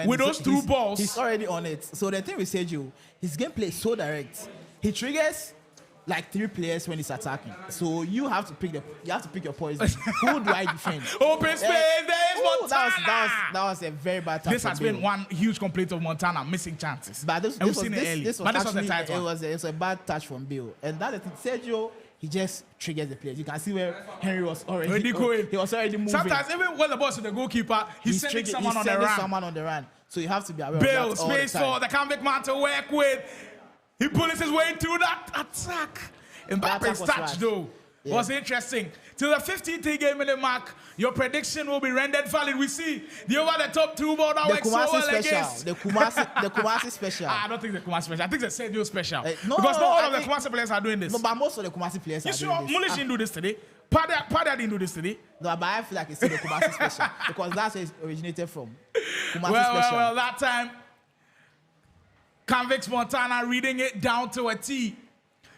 with those through balls. He's already on it. So the thing with Sergio, his gameplay is so direct. He triggers like 3 players when he's attacking. So you have to pick your poison. Who do I defend? Open space. There is Montana. That was a very bad time. This has been one huge complaint of Montana, missing chances. But this was the title. It was a bad touch from Bill. And that's the thing. Sergio, he just triggers the players. You can see where Henry was already going. He was already moving. Sometimes even when the ball is the goalkeeper, he's sending someone on the run. So you have to be aware Bill, of that all the time. space for the convict man to work with. He pulls his way through that attack. Mbappe's touch though was interesting. Till the 15th game in the mark, your prediction will be rendered valid. We see the over-the-top 2 ball that works so well against. The Kumasi special. I don't think the Kumasi special. I think the Sergio special. Because not all of the Kumasi players are doing this. No, but most of the Kumasi players are doing this. Mulish didn't do this today. Pardia didn't do this today. No, but I feel like it's still the Kumasi special. Because that's where it originated from. Kumasi special. Well, that time, Convicts Montana reading it down to a T.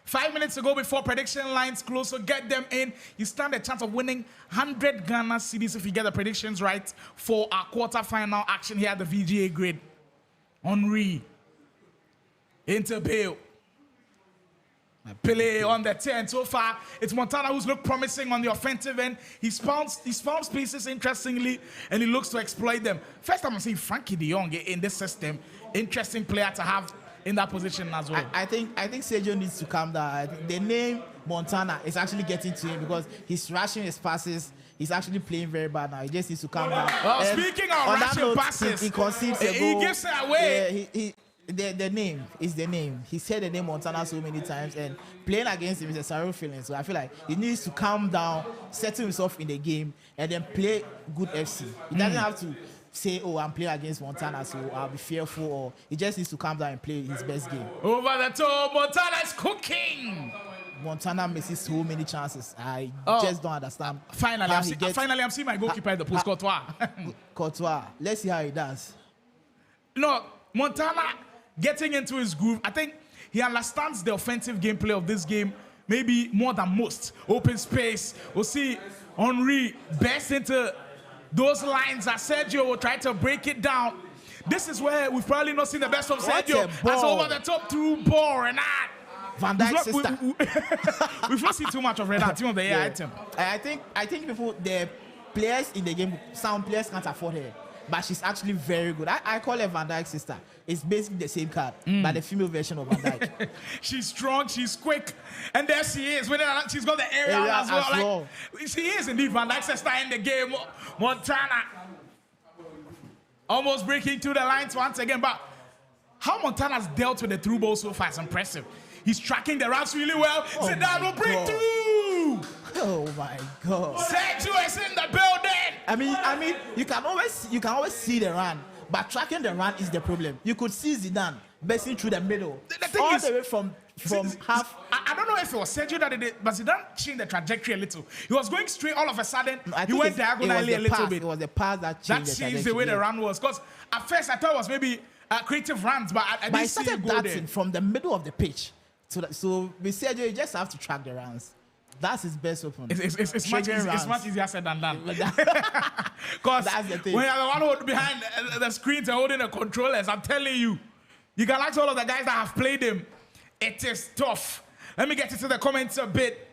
5 minutes ago before prediction lines close, so get them in. You stand a chance of winning 100 Ghana cedis if you get the predictions right for our quarterfinal action here at the VGA Grid. Henry into Bale. Pele on the 10 so far. It's Montana who's looked promising on the offensive end. He's found spaces interestingly, and he looks to exploit them. First time I'm seeing Frankie de Jong in this system. Interesting player to have in that position as well. I think Sergio needs to calm down. I think the name Montana is actually getting to him because he's rushing his passes. He's actually playing very bad now. He just needs to calm down. Well, speaking of rushing passes, he concedes a goal. He gives it away. Yeah, the name is the name. He said the name Montana so many times, and playing against him is a sorrow feeling. So I feel like he needs to calm down, settle himself in the game, and then play good FC. He doesn't have to say, "Oh, I'm playing against Montana, so I'll be fearful," or he just needs to calm down and play his best game. Over the top, Montana is cooking. Montana misses so many chances. I just don't understand. Finally, I'm seeing my goalkeeper in the post, Courtois. Courtois. Let's see how he does. No, Montana getting into his groove. I think he understands the offensive gameplay of this game maybe more than most. Open space. We'll see Henry burst into those lines that Sergio will try to break it down. This is where we've probably not seen the best of Sergio. As over the top through ball, Renard. Van Dijk's sister. We've not seen too much of Renard, team of the year item. I think before the players in the game, some players can't afford her. But she's actually very good. I call her Van Dijk's sister. It's basically the same card, but the female version of Van Dijk. She's strong, she's quick, and there she is. She's got the area as well. Like, she is indeed Van Dijk's sister in the game. Montana almost breaking through the lines once again. But how Montana's dealt with the through ball so far is impressive. He's tracking the routes really well. Zidane will break through. Oh my God! Sergio is in the building. I mean, you can always see the run, but tracking the run is the problem. You could see Zidane bursting through the middle, the way from half. I don't know if it was Sergio that did it, but Zidane changed the trajectory a little. He was going straight all of a sudden. He went diagonally a little bit. It was the pass that changed the way the run was. Because at first I thought it was maybe creative runs, but I didn't see it go there. From the middle of the pitch. So with Sergio, you just have to track the runs. That's his best weapon. It's much easier said than done. Because when you're the one holding behind the screens and holding the controllers, I'm telling you, you can ask all of the guys that have played him. It is tough. Let me get into the comments a bit.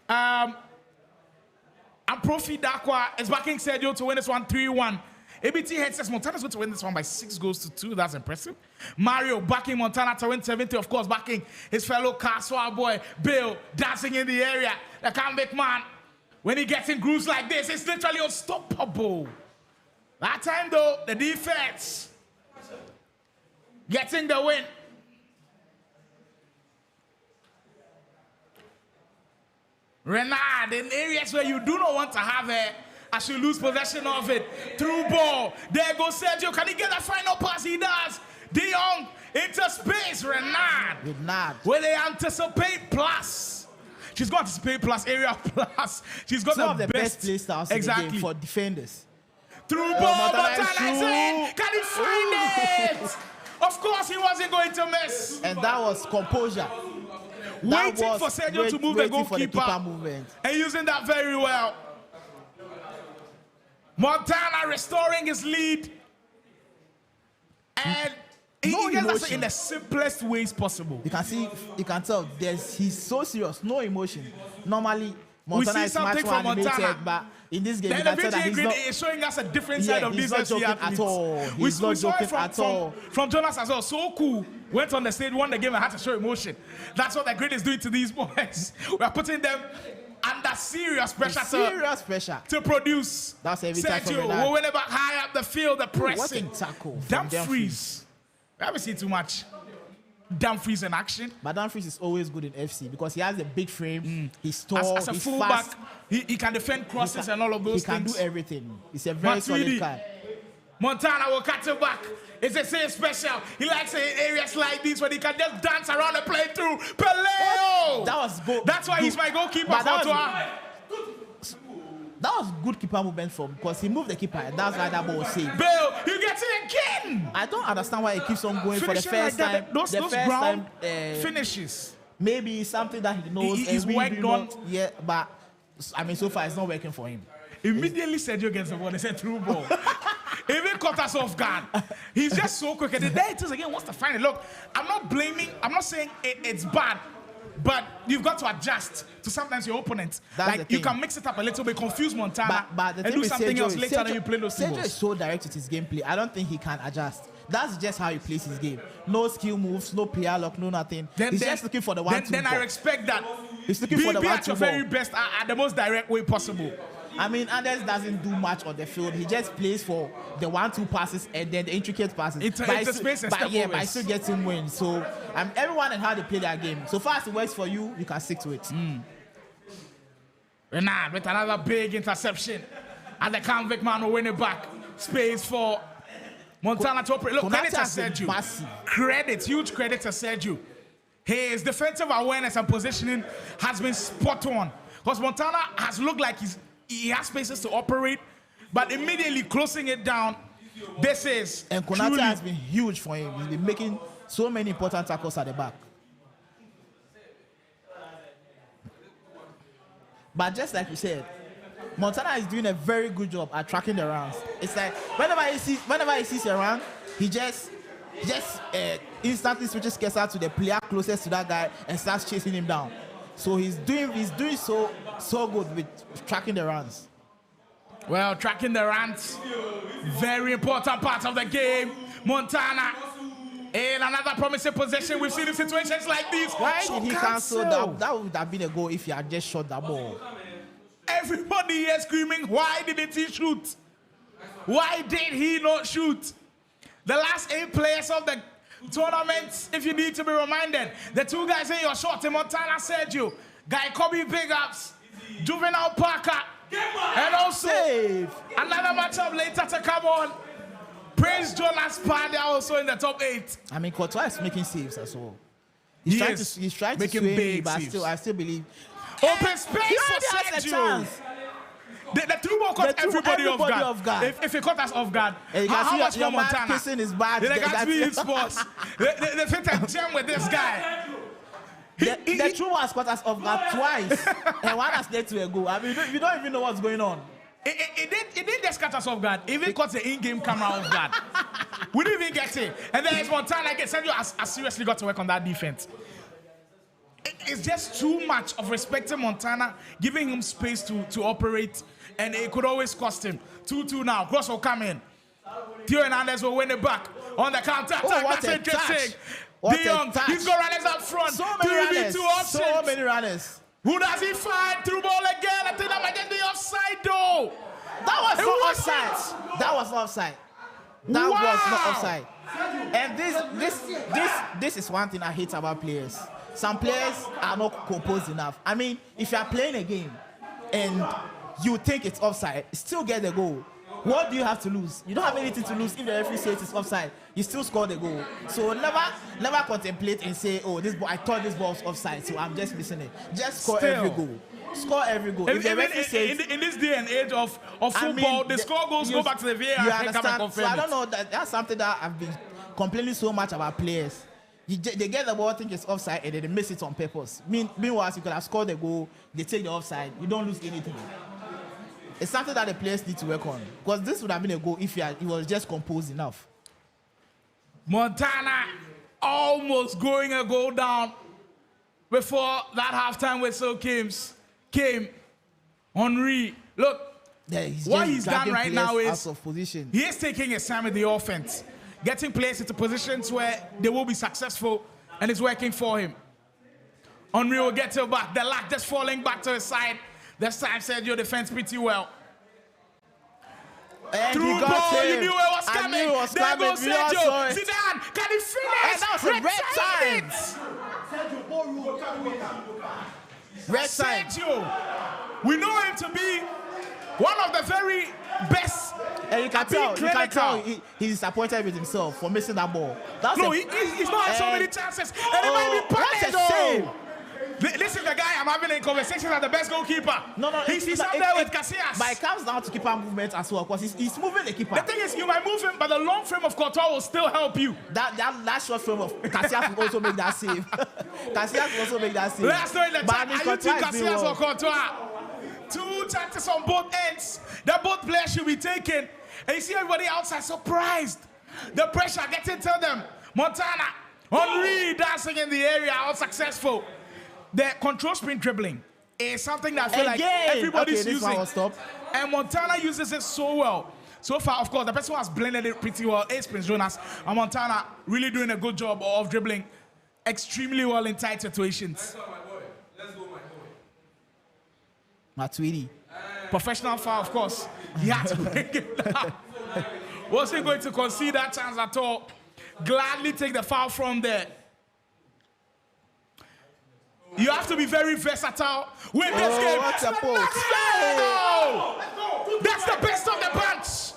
And Profi Dakwa is backing Sergio to win this one 3-1. ABT head says Montana's going to win this one by 6-2. That's impressive. Mario backing Montana to win 70. Of course, backing his fellow Kasoa boy, Bill, dancing in the area. The comeback man, when he gets in grooves like this, it's literally unstoppable. That time, though, the defense getting the win. Renard, in areas where you do not want to have it, as you lose possession of it. Through ball. There goes Sergio. Can he get that final pass? He does. De Jong into space. Renard. Will they anticipate plus? She's got to anticipate plus, area plus. She's got the best play styles in the game for defenders. Through ball. Montana is in. Can he find it? Of course he wasn't going to miss. And that was composure. Waiting for Sergio to move the goalkeeper. And using that very well. Montana restoring his lead, and he gets that in the simplest ways possible. You can tell he's so serious, no emotion. Normally, Montana is much more animated, but in this game, you can tell that he's not. Is showing us a different side of these FC athletes. At all. He's not joking at all. From Jonas as well, so cool. Went on the stage, won the game, and had to show emotion. That's what the grid is doing to these boys. We are putting them under serious pressure to produce. That's every time. Sergio, whenever high up the field, the pressing. What a tackle. Dumfries. We haven't seen too much Dumfries in action. But Dumfries is always good in FC because he has a big frame. He's tall. As a he's fullback, fast. He can defend crosses and all of those things. He can do everything. It's a very solid card. Montana will catch it back. It's a same special. He likes it in areas like this where he can just dance around and play through. Peleo! That was good. That's why he's my goalkeeper. That was good keeper movement from because he moved the keeper and that's why that ball was saved. Bill, you get it again! I don't understand why he keeps on going for the first time. Those ground finishes. Maybe something that he knows. He's worked on. Yeah, but I mean, so far it's not working for him. Immediately Sergio gets the ball. They said through ball. Even caught us off guard. He's just so quick. And there it is again. What's the final? Look, I'm not blaming. I'm not saying it's bad. but you've got to adjust to sometimes your opponent. That's like the you thing. can mix it up a little bit, confuse Montana, But the and thing do with something Sergio else is later than you play those two Sergio balls. is so direct with his gameplay. I don't think he can adjust. That's just how he plays his game. No skill moves, no player lock, no nothing. He's just looking for the one-two. Then I respect that. He's looking be, for the be at one-two your ball. very best at the most direct way possible. I mean, Anders doesn't do much on the field. He just plays for the 1-2 passes and then the intricate passes. But I still get him wins. So everyone and how they play their game. So far as it works for you, you can stick to it. Renard with another big interception. And the convict man will win it back. Space for Montana to operate. Look, credit to Sergio. Huge credit to Sergio. His defensive awareness and positioning has been spot on. Because Montana has looked like he has spaces to operate, but immediately closing it down, this is And Konate has been huge for him. He's been making so many important tackles at the back. But just like you said, Montana is doing a very good job at tracking the rounds. It's like whenever he sees a round, he just instantly switches Kasoa to the player closest to that guy and starts chasing him down. So he's doing so good with tracking the runs. Well, tracking the runs, very important part of the game. Montana in another promising position. We've seen in situations like this. Why did he cancel that? That would have been a goal if he had just shot that ball. Everybody here screaming, why didn't he shoot? Why did he not shoot? The last 8 players of the tournament, if you need to be reminded, the 2 guys in your shot, Montana Sergio, Guy Khobby BigUps, Juvinelle Parker, and also another matchup later to come on. Praise Jonas Pardia also in the top 8. I mean, Courtois is making saves as well. He's trying to sway me, but I still believe. Open space for Sergio. The through ball caught everybody off guard. If he caught us off guard, how much more Montana? Kissing his back. They got me in sports. They fit a gem with this guy. The true one caught us off guard twice, and one has led to a goal. I mean, you don't even know what's going on. It didn't just catch us off guard. Even caught the in-game camera off guard. We didn't even get it. And then it's Montana. Like Sergio has seriously got to work on that defense. It's just too much of respecting Montana, giving him space to operate, and it could always cost him. 2-2 now. Cross will come in. Theo Hernandez will win it back on the counter attack. That's interesting. De Jong, he's got runners up front. So many runners. Who does he find? Through ball again. I think that might get the offside though. That was not offside. That was not offside. That was not offside. And this is one thing I hate about players. Some players are not composed enough. I mean, if you are playing a game and you think it's offside, still get the goal. What do you have to lose? You don't have anything to lose if the referee says it's offside. You still score the goal. So never contemplate and say, oh, this ball, I thought this ball was offside, so I'm just missing it. Just score every goal. Score every goal. In this day and age of football, the score goals go back to the VAR. You understand? So I don't know. That's something that I've been complaining so much about players. They get the ball, think it's offside, and then they miss it on purpose. Meanwhile, you could have scored the goal, they take the offside, you don't lose anything. It's something that the players need to work on. Because this would have been a goal if he was just composed enough. Montana almost going a goal down before that halftime whistle came. Henry, look, what he's done right now is he is taking his time with the offense, getting players into positions where they will be successful, and it's working for him. Henry will get to back. The lack just falling back to his side. This time, Sergio defends pretty well. And through he got ball, him. you knew it was coming. There goes Sergio. Zidane, can he finish? That was a red time. Sergio, we know him to be one of the very best. And you can tell he's disappointed with himself for missing that ball. He's not had so many chances. And it might be punished. This is the guy I'm having a conversation as the best goalkeeper. No, he's up there with Casillas. But it comes down to keeper movement as well, because he's moving the keeper. The thing is, you might move him, but the long frame of Courtois will still help you. That short frame of Casillas will also make that save. Casillas will also make that save. Let's know in the chat, are you team Casillas or Courtois? 2 chances on both ends. The both players should be taken. And you see everybody outside surprised. The pressure getting to them. Montana, Henry dancing in the area, unsuccessful. the control sprint dribbling is something that I feel like everybody's using. And Montana uses it so well. So far, of course, the person who has blended it pretty well is Prince Jonas. And Montana really doing a good job of dribbling extremely well in tight situations. Matuidi. Professional foul, of course. He had to bring it down. Wasn't going to concede that chance at all. Gladly take the foul from there. You have to be very versatile with this game. What's a post? That's the best of the bunch.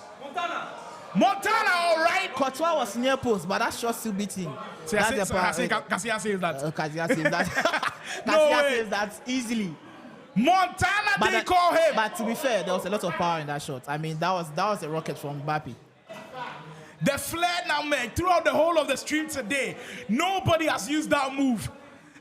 Montana, all right. Courtois was near post, but that shot still beating. Kasia says that. Kasia saves that. No way. Saves that easily. Montana didn't call him. But to be fair, there was a lot of power in that shot. I mean, that was a rocket from Mbappe. The flare now, man, throughout the whole of the stream today, nobody has used that move.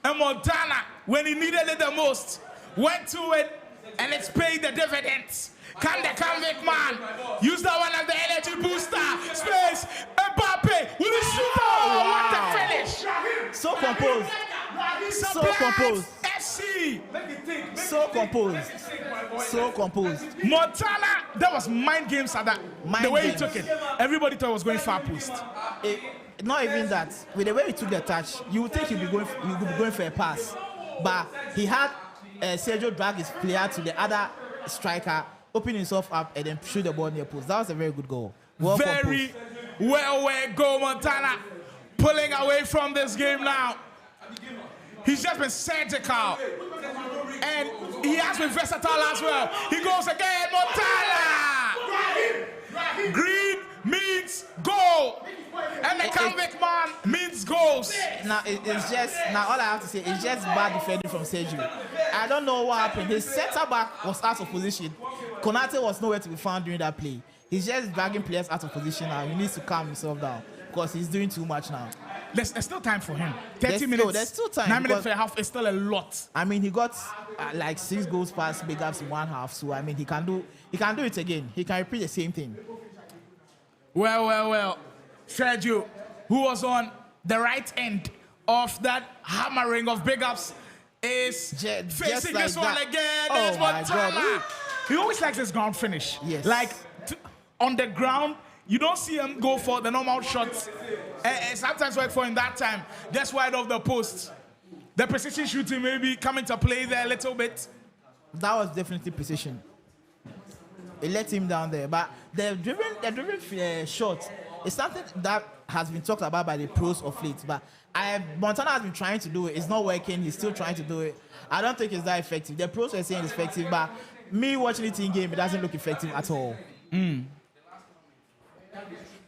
And Montana, when he needed it the most, went to it, and it's paid the dividends. Can the convict man use that one as the energy booster? Space, Mbappe, will he shoot? Oh, what a finish! So composed. So composed. FC. So composed. So composed. Montana, that was mind games at that. The way he took it. Everybody thought it was going far post. Not even that. With the way he took the touch, you would think he'd be going for a pass. But he had Sergio drag his player to the other striker, open himself up, and then shoot the ball near post. That was a very good goal. Very well goal, Montana. Pulling away from this game now. He's just been surgical. And he has been versatile as well. He goes again, Montana! Green means goal. And the convict man means goals. Now, it's just, now all I have to say is just bad defending from Sergio. I don't know what happened. His center back was out of position. Konate was nowhere to be found during that play. He's just dragging players out of position now. He needs to calm himself down because he's doing too much now. There's still time for him. 30 minutes. There's still time. 9 minutes and a half is still a lot. I mean, he got like 6 goals past BigUps in 1 half. So I mean, he can do it again. He can repeat the same thing. Well. Sergio, who was on the right end of that hammering of BigUps, is facing like this one that. again. Oh my God. He always likes his ground finish. Yes. Like on the ground, you don't see him go for the normal shots. Sometimes wait for him that time, just wide off the post. The precision shooting maybe coming to play there a little bit. That was definitely precision. It let him down there, but the driven shot is something that has been talked about by the pros of late. But Montana has been trying to do it. It's not working. He's still trying to do it. I don't think it's that effective. The pros are saying it's effective, but me watching it in game, it doesn't look effective at all.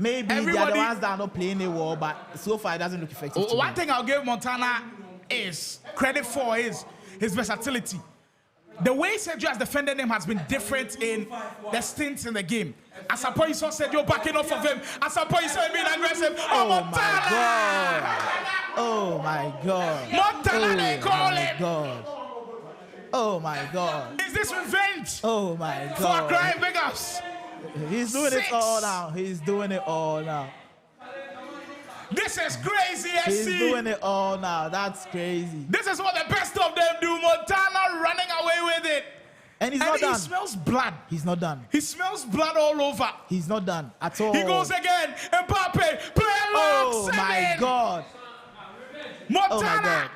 Maybe they are the ones that are not playing it well, but so far it doesn't look effective. One thing I'll give Montana is credit for is his versatility. The way Sergio has defended him has been different in the stints in the game. At some point, you saw Sergio backing off of him. At some point, you saw him being aggressive. Oh my God. Montana, they call him. Oh my God. Is this revenge? Oh my God. For crying BigUps. He's doing it all now. He's doing it all now. This is crazy, FC. He's doing it all now. That's crazy. This is what the best of them do. Montana running away with it. And he's not done. He smells blood. He's not done. He smells blood all over. He's not done at all. He goes again. Mbappe, play Oh my God. Montana. Oh my God.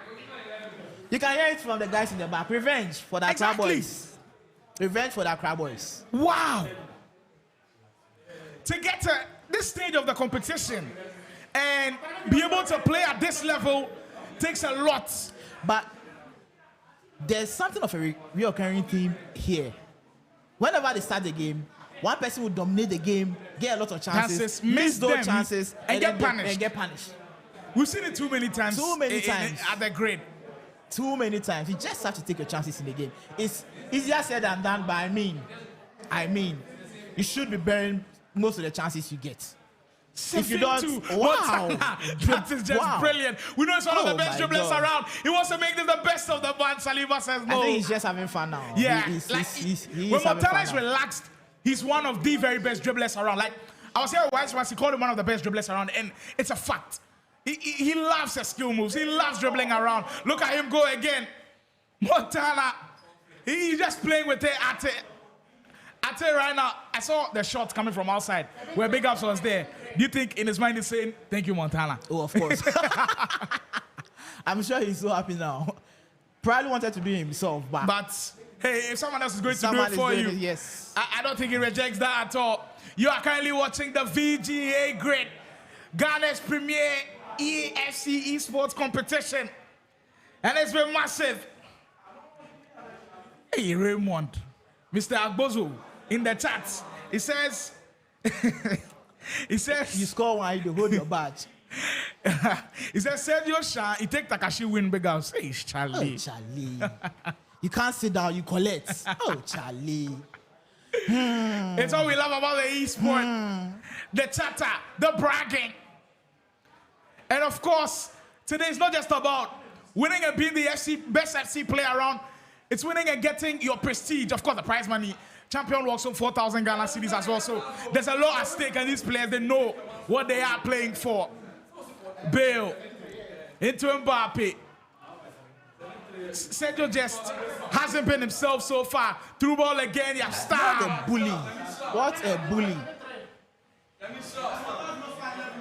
You can hear it from the guys in the back. Revenge for the Accra boys. Revenge for the Accra boys. Wow. To get to this stage of the competition and be able to play at this level takes a lot. But there's something of a reoccurring theme here. Whenever they start the game, one person will dominate the game, get a lot of chances, miss those chances, and get punished. We've seen it too many times. At the grid. Too many times. You just have to take your chances in the game. It's easier said than done, but I mean, you should be bearing most of the chances you get. If you don't, wow, that is just brilliant. We know it's one of the best dribblers around. He wants to make this the best of the bunch. Saliba says no. I think he's just having fun now. Yeah, when Montana is relaxed, he's one of the very best dribblers around. Like I was here once, he called him one of the best dribblers around, and it's a fact. He loves his skill moves. He loves dribbling around. Look at him go again. Montana, he's just playing with it at it. I tell you right now, I saw the shot coming from outside where BigUps was there. Do you think in his mind he's saying, thank you, Montana? Oh, of course. I'm sure he's so happy now. Probably wanted to do it himself, but hey, if someone else is going to do it for you, yes. I don't think he rejects that at all. You are currently watching the VGA Grid, Ghana's premier EFC esports competition. And it's been massive. Hey, Raymond, Mr. Agbozo, in the chat, he says, you score one, you hold your badge. He says, Sergio Shah, he take Takashi win BigUps. Hey, Charlie. Oh, Charlie. You can't sit down, you collect. Oh, Charlie. It's all we love about the esport. The chatter, the bragging. And of course, today is not just about winning and being the best FC player around. It's winning and getting your prestige. Of course, the prize money. Champion walks on 4,000 Ghana cedis as well. So there's a lot at stake, and these players, they know what they are playing for. Bale into Mbappe. Sergio just hasn't been himself so far. Through ball again, you have style. What a bully. What a bully.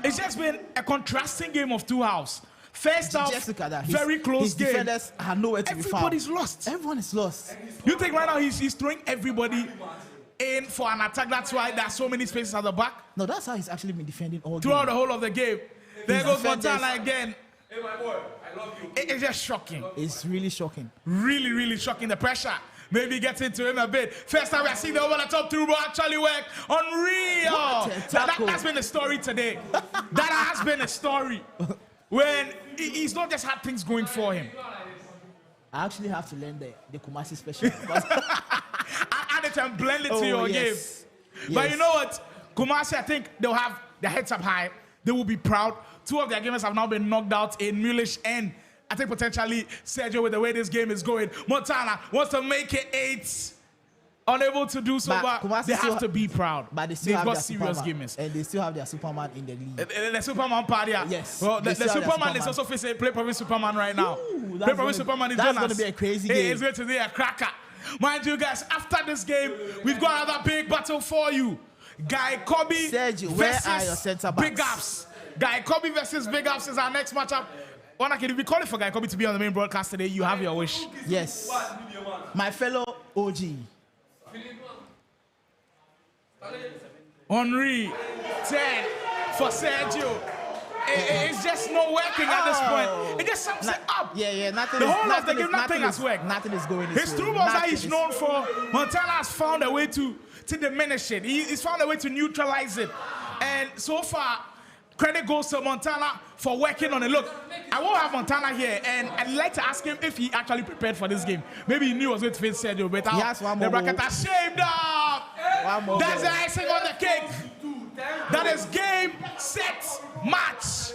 It's just been a contrasting game of two halves. First half, very close game. His defenders are nowhere to be found. Everybody's lost. Everyone is lost. You think right now he's throwing everybody in for an attack? That's why there are so many spaces at the back? No, that's how he's actually been defending all throughout game. the whole of the game. There goes Montana again. Hey, my boy, I love you. It's just shocking. It's really shocking. Really, really shocking. The pressure maybe gets into him a bit. First time we are seeing the over the top through ball actually work. Unreal. That's been the story today. That has been a story. When he's not just had things going for him. I actually have to learn the Kumasi special. Add it and blend it to your game. But you know what? Kumasi, I think they'll have their heads up high. They will be proud. Two of their gamers have now been knocked out in Mulish and I think potentially Sergio with the way this game is going. Montana wants to make it 8. Unable to do so, but they have to be proud. But they still They've have got their serious Superman, gamers. and they still have their Superman in the league. The Superman Pardia. Yes. Well, the Superman is also facing Play Province Superman right now. Play Province Superman is Jonas. That's going to be a crazy game. It's going to be a cracker. Mind you guys, after this game, we've got another big battle for you. Guy Khobby Sergio, where versus are your center backs? BigUps. Guy Khobby versus BigUps is our next matchup. If we call it for Guy Khobby to be on the main broadcast today, you have your wish. Yes. My fellow OG. Henri, 10 for Sergio. It's just not working at this point. It just sums it up. Yeah, nothing. The whole of the game, nothing has worked. Nothing is going. His through balls that he's known for, Montana has found a way to diminish it. He's found a way to neutralize it. And so far, credit goes to Montana for working on it. Look, I won't have Montana here, and I'd like to ask him if he actually prepared for this game. Maybe he knew he was going to face Sergio, but the bracket has shaved up. That's the icing on the cake. That is game, set, match.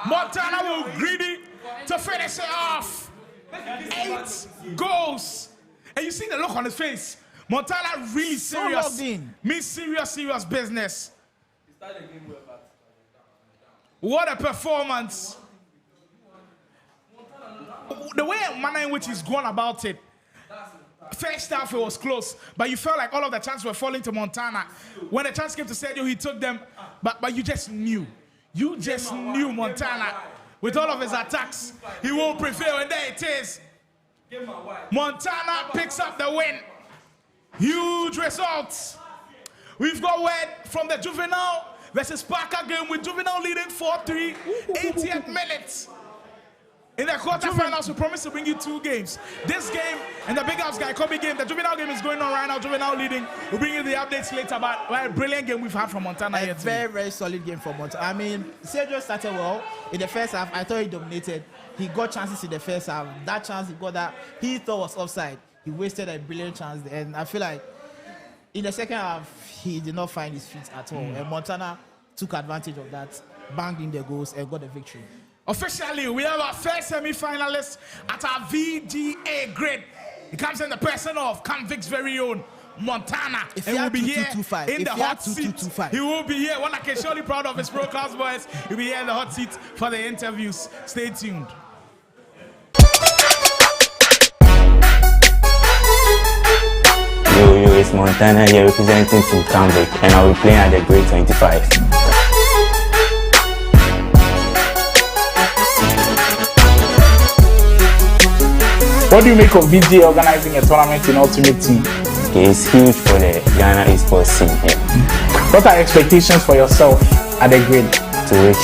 Montana will greedy to finish it off. 8 goals. And you see the look on his face. Montana really serious. Means serious business. What a performance. The manner in which he's gone about it. First half it was close, but you felt like all of the chances were falling to Montana. When the chance came to Sergio, he took them, but you just knew. You just knew Montana, with all of his attacks, he won't prevail, and there it is. Montana picks up the win. Huge results. We've got word from the Juvinelle versus Parker game with Juvinelle leading 4-3, 80th minute. In the quarterfinals, we promise to bring you 2 games. This game and the BigUps Guy Khobby game, the Juvinelle game is going on right now. Juvinelle leading. We'll bring you the updates later, but a brilliant game we've had from Montana here today. Very solid game from Montana. I mean, Sergio started well. In the first half, I thought he dominated. He got chances in the first half. That chance he got that he thought was offside. He wasted a brilliant chance, and I feel like in the second half, he did not find his feet at all. And Montana took advantage of that, banged in the goals, and got the victory. Officially, we have our first semi-finalist at our VGA Grid. It comes in the person of Convict's very own Montana. And will be here in the hot seat. He will be here. One I can surely proud of his pro class boys. He'll be here in the hot seat for the interviews. Stay tuned. it's Montana here representing Team Canvic, and I'll be playing at the Grade 25. What do you make of VGA organizing a tournament in Ultimate Team? It's huge for the Ghana esports scene here. What are your expectations for yourself at the Grid? To reach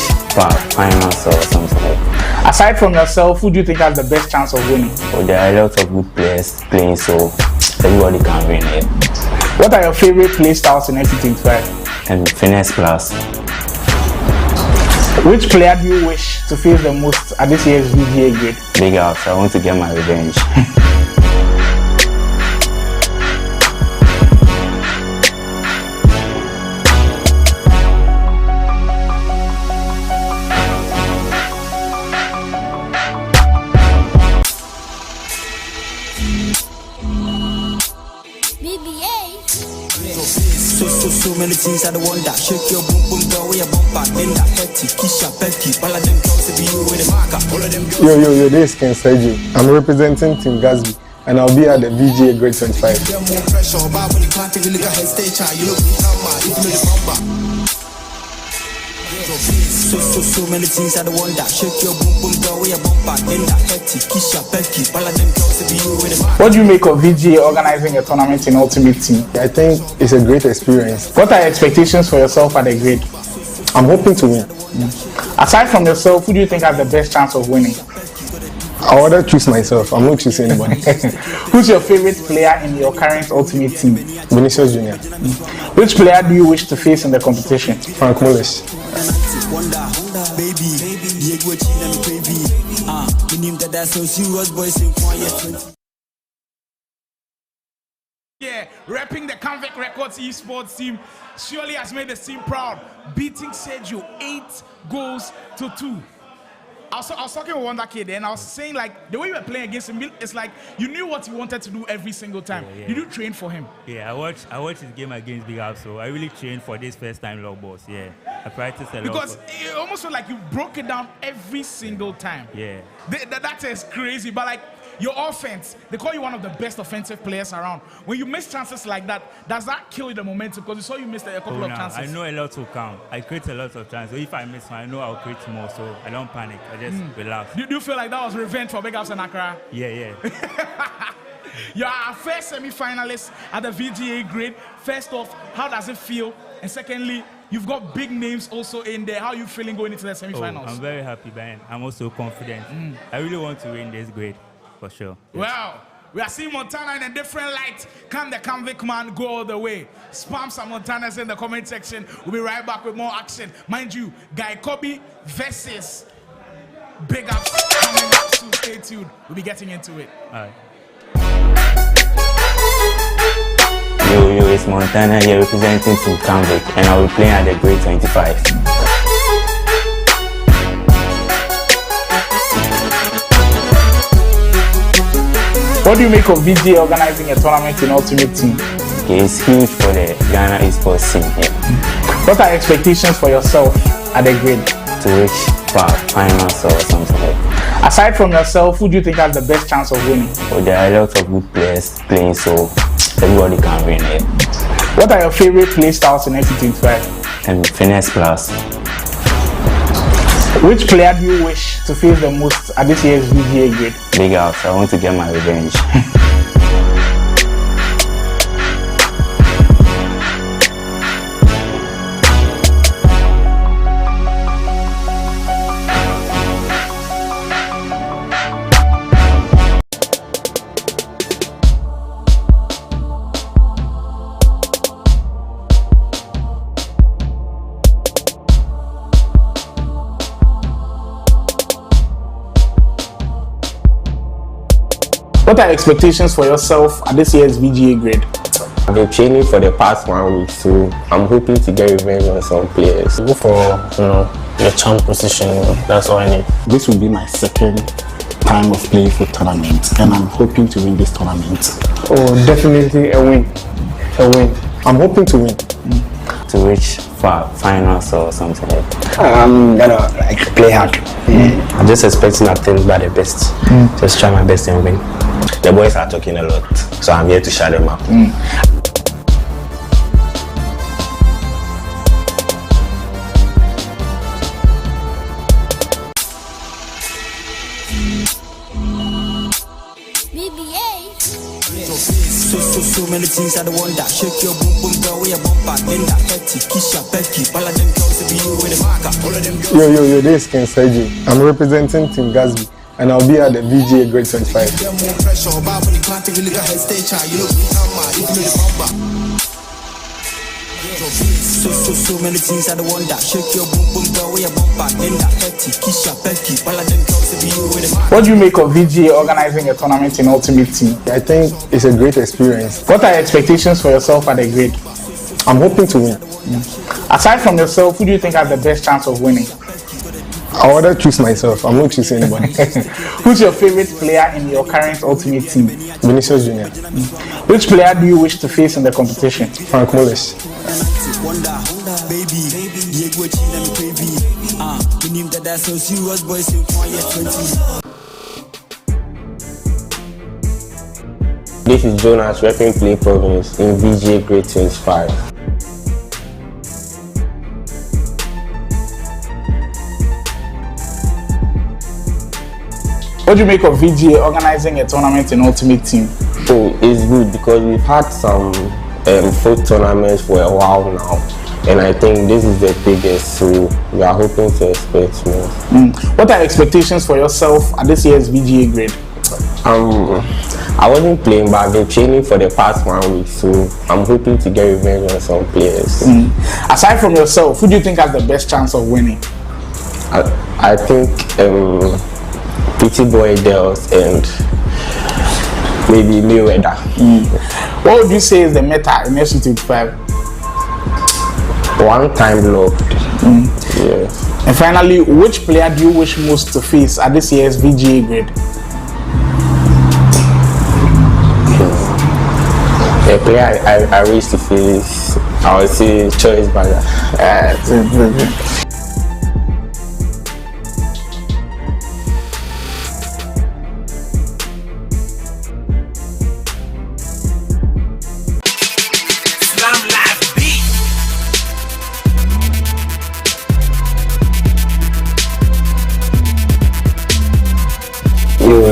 finals or something like that. Aside from yourself, who do you think has the best chance of winning? Well, there are a lot of good players playing, so everybody can win it. What are your favorite play styles in FC25? And Finesse Plus. Which player do you wish to face the most at this year's VGA Grid? BigUps, I want to get my revenge. So many things I don't want that. Shake your boom boom girl with your bumper. Then that petty, Kisha, Becky. All of them girls to be you with a marker. All of them girls. Yo, this is Ken Sergio. I'm representing Team Gatsby, and I'll be at the VGA Grade 25. Get more pressure, but when you can't take a look at her stage, you look if you know the bumper. So many things I don't want that. Shake your boom boom girl with your bumper. Then that petty, Kisha, Becky. All of them girls to be you with a marker. What do you make of VGA organizing a tournament in Ultimate Team? I think it's a great experience. What are your expectations for yourself at the Grid? I'm hoping to win. Aside from yourself, who do you think has the best chance of winning? I would rather choose myself. I'm not choosing anybody. Who's your favorite player in your current Ultimate Team? Vinicius Jr. Which player do you wish to face in the competition? Frank Mullis. Yeah, repping the Canvic Records esports team surely has made the team proud, beating Sergio 8-2. I was talking with Wonder Kid and I was saying like the way you were playing against him, it's like you knew what you wanted to do every single time. Yeah. Did you train for him? Yeah, I watched his game against BigUps, so I really trained for this first time log boss. Yeah, I practiced a lot. Because it almost felt like you broke it down every single time. Yeah. That is crazy, but like your offense, they call you one of the best offensive players around. When you miss chances like that, does that kill the momentum? Because we saw you missed a couple of chances. I know a lot will count. I create a lot of chances. So if I miss one, I know I'll create more. So I don't panic. I just relax. Do you feel like that was revenge for BigUps and Accra? Yeah. You are our first semi-finalist at the VGA Grid. First off, how does it feel? And secondly, you've got big names also in there. How are you feeling going into the semi-finals? I'm very happy, man. I'm also confident. I really want to win this grade. For sure. Yes. Well, we are seeing Montana in a different light. Can the Canvic man go all the way? Spam some Montanas in the comment section. We'll be right back with more action. Mind you, Guy Khobby versus BigUps coming up soon. Stay tuned. We'll be getting into it. All right. Yo, it's Montana here representing Team Canvic, and I'll be playing at the Grade 25. What do you make of VGA organizing a tournament in Ultimate Team? It's huge for the Ghana esports scene here. What are your expectations for yourself at the Grid? To reach finals or something like that. Aside from yourself, who do you think has the best chance of winning? Well, there are a lot of good players playing, so everybody can win it. What are your favorite play styles in FC25? And Finesse Plus. Which player do you wish to face the most at this year's VGA Grid? BigUps, I want to get my revenge. What are your expectations for yourself at this year's VGA Grid? I've been training for the past 1 week, so I'm hoping to get revenge on some players. Go for, the champ position. That's all I need. This will be my second time of playing for tournament, and I'm hoping to win this tournament. Oh, definitely a win. I'm hoping to win. To reach finals or something like that. I'm gonna play hard. I'm just expecting nothing but the best. Just try my best and win. The boys are talking a lot, so I'm here to shut them up. many things I don't want that. Shake your boom boom girl, where your bump back. Then that petty, kiss your Becky. All of them girls to be you with a marker. All of them girls. Yo, this is King Sergio. I'm representing Team Gasby, and I'll be at the VGA Grid 25. Get more pressure, but when you can't take a look at her stage, you look hammer, if you know the bumper. So many things I don't want that. Shake your boom boom girl, where your bump back. Then that petty, kiss your Becky. All of them girls to be you with a marker. What do you make of VGA organizing a tournament in Ultimate Team? I think it's a great experience. What are your expectations for yourself at the grid? I'm hoping to win. Aside from yourself, who do you think has the best chance of winning? I rather choose myself. I'm not choosing anybody. Who's your favorite player in your current Ultimate Team? Vinicius Junior. Which player do you wish to face in the competition? Frank Mullis. This is Jonas repping Play Province in VGA Grid 25. What do you make of VGA organizing a tournament in Ultimate Team? Oh, it's good because we've had some foot tournaments for a while now, and I think this is the biggest, so we are hoping to expect more. What are your expectations for yourself at this year's VGA Grid? I wasn't playing, but I've been training for the past 1 week, so I'm hoping to get revenge on some players. Aside from yourself, who do you think has the best chance of winning? I think Pretty Boy Dels and maybe Mayweather. What would you say is the meta in FC25? One time locked. Yes. And finally, which player do you wish most to face at this year's VGA Grid? A player I wish to face, I would say Choice Bagger.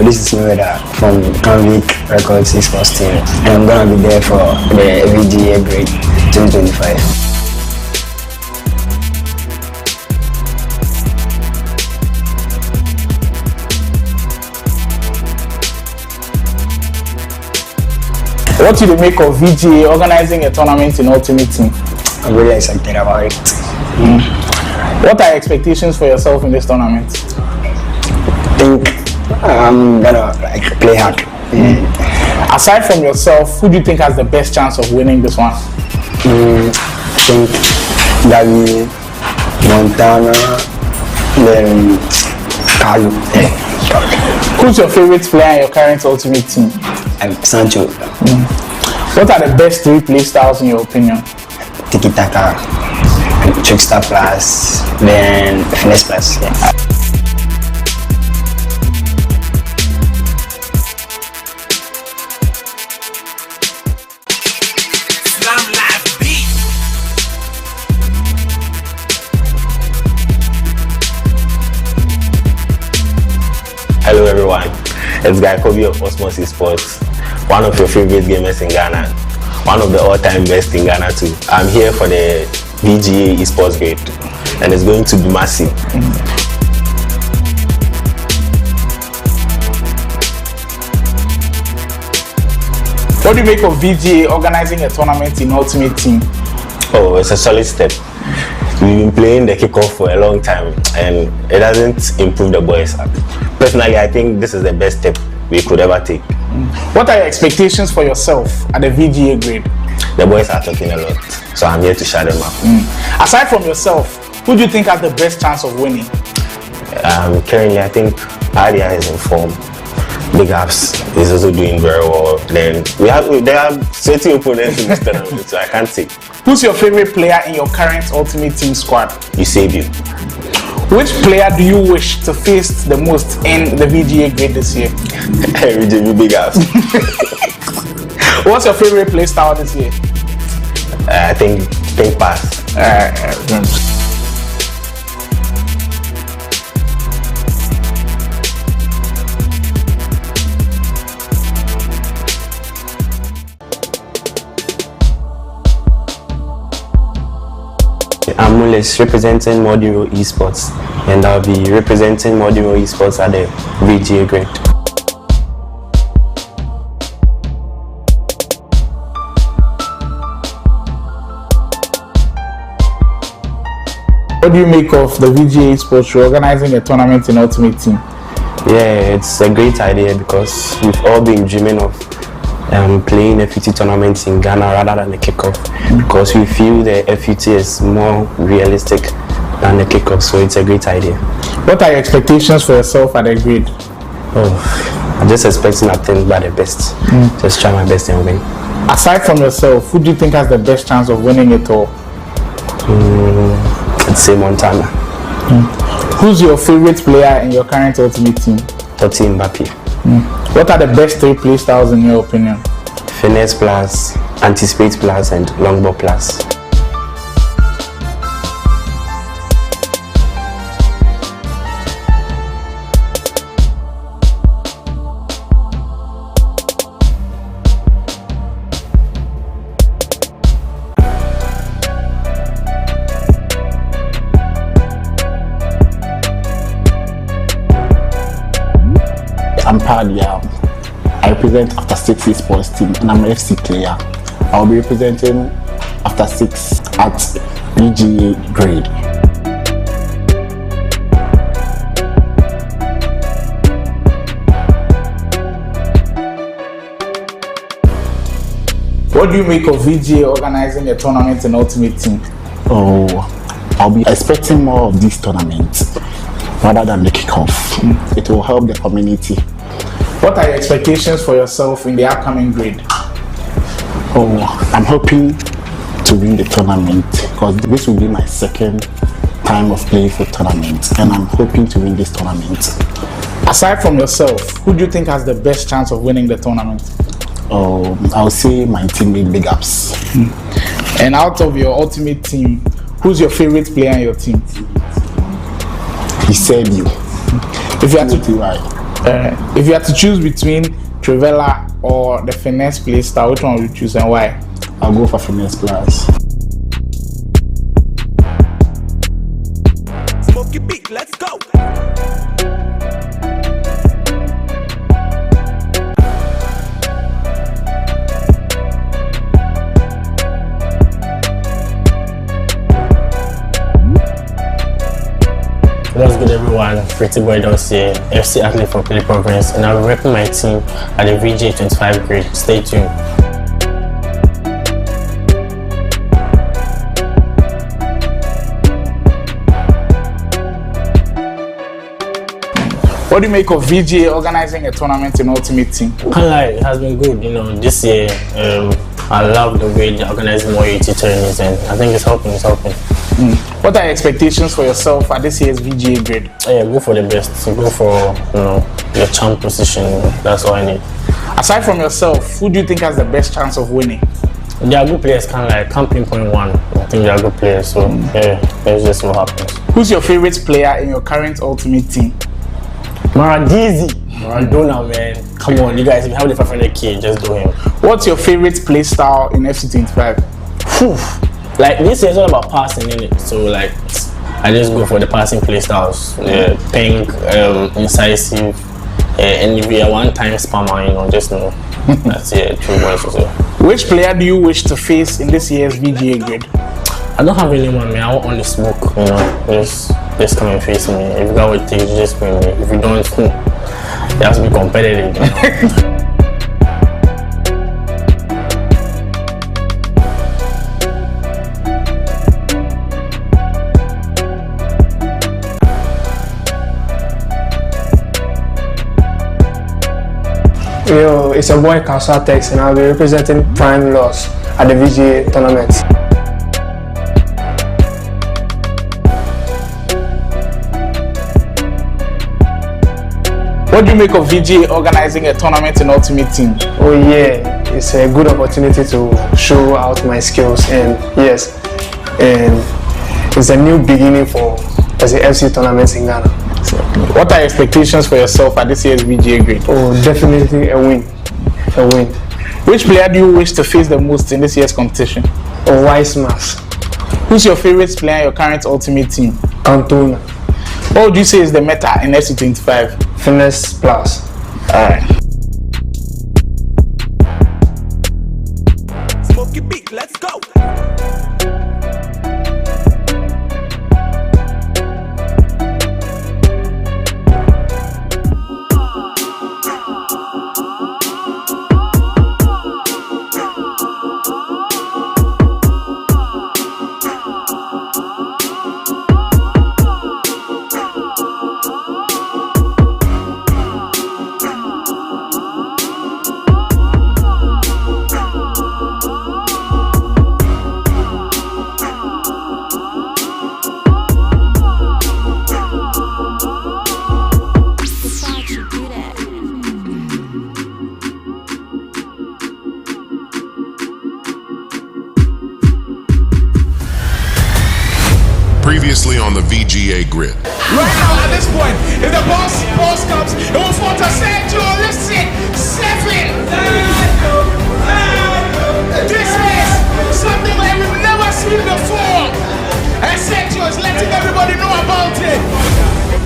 This is Mayweather from Convict Records Esports team, and I'm gonna be there for the VGA Grid 2025. What do you make of VGA organizing a tournament in Ultimate Team? I'm really excited about it. What are your expectations for yourself in this tournament? I think I'm gonna play hard. Aside from yourself, who do you think has the best chance of winning this one? I think Davi, Montana, then Carlo. Who's your favorite player in your current Ultimate Team? Sancho. What are the best 3 play styles in your opinion? Tiki Taka, Trickster Plus, then Finesse Plus. Hello everyone, it's Guy Khobby of Osmosis Sports, one of your favorite gamers in Ghana, one of the all-time best in Ghana too. I'm here for the VGA Esports Grid, and it's going to be massive. What do you make of VGA organizing a tournament in Ultimate Team? Oh, it's a solid step. We've been playing the kickoff for a long time, and it doesn't improve the boys. Personally, I think this is the best step we could ever take. What are your expectations for yourself at the VGA Grid? The boys are talking a lot, so I'm here to shut them up. Aside from yourself, who do you think has the best chance of winning? Currently, I think Pardia is in form. BigUps is also doing very well. Then there are certain opponents in this tournament, so I can't say. Who's your favorite player in your current Ultimate Team squad? Sergio. Which player do you wish to face the most in the VGA Grid this year? BigUps. What's your favorite play style this year? I think pass. Juvinelle is representing Modiro Esports, and I'll be representing Modiro Esports at the VGA Grid. What do you make of the VGA Esports organizing a tournament in Ultimate Team? Yeah, it's a great idea because we've all been dreaming of playing FUT tournaments in Ghana rather than the kickoff, because we feel the FUT is more realistic than the kickoff, so it's a great idea. What are your expectations for yourself at the grid? Oh, I'm just expecting nothing but the best. Just try my best and win. Aside from yourself, who do you think has the best chance of winning it all? I'd say Montana. Who's your favorite player in your current Ultimate Team? Totti Mbappe. What are the best 3 play styles in your opinion? Finesse plus, anticipate plus, and longbow plus. I'm Pardia. I represent After 6 Esports team and I'm an FC player. I'll be representing After 6 at BGA Grid. What do you make of VGA organizing a tournament in Ultimate Team? Oh, I'll be expecting more of these tournaments rather than the kickoff. It will help the community. What are your expectations for yourself in the upcoming grid? Oh, I'm hoping to win the tournament because this will be my second time of playing for tournament, and I'm hoping to win this tournament. Aside from yourself, who do you think has the best chance of winning the tournament? Oh, I'll say my teammate BigUps. And out of your Ultimate Team, who's your favorite player in your team? He said you. If you had to choose between Trivella or the finesse play style, which one would you choose and why? I'll go for finesse plus. Smoky beat, let's go. What's good, everyone? Pretty Boy Does here, FC athlete from Philly Province, and I'll be repping my team at the VGA 25 grid. Stay tuned. What do you make of VGA organizing a tournament in Ultimate Team? Can't lie, it has been good. You know, this year I love the way they're organizing more UT tournaments, and I think it's helping. What are your expectations for yourself at this year's VGA grid? Yeah, go for the best. So go for your champ position. That's all I need. Aside from yourself, who do you think has the best chance of winning? They are good players. Can't pinpoint one. I think they are good players. So yeah, let's just see what happens. Who's your favorite player in your current Ultimate Team? Maradona, man. Come on, you guys. If you have the 500k, just do him. What's your favorite play style in FC25? Like this is all about passing, innit? So like I just go for the passing play styles. Pink, incisive, NVIDIA one-time spammer, just know. That's it, true voice or so. Which player do you wish to face in this year's VGA grid? I don't have anyone, man. I want only smoke, just come and face me. If you got what it takes, just win me. If you don't, you have to be competitive, Yo, it's your boy Kasoa Tekkz, and I'll be representing Prime Loss at the VGA tournament. What do you make of VGA organizing a tournament in Ultimate Team? Oh yeah, it's a good opportunity to show out my skills, and yes, and it's a new beginning for the FC tournaments in Ghana. What are your expectations for yourself at this year's VGA grid? Oh, definitely a win. Which player do you wish to face the most in this year's competition? Oh, Wise Mass. Who's your favorite player in your current ultimate team? Cantona. What would you say is the meta in FC25? Finesse plus. Alright. Smoky beat, let's go. Previously on the VGA Grid. Right now, at this point, if the boss comes, it will fall to Sergio. Listen, 7. This is something like we've never seen before. And Sergio is letting everybody know about it.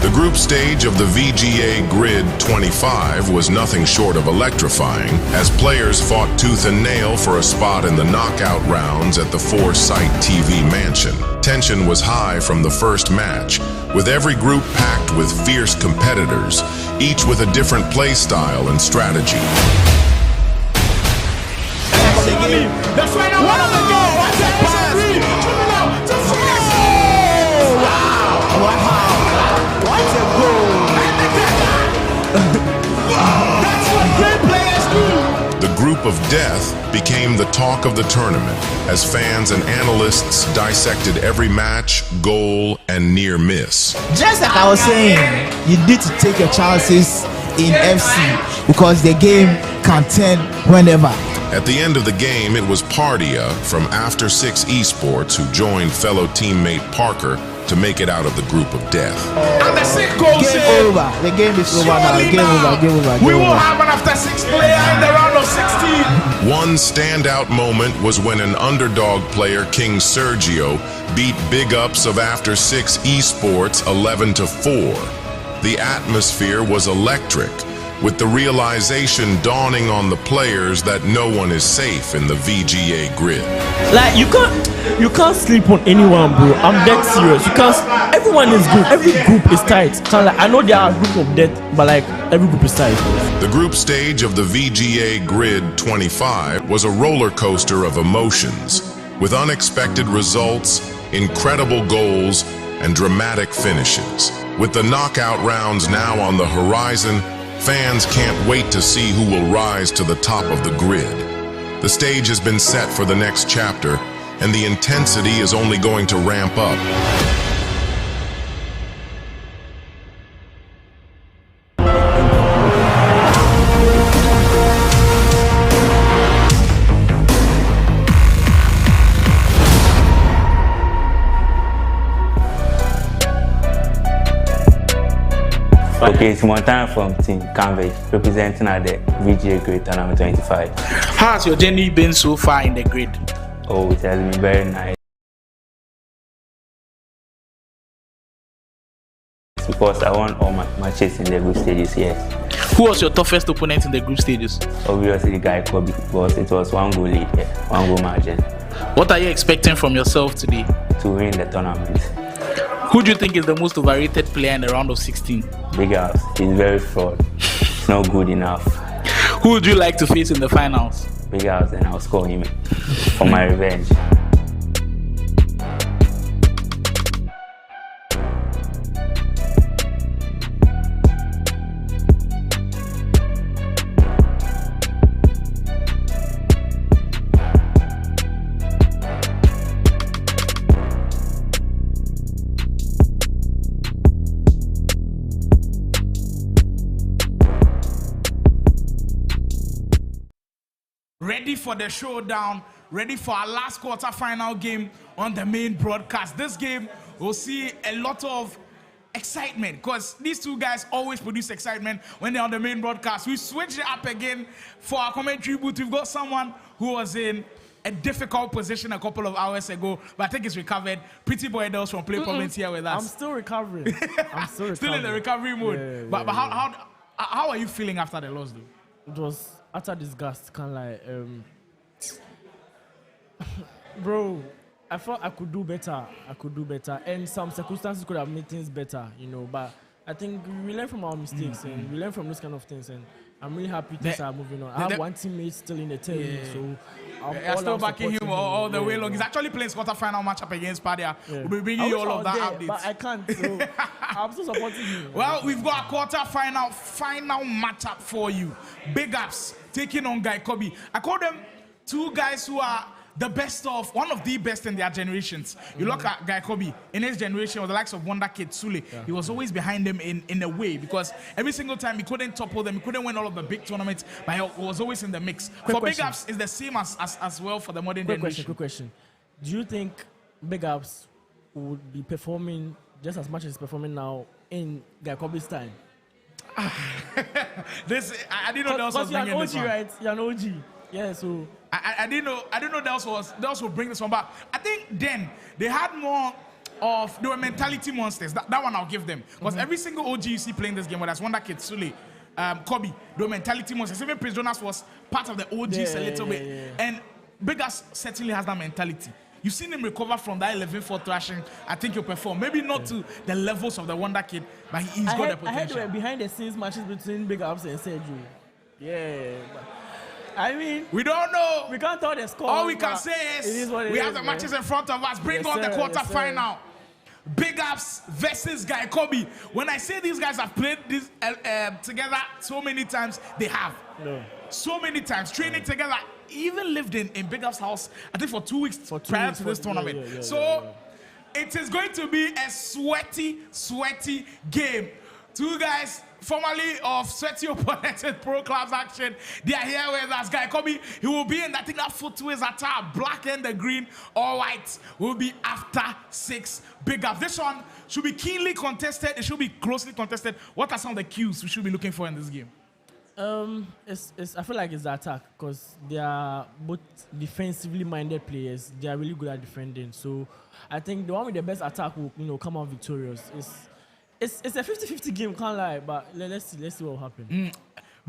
The group stage of the VGA Grid 25 was nothing short of electrifying as players fought tooth and nail for a spot in the knockout rounds at the 4-site TV mansion. Tension was high from the first match, with every group packed with fierce competitors, each with a different play style and strategy. The final one of the game. What's that? Juvinelle to finish. Wow. What a goal. That's what great players do. The group of death became the talk of the tournament as fans and analysts dissected every match, goal, and near miss. Just like I was saying, you need to take your chances in FC because the game can turn whenever. At the end of the game, it was Pardia from After 6 Esports who joined fellow teammate Parker to make it out of the group of death. And the 6 goals game over. The game is over now. Game over. We will have an After 6 player in the round of 16. One standout moment was when an underdog player, King Sergio, beat BigUps of After 6 Esports 11-4. The atmosphere was electric, with the realization dawning on the players that no one is safe in the VGA Grid. Like you can't sleep on anyone, bro. I'm dead serious. You can't. Everyone is good. Every group is tight. So like, I know there are a group of death, but like every group is tight. The group stage of the VGA Grid 25 was a roller coaster of emotions, with unexpected results, incredible goals, and dramatic finishes. With the knockout rounds now on the horizon, fans can't wait to see who will rise to the top of the grid. The stage has been set for the next chapter, and the intensity is only going to ramp up. Okay, it's Montana from Team Canvas, representing at the VGA Grid Tournament 25. How has your journey been so far in the grid? Oh, it has been very nice. Because I won all my matches in the group stages, yes. Who was your toughest opponent in the group stages? Obviously, Guy Khobby, because it was one goal lead, yeah, 1 goal margin. What are you expecting from yourself today? To win the tournament. Who do you think is the most overrated player in the round of 16? BigUps. He's very fraud. It's not good enough. Who would you like to face in the finals? BigUps, and I'll score him for my revenge. Ready for the showdown, ready for our last quarter-final game on the main broadcast. This game will see a lot of excitement because these two guys always produce excitement when they're on the main broadcast. We switched it up again for our commentary booth. We've got someone who was in a difficult position a couple of hours ago, but I think he's recovered. Pretty boy Edos from Play Comments here with us. I'm still recovering. Still in the recovery mode. Yeah, but how are you feeling after the loss, though? It was utter disgust, kind of like, bro. I thought I could do better. And some circumstances could have made things better, you know. But I think we learn from our mistakes and we learn from those kind of things. And I'm really happy things are moving on. I have one teammate still in the team, so I'm still backing him all the way long. He's actually playing quarter-final matchup against Pardia. We'll be bringing you all of that updates. But I can't. So I'm still supporting you. Well, we've got a quarter-final matchup for you. BigUps taking on Guy Khobby. I call them two guys who are the best of, one of the best in their generations. You look at Guy Khobby, in his generation, with the likes of Wonder Kid, Sule, he was always behind them in a way, because every single time he couldn't topple them, he couldn't win all of the big tournaments, but he was always in the mix. For BigUps, it's the same as well for the modern generation. Quick question. Do you think BigUps would be performing just as much as he's performing now in Guy Khobby's time? I didn't know that was bringing this one. Right? You're an OG. Yeah, so I didn't know that would bring this one back. I think then they had more of, they were mentality monsters. That one I'll give them. Because every single OG you see playing this game, whether it's Wonder Kid, Sule, Khobby, they were mentality monsters. Even Prince Jonas was part of the OGs a little bit. And BigUps certainly has that mentality. You've seen him recover from that 11-4 thrashing. I think he'll perform. Maybe not to the levels of the Wonder Kid, but he's got the potential. I heard there were behind the scenes matches between BigUps and Sergio. Yeah. I mean, we don't know. We can't tell the score. All we can say is we have the matches in front of us. Bring on the quarterfinal. BigUps versus Guy Khobby. When I say these guys have played this together so many times, they have. So many times. Training together. Even lived in BigUps' house, I think for 2 weeks prior to this tournament. So it is going to be a sweaty game. Two guys formerly of Sweaty Opponents in Pro Clubs action. They are here with us. Guy Khobby, he will be in, I think, that footwear attire, black and the green, all white, will be after 6 BigUps. This one should be keenly contested. It should be closely contested. What are some of the cues we should be looking for in this game? I feel like it's the attack, because they are both defensively minded players. They are really good at defending. So I think the one with the best attack will come out victorious. It's a 50-50 game, can't lie, but let's see what will happen.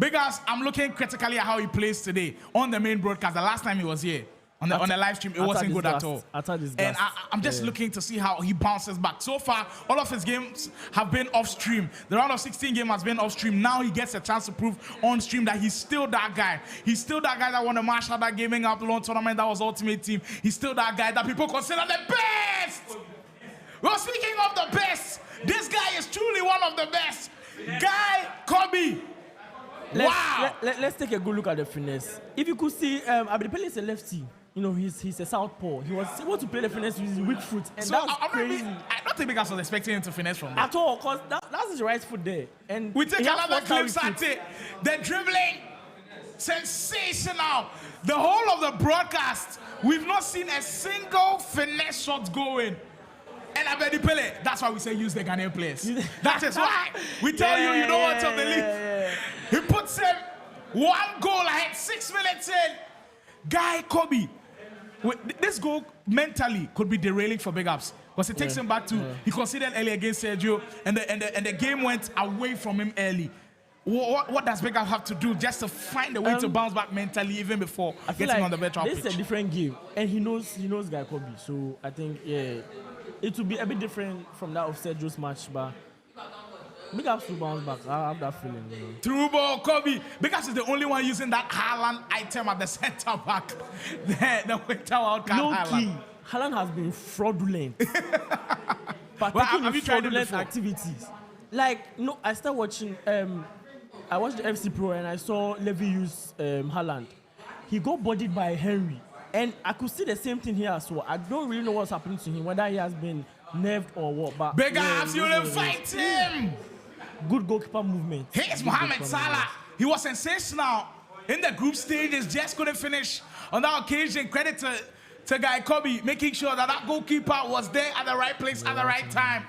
BigUps, I'm looking critically at how he plays today on the main broadcast. The last time he was here on the live stream, it wasn't good at all. And I'm just looking to see how he bounces back. So far, all of his games have been off stream. The round of 16 game has been off stream. Now he gets a chance to prove on stream that he's still that guy. He's still that guy that won the Marshall that Gaming Outlaw tournament. That was Ultimate Team. He's still that guy that people consider the best. Well, speaking of the best, this guy is truly one of the best. Guy Khobby. Wow. Let's take a good look at the finesse. If you could see, Abdipele is a lefty. You know, he's a southpaw. He was able to play the finesse with his weak foot. And so that's crazy. I don't think BigUps was expecting him to finesse from that. At all, because that's his right foot there. And we take another glimpse at it. The dribbling, sensational. The whole of the broadcast, we've not seen a single finesse shot going. And Abdipele, that's why we say use the Ghanaian players. That is why we tell you don't want to believe. He puts him 1 goal ahead, 6 minutes in. Guy Khobby, this goal mentally could be derailing for BigUps, because it takes him back to he conceded early against Sergio, and the game went away from him early. What does BigUps have to do just to find a way to bounce back mentally even before getting on the virtual pitch? This is a different game, and he knows Guy Khobby, so I think it will be a bit different from that of Sergio's match, but BigUps will bounce back. I have that feeling. You know. True ball, Khobby. BigUps is the only one using that Haaland item at the center back. The winter wildcard Haaland. Haaland has been fraudulent. Particularly fraudulent activities. Like, no, I started watching, I watched the FC Pro and I saw Levy use Haaland. He got bodied by Henry. And I could see the same thing here as well. I don't really know what's happening to him, whether he has been nerved or what. But BigUps, you will fight him. Good goalkeeper movement. Here's Mohamed Salah. He was sensational in the group stages, just couldn't finish on that occasion. Credit to Guy Khobby, making sure that goalkeeper was there at the right place at the right time.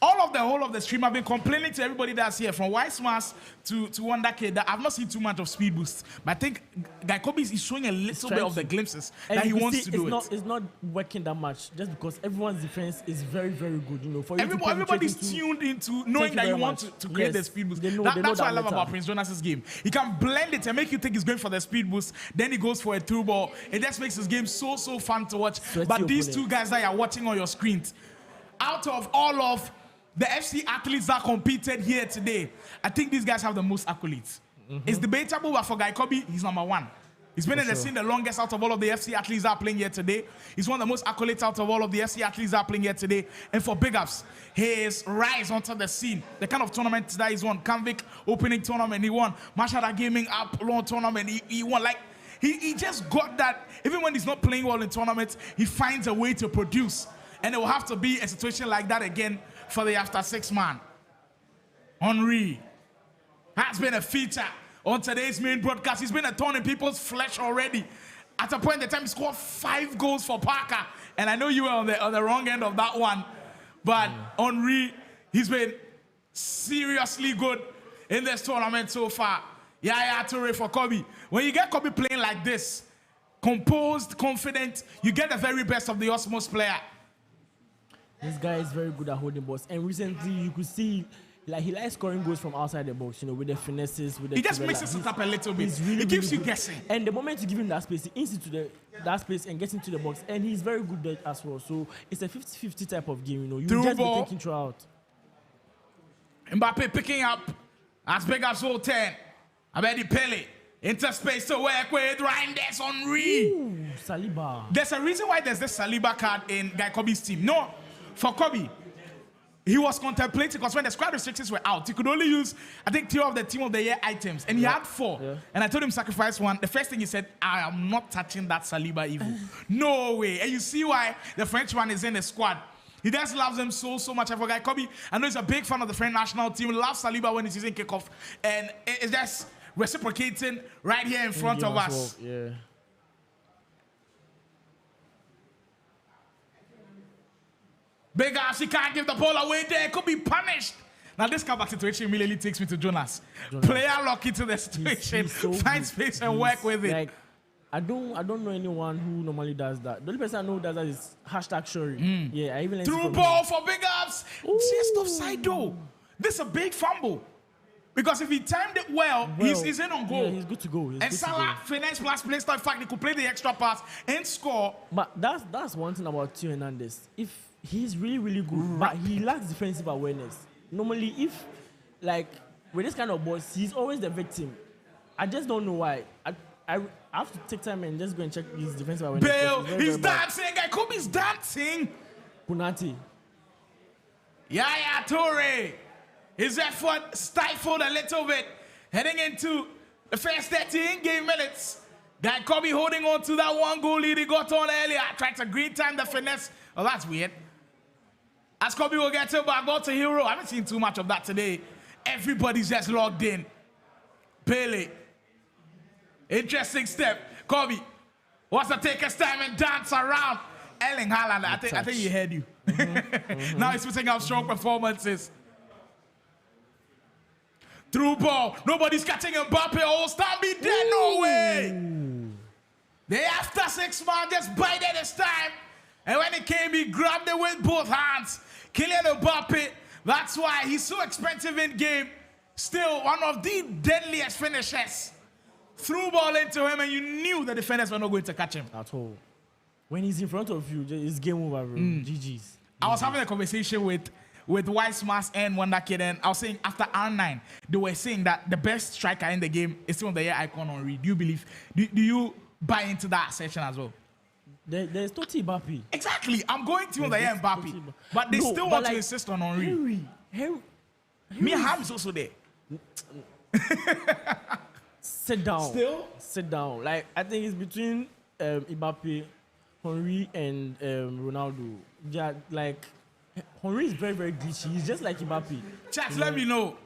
All of the the whole of the stream, I've been complaining to everybody that's here, from Wise Mass to Wonder Kid, that I've not seen too much of speed boost. But I think Guy Khobby is showing a little bit of the glimpses that he wants to do it. It's not working that much, just because everyone's defense is very, very good. You know, for everybody's tuned into knowing that you want to create the speed boost. That's what I love about Prince Jonas's game. He can blend it and make you think he's going for the speed boost. Then he goes for a through ball. It just makes his game so fun to watch. But these two guys that you're watching on your screens, out of all of the FC athletes that competed here today, I think these guys have the most accolades. It's debatable, but for Guy Khobby, he's number one. He's been in the scene the longest out of all of the FC athletes that are playing here today. He's one of the most accolades out of all of the FC athletes that are playing here today. And for BigUps, his rise onto the scene, the kind of tournament that he's won, Canvic opening tournament, he won, Mashada Gaming Up long tournament, he won. Like, he just got that. Even when he's not playing well in tournaments, he finds a way to produce. And it will have to be a situation like that again for the After 6 man. Henry has been a feature on today's main broadcast. He's been a thorn in people's flesh already. At a point in the time, he scored 5 goals for Parker. And I know you were on the wrong end of that one. But Henry, he's been seriously good in this tournament so far. Yaya Toure for Khobby. When you get Khobby playing like this, composed, confident, you get the very best of the Osmos player. This guy is very good at holding balls, and recently you could see like he likes scoring goals from outside the box, you know, with the finesses, with the. He just mixes it up a little bit. Really, it keeps you guessing. And the moment you give him that space, he inks into that space and gets into the box, and he's very good there as well. So it's a 50-50 type of game, you know. You just be thinking throughout. Mbappe picking up as big as 10. Abedi Pele into space to work with Reinders Henry. Saliba. There's a reason why there's this Saliba card in Guy Khobby's team. No, for Khobby, he was contemplating, because when the squad restrictions were out, he could only use, I think, 2 of the Team of the Year items, and he had 4. Yeah. And I told him sacrifice 1. The first thing he said, I am not touching that Saliba evil. No way. And you see why the French one is in the squad. He just loves him so much. And for Guy Khobby, I know he's a big fan of the French national team. He loves Saliba when he's using kickoff. And it's just reciprocating right here in front of us. Well, yeah. BigUps, he can't give the ball away there. Could be punished. Now this comeback situation immediately takes me to Jonas. Player lock into the situation, so find space and work with it. Like, I don't know anyone who normally does that. The only person I know who does that is #Shuri. Yeah, I even through ball for BigUps. Just offside though. This is a big fumble. Because if he timed it well, he's in on goal. Yeah, he's good to go. And Salah, finesse plus play style. In fact, he could play the extra pass and score. But that's one thing about Theo Hernandez. If he's really good, but he lacks defensive awareness. Normally, if like with this kind of balls, he's always the victim. I just don't know why. I have to take time and just go and check his defensive awareness. Bale, he's dancing. Guy Khobby's dancing. Punati. Yaya Toure. His effort stifled a little bit. Heading into the first 13 game minutes. Guy Khobby holding on to that 1 goal lead he got on earlier. Tried to green time the finesse. Oh, that's weird. As Khobby will get it back, go to hero. I haven't seen too much of that today. Everybody's just logged in. Pele. Interesting step. Khobby wants to take his time and dance around. Erling Haaland, I think he heard you. Now he's putting out strong performances. Through ball. Nobody's catching Mbappe. Oh, stop me dead. No way. The After 6 man just bided his time. And when it came, he grabbed it with both hands. Kylian Mbappe. That's why he's so expensive in game. Still one of the deadliest finishers. Threw ball into him and you knew the defenders were not going to catch him. At all. When he's in front of you, it's game over, bro. GG's. I was having a conversation with Wise Mass and Wonder Kid, and I was saying after R9, they were saying that the best striker in the game is still on the year icon Henry. Do you believe? Do you buy into that section as well? There's Totti Mbappe. Exactly. I'm going to on the year Mbappe. But they still want to insist on Henry. Henry. Mia Ham is also there. Sit down. Still? Sit down. Like, I think it's between Mbappe, Henry, and Ronaldo. Yeah, like, Henry is very glitchy. He's just like Mbappe. Chat, let me know.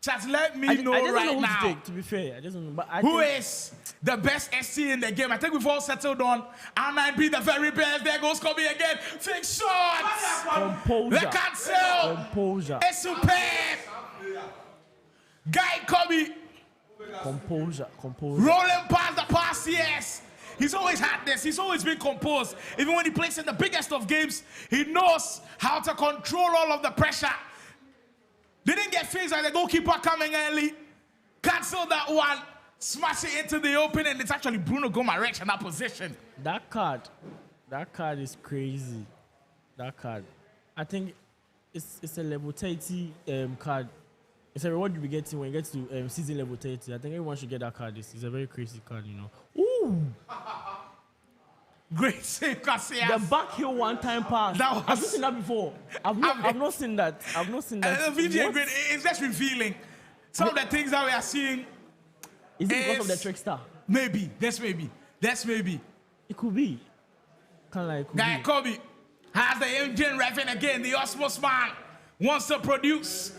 Chat, let me know right now. To take, to be fair, I just don't know. But who is the best SC in the game? I think we've all settled on R9 be the very best. There goes Khobby again. Fix shots. Composure. The cancel. Composure. It's superb. Guy Khobby. Composure. Rolling past the past years. He's always had this. He's always been composed. Even when he plays in the biggest of games, he knows how to control all of the pressure. Didn't get phased by the goalkeeper coming early. Cancel that one. Smash it into the open, and it's actually Bruno Gomaresh in that position. That card is crazy. That card. I think it's a level 30 card. It's a reward you be getting when you get to season level 30. I think everyone should get that card. It's a very crazy card, you know. Ooh! Great save, Kasoa. The back heel one-time pass. I've not seen that before. I've not seen that. The VGA Grid is just revealing some of the things that we are seeing. Is it because of the trickster? Maybe. That's maybe. It could be. Guy Khobby has the engine revving again. The Osmos man wants to produce.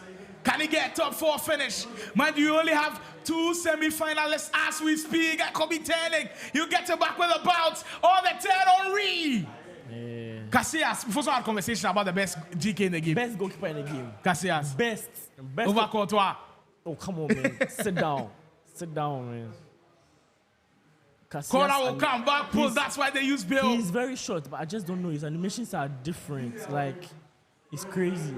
Can he get top 4 finish? Mind you only have 2 semi-finalists as we speak. Guy Khobby turning. You get it back with a bounce. On the turn on Ree. Casillas, before we had a conversation about the best GK in the game. Best goalkeeper in the game. Casillas. Best. Over Courtois. Oh, come on, man. Sit down, man. Corner will come back, pull. That's why they use Bill. He's very short, but I just don't know. His animations are different. Like, it's crazy.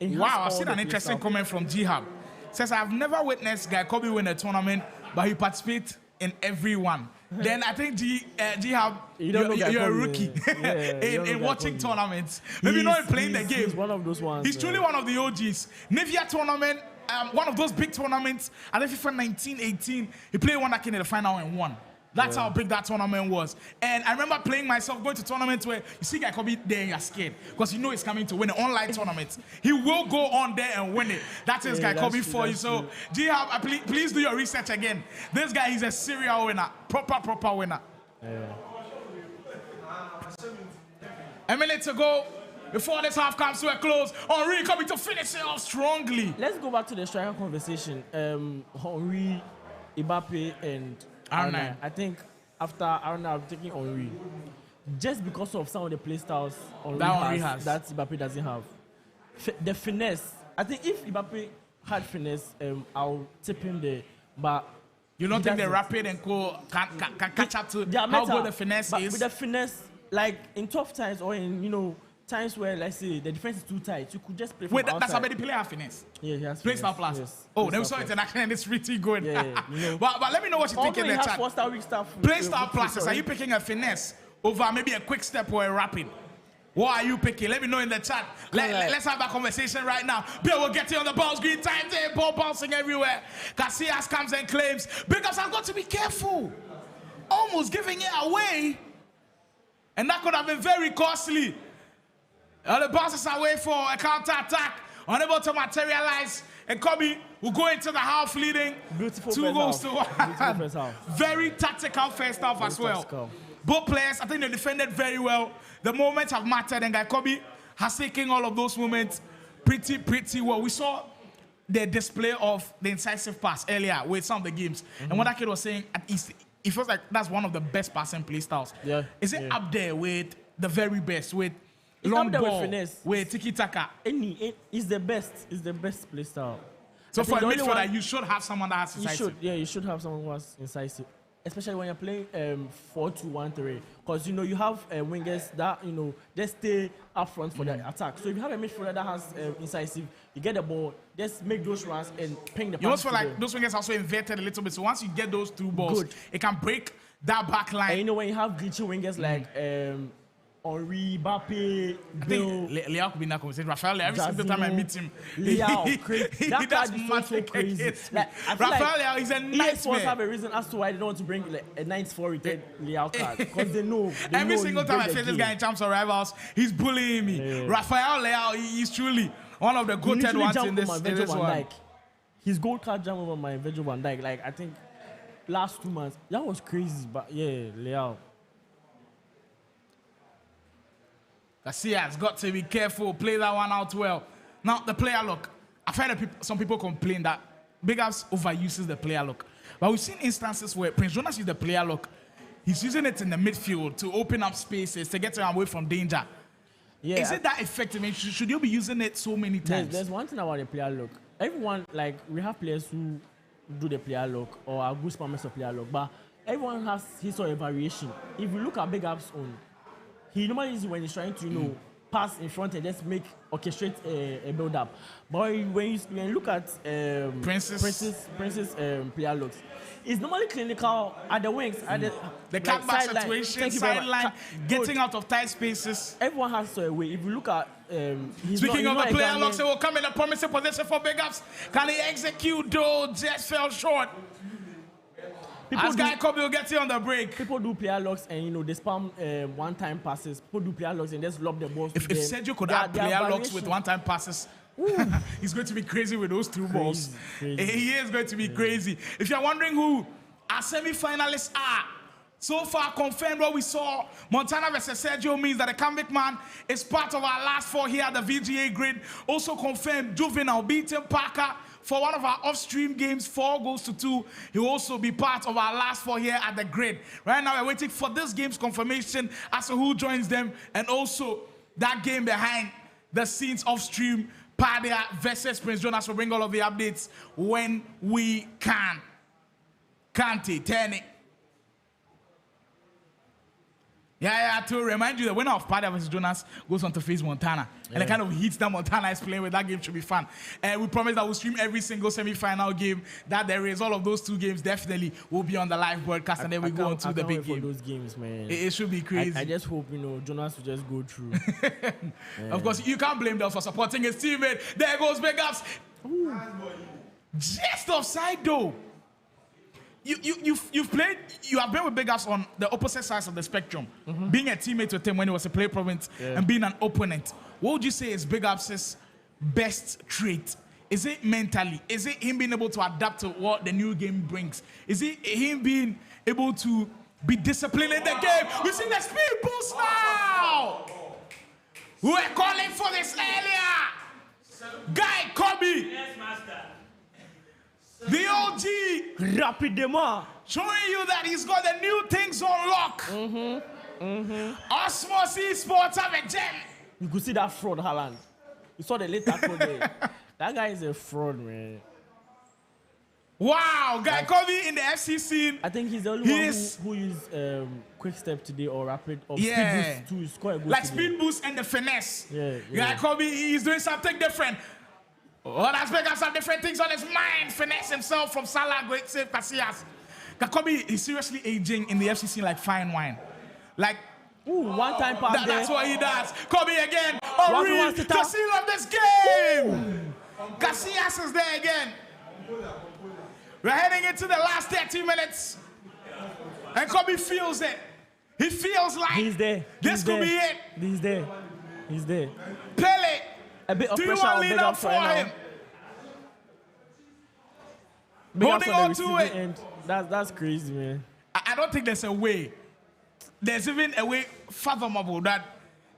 Wow, I've seen an interesting comment from Jihab. Says, I've never witnessed Guy Khobby win a tournament, but he participates in every one. Then I think Jihab, you're a rookie in watching tournaments. Maybe not in playing the game. He's one of those ones. He's truly one of the OGs. Nivea tournament, one of those big tournaments. I think FIFA 1918, he played one that came in the final and won. That's how big that tournament was. And I remember playing myself, going to tournaments where you see Guy Khobby there and you're scared because you know he's coming to win an online tournament. He will go on there and win it. That is Guy Khobby for you. So, Jihab, please do your research again. This guy, he's a serial winner. Proper winner. A minute to go before this half comes to a close. Henry coming to finish it off strongly. Let's go back to the striker conversation. Henry, Mbappe, and R9. I think after R9, I'm taking Henry. Just because of some of the play styles Henry has that Mbappe doesn't have. The finesse. I think if Mbappe had finesse, I'll tip him there. But you don't think the rapid and go can catch up to how good the finesse is? With the finesse, like in tough times or in times where, let's say, the defense is too tight, you could just play from outside. That's how many players have finesse. Yeah, he has play style plus. Yes. Oh, then we saw it in action and it's pretty good. Yeah. But let me know what you think in the chat. 4-star, weak stuff. Play style pluses. Are you picking a finesse over maybe a quick step or a rapid? What are you picking? Let me know in the chat. Let's have that conversation right now. Bill will get you on the balls. Green time there. Ball bouncing everywhere. Casillas comes and claims. BigUps, I've got to be careful. Almost giving it away. And that could have been very costly. The bounces away for a counter-attack. Unable to materialize. And Khobby will go into the half leading. Beautiful 2 goals to 1. Very tactical first half as well. Tactical. Both players, I think they defended very well. The moments have mattered, and Guy Khobby has taken all of those moments pretty well. We saw the display of the incisive pass earlier with some of the games. And what that kid was saying, at least, it feels like that's one of the best passing play styles. Yeah. Is it up there with the very best, with long ball, with tiki-taka? It's the best. It's the best play style. So for a midfielder, you should have someone that has incisive. You should have someone who has incisive. Especially when you're playing 4-2-1-3, because you have wingers that they stay up front for the attack. So if you have a midfielder that has incisive, you get the ball, just make those runs and ping the pass. You also feel like those wingers also inverted a little bit. So once you get those 2 balls, it can break that back line. And when you have glitchy wingers like Henry, Mbappe, Bill, Leao could be in that conversation. Rafael, every single time I meet him, Leao, crazy. That card is so crazy. Rafael Leao is a nightmare. have a reason as to why they don't want to bring a 94 rated Leao card, because they know. Every single time I face this guy in Champs or Rivals, he's bullying me. Yeah. Rafael Leao, he's truly one of the goated ones in this one. His gold card jump over my Virgil van Dijk. Like, I think last 2 months, that was crazy. But yeah, Leao. Casillas got to be careful, play that one out well. Now, the player look. I've heard some people complain that BigUps overuses the player look. But we've seen instances where Prince Jonas uses the player look. He's using it in the midfield to open up spaces, to get away from danger. Yeah, Is it that effective? I mean, should you be using it so many times? There's one thing about the player lock. Everyone, like, we have players who do the player lock or are good spammers of player lock, but everyone has his or her variation. If you look at BigUps on, he normally is when he's trying to, pass in front and just orchestrate a build up. But when you look at Prince's player looks, it's normally clinical at the wings, at the cutback situation, sideline, getting out of tight spaces. Everyone has a way. If you look at speaking of the player locks, it will come in a promising position for BigUps. Can he execute though? Just fell short. As Guy Khobby will get you on the break. People do player locks and they spam one-time passes. People do player locks and just lob the balls. If Sergio could have player locks with one-time passes, he's going to be crazy with those two balls. He is going to be crazy. If you're wondering who our semi-finalists are, so far confirmed what we saw, Montana versus Sergio means that the Convict Man is part of our last four here at the VGA Grid. Also confirmed Juvinelle beating Parker for one of our off-stream games, 4-2. He will also be part of our last four here at the Grid. Right now, we're waiting for this game's confirmation as to who joins them, and also that game behind the scenes off-stream, Pardia versus Prince Jonas. Will bring all of the updates when we can. Can't turn it. Yeah, to remind you, the winner of Pardia versus Jonas goes on to face Montana. And the kind of heats that Montana is playing with, that game should be fun. And we promise that we'll stream every single semi-final game that there is. All of those two games definitely will be on the live broadcast, and then we go on to the big game. Those games, man. It should be crazy. I just hope, Jonas will just go through. Of course, you can't blame them for supporting his teammate. There goes BigUps. Just offside, though. You've played, you have been with BigUps on the opposite sides of the spectrum, being a teammate with him when he was a play province and being an opponent. What would you say is BigUps' best trait? Is it mentally? Is it him being able to adapt to what the new game brings? Is it him being able to be disciplined in the game? We see the speed boost now! We were calling for this earlier! Guy Khobby! Yes, master. The OG, rapidement, showing you that he's got the new things on lock. Osmos Esports have a gem. You could see that fraud, Haaland. You saw the late tackle there. That guy is a fraud, man. Wow, Guy Khobby in the FC scene. I think he's the only one who used quick step today or rapid or speed boost to score a goal. Like speed boost and the finesse. Guy Khobby, he's doing something different. Well, that's BigUps have different things on his mind. Finesse himself from Salah, great save, Casillas. Khobby is seriously aging in the FC scene like fine wine. Like, one-time pass that's what he does. Khobby again. Henry, the seal of this game. Casillas is there again. We're heading into the last 30 minutes. And Khobby feels it. He feels like he's there. This could be it. He's there. He's there. Pele. A bit of do you pressure want to lean up for him? Holding on to it. That's crazy, man. I don't think there's a way. There's even a way fathomable that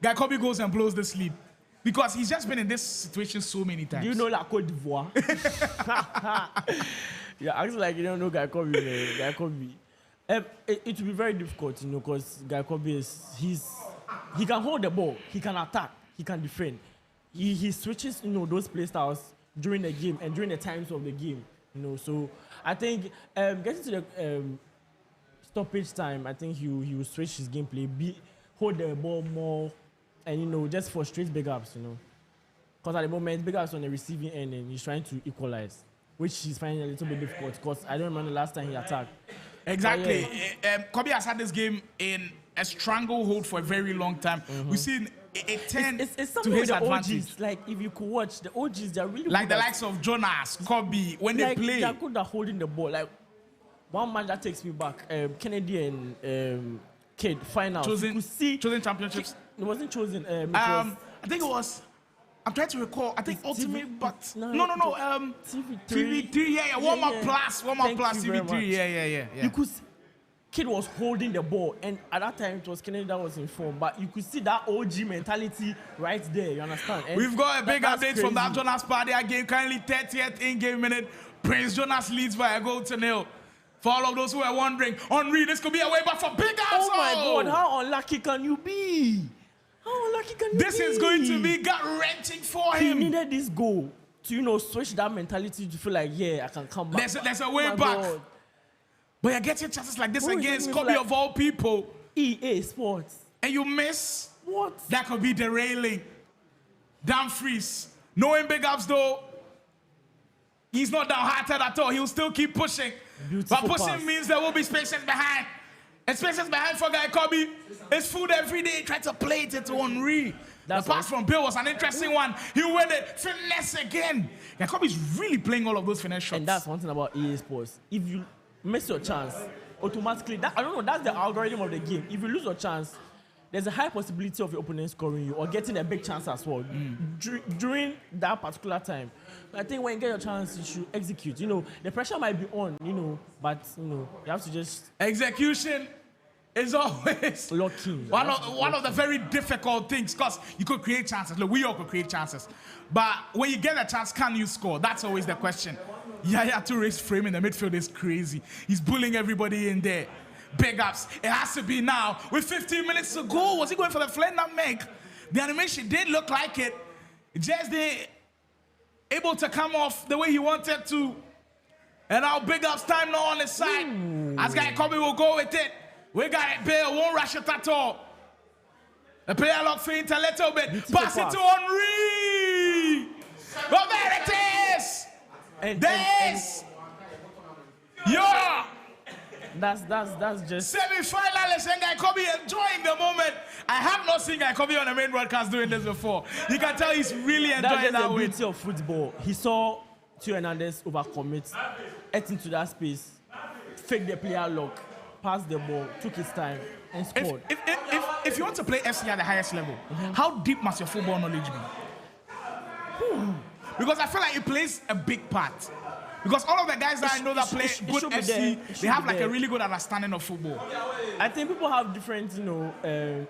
Guy Khobby goes and blows this lead. Because he's just been in this situation so many times. Do you know La Côte d'Ivoire? Yeah, acts like you don't know Guy Khobby, man. Guy Khobby. It will be very difficult, because Guy Khobby he can hold the ball, he can attack, he can defend. He switches, those play styles during the game and during the times of the game, So I think getting to the stoppage time, I think he will switch his gameplay, hold the ball more, and just frustrate BigUps, Because at the moment, BigUps on the receiving end and he's trying to equalize, which he's finding a little bit difficult. Because I don't remember the last time he attacked. Exactly. Khobby has had this game in a stranglehold for a very long time. We've seen it turned it's to his advantage. OGs, like if you could watch the OGs, they're really like good the likes of Jonas, Khobby, when they play. They're good at holding the ball. Like one match that takes me back, Kennedy and Kid final. Chosen championships. It wasn't chosen. I think it was. I'm trying to recall. I think Ultimate, but no. TV3, yeah. Warm up plus, TV3, yeah. You could see Kid was holding the ball, and at that time it was Kennedy that was in form, but you could see that OG mentality right there. You understand? And we've got a big update from that Jonas Pardia game. Currently 30th in-game minute. Prince Jonas leads by a goal to nil. For all of those who are wondering, Henry, this could be a way back for BigUps. Oh my God, how unlucky can you be? How lucky can this he is be? going to be gut-wrenching for He him. needed this goal to, switch that mentality to feel like, yeah, I can come back. There's a way Oh my back. God. But you're getting chances like this Who is against making me Khobby feel of all people. EA Sports. And you miss. What? That could be derailing. Dumfries. Knowing BigUps though, he's not downhearted at all. He'll still keep pushing. Beautiful but pushing pass. means there will be spaces behind. And spaces behind for Guy Khobby. It's food every day. Try to play it into Henry. The pass from Bill was an interesting one. He went it. Finesse again. Guy Khobby's really playing all of those finesse shots. And that's one thing about EA Sports. If you miss your chance, automatically, I don't know, that's the algorithm of the game. If you lose your chance, there's a high possibility of your opponent scoring you or getting a big chance as well during that particular time. I think when you get your chance, you should execute. The pressure might be on, but you have to just execution is always locking. One of the very difficult things, because you could create chances. Look, we all could create chances. But when you get a chance, can you score? That's always the question. Yaya Touré's frame in the midfield is crazy. He's bullying everybody in there. BigUps. It has to be now. With 15 minutes to go. Was he going for the flare nutmeg? The animation did look like it. Just didn't able to come off the way he wanted to. And now BigUps time now on his side. As Guy Khobby will go with it. We got it. Bill won't rush it at all. The player lock feint a little bit. Pass it to Henry. Oh, there it is. Yeah. That's just semi-finalist and Guy Khobby enjoying the moment. I have not seen Guy Khobby on the main broadcast doing this before. You can tell he's really enjoying that the win. beauty of football. He saw Tio Hernandez overcommit, ate into that space, fake the player lock, passed the ball, took his time, and scored. If you want to play FC at the highest level, how deep must your football knowledge be? Because I feel like it plays a big part. Because all of the guys that I know that play good FC, they have like a really good understanding of football. I think people have different,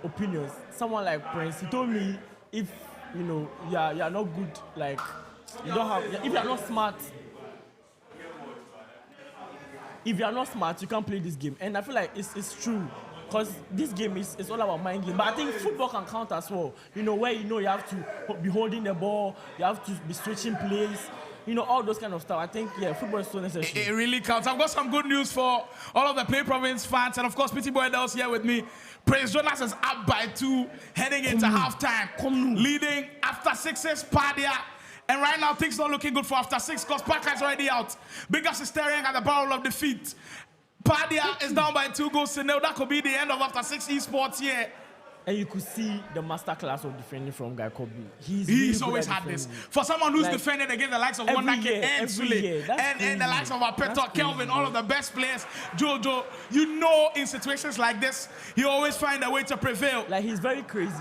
opinions. Someone like Prince, he told me if, you are not good, like, you don't have, if you are not smart, you can't play this game. And I feel like it's true. Because this game is all about mind game. But I think football can count as well. Where you have to be holding the ball, you have to be switching plays. All those kind of stuff. I think, football is so necessary. It really counts. I've got some good news for all of the Play Province fans. And of course, Petit Boy Del's here with me. Prince Jonas is up by 2, heading into halftime. Leading after 6 Pardia. And right now, things not looking good for after 6 because Parker is already out. BigUps is staring at the barrel of defeat. Pardia is down by 2 goals to 0. That could be the end of after 6 esports here. And you could see the masterclass of defending from Guy Khobby. He's really always had this. For someone who's defended against the likes of Wonderkid and Sule, and the likes of Apeto, Kelvin, all of the best players, Jojo, in situations like this, he always find a way to prevail. Like, he's very crazy.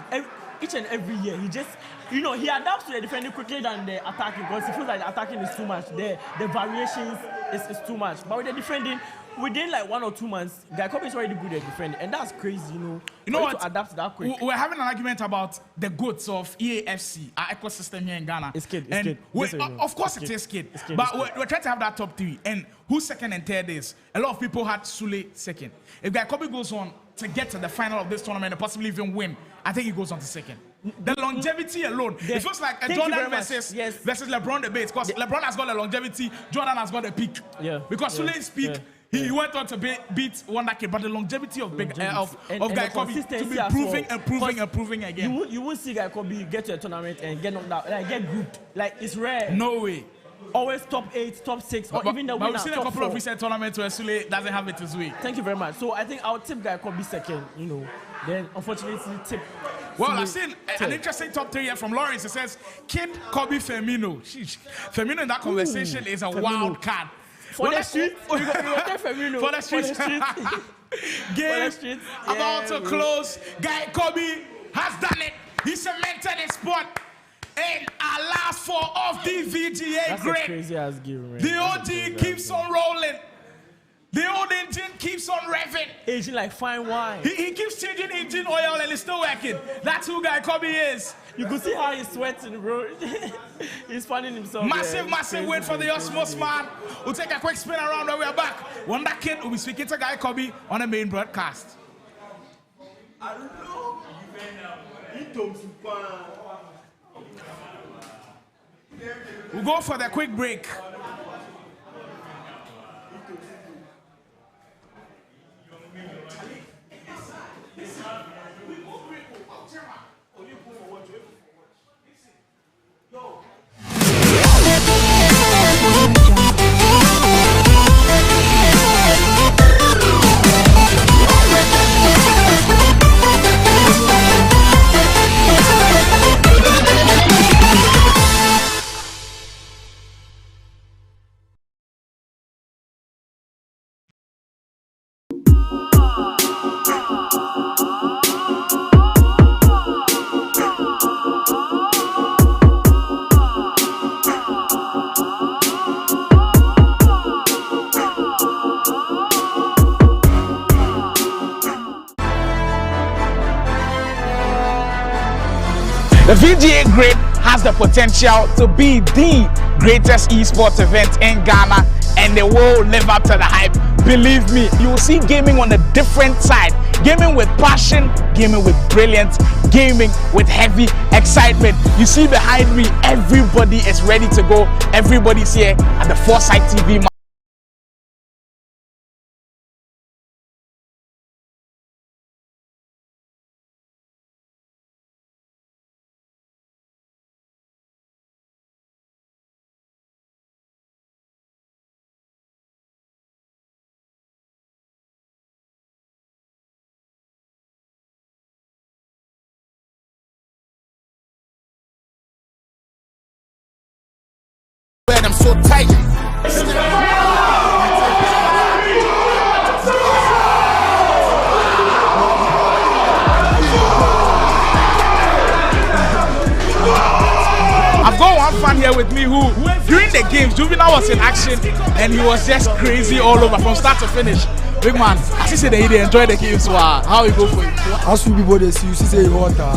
Each and every year, he just, he adapts to the defending quickly than the attacking because he feels like the attacking is too much. The variations is too much. But with the defending, within like 1 or 2 months, Guy Khobby is already good at defending, and that's crazy, You know what? To adapt to that quick. We're having an argument about the goods of Ea Fc, our ecosystem here in Ghana. It's kid. Of course, it is kid. But we're trying to have that top 3. And who's second and third is? A lot of people had Sule second. If Guy Khobby goes on to get to the final of this tournament and possibly even win, I think he goes on to second. The longevity alone. It feels like a Jordan versus LeBron debate. Because LeBron has got the longevity, Jordan has got the peak. Yeah. Because Sule's peak. He went on to beat Wonderkid, but the longevity of Guy Khobby to be proving again. You won't see Guy Khobby get to a tournament and get knocked out, like get grouped. Like, it's rare. No way. Always top 8, top 6, or even the winner. But we've seen a couple of recent tournaments where Sule doesn't have it his way. Thank you very much. So I think I'll tip Guy Khobby second, Then unfortunately tip. Well, I've seen an interesting top 3 here from Lawrence. It says Kid, Khobby, Firmino. Firmino in that conversation is a wild card. For the street, we got Firmino. For the street. Game about to close. Guy Khobby has done it. He cemented his spot in our last 4 of the VGA Grid. Crazy ass game, man. The OG keeps on rolling. The old engine keeps on revving. Aging like fine wine. He keeps changing engine oil and it's still working. That's who Guy Khobby is. You can see how he's sweating, bro. He's finding himself. Massive win for the Osmos man. We'll take a quick spin around when we are back. Wonderkid will be speaking to Guy Khobby on the main broadcast. We'll go for the quick break. The Vga Grid has the potential to be the greatest esports event in Ghana, and they will live up to the hype. Believe me, you will see gaming on a different side. Gaming with passion, gaming with brilliance, gaming with heavy excitement. You see behind me, everybody is ready to go. Everybody's here at the Foresight TV. I'm so tight. I've got one fan here with me who, during the games, Juvinelle was in action and he was just crazy all over from start to finish. Big man, as you say that he enjoy the games, so how you go for it? As we people they see, you say you want the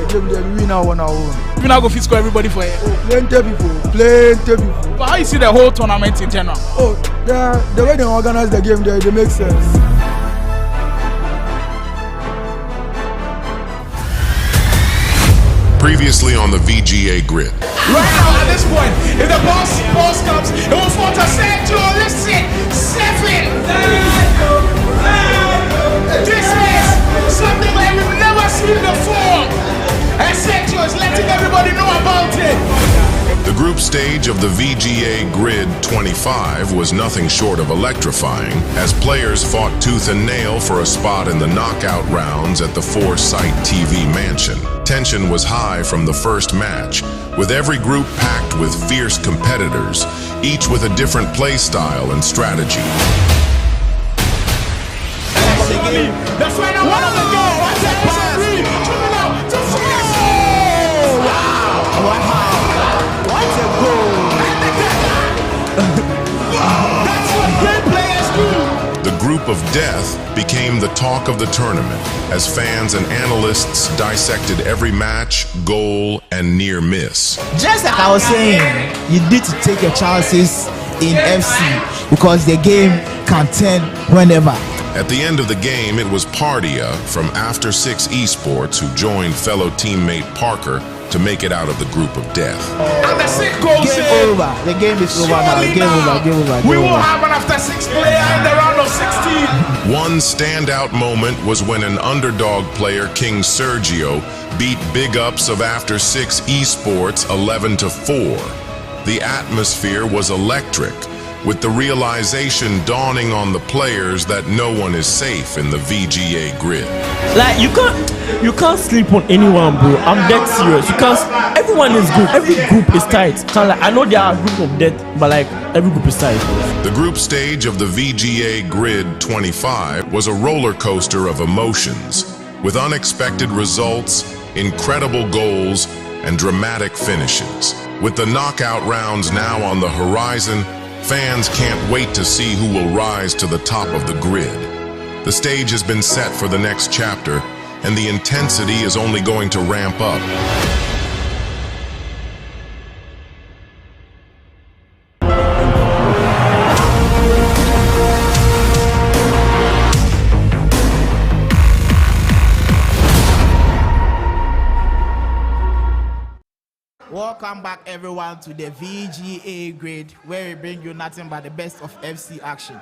game they win now on our own. You now go fit score everybody for it. Plenty people. But how you see the whole tournament in general? Oh, the way they organize the game, they make sense. Previously on the Vga Grid. Right now, at this point, if the boss comes, it will fall to Sergio. Listen, 7. This is something like we've never seen before. And Sergio is letting everybody know about it. The group stage of the Vga Grid 25 was nothing short of electrifying, as players fought tooth and nail for a spot in the knockout rounds at the Foresight TV mansion. Tension was high from the first match, with every group packed with fierce competitors, each with a different play style and strategy. The final one of the game. What's that pass? Wow. What a goal. That's what great players do. The group of death became the talk of the tournament, as fans and analysts dissected every match, goal, and near miss. Just like I was saying, you need to take your chances in FC because the game can turn whenever. At the end of the game, it was Pardia from After 6 Esports who joined fellow teammate Parker to make it out of the group of death. And the 6 goals game over. The game is over now. Game over. We will have an After 6 player in the round of 16. One standout moment was when an underdog player, King Sergio, beat BigUps of After 6 Esports 11-4. The atmosphere was electric, with the realization dawning on the players that no one is safe in the Vga Grid. Like you can't sleep on anyone, bro. I'm dead serious. You can't. Everyone is good. Every group is tight. Like, I know there are a group of death, but like every group is tight. The group stage of the Vga Grid 25 was a roller coaster of emotions, with unexpected results, incredible goals, and dramatic finishes. With the knockout rounds now on the horizon, fans can't wait to see who will rise to the top of the grid. The stage has been set for the next chapter, and the intensity is only going to ramp up. Welcome back, everyone, to the VGA Grid, where we bring you nothing but the best of FC action.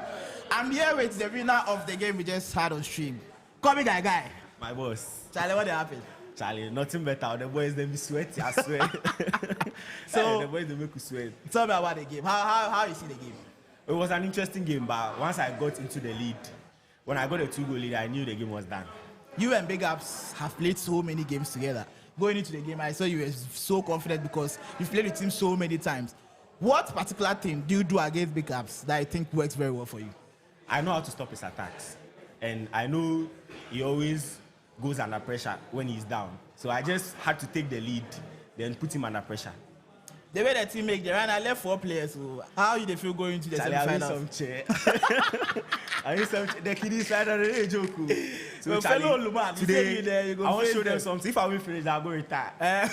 I'm here with the winner of the game we just had on stream. Call me Guy. My boss. Charlie, what happened? Charlie, nothing better. The boys, they be sweaty, I swear. So, the boys, they make you sweat. Tell me about the game. How you see the game? It was an interesting game, but once I got into the lead, when I got a 2-goal lead, I knew the game was done. You and BigUps have played so many games together. Going into the game, I saw you were so confident because you've played with him so many times. What particular thing do you do against BigUps that I think works very well for you? I know how to stop his attacks. And I know he always goes under pressure when he's down. So I just had to take the lead, then put him under pressure. The way the team make the run, I left 4 players. So how you feel going into the semi-finals? I need some chair. The kid is right on the joke. So Charlie, today, I want to show them something. If I will finish, I'll go retire.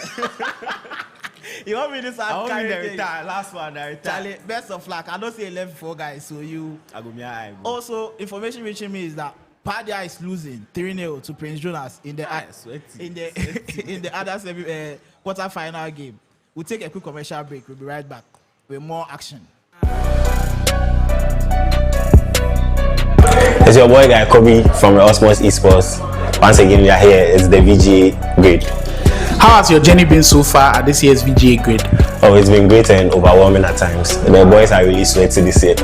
You want me to start? I want me to retire. Last one, I retire. Charlie, best of luck. I don't say 11-4 guys, so you. I go. Also, information reaching me is that Pardia is losing 3-0 to Prince Jonas in the in the other quarter-final game. We'll take a quick commercial break. We'll be right back with more action. It's your boy Guy Khobby from the Osmos Esports. Once again, we are here. It's the VGA Grid. How has your journey been so far at this year's VGA Grid? Oh, it's been great and overwhelming at times. The boys are really sweaty this year.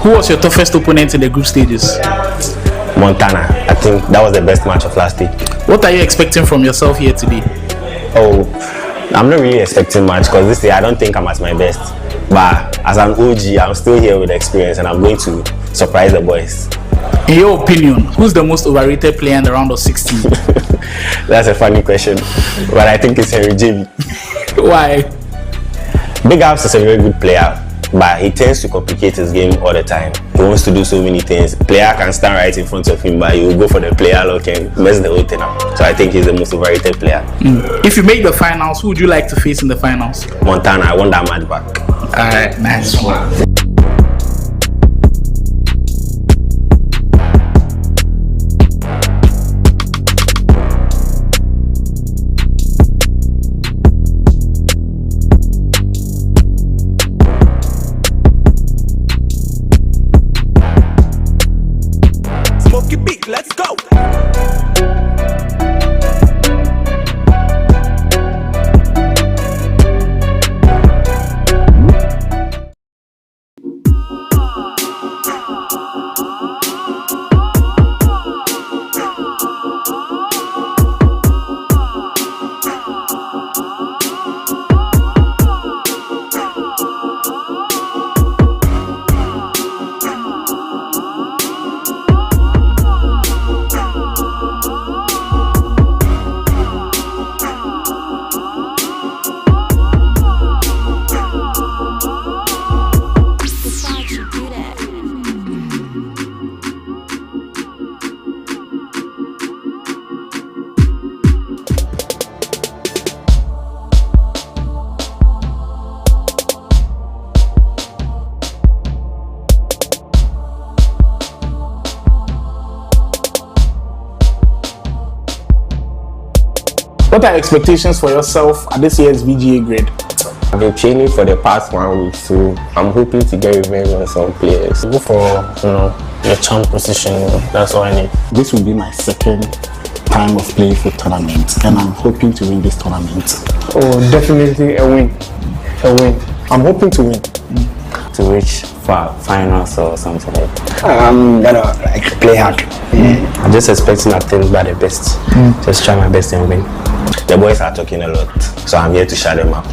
Who was your toughest opponent in the group stages? Montana. I think that was the best match of last week. What are you expecting from yourself here today? Oh, I'm not really expecting much because this year I don't think I'm at my best. But as an OG, I'm still here with experience and I'm going to surprise the boys. In your opinion, who's the most overrated player in the round of 16? That's a funny question, but I think it's Henry JB. Why? BigUps is a very good player, but he tends to complicate his game all the time. He wants to do so many things. Player can stand right in front of him, but he will go for the player lock and mess the whole thing up. So I think he's the most overrated player. If you make the finals, who would you like to face in the finals? Montana. I want that match back. Alright, nice one. Let's go. What are expectations for yourself at this year's VGA Grid? I've been training for the past 1 week, so I'm hoping to get revenge on some players. Go for, the champ position. That's all I need. This will be my second time of playing for tournament, and I'm hoping to win this tournament. Oh, definitely a win. A win. I'm hoping to win. To reach finals or something like that. I'm gonna play hard. I'm just expecting nothing but the best. Just try my best and win. The boys are talking a lot, so I'm here to shut them up.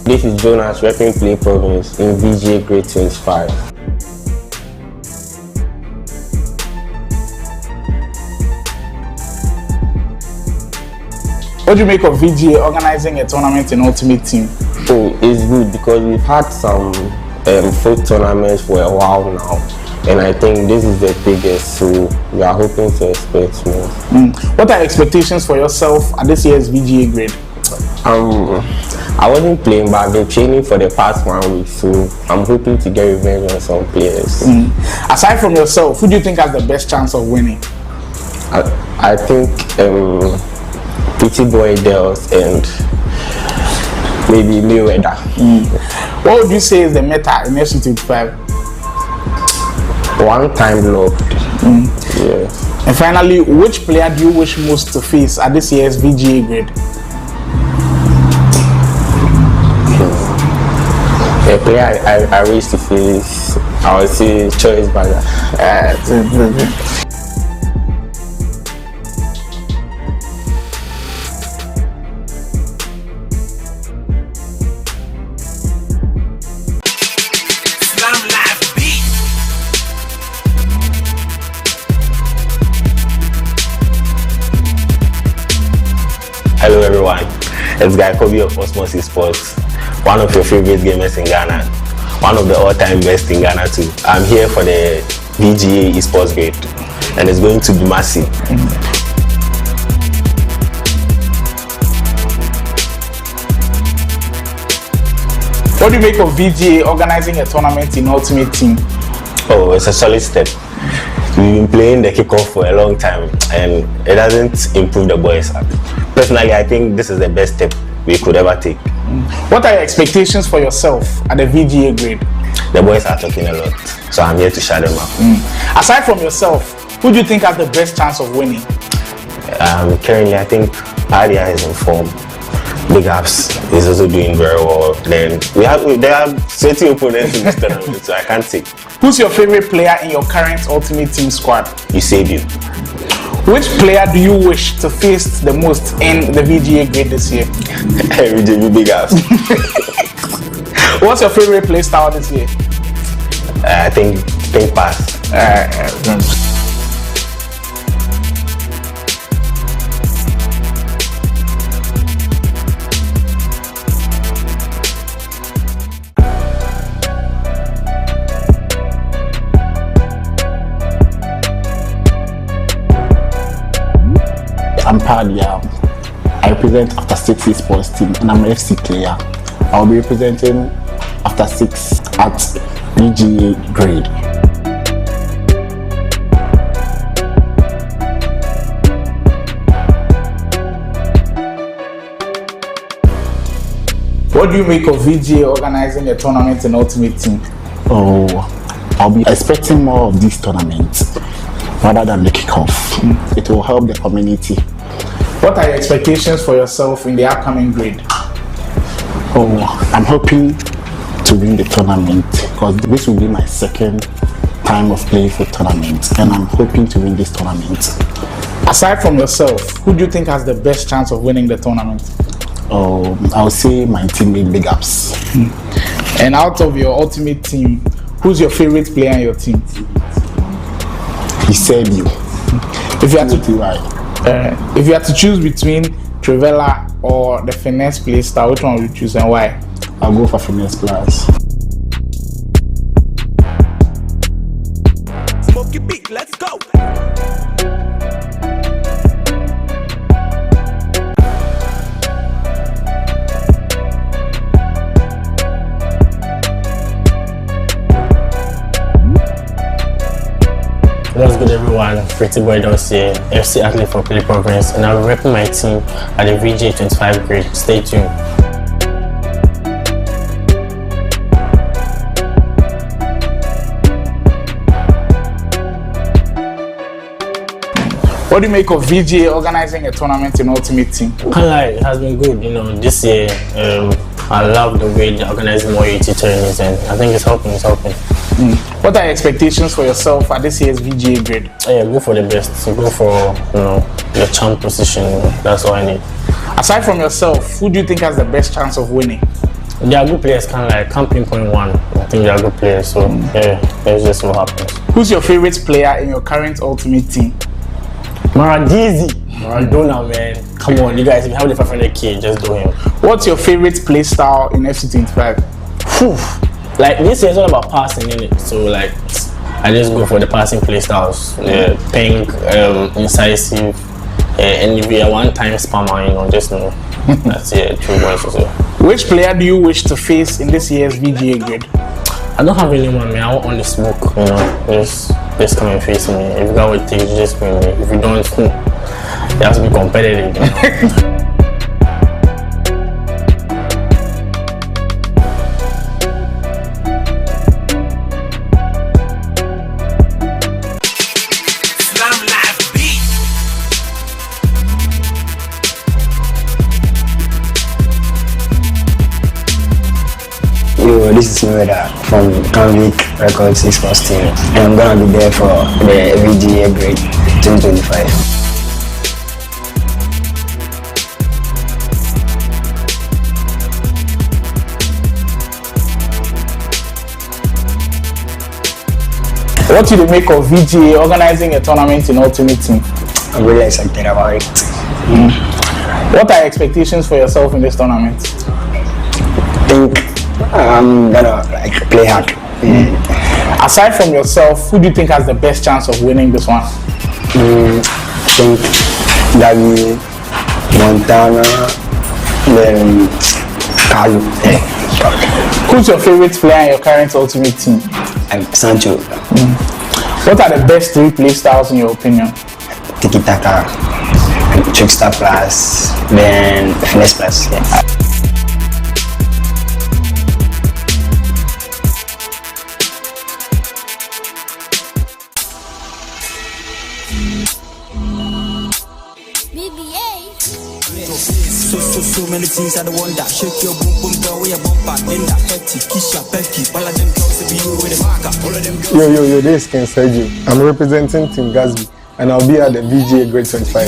This is Jonas repping Play Province in VGA Grid 25. What do you make of VGA organizing a tournament in Ultimate Team? Oh, it's good because we've had some folk tournaments for a while now, and I think this is the biggest, so we are hoping to expect more. What are expectations for yourself at this year's VGA Grid? I wasn't playing, but I've been training for the past 1 week, so I'm hoping to get revenge on some players. Aside from yourself, who do you think has the best chance of winning? I think Pretty Boy Dels and maybe Mayweather. What would you say is the meta in FC 25? One time loved. Yes. And finally, which player do you wish most to face at this year's VGA Grid? A player I wish to face, I would say Choice Bagger. Hello everyone, it's Guy Khobby of Osmosis Sports, one of your favorite gamers in Ghana, one of the all-time best in Ghana too. I'm here for the VGA Esports Grid, and it's going to be massive. What do you make of VGA organizing a tournament in Ultimate Team? Oh, it's a solid step. We've been playing the kickoff for a long time, and it doesn't improve the boys. Personally, I think this is the best step we could ever take. What are your expectations for yourself at the VGA Grid? The boys are talking a lot, so I'm here to shut them up. Aside from yourself, who do you think has the best chance of winning? Currently, I think Pardia is in form. BigUps is also doing very well. Then there are certain opponents in this tournament, so I can't say. Who's your favorite player in your current Ultimate Team squad? Sergio. Which player do you wish to face the most in the VGA Grid this year? BigUps. What's your favorite play style this year? I think ping pass. I'm Pardia. I represent After 6 Esports team and I'm an FC player. I'll be representing After 6 at VGA Grid. What do you make of VGA organizing a tournament in Ultimate Team? Oh, I'll be expecting more of these tournaments rather than the kickoff. It will help the community. What are your expectations for yourself in the upcoming grid? Oh, I'm hoping to win the tournament because this will be my second time of playing for tournament, and I'm hoping to win this tournament. Aside from yourself, who do you think has the best chance of winning the tournament? Oh, I'll say my teammate BigUps. And out of your Ultimate Team, who's your favorite player in your team? Sergio. If you had to choose between Trivella or the finesse play style, which one would you choose and why? I'll go for finesse plus. Smoke your beat, let's go. What's good everyone, Pretty Boy Dels here, FC athlete for Play Province, and I'll be repping my team at the VGA 25 Grid. Stay tuned. What do you make of VGA organizing a tournament in Ultimate Team? Can't lie, it has been good. This year I love the way they're organizing more UT tournaments, and I think it's helping. What are your expectations for yourself at this year's VGA Grid? Yeah, go for the best. So go for the champ position. That's all I need. Aside from yourself, who do you think has the best chance of winning? They are good players. Can't pinpoint one. I think they are good players. So yeah, let's just see what happens. Who's your favorite player in your current Ultimate Team? Maradona, man. Come on, you guys. If you have the 500k, just do him. What's your favorite play style in FC 25? This year is all about passing, innit? So I just go for the passing play styles. Pink, incisive, and if you are one-time spammer, just know. That's it. True boys. Which player do you wish to face in this year's VGA Grid? I don't have anyone, man. I want only smoke, you know. Just come and face me. If you got what it takes, just win me. If you don't, you have to be competitive, you know. This is Mayweather from Vga Records Esports team, and I'm gonna be there for the VGA Grid 2025. What do you make of VGA organizing a tournament in Ultimate Team? I'm really excited about it. What are your expectations for yourself in this tournament? I think I'm gonna play hard. Aside from yourself, who do you think has the best chance of winning this one? I think Gabby, Montana, then Kalu. Who's your favorite player in your current Ultimate Team? Sancho. What are the best 3 play styles in your opinion? Tiki Taka, Trickster Plus, then Finesse Plus. Yeah. So many things I don't want that. Shake your boom boom girl with your bumper. Then that petty, kiss your petty. All of them girls to be you with a marker. All of them girls. Yo, this is Ken Sergio. I'm representing Team Gasby, and I'll be at the VGA Grid 25.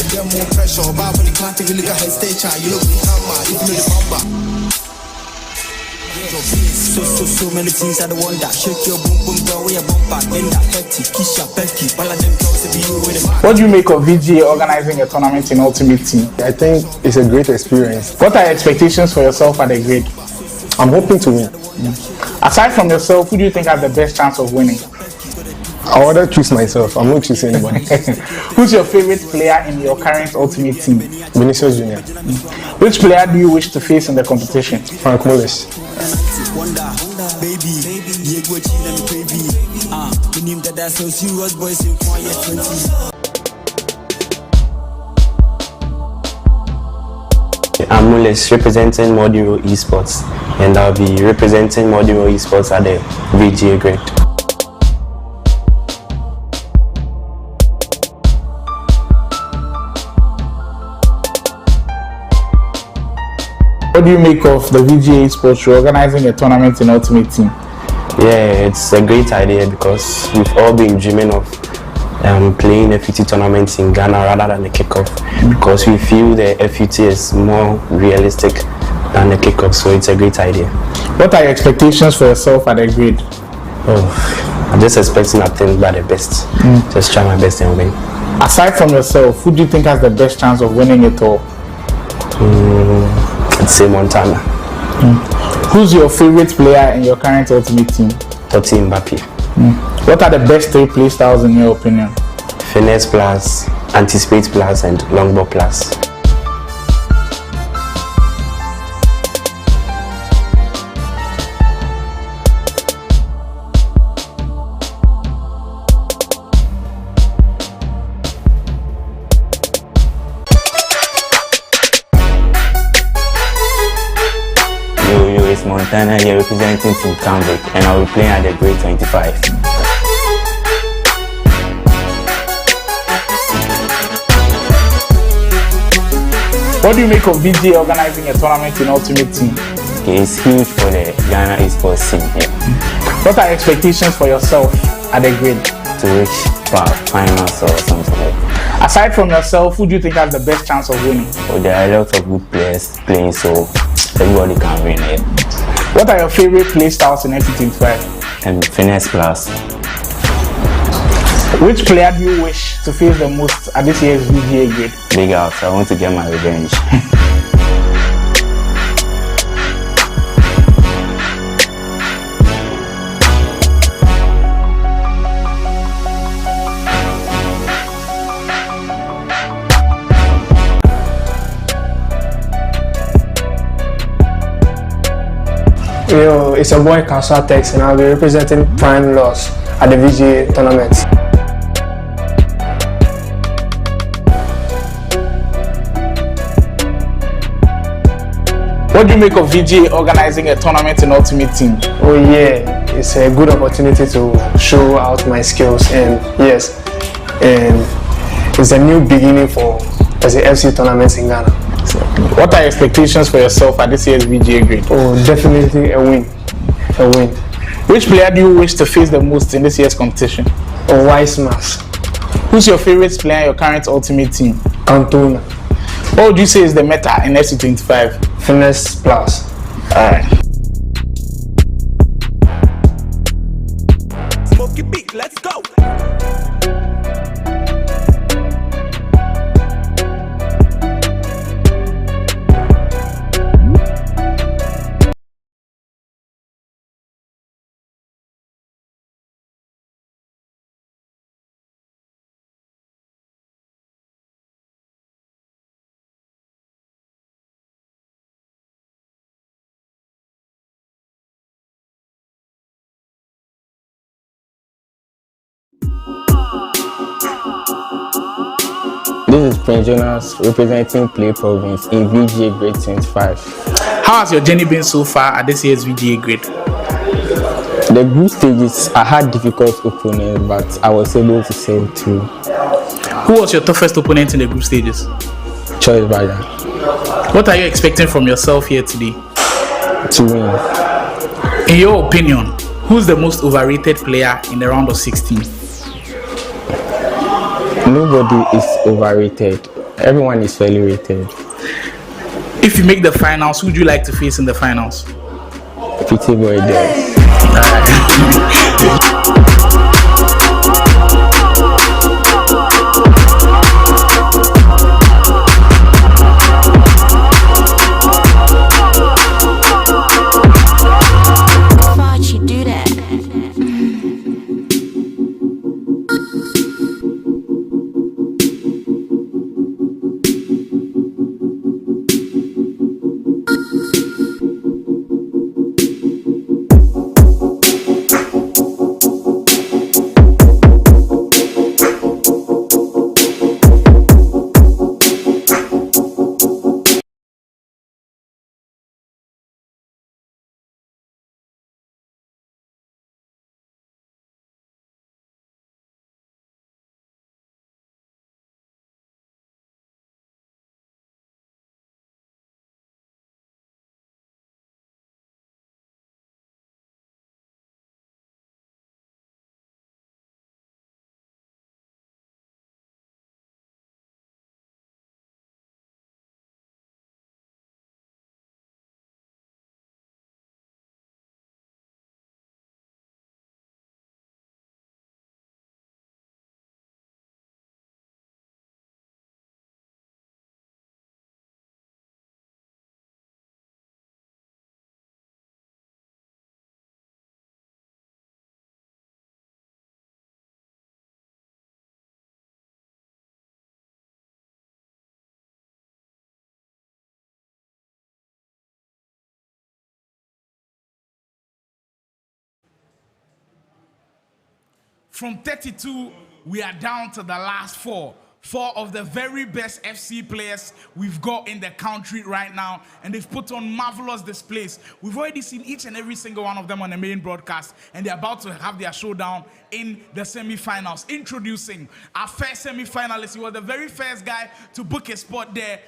So many things I don't want that. Shake your boom boom girl with your bumper. Then that petty, kiss your petty. All of them girls to be you with a marker. What do you make of VGA organizing a tournament in Ultimate Team? I think it's a great experience. What are your expectations for yourself at the grid? I'm hoping to win. Aside from yourself, who do you think has the best chance of winning? I rather choose myself. I'm not choosing anybody. Who's your favorite player in your current Ultimate Team? Vinicius Junior. Which player do you wish to face in the competition? Frank Mullis. I'm Mullis, representing Modiro Esports, and I'll be representing Modiro Esports at the VGA Grid. What do you make of the VGA Sports organizing a tournament in Ultimate Team? Yeah, it's a great idea because we've all been dreaming of playing FUT tournaments in Ghana rather than the kickoff, because we feel the FUT is more realistic than the kickoff, so it's a great idea. What are your expectations for yourself at the grid? Oh, I'm just expecting nothing but the best. Just try my best and win. Aside from yourself, who do you think has the best chance of winning it all? I'd say Montana. Who's your favorite player in your current Ultimate Team? Totti Mbappe. What are the best 3 play styles in your opinion? Finesse Plus, Anticipate Plus, and Longbow Plus. It's Montana here representing Team Cambridge, and I'll be playing at the Grade 25. What do you make of VGA organizing a tournament in Ultimate Team? It's huge for the Ghana esports scene. What are your expectations for yourself at the grid? To reach finals or something like that. Aside from yourself, who do you think has the best chance of winning? Well, there are a lot of good players playing, so everybody can win it. What are your favorite play styles in FUT25? And Finesse Plus. Which player do you wish to face the most at this year's VGA Grid? BigUps, I want to get my revenge. Yo, it's your boy Kasoa Tekkz, and I'll be representing Prime Loss at the VGA tournament. What do you make of VGA organizing a tournament in Ultimate Team? Oh yeah, it's a good opportunity to show out my skills, and yes, and it's a new beginning for the FC tournaments in Ghana. What are your expectations for yourself at this year's VGA Grid? Oh, definitely a win. A win. Which player do you wish to face the most in this year's competition? Oh, Weissmas. Who's your favorite player in your current Ultimate Team? Cantona. What would you say is the meta in FC25? Finesse plus. Alright. Smoky beat, let's go. This is Prince Jonas representing Play Province in VGA Grade 25. How has your journey been so far at this year's VGA Grid? The group stages, I had difficult opponents, but I was able to sail through. Who was your toughest opponent in the group stages? Choice Pardia. What are you expecting from yourself here today? To win. In your opinion, who's the most overrated player in the round of 16? Nobody is overrated. Everyone is fairly rated. If you make the finals, who would you like to face in the finals? Pity boy there. From 32, we are down to the last four. Four of the very best FC players we've got in the country right now, and they've put on marvelous displays. We've already seen each and every single one of them on the main broadcast, and they're about to have their showdown in the semi-finals. Introducing our first semi-finalist. He was the very first guy to book a spot there.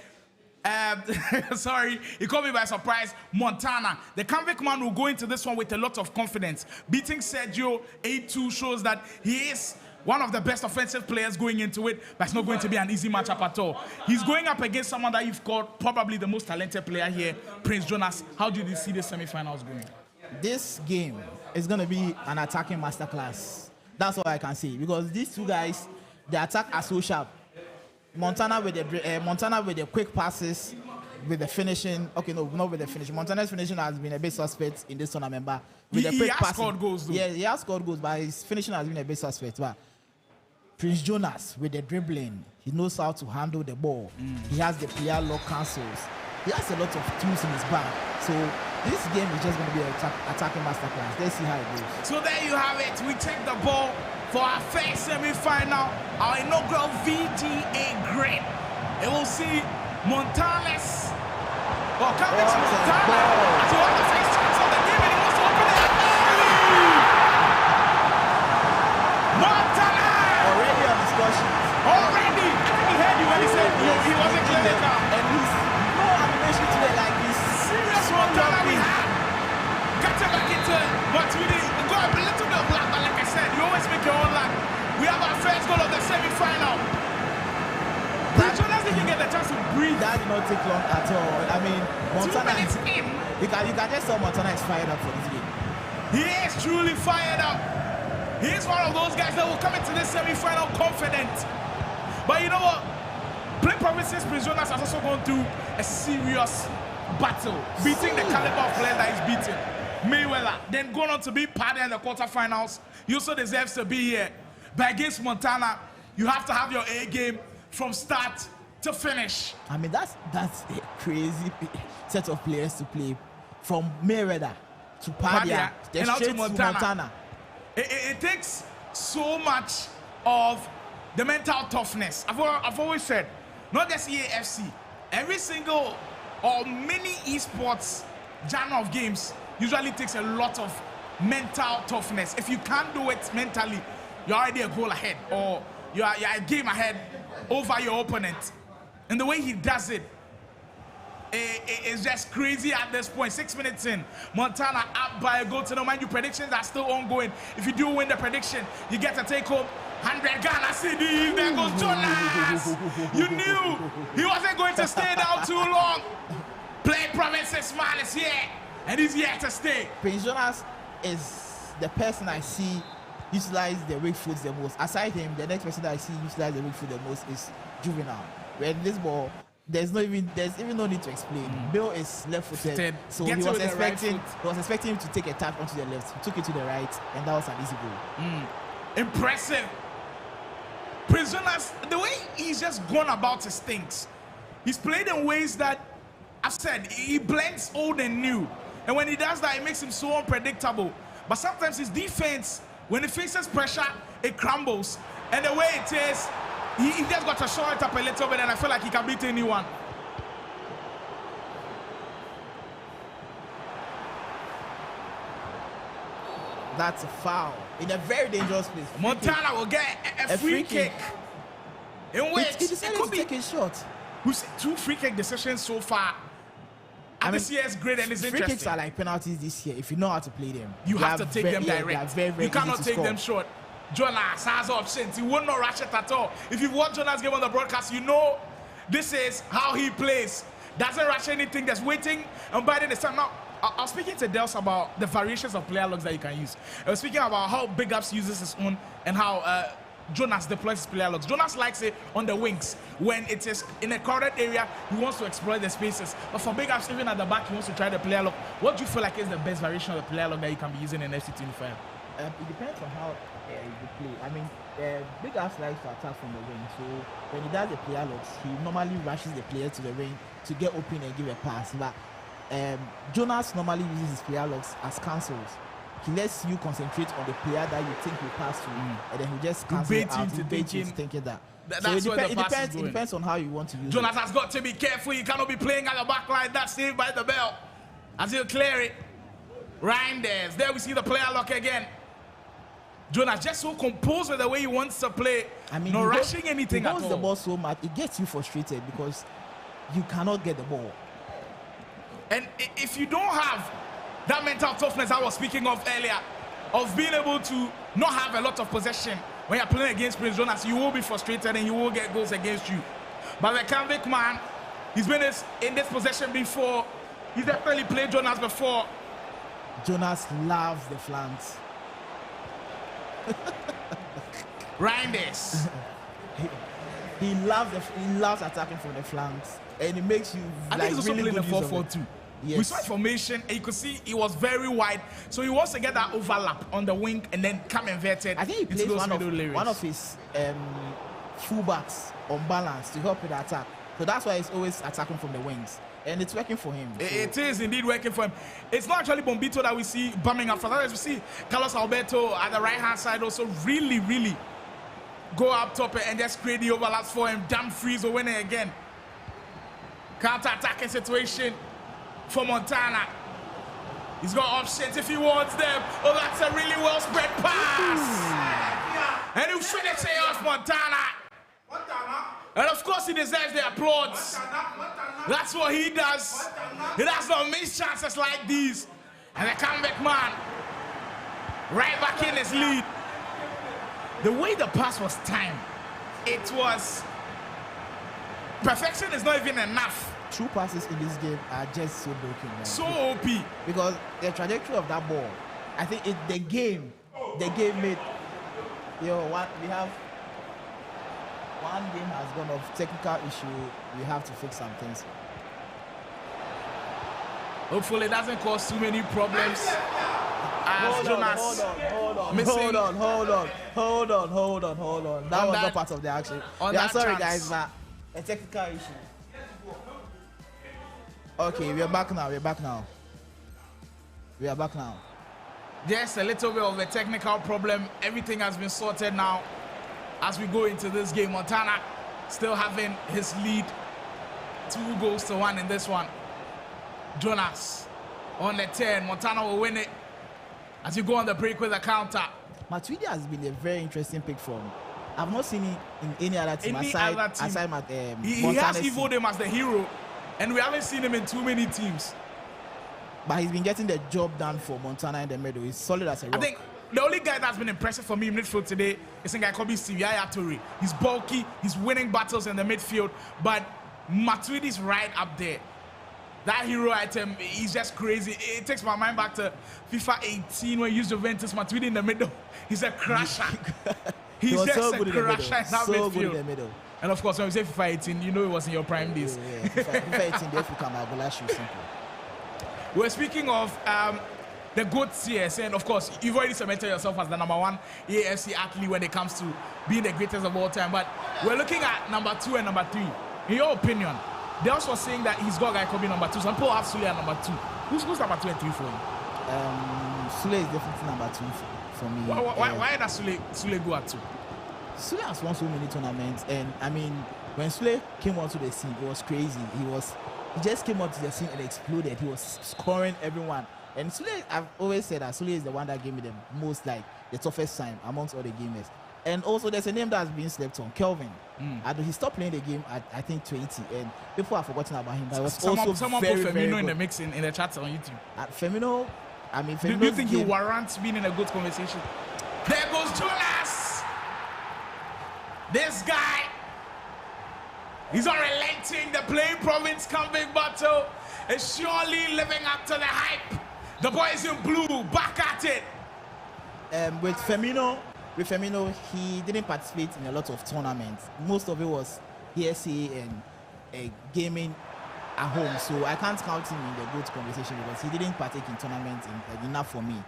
Sorry, he caught me by surprise. Montana, the convict man, will go into this one with a lot of confidence. Beating Sergio 8-2 shows that he is one of the best offensive players going into it, but it's not going to be an easy matchup at all. He's going up against someone that you've called probably the most talented player here, Prince Jonas. How do you see the semi-finals going? This game is going to be an attacking masterclass. That's all I can say, because these two guys, the attack are so sharp. Montana with the quick passes, with the finishing. Okay, no, not with the finishing. Montana's finishing has been a bit suspect in this tournament, but with the quick passes, scored goals, though. Yeah, he has scored goals, but his finishing has been a bit suspect. But Prince Jonas with the dribbling, he knows how to handle the ball. He has the player lock cancels. He has a lot of tools in his bag. So this game is just going to be an attacking masterclass. Let's see how it goes. So there you have it. We take the ball for our first semi-final, our inaugural VGA Grid. And we'll see Montales. Well, coming to Montana as he won the first chance of the game and he wants to open it up early. Montana! Already on discussion. Already! I think he heard you when he said he wasn't clinical. And he's no animation today, like he's serious Montana we have. Got him back into it, but we didn't go a little bit of luck, but like I said, you always make your own luck. We have our first goal of the semi-final. Jonas didn't get the chance to breathe. That did not take long at all. I mean, Montana 2 minutes in. You can just tell Montana is fired up for this game. He is truly fired up. He is one of those guys that will come into this semi-final confident. But you know what? Play Provinces Prince Jonas has also gone through a serious battle, beating the caliber of players that he's beaten. Mayweather, then going on to beat Pardia in the quarterfinals. He also deserves to be here. But against Montana, you have to have your A game from start to finish. I mean, that's a crazy set of players to play, from Mayweather to Pardia, and out to Montana. Montana. It takes so much of the mental toughness. I've always said, not just Ea Fc, every single or many esports genre of games usually takes a lot of mental toughness. If you can't do it mentally, you're already a goal ahead, or you're a game ahead over your opponent. And the way he does it is just crazy at this point. 6 minutes in, Montana up by a goal to no. Mind you, predictions are still ongoing. If you do win the prediction, you get to take home 100 Ghana cedis. There goes Jonas. You knew he wasn't going to stay down too long. Play Provinces man is here, and he's here to stay. Prince Jonas is the person I see utilize the weak foot the most. Aside him, the next person that I see utilize the weak foot the most is Juvinelle. Where this ball, there's even no need to explain. Bill is left-footed, so he was expecting him to take a tap onto the left. He took it to the right, and that was an easy goal. Impressive. Prince Jonas, the way he's just gone about his things, he's played in ways that I've said he blends old and new, and when he does that, it makes him so unpredictable. But sometimes his defense, when he faces pressure, it crumbles. And the way it is, he just got to show it up a little bit, and I feel like he can beat anyone. That's a foul in a very dangerous place. Montana will get a free kick. In which he decided to take a shot. We've seen 2 free kick decisions so far. And this year's great, and it's free interesting. kicks are like penalties this year if you know how to play them. You have to take them direct. Very you cannot easy to take score. them short. Jonas has options. He will not rush it at all. If you've watched Jonas' game on the broadcast, you know this is how he plays. Doesn't rush anything, just waiting and biding the time. Now, I was speaking to Dels about the variations of player logs that you can use. I was speaking about how BigUps uses his own and how Jonas deploys his player logs. Jonas likes it on the wings. When it is in a crowded area, he wants to exploit the spaces. But for BigUps, even at the back, he wants to try the player log. What do you feel like is the best variation of the player log that you can be using in FC25? It depends on how you play. I mean, BigUps likes to attack from the wing. So when he does the player logs, he normally rushes the player to the wing to get open and give a pass. But Jonas normally uses his player logs as cancels. He lets you concentrate on the player that you think will pass to, and then he just cancel it out to bait you thinking that. That's so it depends on how you want to use Jonas it. has got to be careful. He cannot be playing at the back like that. Saved by the bell. As he'll clear it. Reinders. There we see the player lock again. Jonas just so composed with the way he wants to play. I mean, not rushing anything at all. He holds the ball so much, it gets you frustrated because you cannot get the ball. And if you don't have that mental toughness I was speaking of earlier, of being able to not have a lot of possession when you're playing against Prince Jonas, you will be frustrated and you will get goals against you. But the convict man, he's been in this possession before. He's definitely played Jonas before. Jonas loves the flanks. Reinders. he loves attacking from the flanks, and it makes you. I think he's also playing the 4-4-2. Yes. We saw formation, and you could see he was very wide, so he wants to get that overlap on the wing and then come inverted. I think he plays one of his fullbacks on balance to help with the attack. So that's why he's always attacking from the wings. And it's working for him. So. It is indeed working for him. It's not actually Bombito that we see bumming up. As we see Carlos Alberto at the right-hand side also really, really go up top and just create the overlaps for him. Damn freeze or winning again. Counter-attacking situation for Montana. He's got options if he wants them. Oh, that's a really well spread pass. And he'll finish it off Montana. And of course he deserves the applause. That's what he does. He does not miss chances like these. And the comeback man, right back in his lead. The way the pass was timed, it was... Perfection is not even enough. True passes in this game are just so broken, man. So OP. Because the trajectory of that ball, I think the game made, we have one game has gone off technical issue. We have to fix some things. Hopefully it doesn't cause too many problems. Hold on. That was not part of the action. Sorry guys, but a technical issue. Okay, we are back now. Just a little bit of a technical problem. Everything has been sorted now. As we go into this game, Montana still having his lead. 2-1 in this one. Jonas on the 10. Montana will win it as you go on the break with a counter. Matuidi has been a very interesting pick for him. I've not seen him in any other team He Montana's has evolved him as the hero, and we haven't seen him in too many teams. But he's been getting the job done for Montana in the middle. He's solid as a rock. I think the only guy that's been impressive for me in midfield today is Guy Khobby's Yaya Toure. He's bulky, he's winning battles in the midfield, but Matuidi's right up there. That hero item, he's just crazy. It takes my mind back to FIFA 18 when he used Juventus. Matuidi in the middle, he's a crusher. He's just so a crusher in that midfield. Good in the middle. And of course, when we say FIFA 18, you know it was in your prime days. Yeah. FIFA 18, the African Magulash, simple. We're speaking of the GOATs here, and of course, you've already cemented yourself as the #1 AFC athlete when it comes to being the greatest of all time. But we're looking at number 2 and number 3. In your opinion, they also saying that he's got Guy Khobby number 2. Some people have Sule at number 2. Who's number 2 and 3 for him? Sule is definitely number 2 for me. Why does Sule go at 2? Sule has won so many tournaments, and I mean, when Sule came onto the scene, it was crazy. He just came onto the scene and exploded. He was scoring everyone. And Sule, I've always said that Sule is the one that gave me the most, like, the toughest time amongst all the gamers. And also, there's a name that's been slept on, Kelvin. He stopped playing the game at, I think, 20, and people have forgotten about him. But it was someone put Firmino in the mix in the chat on YouTube. Firmino, do you think he warrants being in a good conversation? There goes Jonas. This guy, he's unrelenting. The playing province comeback battle is surely living up to the hype. The boys in blue, back at it. With Firmino, he didn't participate in a lot of tournaments. Most of it was ESA and gaming at home. So I can't count him in the GOAT conversation because he didn't partake in tournaments enough for me.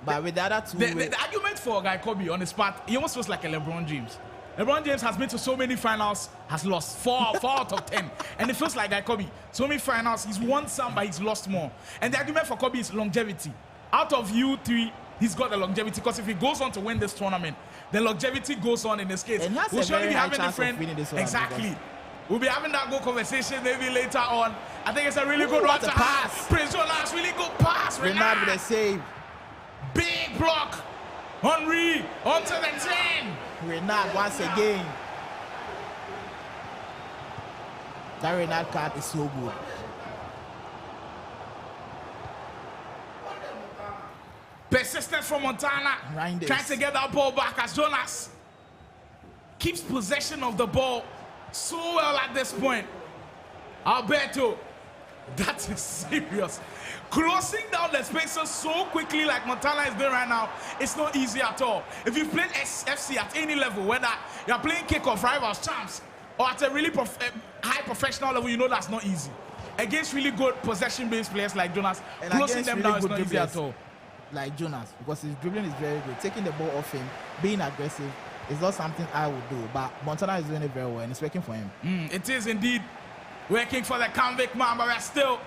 But with the other two... The argument for Guy Khobby on his part, he almost feels like a LeBron James. LeBron James has been to so many finals, has lost 4 out of 10. And it feels like Guy Khobby. So many finals, he's won some, but he's lost more. And the argument for Khobby is longevity. Out of you 3, he's got the longevity, because if he goes on to win this tournament, the longevity goes on in this case. And we'll surely be having different... Exactly. We'll be having that good conversation maybe later on. I think it's a really good one to pass. Prince Jonas, really good pass. Renard with a save. Big block. Henry onto the 10. Renard once again. That Renard card is so good. Persistence from Montana. Trying to get that ball back as Jonas keeps possession of the ball so well at this point. Alberto, that is serious. Closing down the spaces so quickly like Montana is doing right now, it's not easy at all. If you've played FC at any level, whether you're playing kickoff, rivals, champs, or at a really high professional level, you know that's not easy. Against really good possession-based players like Jonas, and closing them down is not easy at all. Like Jonas, because his dribbling is very good. Taking the ball off him, being aggressive, is not something I would do. But Montana is doing it very well, and it's working for him. It is indeed. working for the convict man, but we're still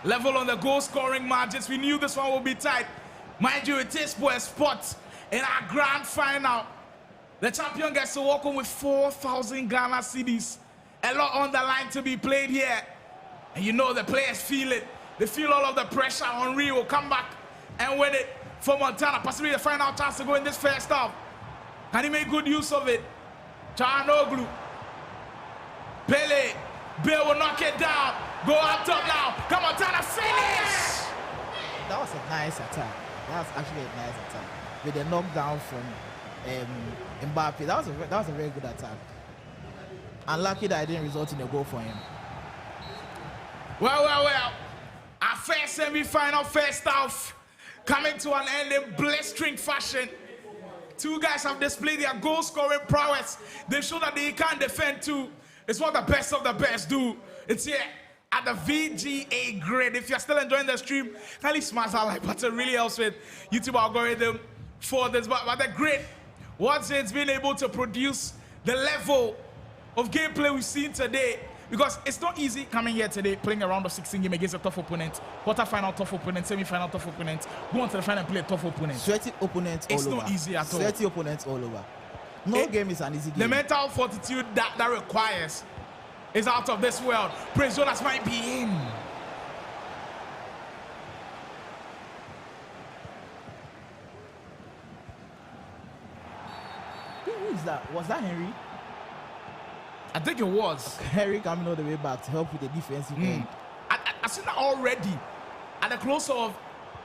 level on the goal scoring margins. We knew this one would be tight. Mind you, it is for a spot in our grand final. The champion gets to walk home with 4,000 Ghana cedis. A lot on the line to be played here. And you know the players feel it. They feel all of the pressure. Henry will come back and win it for Montana. Possibly the final chance to go in this first half. Can he make good use of it? Chanoglu. Pele. Bill will knock it down. Go up top now. Come on, Montana, finish! That was a nice attack. That was actually a nice attack. With a knockdown from Mbappe. That was a very good attack. Unlucky that it didn't result in a goal for him. Well. Our first semi-final, first half, coming to an end in blistering fashion. Two guys have displayed their goal-scoring prowess. They show that they can defend too. It's what the best of the best do. It's here at the VGA Grid. If you're still enjoying the stream, kindly smash that like button. It really helps with YouTube algorithm for this. But the Grid, what's it's been able to produce the level of gameplay we've seen today, because it's not easy coming here today playing a round of 16 game against a tough opponent, quarter-final tough opponent, semi-final tough opponent, go on to the final and play a tough opponent. Sweaty opponents all over. It's not easy at all. Sweaty opponents all over. No game is an easy game. The mental fortitude that requires is out of this world. Prince Jonas might be in. Who is that? Was that Henry? I think it was. Henry coming all the way back to help with the defensive end. I seen that already. At the close of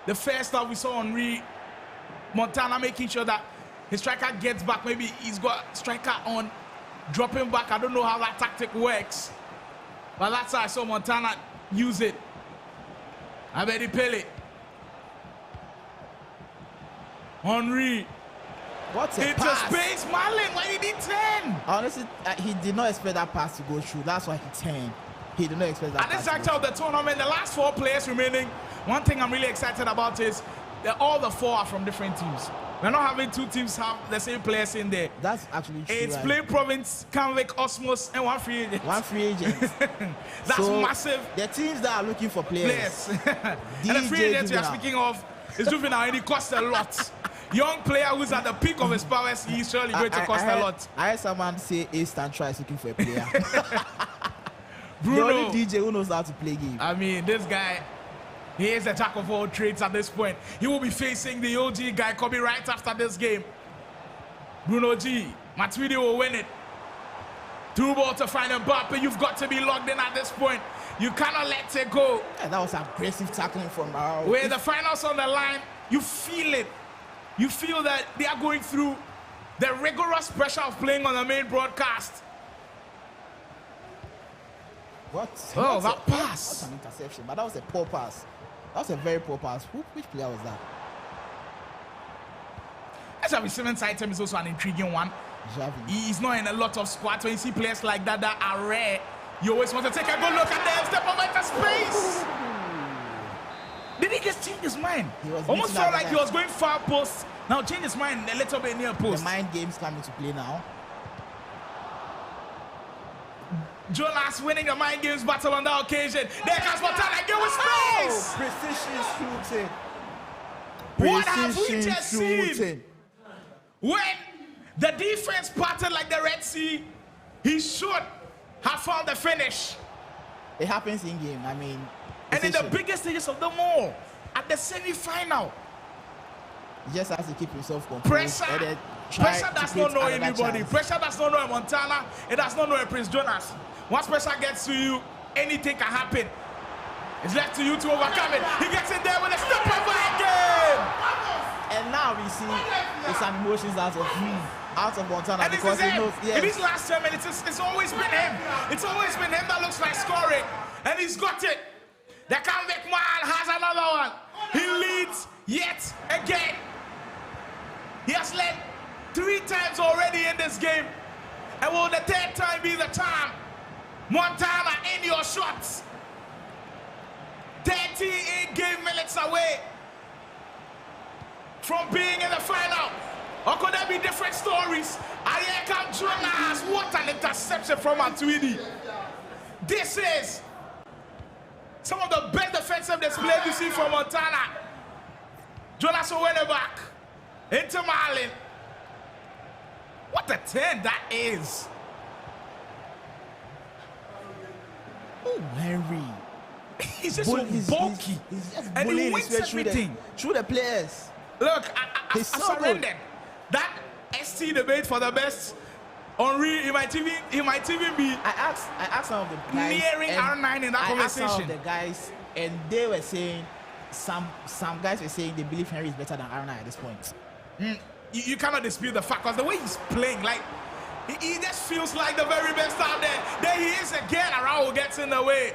the first half, we saw Henry Montana making sure that his striker gets back. Maybe he's got striker on dropping back. I don't know how that tactic works, but that's how I saw Montana use it. I bet he Pele. Henry. What's a into pass? Space Marlin, why did he turn? Honestly, he did not expect that pass to go through. That's why he turned. He did not expect that At this pass. juncture of the tournament, the last 4 players remaining, one thing I'm really excited about is that all the 4 are from different teams. We're not having 2 teams have the same players in there. That's actually true. It's Play Province, Convict, Osmos, and 1 free agent. 1 free agent. That's so massive. The teams that are looking for players. And the free agent we are speaking of is Juvinelle, and he costs a lot. Young player who's at the peak of his powers, he's surely going to cost a lot. I heard someone say A-Stan tries looking for a player. Bruno. The only DJ who knows how to play game. I mean, this guy, he is a jack of all trades at this point. He will be facing the OG Guy Khobby right after this game. Bruno G, Matuidi will win it. Through ball to find Mbappe. You've got to be locked in at this point. You cannot let it go. Yeah, that was aggressive tackling from Where the finals on the line, you feel it. You feel that they are going through the rigorous pressure of playing on the main broadcast. What? Oh, that pass. That's an interception, but that was a poor pass. That was a very poor pass. Which player was that? Xavi Simmons' item is also an intriguing one. Xavi. He's not in a lot of squads. When you see players like that that are rare, you always want to take a good look at them. Step over into space. Did he just change his mind? He was almost felt like he was going far post. Now change his mind a little bit near post. The mind games come into play now. Jonas winning the mind games battle on that occasion. There comes Montana again with space. Precision shooting. What have we just seen? When the defense parted like the Red Sea, he should have found the finish. It happens in game. I mean, and in the biggest stages of them all, at the semi-final, he just has to keep himself composed. Pressure does not know anybody. Pressure does not know a Montana. It does not know a Prince Jonas. Once pressure gets to you, anything can happen. It's left to you to overcome it. He gets in there with a step over again. And now we see some emotions out of Montana, and because he knows. Yes. In these last 10 minutes, it's always been him. It's always been him that looks like scoring, and he's got it. The convict man has another one. He leads yet again. He has led 3 times already in this game, and will the 3rd time be the time? Montana, in your shots. 38 game minutes away from being in the final. Or could there be different stories? And here comes Jonas. What an interception from Matuidi. This is some of the best defensive display you see from Montana. Jonas will win it back into Marlin. What a turn that is. Oh, Henry. He's just so bulky. He's just and he wins his way everything. Through the players. Look, I so surrendered. good. That ST debate for the best Henry, it might even be. I asked some of the guys nearing R9 in that I asked some conversation. of the guys, and they were saying some guys were saying they believe Henry is better than R9 at this point. You cannot dispute the fact because the way he's playing, like he just feels like the very best out there. There he is again. Araujo gets in the way.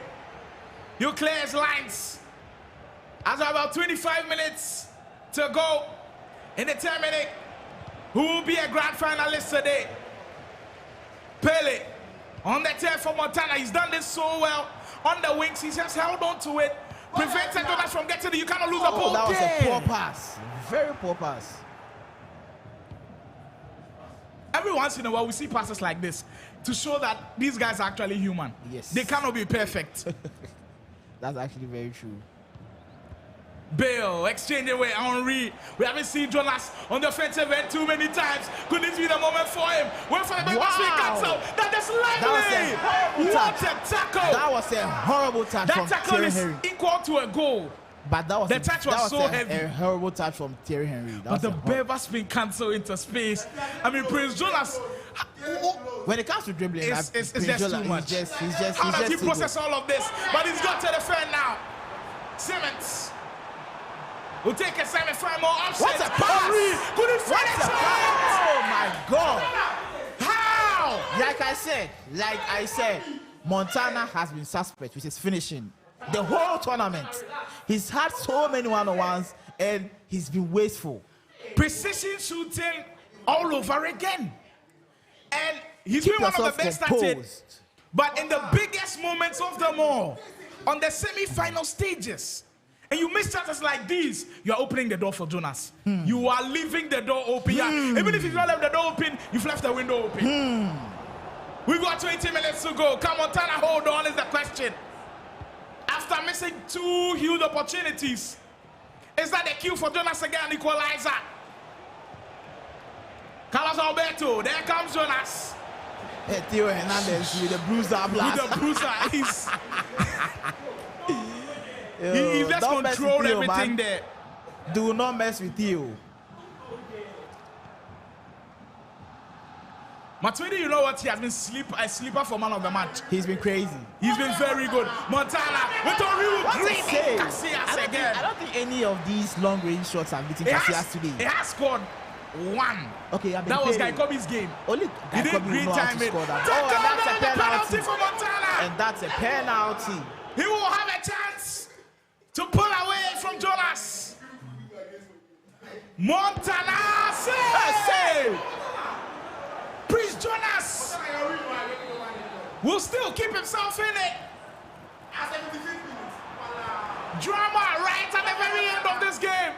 You clear his lines. As about 25 minutes to go in the 10-minute, who will be a grand finalist today? Pele on the turn for Montana. He's done this so well on the wings. He's just held on to it, prevented Jonas from getting it. You cannot lose the ball. That was a poor pass, very poor pass. Every once in a while, we see passes like this to show that these guys are actually human. Yes, they cannot be perfect. That's actually very true. Bale exchanging with Henry. We haven't seen Jonas on the offensive end too many times. Could this be the moment for him? Wait for the ball. That is lively. What a tackle! That was a horrible touch that from tackle Thierry is Henry. equal to a goal. But that was the touch was so heavy. A horrible touch from Thierry Henry. But the Bever's been cancelled into space. I mean, Prince Jonas. When it comes to dribbling, it's just too much. How does he process all of this? But he's got to defend now. Simmons will take a semi-final offset. What a pass! Couldn't finish it! Oh my God! How? Like I said, Montana has been suspect with his finishing. The whole tournament, he's had so many one-on-ones and he's been wasteful. Precision shooting all over again. And he's been one of the best at it. But in the biggest moments of them all, on the semi-final stages, and you miss chances like these, you are opening the door for Jonas. You are leaving the door open. Even if you've not left the door open, you've left the window open. We've got 20 minutes to go. Can Montana hold on is the question. After missing two huge opportunities, is that the cue for Jonas again, equalizer? Carlos Alberto, there comes Jonas. Hey, Theo Hernandez with the bruiser blast. With the bruiser, he just controlled everything there. Do not mess with you. Matuidi, you know what? He has been a sleeper for man of the match. He's been crazy. He's been very good. Montana with a real green Casillas again. I don't think any of these long range shots have beaten Casillas today. He has scored one. Okay, that was Guy Khobby's game. Only Guy Khobby will know how to score that. Oh, and that's a penalty for Montana. And that's a penalty. He will have a chance to pull away from Jonas. Montana save! Prince Jonas will still keep himself in it. Drama right at the very end of this game.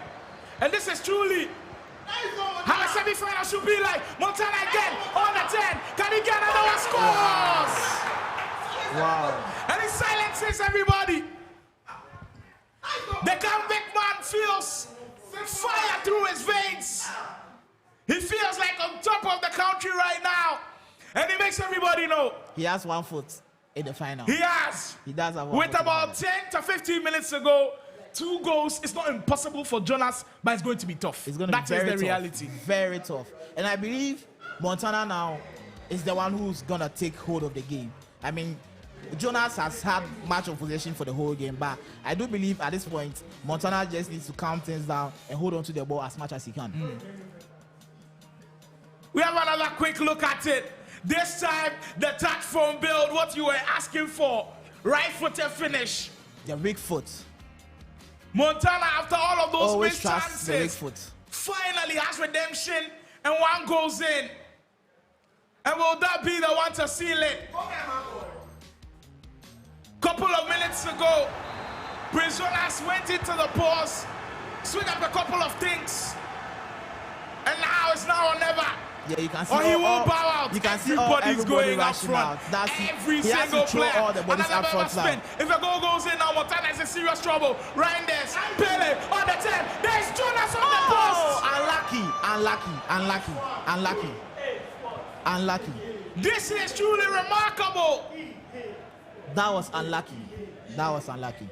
And this is truly how a semi-final should be like. Montana again on the 10. Can he get another one? Scores! Wow. And he silences everybody. The convict man feels fire through his veins. He feels like on top of the country right now. And he makes everybody know. He has 1 foot in the final. He has. He does have 1 With about 10 to 15 minutes to go, 2 goals. It's not impossible for Jonas, but it's going to be tough. It's going to be very the tough. reality. Very tough. And I believe Montana now is the one who's going to take hold of the game. I mean, Jonas has had much of possession for the whole game, but I do believe at this point, Montana just needs to calm things down and hold on to the ball as much as he can. We have another quick look at it. This time, the touch from build, what you were asking for. Right-footed finish. The weak foot. Montana, after all of those missed chances, the weak foot. Finally has redemption and one goes in. And will that be the one to seal it? Couple of minutes ago, Prince Jonas went into the pause, swing up a couple of things, and now it's now or never. Yeah, you can see or he will bow out. You can see everybody's going up rushing front. out. That's Every he has single to throw player. all the bodies up front now. If a goal goes in now, Montana is in serious trouble. Reinders, Pele on the 10. There's Jonas on the post. Unlucky. This is truly remarkable. That was unlucky.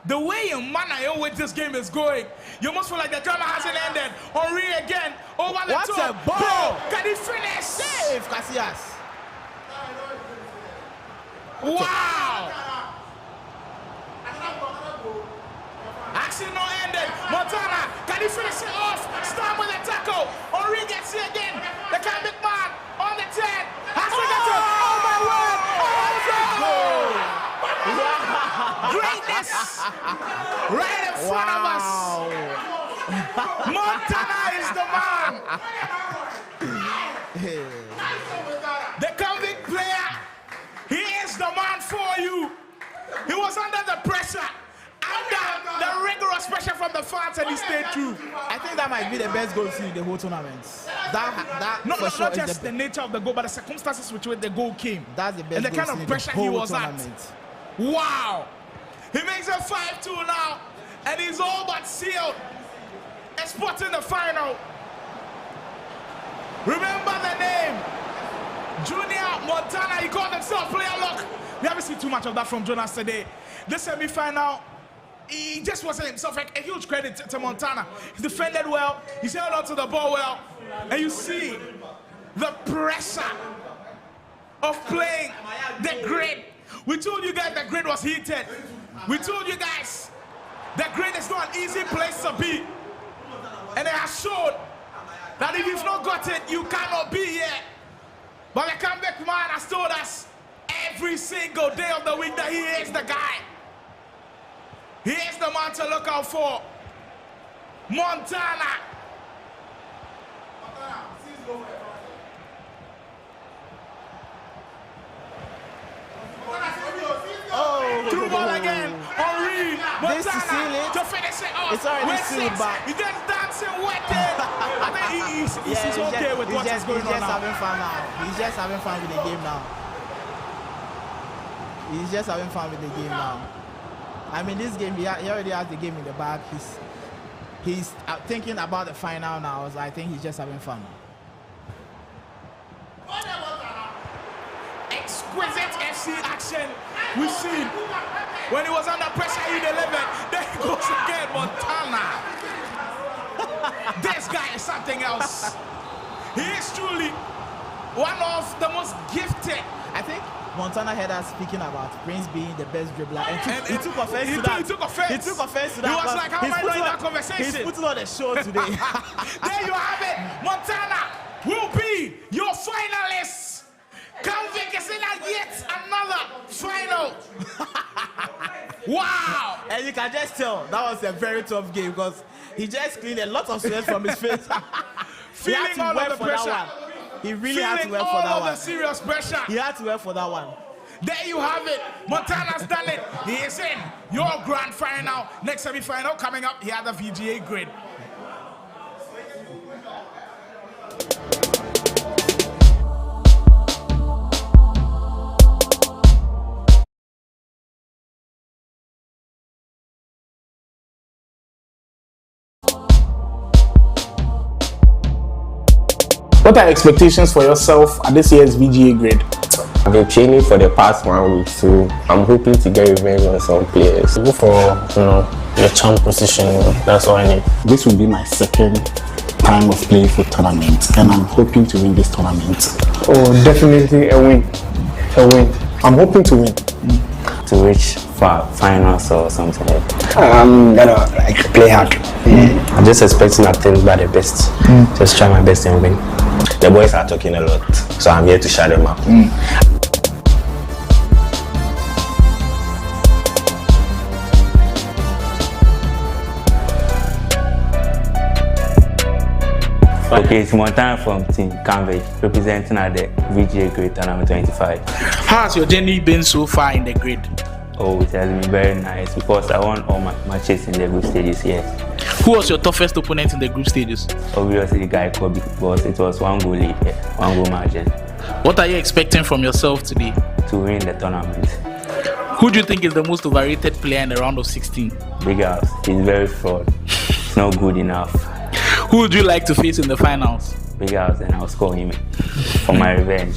The way your manner in which this game is going, you almost feel like the drama hasn't ended. Henry again over the top. What's a ball? Can he finish? Save Casillas. Wow! Action not ended. Montana, can he finish it off? Start with a tackle. Henry gets it again. The comic man on the 10. Has to get it. Oh my word! Greatness right in front of us. Montana is the man. The convict player, he is the man for you. He was under the pressure, under the rigorous pressure from the fans, and he stayed true. I think that might be the best goal seen in the whole tournament. Not just the nature of the goal, but the circumstances which the goal came. That's the best and the goal kind seen of pressure in the he whole was tournament. at. Wow! He makes it 5-2 now, and he's all but sealed. Exporting the final. Remember the name, Junior Montana. He called himself player lock. We haven't seen too much of that from Jonas today. This semi-final, he just wasn't himself. A huge credit to Montana. He defended well. He held on to the ball well, and you see the pressure of playing the grid. We told you guys the grid was heated. We told you guys the grid is not an easy place to be. And it has shown that if you've not got it, you cannot be here. But the comeback man has told us every single day of the week that he is the guy. He is the man to look out for. Montana. Through ball again. Henry. Montana to finish it off. It's already sealed back. He's just dancing with it. I think he's okay with what's going on now. Having fun now. He's just having fun with the game now. He's just having fun with the game now. I mean, this game, he already has the game in the bag. He's thinking about the final now. So I think he's just having fun. Exquisite FC action we've seen. When he was under pressure, he delivered. There he goes again, Montana. This guy is something else. He is truly one of the most gifted. I think Montana heard us speaking about Prince being the best dribbler, and he took offense to that. He took offense to that. He was like, how am I not in that conversation? He's putting on the show today. There you have it. Montana will be your finalists. Convict is in yet another final. Wow! And you can just tell that was a very tough game because he just cleaned a lot of sweat from his face. Feeling all of the pressure. He really had to work for that one. Feeling all the serious pressure. He had to work for that one. There you have it. Montana's done it. He is in your grand final. Next semi-final coming up here at the VGA Grid. What are expectations for yourself at this year's VGA Grid? I've been training for the past 1 week, so I'm hoping to get revenge on some players. Go for, your champ position. That's all I need. This will be my second time of playing for tournament, and I'm hoping to win this tournament. Oh, definitely a win. A win. I'm hoping to win. To reach finals or something like that. I'm gonna play hard. I'm just expecting nothing but the best. Just try my best and win. The boys are talking a lot, so I'm here to shut them up. Okay, it's Montana from Team Canvas, representing at the VGA Grid Tournament 25. How's your journey been so far in the grid? Oh, it has been very nice because I won all my matches in the group stages, yes. Who was your toughest opponent in the group stages? Obviously, Guy Khobby, because it was one goal lead, one goal margin. What are you expecting from yourself today? To win the tournament. Who do you think is the most overrated player in the round of 16? BigUps, he's very fraud. It's not good enough. Who would you like to face in the finals? BigUps, and I'll score him for my revenge.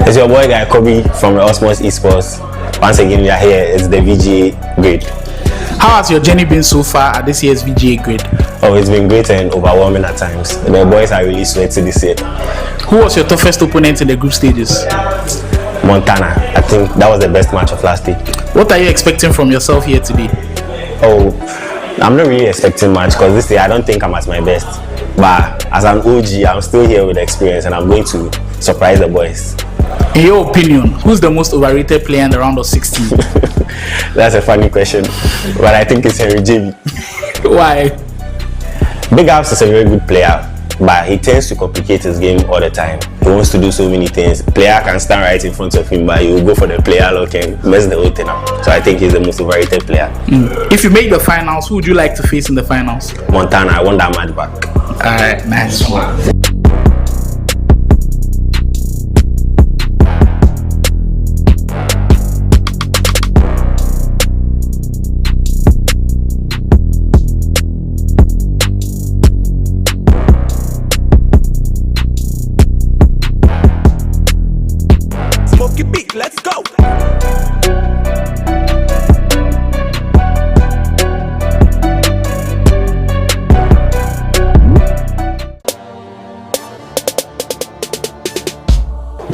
It's your boy Guy Khobby from Osmos Esports. Once again, we are here. It's the VGA Grid. How has your journey been so far at this year's VGA Grid? Oh, it's been great and overwhelming at times. The boys are really sweaty this year. Who was your toughest opponent in the group stages? Montana. I think that was the best match of last week. What are you expecting from yourself here today? Oh, I'm not really expecting much because this year I don't think I'm at my best. But as an OG, I'm still here with experience and I'm going to surprise the boys. In your opinion, who's the most overrated player in the round of 16? That's a funny question, but I think it's Henry JB. Why? BigUps is a very good player, but he tends to complicate his game all the time. He wants to do so many things. Player can stand right in front of him, but he will go for the player lock and mess the whole thing up. So I think he's the most overrated player. If you make the finals, who would you like to face in the finals? Montana. I want that match back. Alright, nice one. Let's go.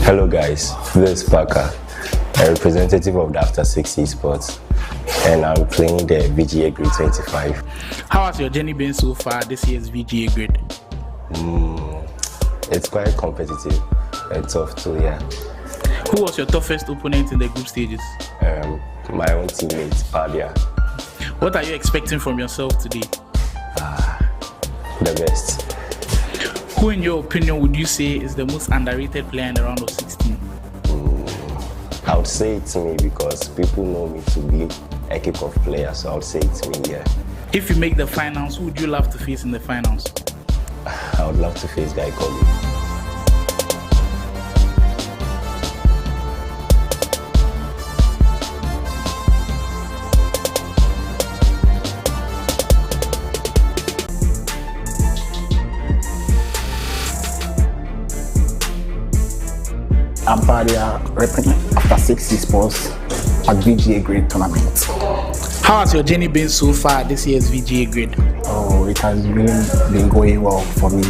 Hello guys, this is Parker, a representative of the After 6 Esports, and I'm playing the VGA Grid 25. How has your journey been so far this year's VGA Grid? It's quite competitive and tough too, yeah. Who was your toughest opponent in the group stages? My own teammate, Pardia. What are you expecting from yourself today? The best. Who in your opinion would you say is the most underrated player in the round of 16? I would say it's me because people know me to be a kick-off player, so I would say it's me, yeah. If you make the finals, who would you love to face in the finals? I would love to face Guy Khobby. I'm Pardia, repping After 6 Esports at VGA Grid tournament. How has your journey been so far this year's VGA Grid? Oh, it has been going well for me,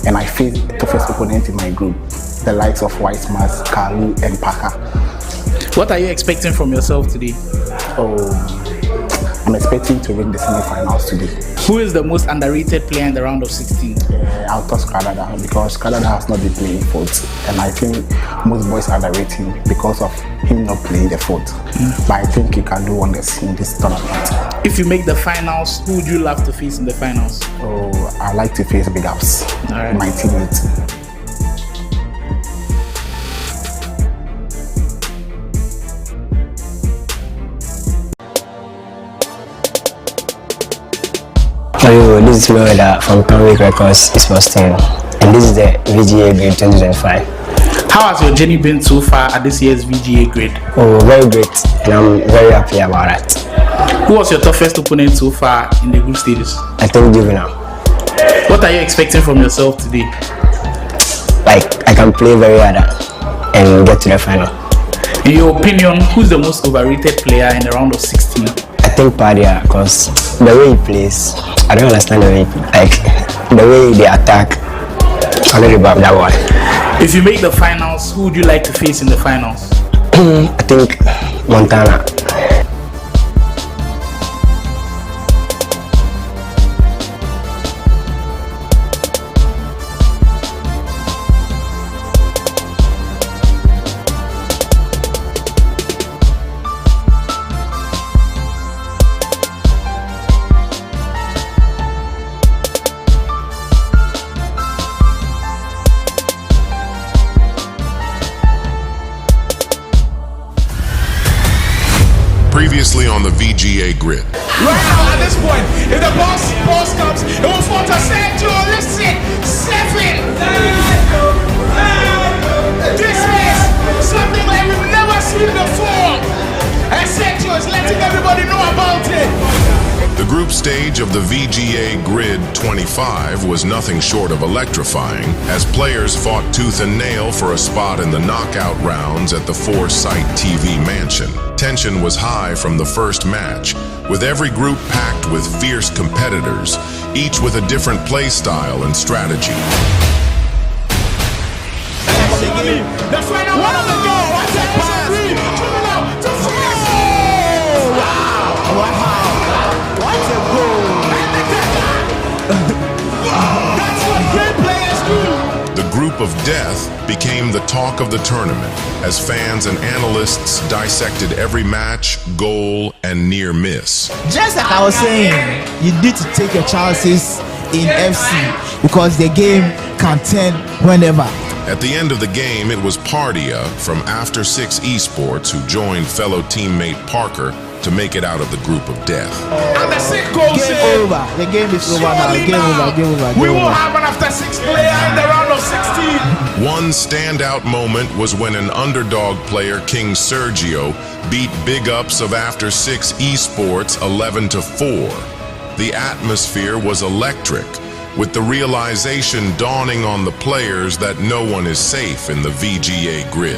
and I faced the toughest opponent in my group, the likes of Whitemass, Kalu, and Parker. What are you expecting from yourself today? I'm expecting to win the semi-finals today. Who is the most underrated player in the round of 16? I'll toss Canada because Canada has not been playing foot, and I think most boys underrate him because of him not playing the foot. But I think he can do wonders in this tournament. If you make the finals, who would you love to face in the finals? I like to face BigUps, my teammate. Hello, this is Mayweather from Convict Records is Boston, and this is the VGA Grid 2025. How has your journey been so far at this year's VGA Grid? Oh, very great, and I'm very happy about that. Who was your toughest opponent so far in the group stages? I think Juvinelle. What are you expecting from yourself today? Like, I can play very hard and get to the final. In your opinion, who's the most overrated player in the round of 16? I think Pardia, because the way he plays, I don't understand the way the way they attack. I don't know about that one. If you make the finals, who would you like to face in the finals? I think Montana. Previously on the VGA Grid. Right now, at this point, if the boss comes, it will fall to Sergio. Listen, 7. This is something like we've never seen before. And Sergio is letting everybody know about it. The group stage of the VGA Grid 25 was nothing short of electrifying as players fought tooth and nail for a spot in the knockout rounds at the Foresight TV mansion. Tension was high from the first match, with every group packed with fierce competitors, each with a different play style and strategy. The final one of the game. What's that pass? What a goal! That's what great players do. The group of death became the talk of the tournament as fans and analysts dissected every match, goal, and near miss. Just like I was saying, you need to take your chances in FC because the game can turn whenever. At the end of the game, it was Pardia from After 6 Esports who joined fellow teammate Parker to make it out of the group of death. And the 6 goals game over. The game is over now. Game over. We will have an After 6 player in the round of 16. One standout moment was when an underdog player, King Sergio, beat BigUps of After 6 Esports 11-4. The atmosphere was electric, with the realization dawning on the players that no one is safe in the VGA Grid.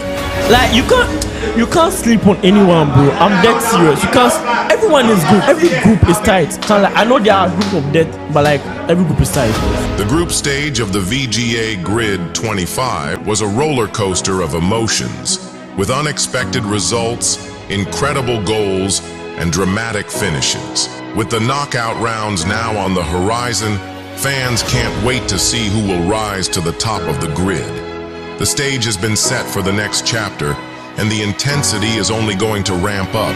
Like you can't sleep on anyone, bro. I'm dead serious because everyone is good. Every group is tight. So like, I know there are a group of death, but like every group is tight. The group stage of the VGA Grid 25 was a roller coaster of emotions, with unexpected results, incredible goals, and dramatic finishes. With the knockout rounds now on the horizon, fans can't wait to see who will rise to the top of the grid. The stage has been set for the next chapter, and the intensity is only going to ramp up.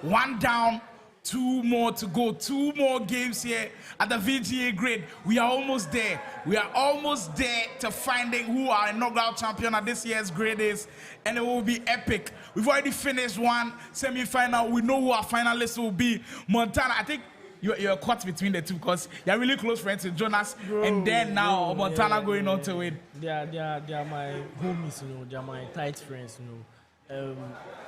One down, 2 more to go. 2 more games here at the VGA Grid. We are almost there. We are almost there to finding who our inaugural champion at this year's grid is, and it will be epic. We've already finished one semi-final. We know who our finalists will be. Montana, I think you're caught between the two because you're really close friends with Jonas, and then now Montana going on to win. They are my homies, you know. They are my tight friends, you know.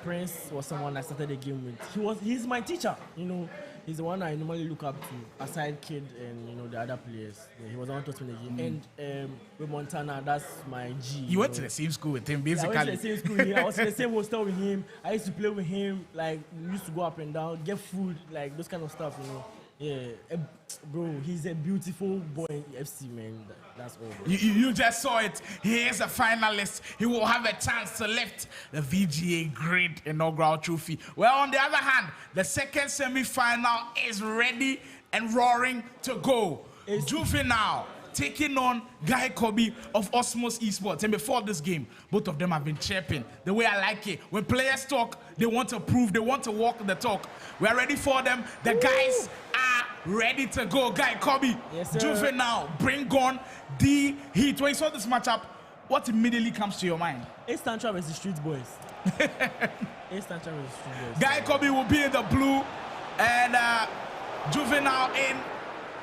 Prince was someone I started the game with. He's my teacher, you know. He's the one I normally look up to, aside Kid and you know the other players. Yeah, he was the one taught me the game. And with Montana, that's my G. You went to the same school with him, basically. Yeah, I went to the same school with him. I was in the same hostel with him. I used to play with him. Like we used to go up and down, get food, like those kind of stuff, you know. Yeah, bro, he's a beautiful boy in FC, man. That's all, bro. You just saw it. He is a finalist. He will have a chance to lift the VGA Grid inaugural trophy. Well, on the other hand, the second semi-final is ready and roaring to go. Juvinelle taking on Guy Khobby of Osmos Esports. And before this game, both of them have been chirping the way I like it. When players talk, they want to prove, they want to walk the talk. We are ready for them. The guys are ready to go. Guy Khobby, Yes, sir. Juvinelle, bring on the heat. When you saw this matchup, what immediately comes to your mind? It's Tantra versus Street Boys. It's Tantra versus Street Boys. Guy Khobby will be in the blue and Juvinelle in,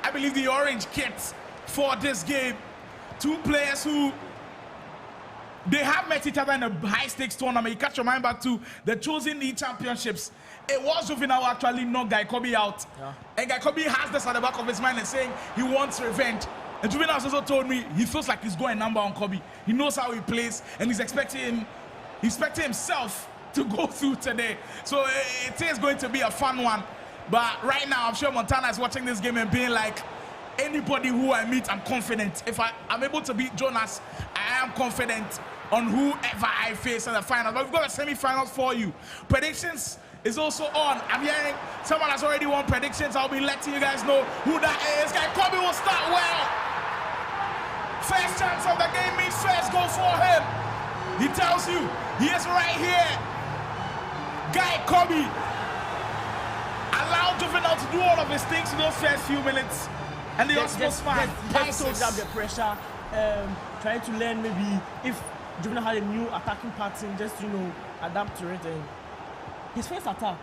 I believe, the orange kit for this game. Two players who they have met each other in a high-stakes tournament. You catch your mind back to the Chosen League Championships. It was Juvinelle who actually knocked Guy Khobby out. Yeah. And Guy Khobby has this at the back of his mind and saying he wants revenge. And Juvinelle also told me he feels like he's going number on Khobby. He knows how he plays and he's expecting himself to go through today. So it is going to be a fun one. But right now, I'm sure Montana is watching this game and being like, anybody who I meet, I'm confident. If I'm able to beat Jonas, I am confident on whoever I face in the finals. But we've got the semi-finals for you. Predictions is also on. I'm hearing someone has already won predictions. I'll be letting you guys know who that is. Guy Khobby will start well. First chance of the game means first go for him. He tells you he is right here. Guy Khobby allowed Juvinelle to do all of his things in those first few minutes. And the Osmos fan soaks up the pressure, trying to learn maybe if Juvinelle had a new attacking pattern, just adapt to it. And his first attack,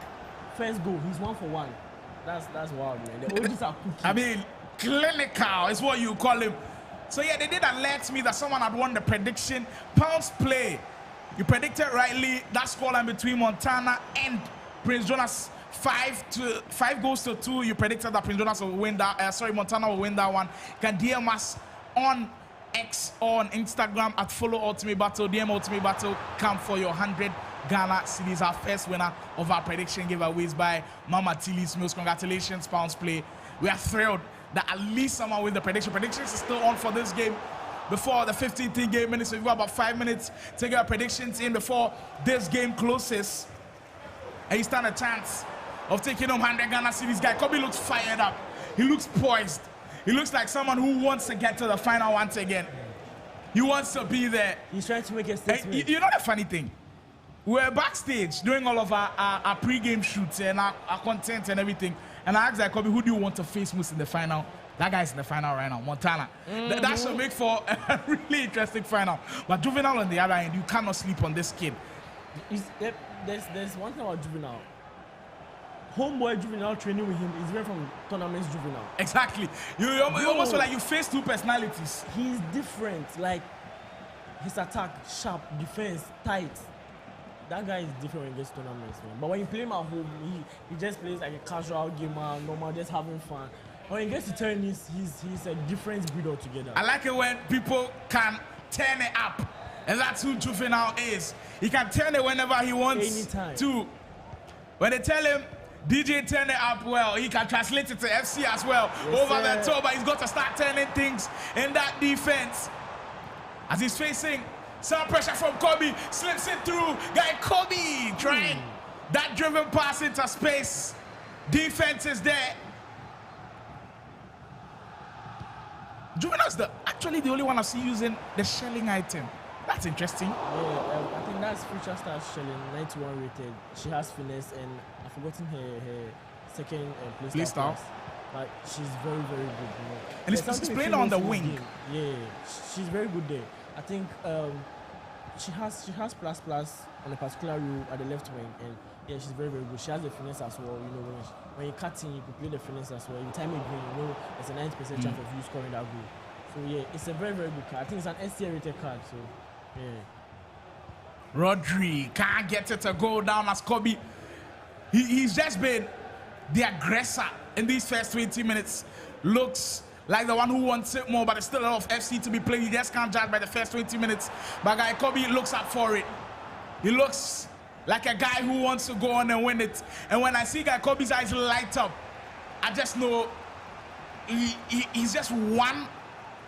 first goal, he's 1 for 1. That's wild, man. The OGs are cooking. I mean, clinical is what you call him. So yeah, they did alert me that someone had won the prediction. Pounds play. You predicted rightly that scoreline between Montana and Prince Jonas. 5 goals to 2. You predicted that Prince Jonas will win that. Montana will win that one. You can DM us on X or on Instagram at follow Ultimate Battle. DM Ultimate Battle. Come for your 100 Ghana cedis. Our first winner of our prediction giveaways by Mama Tilly's Mills. Congratulations, Pounds Play. We are thrilled that at least someone with the prediction. Predictions is still on for this game. Before the 15th game minutes, we've got about 5 minutes to get our predictions in before this game closes. And you stand a chance of taking home 100 Ghana cedis. Guy Khobby looks fired up. He looks poised. He looks like someone who wants to get to the final once again. He wants to be there. He's trying to make a statement. You know the funny thing? We're backstage doing all of our pre-game shoots and our content and everything. And I asked Guy Khobby, who do you want to face most in the final? That guy's in the final right now, Montana. That should make for a really interesting final. But Juvinelle on the other end, you cannot sleep on this kid. There's one thing about Juvinelle. Homeboy Juvinelle training with him is very from tournaments Juvinelle. Exactly. You almost feel like you face two personalities. He's different. Like his attack, sharp, defense, tight. That guy is different when he gets tournaments, man. But when you play him at home, he just plays like a casual gamer, normal, just having fun. When he gets to tennis, he's a different breed altogether. I like it when people can turn it up. And that's who Juvinelle is. He can turn it whenever he wants to. When they tell him, DJ turn it up well, he can translate it to FC as well. Yes, over the top, but he's got to start turning things in that defense. As he's facing some pressure from Khobby, slips it through. Guy Khobby trying that driven pass into space. Defense is there. Juvenelle's actually the only one I see using the shelling item. That's interesting. Yeah, I think that's Future Star Shelling, 91 rated. She has finesse, and I've forgotten her second play style. But she's very, very good. You know. And it's playing on the wing. Yeah, she's very good there. I think she has plus on a particular rule at the left wing, and yeah, she's very, very good. She has the finesse as well. You know, when you cut in, you can play the finesse as well. You time it green, you know, there's a 90% chance of you scoring that goal. So yeah, it's a very, very good card. I think it's an STR rated card. So. Yeah. Rodri can't get it to go down as Khobby. He's just been the aggressor in these first 20 minutes. Looks like the one who wants it more, but there's still a lot of FC to be played. You just can't judge by the first 20 minutes. But Guy Khobby looks up for it. He looks like a guy who wants to go on and win it. And when I see Guy Khobby's eyes light up, I just know he's just one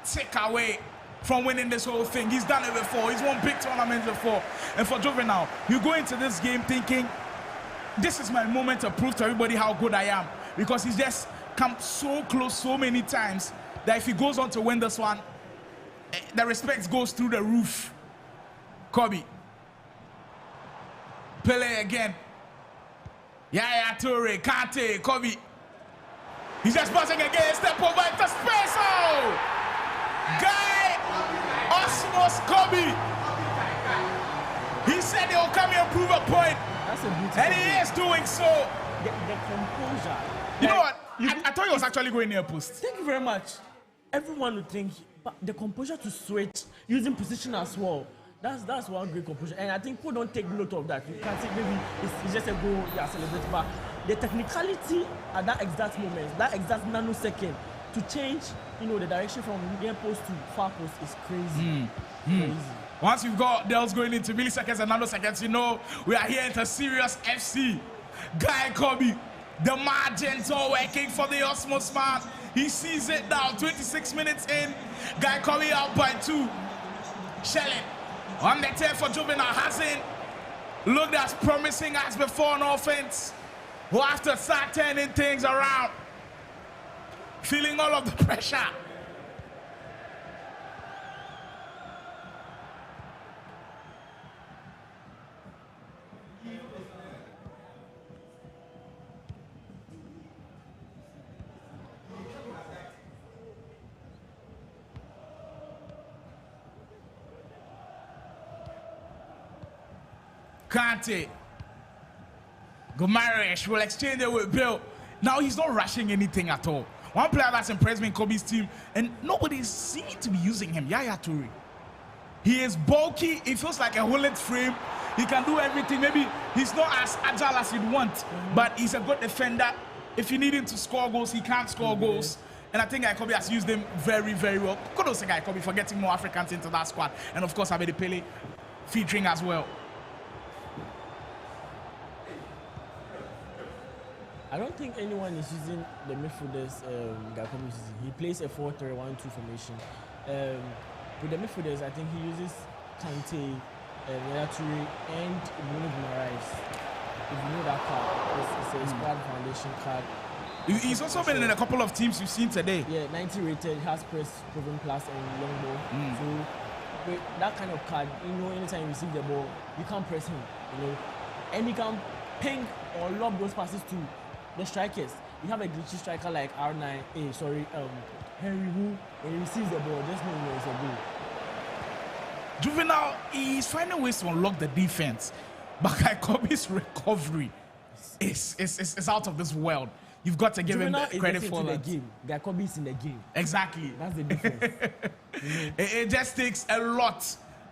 tick away from winning this whole thing. He's done it before. He's won big tournaments before. And for Juvinelle, you go into this game thinking, this is my moment to prove to everybody how good I am. Because he's just come so close so many times that if he goes on to win this one, the respect goes through the roof. Khobby. Pele again. Yaya Toure, Kante, Khobby. He's just passing again. Step over into space. Oh! Guy Khobby. He said he'll come here and prove a point. That's a beautiful and he is doing so. The composure. You know what? I thought he was actually going near post. Thank you very much. Everyone would think, but the composure to switch using position as well. That's one great composure, and I think people don't take note of that. You can't say maybe it's just a goal, yeah, celebrate, but the technicality at that exact moment, that exact nanosecond, to change, you know, the direction from near post to far post is crazy. Crazy. Once you've got Dells going into milliseconds and nanoseconds, you know we are here into serious FC. Guy Khobby, the margins are working for the Osmos man. He sees it now, 26 minutes in. Guy Khobby out by 2. Shelling on the tail for Juvinelle, hasn't looked as promising as before on offense. We'll have to start turning things around. Feeling all of the pressure. Kante. Gomarish will exchange it with Bill. Now he's not rushing anything at all. One player that's impressed me in Kobe's team, and nobody seems to be using him, Yaya Toure. He is bulky. He feels like a Holland frame. He can do everything. Maybe he's not as agile as you'd want, but he's a good defender. If you need him to score goals, he can't score goals. And I think Guy Khobby has used him very, very well. Kudos to Guy Khobby for getting more Africans into that squad. And of course, Abedi Pele featuring as well. I don't think anyone is using the midfielders Guy Khobby is using. He plays a 4-3-1-2 formation. With the midfielders, I think he uses Kante, Yaya Toure, and Bruno Guimaraes. If you know that card, it's a squad foundation card. He's also been in a couple of teams you've seen today. Yeah, 90 rated, has press, proven plus, and long ball. So with that kind of card, you know, anytime you receive the ball, you can't press him, you know, and he can ping or lob those passes to the strikers. You have a glitchy striker like Henry, who when he receives the ball, just know it's a goal. Juvinelle is finding ways to unlock the defense, but Guy Khobby's recovery is out of this world. You've got to give Juvinelle him credit for that. that. Game. Guy Khobby is in the game. Exactly. That's the difference. It just takes a lot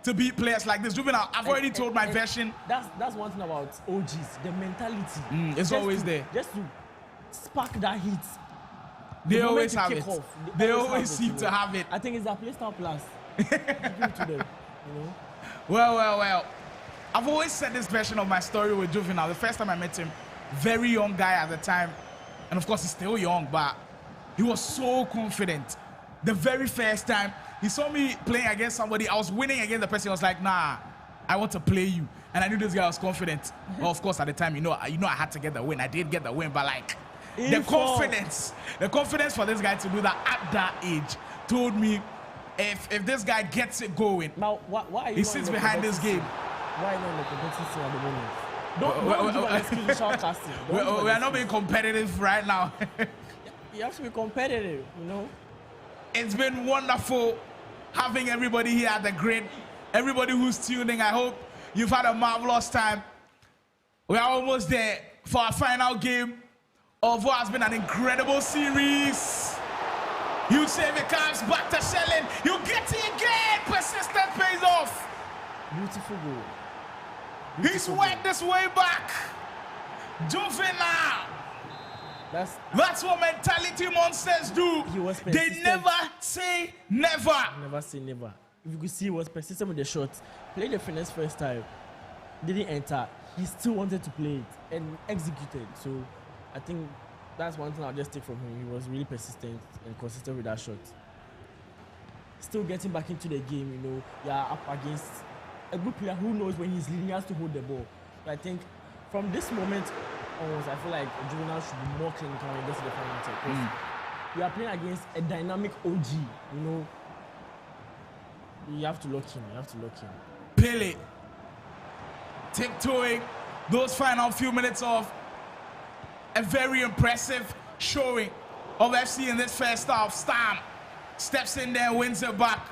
to beat players like this. Juvinelle, I've already told my version. That's one thing about OGs, the mentality. It's always there. Just to spark that heat. They always have it. They always seem to have it. I think it's a playstyle plus. Give it to them, you know? Well. I've always said this version of my story with Juvinelle. The first time I met him, very young guy at the time. And of course, he's still young, but he was so confident. The very first time he saw me playing against somebody, I was winning against the person. I was like, nah, I want to play you. And I knew this guy was confident. Well, of course, at the time, you know, I had to get the win. I did get the win, but like, the confidence for this guy to do that at that age told me if this guy gets it going, now why he sits behind this game. Why not in the competitive scene at the moment? Don't do an excuse shoutcasting. We are not being competitive right now. You have to be competitive, you know. It's been wonderful having everybody here at the grid. Everybody who's tuning, I hope you've had a marvelous time. We are almost there for our final game of what has been an incredible series. You save it, comes back to selling. You get it again. Persistent pays off. Beautiful goal. He's worked this way back. Juvinelle. That's what mentality monsters do. They never say never. Never say never. If you could see, he was persistent with the shot. Played the finesse first time. Didn't enter. He still wanted to play it and executed. So I think that's one thing I'll just take from him. He was really persistent and consistent with that shot. Still getting back into the game, you know. You are up against a good player who knows when he's leading, he has to hold the ball. But I think from this moment onwards, I feel like Juvinelle should be more clinical when he gets to the final tech. You are playing against a dynamic OG, you know. You have to lock him. Pele tiptoeing those final few minutes of a very impressive showing of FC in this first half. Stam steps in there, wins it back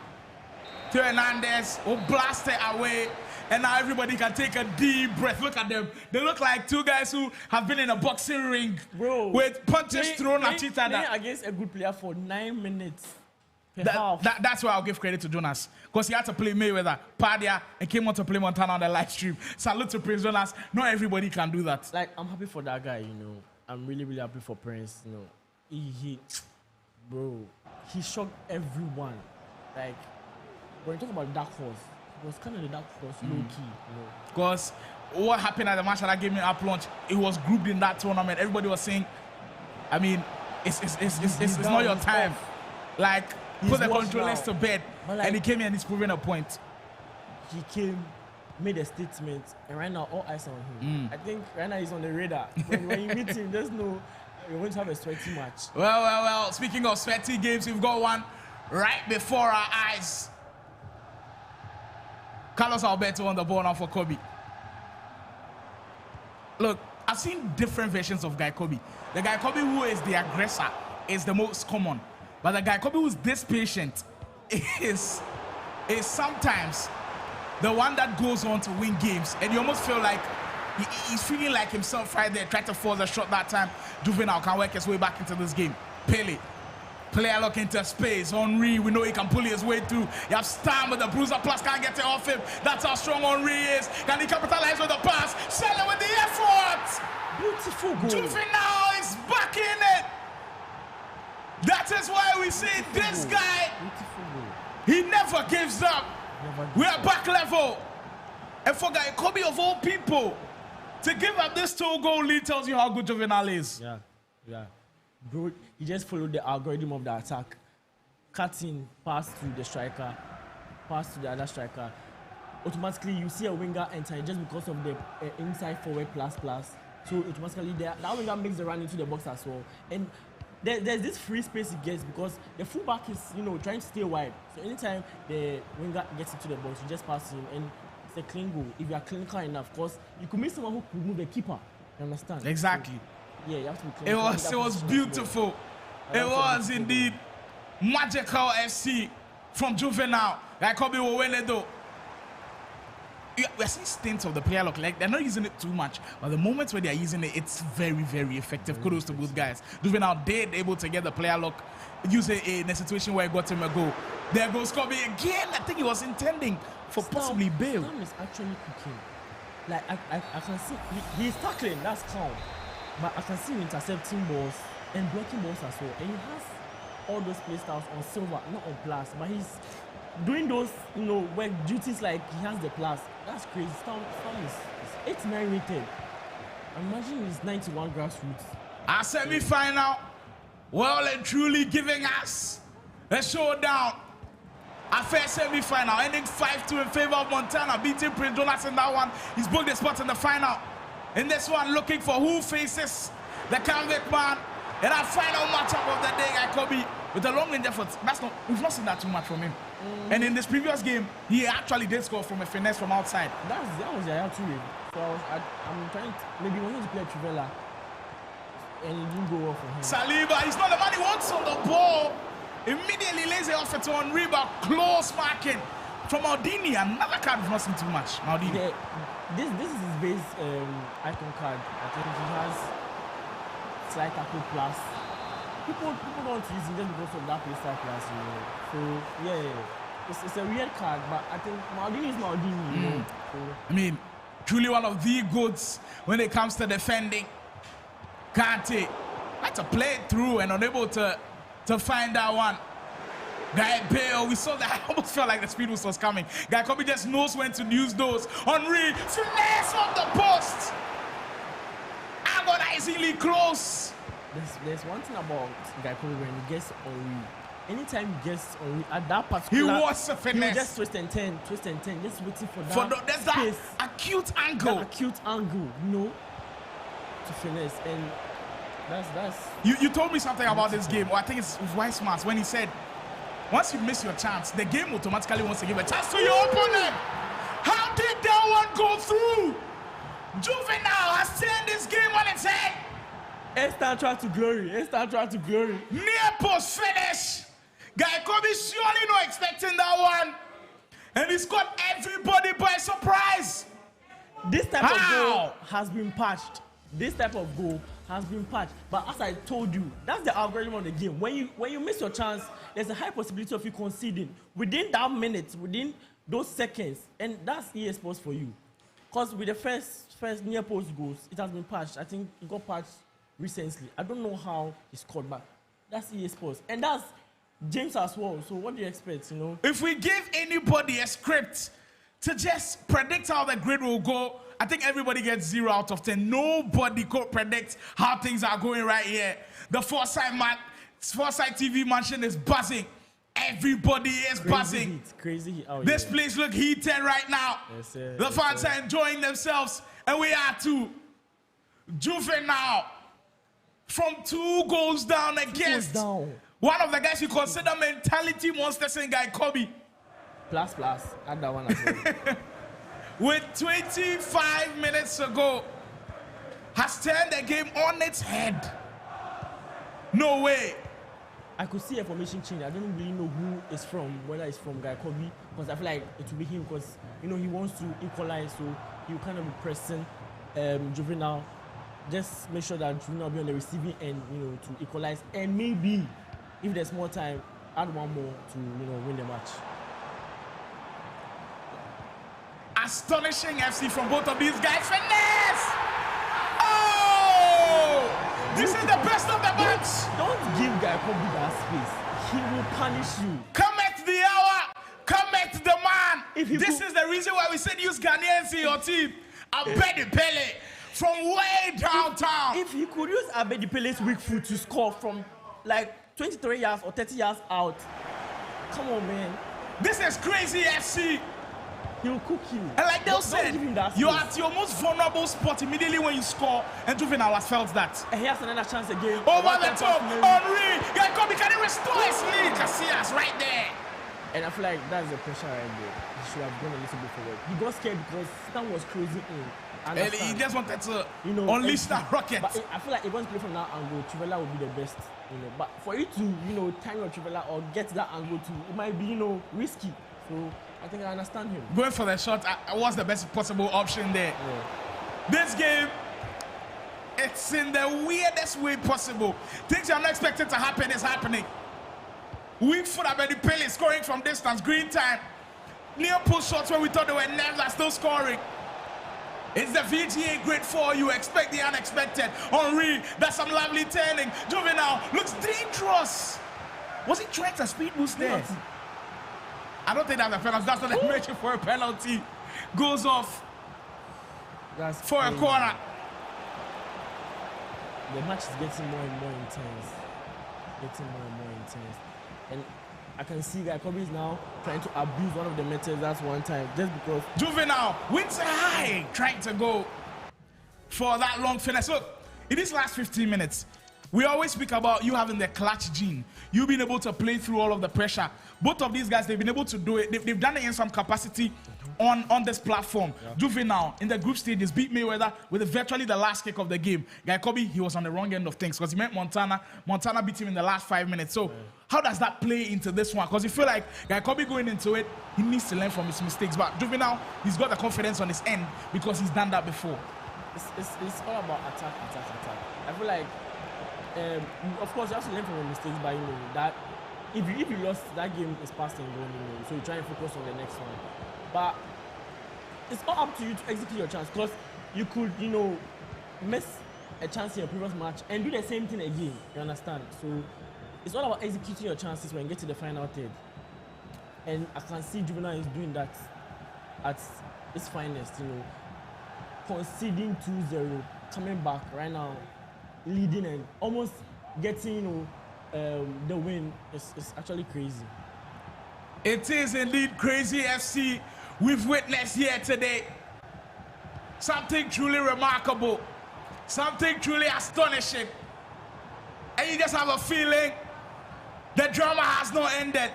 to Hernandez, who blasts it away. And now everybody can take a deep breath. Look at them. They look like two guys who have been in a boxing ring, bro, with punches thrown at each other. Playing against a good player for 9 minutes per half. That's why I'll give credit to Jonas. Because he had to play Mayweather, Pardia, and came on to play Montana on the live stream. Salute to Prince Jonas. Not everybody can do that. Like, I'm happy for that guy, you know. I'm really, really happy for Prince, you know. Bro, he shocked everyone. Like, when you talk about Dark Horse, it was kind of the Dark Horse, low key, you know. Because what happened at the match that gave me up launch, it was grouped in that tournament. Everybody was saying, I mean, it's not your time. Like, put the controllers to bed. Like, and he came here and he's proving a point. He came, made a statement, and right now all eyes on him. I think right now he's on the radar. When you meet him, there's no, you're going to have a sweaty match. Well. Speaking of sweaty games, we've got one right before our eyes. Carlos Alberto on the ball now for Khobby. Look, I've seen different versions of Guy Khobby. The Guy Khobby who is the aggressor is the most common. But the Guy Khobby who's this patient is sometimes the one that goes on to win games. And you almost feel like he's feeling like himself right there, tried to force a shot that time. Juvinelle can work his way back into this game. Pele. Player look into space. Henry, we know he can pull his way through. You have Stam with the bruiser plus can't get it off him. That's how strong Henry is. Can he capitalize with the pass? Sell with the effort. Beautiful goal. Juvinelle is back in it. That is why we see this guy. He never gives up. We are back level. And for Guy Khobby of all people to give up this 2-goal lead tells you how good Juvinelle is. Yeah. Bro, he just followed the algorithm of the attack. Cutting, pass to the striker, pass to the other striker. Automatically, you see a winger enter just because of the inside forward plus. So automatically, that winger makes the run into the box as well. And there's this free space he gets because the fullback is, you know, trying to stay wide. So anytime the winger gets into the box, you just pass him, and it's a clean goal. If you are clinical enough, of course, you could miss someone who could move the keeper. You understand? Exactly. So, yeah, you have to be clinical. It was beautiful. It was indeed magical FC from Juvinelle. Guy Khobby will win it though. We're seeing stints of the player look, like they're not using it too much, but the moments where they're using it, it's very, very effective. Kudos to both guys. Juvinelle did able to get the player look, use it in a situation where it got him a goal. There goes Khobby again. I think he was intending for possibly Bale. Stam is actually cooking. Like I can see he's tackling, that's calm. But I can see him intercepting balls and blocking balls as well. And he has all those play styles on silver, not on plus. But he's doing those, you know, work duties like he has the plus. That's crazy. Stam is 8-9 rated. Imagine he's 91 grassroots. Our semi-final, well and truly giving us a showdown. Our first semi-final, ending 5-2 in favor of Montana, beating Prince Jonas in that one. He's booked the spot in the final. In this one, looking for who faces the convict man in our final matchup of the day, Guy Khobby, with a long-range effort. We've not seen that too much from him. And in this previous game, he actually did score from a finesse from outside. That was the other two. So I'm trying to, maybe wanting to play Trivella, and it didn't go well for him. Saliba, he's not the man he wants on the ball. Immediately lays it off to Henry, but close marking from Maldini. Another card we've not seen too much. Maldini. Yeah, this is his base icon card. I think he has slight tackle plus. People don't use him just because of that playstyle plus, you know. So yeah, it's a weird card, but I think Maldini is Maldini, you know. So, I mean, truly one of the goods when it comes to defending. Kante had to play it through and unable to find that one. Guy Bale, we saw that. I almost felt like the speed was coming. Guy Khobby just knows when to use those. Henry, finesse on the post. Agonizingly close. There's one thing about Guy Khobby when he gets Henry. Anytime he gets Henry, at that particular... He was a finesse. He just twist and turn, just waiting for that there's space. That acute angle. That acute angle, you know, to finesse. And that's... You told me something about this game, or I think it's Wise Mars, when he said, once you miss your chance, the game automatically wants to give a chance to your opponent. How did that one go through? Juvinelle has turned this game on its head. Instant track to glory. Instant track to glory. Near post finish. Guy Khobby surely not expecting that one. And he's got everybody by surprise. This type of goal has been patched. This type of goal has been patched. But as I told you, that's the algorithm of the game. When you miss your chance, there's a high possibility of you conceding within that minute, within those seconds. And that's EA Sports for you. Because with the first near post goals, it has been patched. I think it got patched recently. I don't know how he scored back. That's EA Sports. And that's James as well. So what do you expect, you know? If we give anybody a script to just predict how the grid will go, I think everybody gets 0 out of 10. Nobody could predict how things are going right here. The Foresight TV mansion is buzzing. Everybody is buzzing. Crazy heat. This place look heated right now. Yes, sir. The fans are enjoying themselves, and we are too. Juvinelle from 2 goals down against one of the guys you consider mentality monsters in Guy Khobby. Plus. Add that one as well. With 25 minutes to go, has turned the game on its head. No way. I could see a formation change. I don't really know who is from, whether it's from Guy Khobby, because I feel like it will be him, because you know he wants to equalize, so he'll kind of be pressing Juvinelle. Just make sure that Juvinelle will be on the receiving end, you know, to equalize, and maybe if there's more time, add one more to, you know, win the match. Astonishing FC from both of these guys. Finesse! Oh! This is the best of the bunch. Don't give Guy Khobby that space. He will punish you. Come at the hour. Come at the man. This is the reason why we said use Ghanaians in your team. Abedi Pele from way downtown. If he could use Abedi Pele's weak foot to score from like 23 yards or 30 yards out, come on, man. This is crazy FC. He'll cook you. And like they said, you're at your most vulnerable spot immediately when you score, and Juvinelle has felt that. And he has another chance again. Over the top, Henry. Guy Khobby, can he restore his lead? Casillas right there. And I feel like that's the pressure right there. He should have gone a little bit forward. He got scared because Stan was crazy in. And he just wanted to, you know, unleash that rocket. But I feel like if once play from that angle, Juvinelle would be the best. You know, but for you to, you know, time your Juvinelle or get that angle too, it might be, you know, risky. So I think I understand him. Going for the shot was the best possible option there. Yeah. This game, it's in the weirdest way possible. Things you're not expecting to happen is happening. Weak foot Abedi Pele scoring from distance, green time. Near post shots where we thought they were never still scoring. It's the VGA Grid 4. You expect the unexpected. Henry, that's some lovely turning. Juvinelle looks dangerous. Was he trying to speed boost there? I don't think that's a penalty. That's not a mention for a penalty. Goes off. That's for a corner. The match is getting more and more intense. And I can see Guy Khobby is now trying to abuse one of the methods that's one time, just because. Juvinelle wins high, trying to go for that long finish. Look, in these last 15 minutes, we always speak about you having the clutch gene. You being able to play through all of the pressure. Both of these guys, they've been able to do it. They've done it in some capacity on this platform. Yeah. Juvinelle, in the group stages, beat Mayweather with virtually the last kick of the game. Guy Khobby, he was on the wrong end of things because he met Montana. Montana beat him in the last 5 minutes. So how does that play into this one? Because you feel like Guy Khobby going into it, he needs to learn from his mistakes. But Juvinelle, he's got the confidence on his end because he's done that before. It's all about attack. I feel like, of course, you have to learn from your mistakes, but you know that if you lost, that game is past and gone, you know, so you try and focus on the next one. But it's all up to you to execute your chance, because you could, you know, miss a chance in your previous match and do the same thing again. You understand? So it's all about executing your chances when you get to the final third. And I can see Juvinelle is doing that at its finest, you know, conceding 2-0, coming back right now, leading and almost getting, you know, the win is actually crazy. It is indeed crazy, FC. We've witnessed here today something truly remarkable, something truly astonishing. And you just have a feeling the drama has not ended.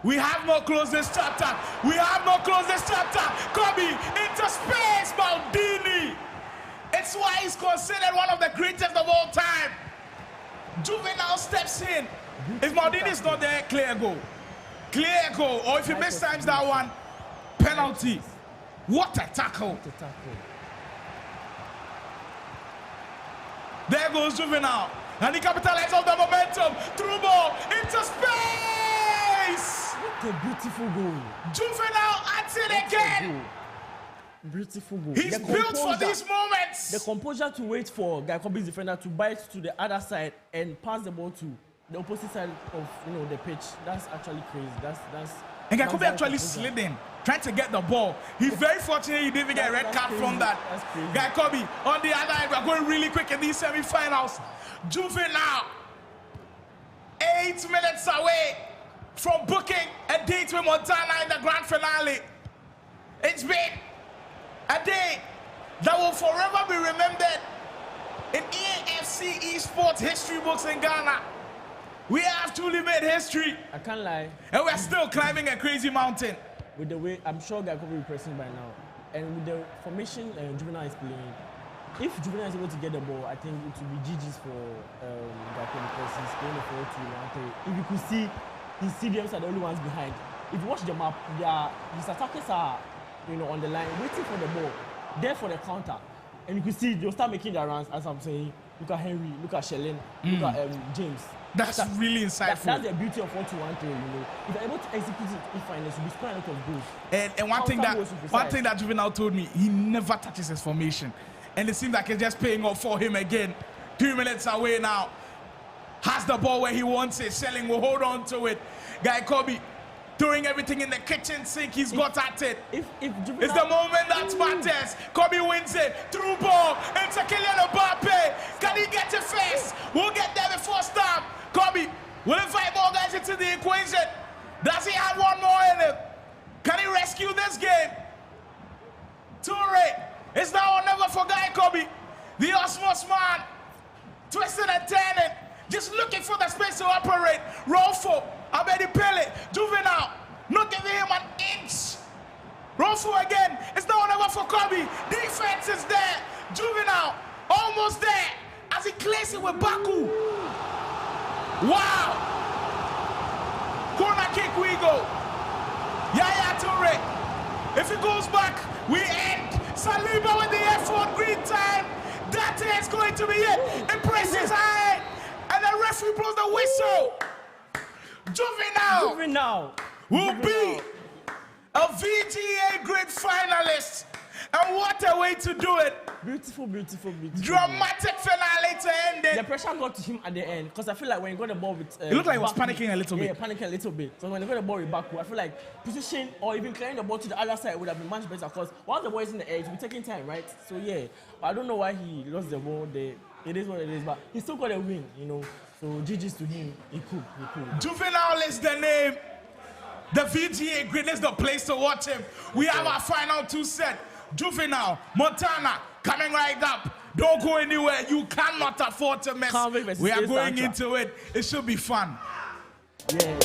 We have not closed this chapter. Khobby into space, Maldini. It's why he's considered one of the greatest of all time. Juvinelle steps in. If Maldini is not there, clear goal. Clear goal. Or if he mistimes that one, penalty. What a tackle. There goes Juvinelle. And he capitalizes on the momentum. Through ball into space. What a beautiful goal. Juvinelle at it again. Beautiful goal. He's built for these moments. The composure to wait for Guy Khobby's defender to bite to the other side and pass the ball to the opposite side of the pitch. That's actually crazy. That's and Guy Khobby actually slid in, trying to get the ball. He's very fortunate he didn't get a red card from that. Guy Khobby on the other end. We're going really quick in these semi-finals. Juvinelle, 8 minutes away from booking a date with Montana in the grand finale. It's been a day that will forever be remembered in Ea Fc esports history books in Ghana. We have truly made history. I can't lie. And we're still climbing a crazy mountain. With the way, I'm sure Guy Khobby will be pressing by now. And with the formation Juvinelle is playing, if Juvinelle is able to get the ball, I think it will be GG's for Guy Khobby because he's playing the 4-2-1-3. If you could see, his CDMs are the only ones behind. If you watch the map, his attackers are on the line, waiting for the ball, there for the counter. And you can see they'll start making their runs, as I'm saying. Look at Henry, look at Shellen, look at James. That's really insightful. That's the beauty of 4-2-1-3, If you're able to execute it in finance, you'll be scoring a lot of goals. And one thing that Juvinelle told me, he never touches his formation. And it seems like it's just paying off for him again. 2 minutes away now. Has the ball where he wants it. Shellen will hold on to it. Guy Khobby doing everything in the kitchen sink, he's got at it. It's the moment that matters. Khobby wins it. Through ball into Kylian Mbappe. Can he get it first? We'll get there before stop. Khobby will invite more guys into the equation. Does he have one more in him? Can he rescue this game? Toure. It's now or never for Guy Khobby. The Osmos man. Twisting and turning. Just looking for the space to operate. Rolfo. Abedi Pele, Juvinelle, not giving him an inch. Rolfo again, it's now or never for Khobby. Defense is there. Juvinelle, almost there. As he clears it with Baku. Wow. Corner kick we go. Yaya Toure. If he goes back, we end. Saliba with the F1 green time. That is going to be it. It presses high. And the referee blows the whistle. Juvinelle will be a VGA Grid finalist. And what a way to do it. Beautiful. Dramatic finale to end it. The pressure got to him at the end. Because I feel like when he got the ball with... it looked like he was panicking a little bit. Yeah, panicking a little bit. So when he got the ball with Baku, I feel like position or even clearing the ball to the other side would have been much better. Because once the ball is in the air, it will be taking time, right? So yeah, I don't know why he lost the ball there. It is what it is, but he still got a win, So GG's to him, he could. Juvinelle is the name. The VGA Grid is the place to watch him. We have our final 2 set. Juvinelle, Montana coming right up. Don't go anywhere. You cannot afford to miss. We are going into it. It should be fun. Yeah.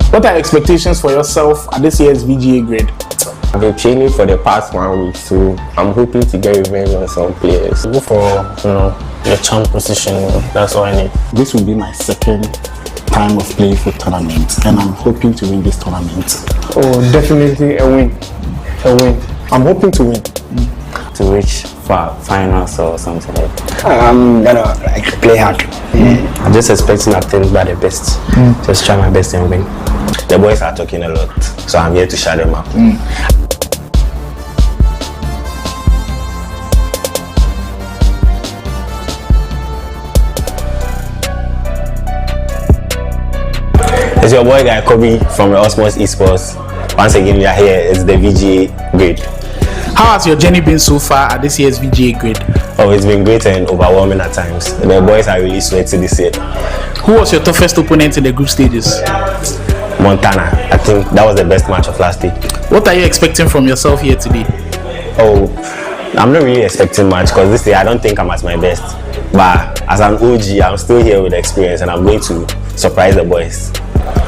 What are expectations for yourself at this year's VGA Grid? I've been training for the past 1 week, so I'm hoping to get revenge on some players. Go for the champ position. That's all I need. This will be my second time of playing for tournament, and I'm hoping to win this tournament. Oh, definitely a win. I'm hoping to win. To reach finals or something like that. I'm gonna play hard. I'm just expecting nothing but the best. Just try my best and win. The boys are talking a lot, so I'm here to shut them up. It's your boy Guy Khobby from the Osmos Esports. Once again, we are here. It's the VGA Grid. How has your journey been so far at this year's VGA Grid? Oh, it's been great and overwhelming at times. The boys are really sweaty this year. Who was your toughest opponent in the group stages? Montana. I think that was the best match of last week. What are you expecting from yourself here today? Oh, I'm not really expecting much because this year I don't think I'm at my best. But as an OG, I'm still here with experience and I'm going to surprise the boys.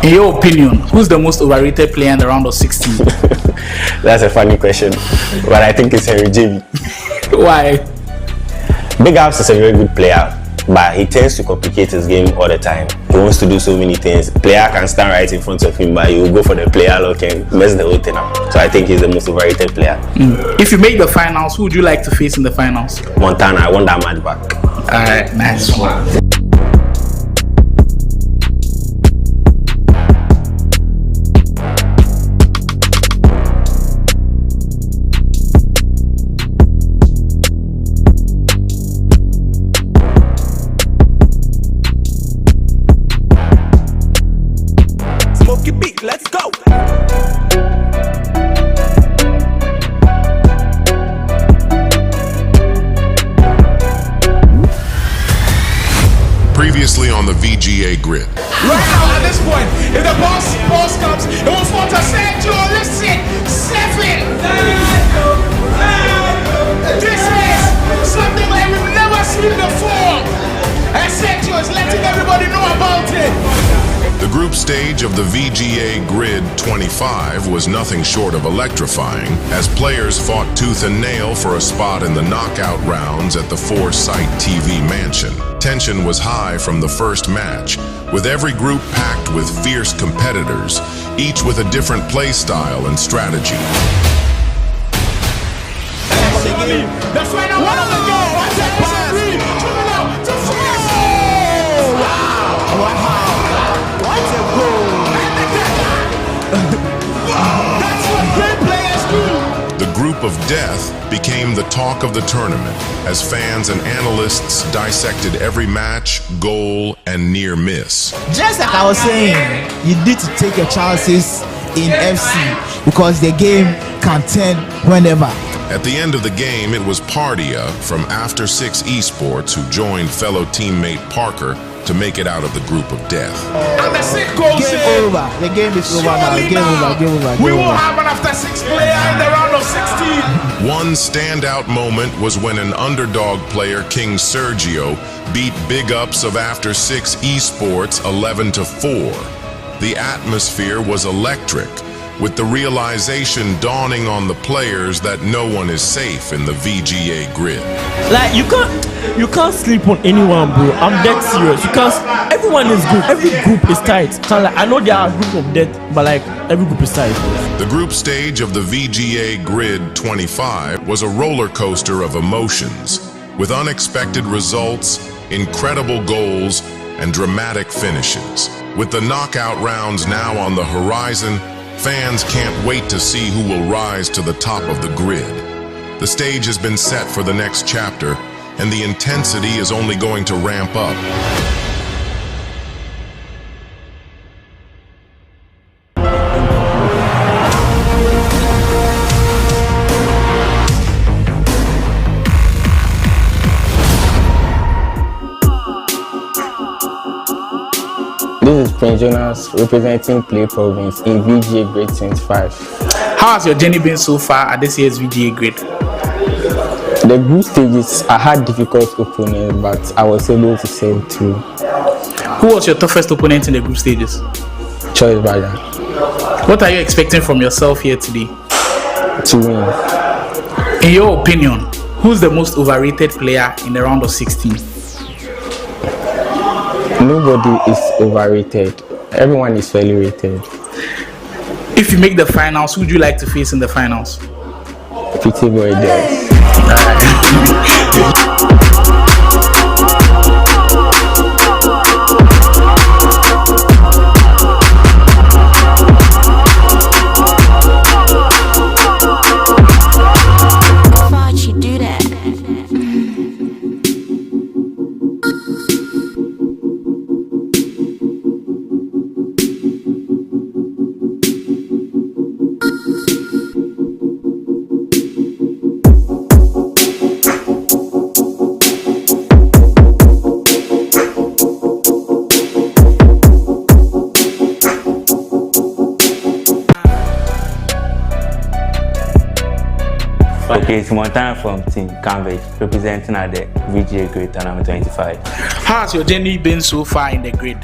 In your opinion, who's the most overrated player in the round of 16? That's a funny question, but I think it's Henry JB. Why? BigUps is a very good player, but he tends to complicate his game all the time. He wants to do so many things. Player can stand right in front of him, but he will go for the player lock and mess the whole thing up. So I think he's the most overrated player. If you make the finals, who would you like to face in the finals? Montana, I want that match back. Alright, nice one. Let's go. Previously on the VGA Grid. Right now, at this point, if the boss comes, it will fall to Sergio. Listen, 7. This is something like we've never seen before. And Sergio is letting everybody know about it. The group stage of the VGA Grid 25 was nothing short of electrifying, as players fought tooth and nail for a spot in the knockout rounds at the 4-site TV mansion. Tension was high from the first match, with every group packed with fierce competitors, each with a different play style and strategy. The final one of the game. Watch that pass. Juvinelle to 4. Wow. What a goal. That's what great players do. The group of death became the talk of the tournament, as fans and analysts dissected every match, goal, and near miss. Just like I was saying, you need to take your chances in FC because the game can turn whenever. At the end of the game, it was Pardia from After 6 Esports who joined fellow teammate Parker to make it out of the group of death. And the 6 goals game over. The game is over now. Game over. We will have an After 6 player in the round of 16. One standout moment was when an underdog player, King Sergio, beat BigUps of After 6 Esports 11-4. The atmosphere was electric, with the realization dawning on the players that no one is safe in the VGA Grid. Like you can't sleep on anyone, bro. I'm dead serious. You can't. Everyone is good. Every group is tight. So like, I know there are a group of death, but like every group is tight. The group stage of the VGA Grid 25 was a roller coaster of emotions, with unexpected results, incredible goals, and dramatic finishes. With the knockout rounds now on the horizon, fans can't wait to see who will rise to the top of the grid. The stage has been set for the next chapter, and the intensity is only going to ramp up. This is Prince Jonas representing Play Province in VGA Grid 25. How has your journey been so far at this year's VGA Grid? The group stages, I had difficult opponents, but I was able to sail through. Who was your toughest opponent in the group stages? Choice Pardia. What are you expecting from yourself here today? To win. In your opinion, who's the most overrated player in the round of 16? Nobody is overrated. Everyone is fairly rated. If you make the finals, who would you like to face in the finals? Pretty boy there. Okay, it's Montana from Team Cambridge, representing at the VGA Grid Tournament 25. How has your journey been so far in the grid?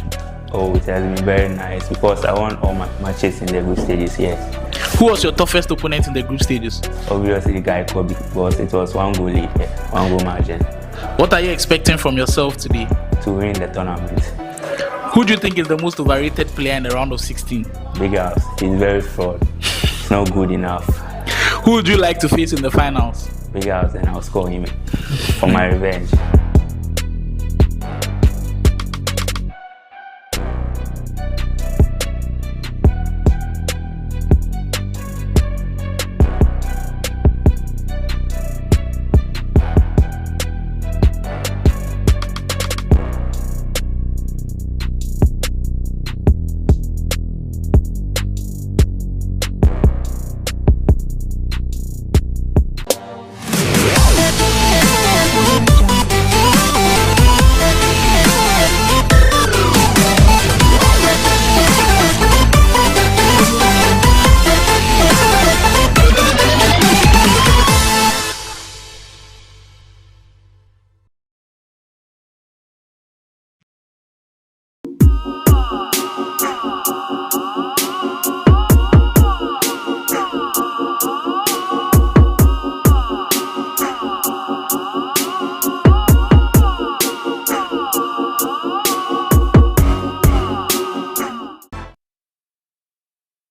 Oh, it has been very nice because I won all my matches in the group stages, yes. Who was your toughest opponent in the group stages? Obviously, Guy Khobby, because it was 1 goal lead, yeah, 1 goal margin. What are you expecting from yourself today? To win the tournament. Who do you think is the most overrated player in the round of 16? BigUps, he's very fraud. It's not good enough. Who would you like to face in the finals? BigUps, and I'll score him for my revenge.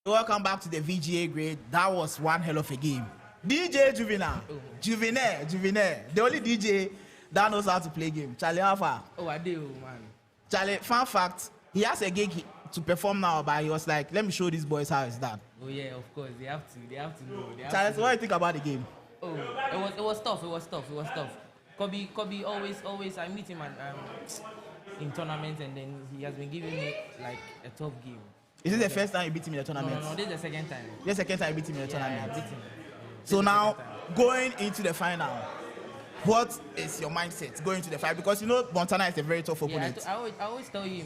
Welcome back to the VGA Grid. That was one hell of a game. DJ Juvinelle. Juvinelle. The only DJ that knows how to play game. Charlie, how far? Oh, I do, man. Charlie, fun fact, he has a gig to perform now, but he was like, let me show these boys how it's done. Oh, yeah, of course. They have to know. Charlie, so what do you think about the game? Oh, it was tough. Khobby always, I meet him in tournaments, and then he has been giving me like a tough game. Is this the first time you beat him in the tournament? No, this is the second time. This is the second time you beat him in the tournament? I beat him. So now, going into the final, what is your mindset going into the final? Because you know Montana is a very tough opponent. I always tell you,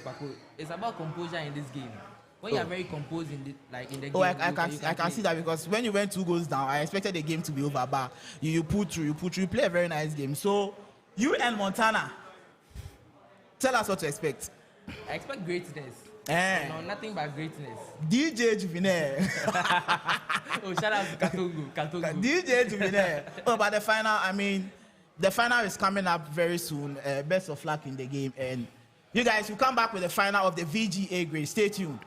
Paco, it's about composure in this game. When you are very composed in the game. Oh, I can see that, because when you went 2 goals down, I expected the game to be over, but you pull through, you play a very nice game. So, you and Montana, tell us what to expect. I expect greatness. No, nothing but greatness. DJ Juvinelle. Oh, shout out to Katongo. DJ Juvinelle. Oh, but the final, the final is coming up very soon. Best of luck in the game. And you guys will come back with the final of the VGA Grid. Stay tuned.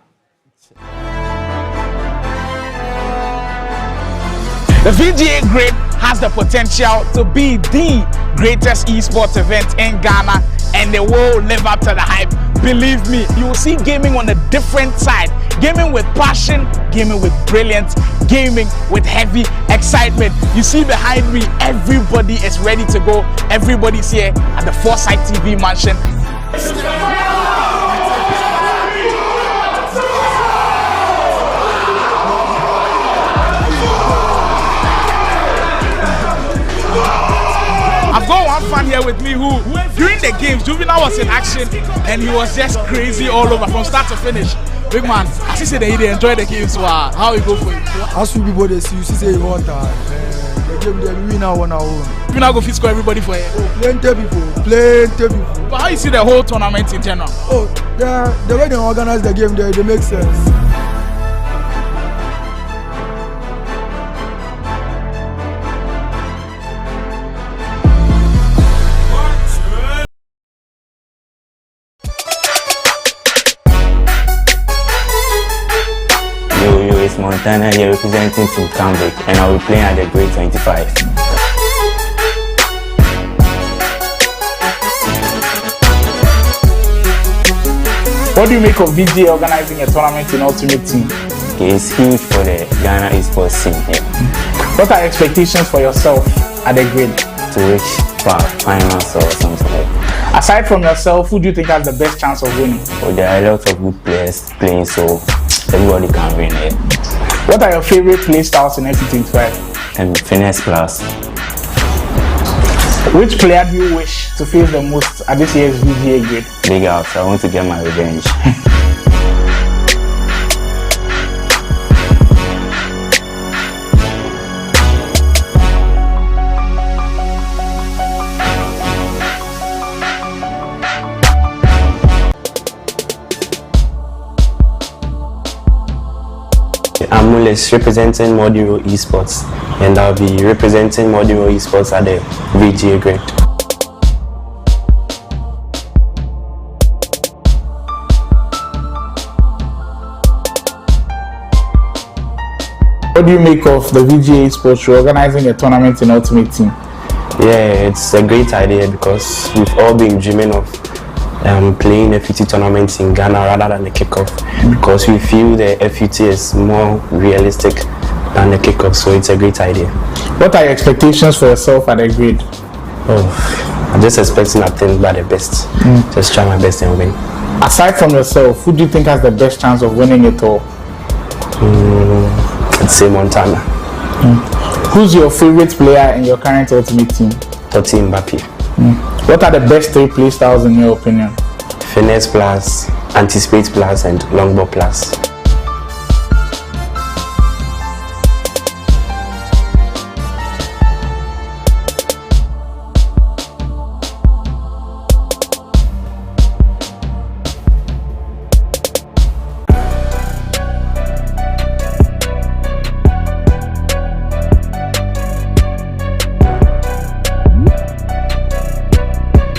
The VGA Grid has the potential to be the greatest esports event in Ghana, and they will live up to the hype. Believe me, you will see gaming on a different side. Gaming with passion, gaming with brilliance, gaming with heavy excitement. You see behind me, everybody is ready to go. Everybody's here at the Foresight TV mansion. I've got one fan here with me who, during the games, Juvinelle was in action and he was just crazy all over from start to finish. Big man, as you say that he enjoyed the game, so how you go for it? As we people they see, you say you want that. The game they win now on our own. You now go fit score everybody for it. Oh, plenty people. But how you see the whole tournament in general? Oh, the way they organize the game, they make sense. It's Montana here representing Team Cambridge, and I'll be playing at the Grade 25. What do you make of VGA organizing a tournament in Ultimate Team? Okay, it's huge for the Ghana esports scene. Yeah. What are your expectations for yourself at the Grid? To reach finals or something like that. Aside from yourself, who do you think has the best chance of winning? Well, there are a lot of good players playing, so everybody can win it. What are your favorite play styles in FC25? And Finesse Plus. Which player do you wish to face the most at this year's VGA Grid? BigUps, I want to get my revenge. I'm Mules, representing Moduro Esports, and I'll be representing Moduro Esports at the VGA Grid. What do you make of the VGA Sports organizing a tournament in Ultimate Team? Yeah, it's a great idea because we've all been dreaming of playing FUT tournaments in Ghana rather than the kickoff, because we feel the FUT is more realistic than the kickoff, so it's a great idea. What are your expectations for yourself at the grid? Oh, I'm just expecting nothing but the best. Just try my best and win. Aside from yourself, who do you think has the best chance of winning it all? I'd say Montana. Who's your favorite player in your current Ultimate Team? Totti Mbappe. What are the best 3 play styles in your opinion? Finesse plus, anticipate plus, and longbow plus.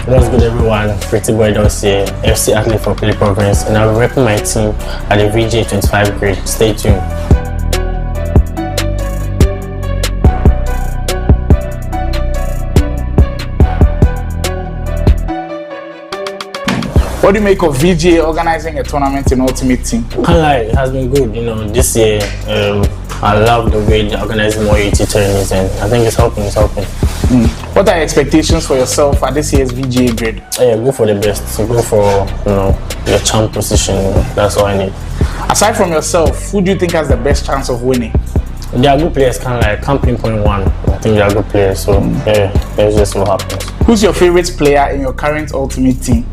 What's good, everyone? Pretty boy Doss here, FC athlete for Play Province, and I'll be repping my team at the VGA 25 grid. Stay tuned. What do you make of VGA organizing a tournament in Ultimate Team? Can't lie, it has been good. This year, I love the way they're organizing more UT tournaments, and I think it's helping. What are your expectations for yourself at this year's VGA Grid? Yeah, go for the best. Go for your champ position. That's all I need. Aside from yourself, who do you think has the best chance of winning? They are good players. Can't pinpoint one. I think they are good players. So yeah, let's just see what happens. Who's your favorite player in your current Ultimate Team?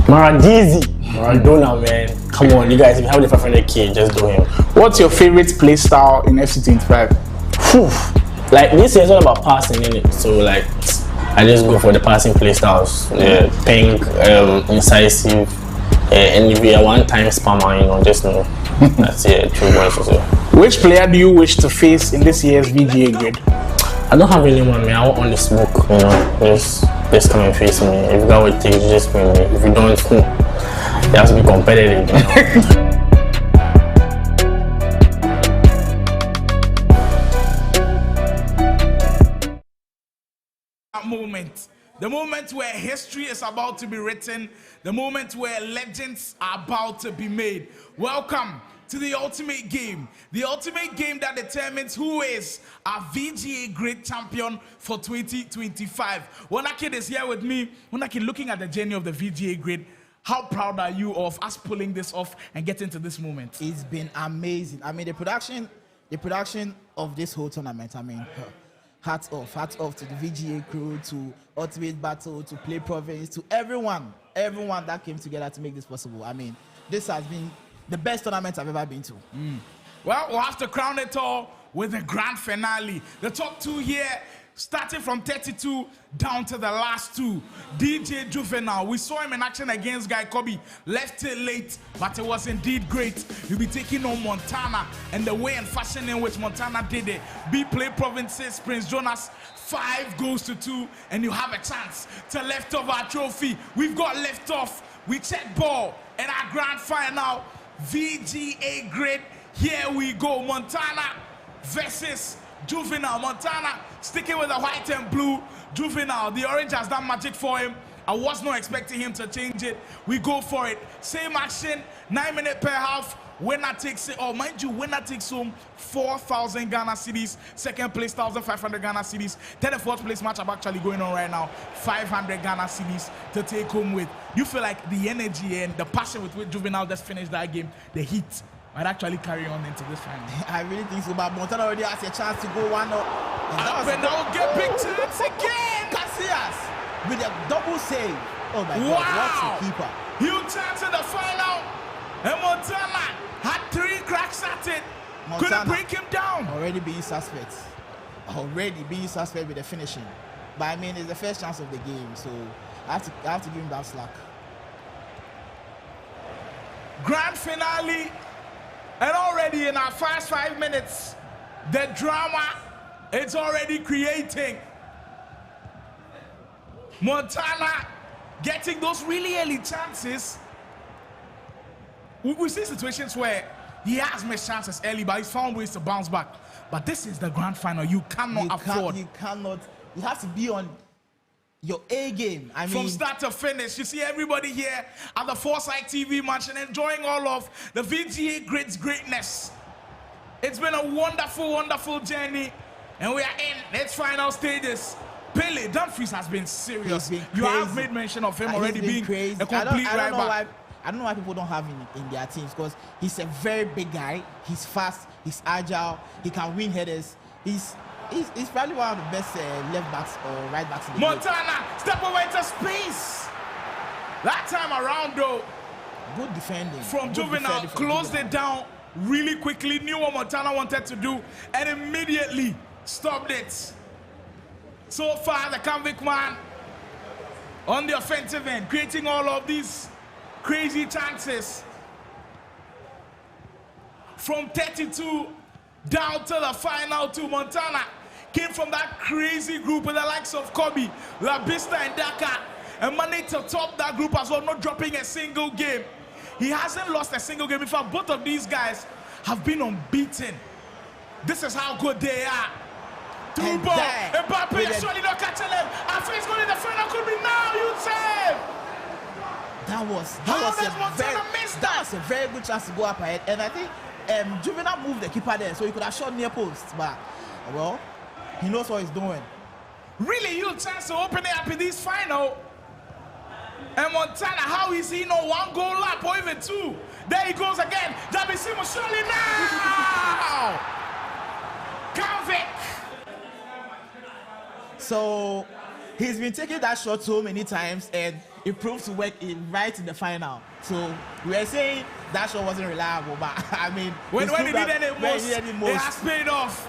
Maradona, man. Come on, you guys. If you have the 500k, just do him. What's your favorite play style in FC25? Like this year is all about passing, innit? So like I just go for the passing play styles. Pink, incisive, NVIDIA one-time spammer, that's it, true voice. Which player do you wish to face in this year's VGA Grid? I don't have anyone, man. I want on the smoke, just come and face me. If you got what it takes, just win me. If you don't, you have to be competitive, The moment where history is about to be written, the moment where legends are about to be made. Welcome to the ultimate game that determines who is our VGA Grid champion for 2025. Wonakid is here with me. Wonakid, looking at the journey of the VGA Grid, how proud are you of us pulling this off and getting to this moment? It's been amazing. I mean, the production of this whole tournament, hats off to the VGA crew, to Ultimate Battle, to Play Province, to everyone that came together to make this possible. I mean, this has been the best tournament I've ever been to. Well, we'll have to crown it all with the grand finale. The top 2 here, starting from 32 down to the last 2. DJ Juvinelle, we saw him in action against Guy Khobby. Left it late, but it was indeed great. He'll be taking on Montana, and the way and fashion in which Montana did it. Play Provinces, Prince Jonas, 5 goes to 2, and you have a chance to lift off our trophy. We've got lift off. We check ball in our grand final. VGA Grid, here we go. Montana versus Juvinelle. Montana sticking with the white and blue. Juvinelle, the orange has done magic for him. I was not expecting him to change it. We go for it. Same action, 9 minutes per half. Winner takes it. Mind you, winner takes home 4,000 Ghana cedis. Second place, 1,500 Ghana cedis. Then the fourth place match actually going on right now. 500 Ghana cedis to take home with. You feel like the energy and the passion with which Juvinelle just finished that game, the heat, might actually carry on into this final. I really think so, but Montana already has a chance to go 1-0. And now get big chance again. Casillas with a double save. Oh my God, what a keeper. Huge chance in the final. And Montana had 3 cracks at it. Couldn't break him down. Already being suspect with the finishing. But I mean, it's the first chance of the game, so I have to give him that slack. Grand finale And already in our first 5 minutes, the drama it's already creating. Montana getting those really early chances. We see situations where he has missed chances early, but he's found ways to bounce back. But this is the grand final. You cannot afford. You cannot. You have to be on your A game. I mean, from start to finish, you see everybody here at the Foresight TV match and enjoying all of the VGA Grid's greatness. It's been a wonderful, wonderful journey, and we are in its final stages. Pele Dumfries has been serious. You have made mention of him already being crazy. A complete right back. I don't know why people don't have him in their teams, because he's a very big guy. He's fast. He's agile. He can win headers. He's probably one of the best left backs or right backs in the Montana, step away to space. That time around, though, good defending from Juvinelle, closed it down really quickly, knew what Montana wanted to do, and immediately stopped it. So far, the convict man on the offensive end, creating all of these crazy chances. From 32 down to the final two, Montana came from that crazy group with the likes of Khobby, Labista, and Daka, and managed to top that group as well, not dropping a single game. He hasn't lost a single game. In fact, both of these guys have been unbeaten. This is how good they are. Through ball, Mbappe surely not catching them. After he's going in the final, could be now, you'd say. That was a very good chance to go up ahead, and I think Juvinelle moved the keeper there, so he could have shot near post, but well, he knows what he's doing. Really huge chance to open it up in this final. And Montana, how is he not one goal up or even two? There he goes again. Jabisimo surely now. Convict. So he's been taking that shot so many times, and it proved to work right in the final. So we were saying that shot wasn't reliable, but I mean, when he needed it most, it has paid off.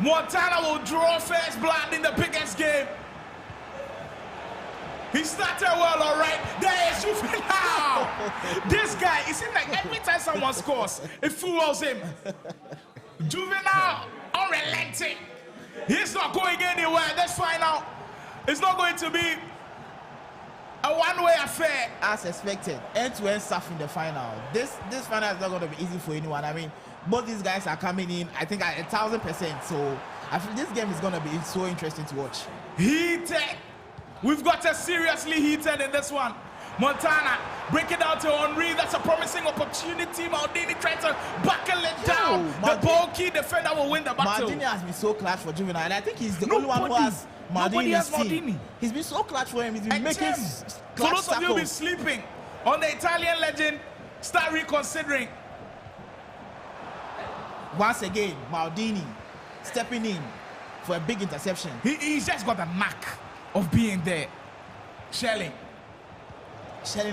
Montana will draw first blood in the biggest game. He started well, all right. There is Juvinelle. This guy, it seems like every time someone scores, it fools him. Juvinelle, unrelenting. He's not going anywhere. This final is not going to be a one-way affair. As expected, end-to-end stuff in the final. This final is not going to be easy for anyone. I mean, both these guys are coming in, I think, at 1,000%. So I feel this game is going to be so interesting to watch. Heated. We've got a seriously heated in this one. Montana break it down to Henry. That's a promising opportunity. Maldini trying to buckle it down. The bulky defender will win the battle. Maldini has been so clutch for Juvinelle, and I think he's the only one who has Maldini in his team. He's been so clutch for him. He's been making for those of you who've been sleeping on the Italian legend, start reconsidering. Once again, Maldini stepping in for a big interception. He's just got a knack of being there. Shelling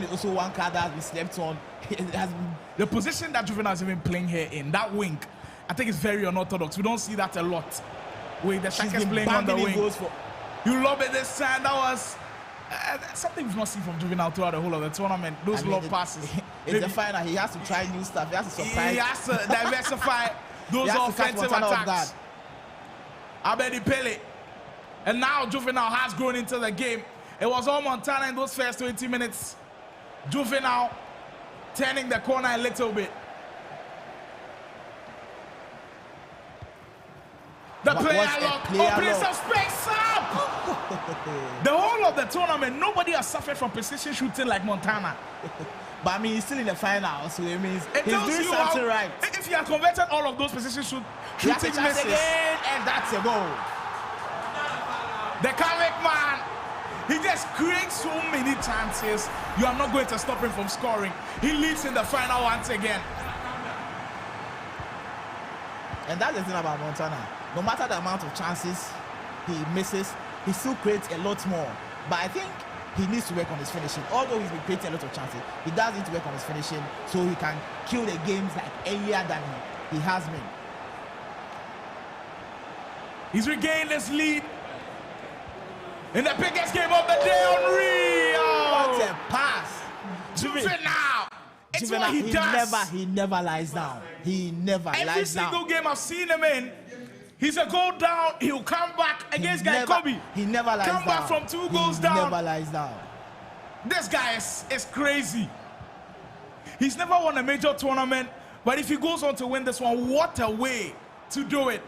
is also one card that has been slept on. The position that Juvinelle is even playing here in, that wing, I think it's very unorthodox. We don't see that a lot. With the strikers playing on the wing. You love it this time. That was something we've not seen from Juvinelle throughout the whole of the tournament. Those lob passes. It's the final. He has to try new stuff. He has to surprise. He has to diversify those offensive attacks. Abedi Pele. And now Juvinelle has grown into the game. It was all Montana in those first 20 minutes. Juvinelle turning the corner a little bit. The player lock, opening some space up. The whole of the tournament, nobody has suffered from precision shooting like Montana. But I mean, he's still in the final, so it means he's doing something right. If he had converted all of those precision shooting misses, again, and that's a goal. The comic man, he just creates so many chances. You are not going to stop him from scoring. He leads in the final once again. And that's the thing about Montana. No matter the amount of chances he misses, he still creates a lot more. But I think he needs to work on his finishing. Although he's been creating a lot of chances, he does need to work on his finishing so he can kill the games like earlier than he has been. He's regained his lead in the biggest game of the day on Rio. What a pass. Juvinelle It's Juvenile, what he does. He never lies down. He never lies down. Every single game I've seen him in, he's a goal down, he'll come back against Guy Khobby. He never lies down. Come back from 2 goals down. He never lies down. This guy is crazy. He's never won a major tournament, but if he goes on to win this one, what a way to do it.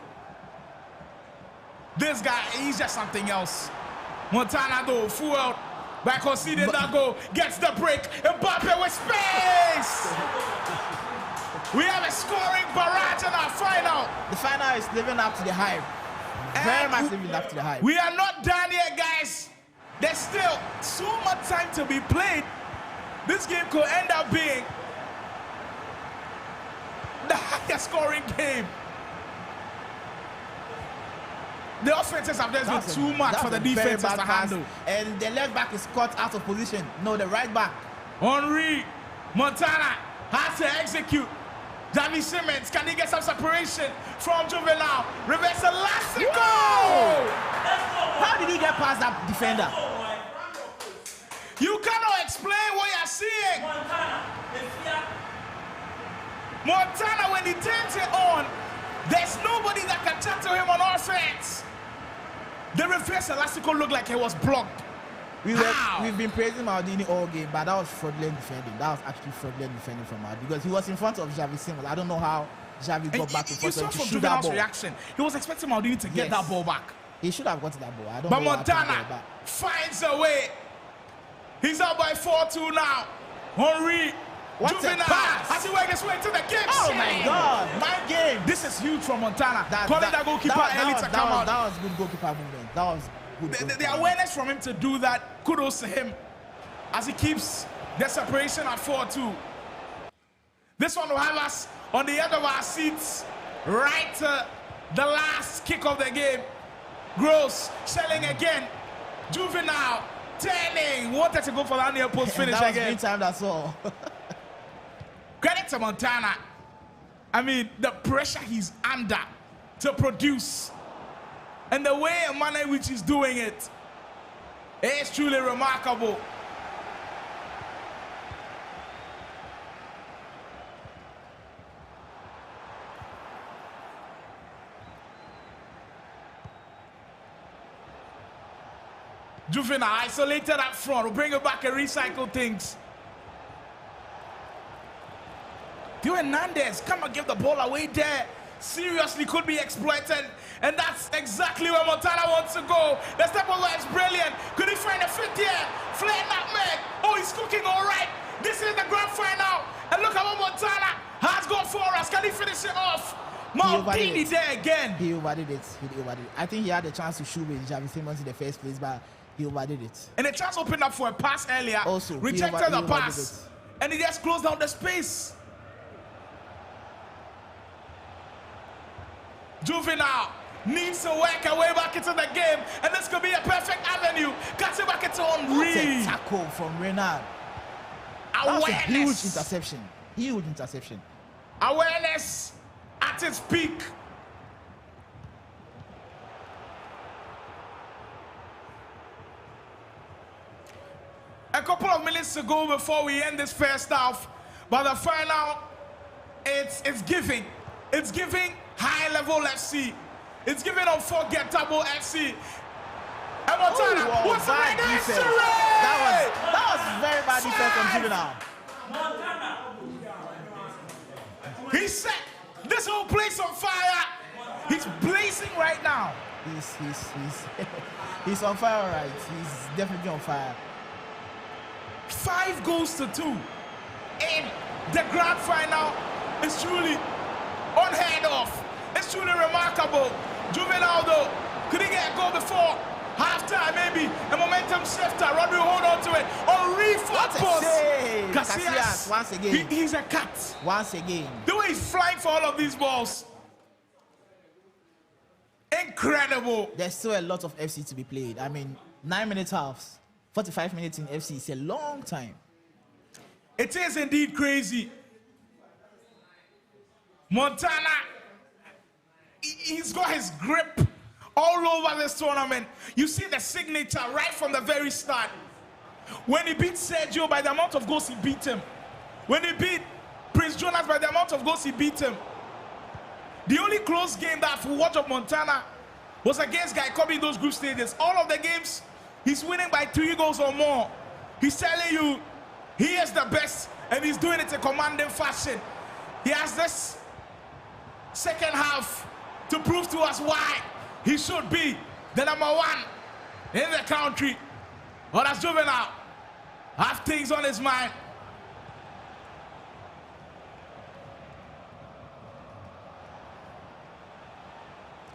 This guy, he's just something else. Montana though, fooled by conceding that goal, gets the break. Mbappe with space. We have a scoring barrage in our final. The final is living up to the hype. Very much living up to the hype. We are not done yet, guys. There's still so much time to be played. This game could end up being the highest scoring game. The offenses have just been too much for the defenses to handle. And the left back is caught out of position. No, the right back. Henry, Montana has to execute. Davy Simmons, can he get some separation from Juvinelle? Reverse elastic goal! How did he get past that defender? You cannot explain what you're seeing. Montana, when he turns it on, there's nobody that can chat to him on offense. The reverse elastico looked like it was blocked. We've been praising Maldini all game, but that was fraudulent defending. That was actually fraudulent defending from Maldini because he was in front of Javi Simmons. I don't know how Javi got back in front of him to shoot that ball. Reaction. He was expecting Maldini to get that ball back. He should have gotten that ball. I don't but know Montana finds a way. He's out by 4-2 now. Henry. Juvinelle as he works his way to the game. Oh my God, my game. This is huge from Montana. Calling that goalkeeper early to come out. That was good goalkeeper movement. That was good. The awareness from him to do that, kudos to him as he keeps the separation at 4-2. This one will have us on the edge of our seats right to the last kick of the game. Gross shelling again. Juvinelle turning, wanted to go for that near post finish that again. Was time, that's all. Credit to Montana. I mean, the pressure he's under to produce and the way and manner in which he's doing it is truly remarkable. Juvinelle isolated up front. We'll bring it back and recycle things. Theo Hernandez, come and give the ball away there. Seriously could be exploited. And that's exactly where Montana wants to go. The step over is brilliant. Could he find a fit here? Flare nutmeg. Oh, he's cooking all right. This is the grand final. And look at what Montana has gone for us. Can he finish it off? Maldini there again. He overdid it. I think he had a chance to shoot with Javi Simmons in the first place, but he overdid it. And the chance opened up for a pass earlier. Also, rejected the pass. And he just closed down the space. Juvinelle needs to work her way back into the game, and this could be a perfect avenue. Got it back into Henry. What a tackle from Renard. That was a huge interception. Huge interception. Awareness at its peak. A couple of minutes to go before we end this first half, but the final, it's giving. It's giving high-level FC. It's giving unforgettable FC. And Montana, what's the right defense? That was very bad defense from Juvinelle. He set this whole place on fire. He's blazing right now. He's on fire, right? He's definitely on fire. 5 goals to 2 in the grand final. It's truly unheard of. It's truly remarkable. Juvinelle though, could he get a goal before halftime? Maybe a momentum shifter. Rodri hold on to it. Henry for post. Casillas once again. He's a cat. Once again. The way he's flying for all of these balls. Incredible. There's still a lot of FC to be played. I mean, 9-minute halves, 45 minutes in FC is a long time. It is indeed crazy. Montana, he's got his grip all over this tournament. You see the signature right from the very start. When he beat Sergio, by the amount of goals he beat him, when he beat Prince Jonas by the amount of goals he beat him. The only close game that I've watched of Montana was against Guy Khobby in those group stages. All of the games, he's winning by 3 goals or more. He's telling you he is the best, and he's doing it in commanding fashion. He has this second half to prove to us why he should be the #1 in the country. But as Juvinelle have things on his mind.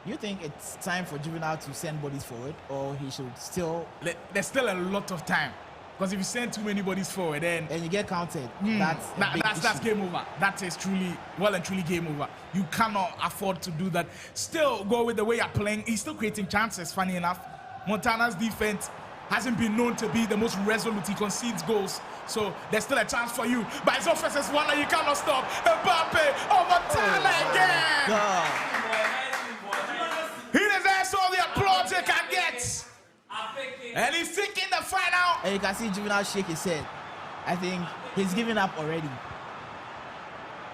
You think it's time for Juvinelle to send bodies forward, or he should still? There's still a lot of time, because if you send too many bodies forward, then you get counted. That's game over. That is truly, well and truly game over. You cannot afford to do that. Still go with the way you're playing. He's still creating chances. Funny enough, Montana's defense hasn't been known to be the most resolute. He concedes goals, so there's still a chance for you. But his offense is one that you cannot stop. Mbappe, Montana again. He deserves all the applause he can get. And he's taking the final. And you can see Juvinelle shake his head. I think he's giving up already.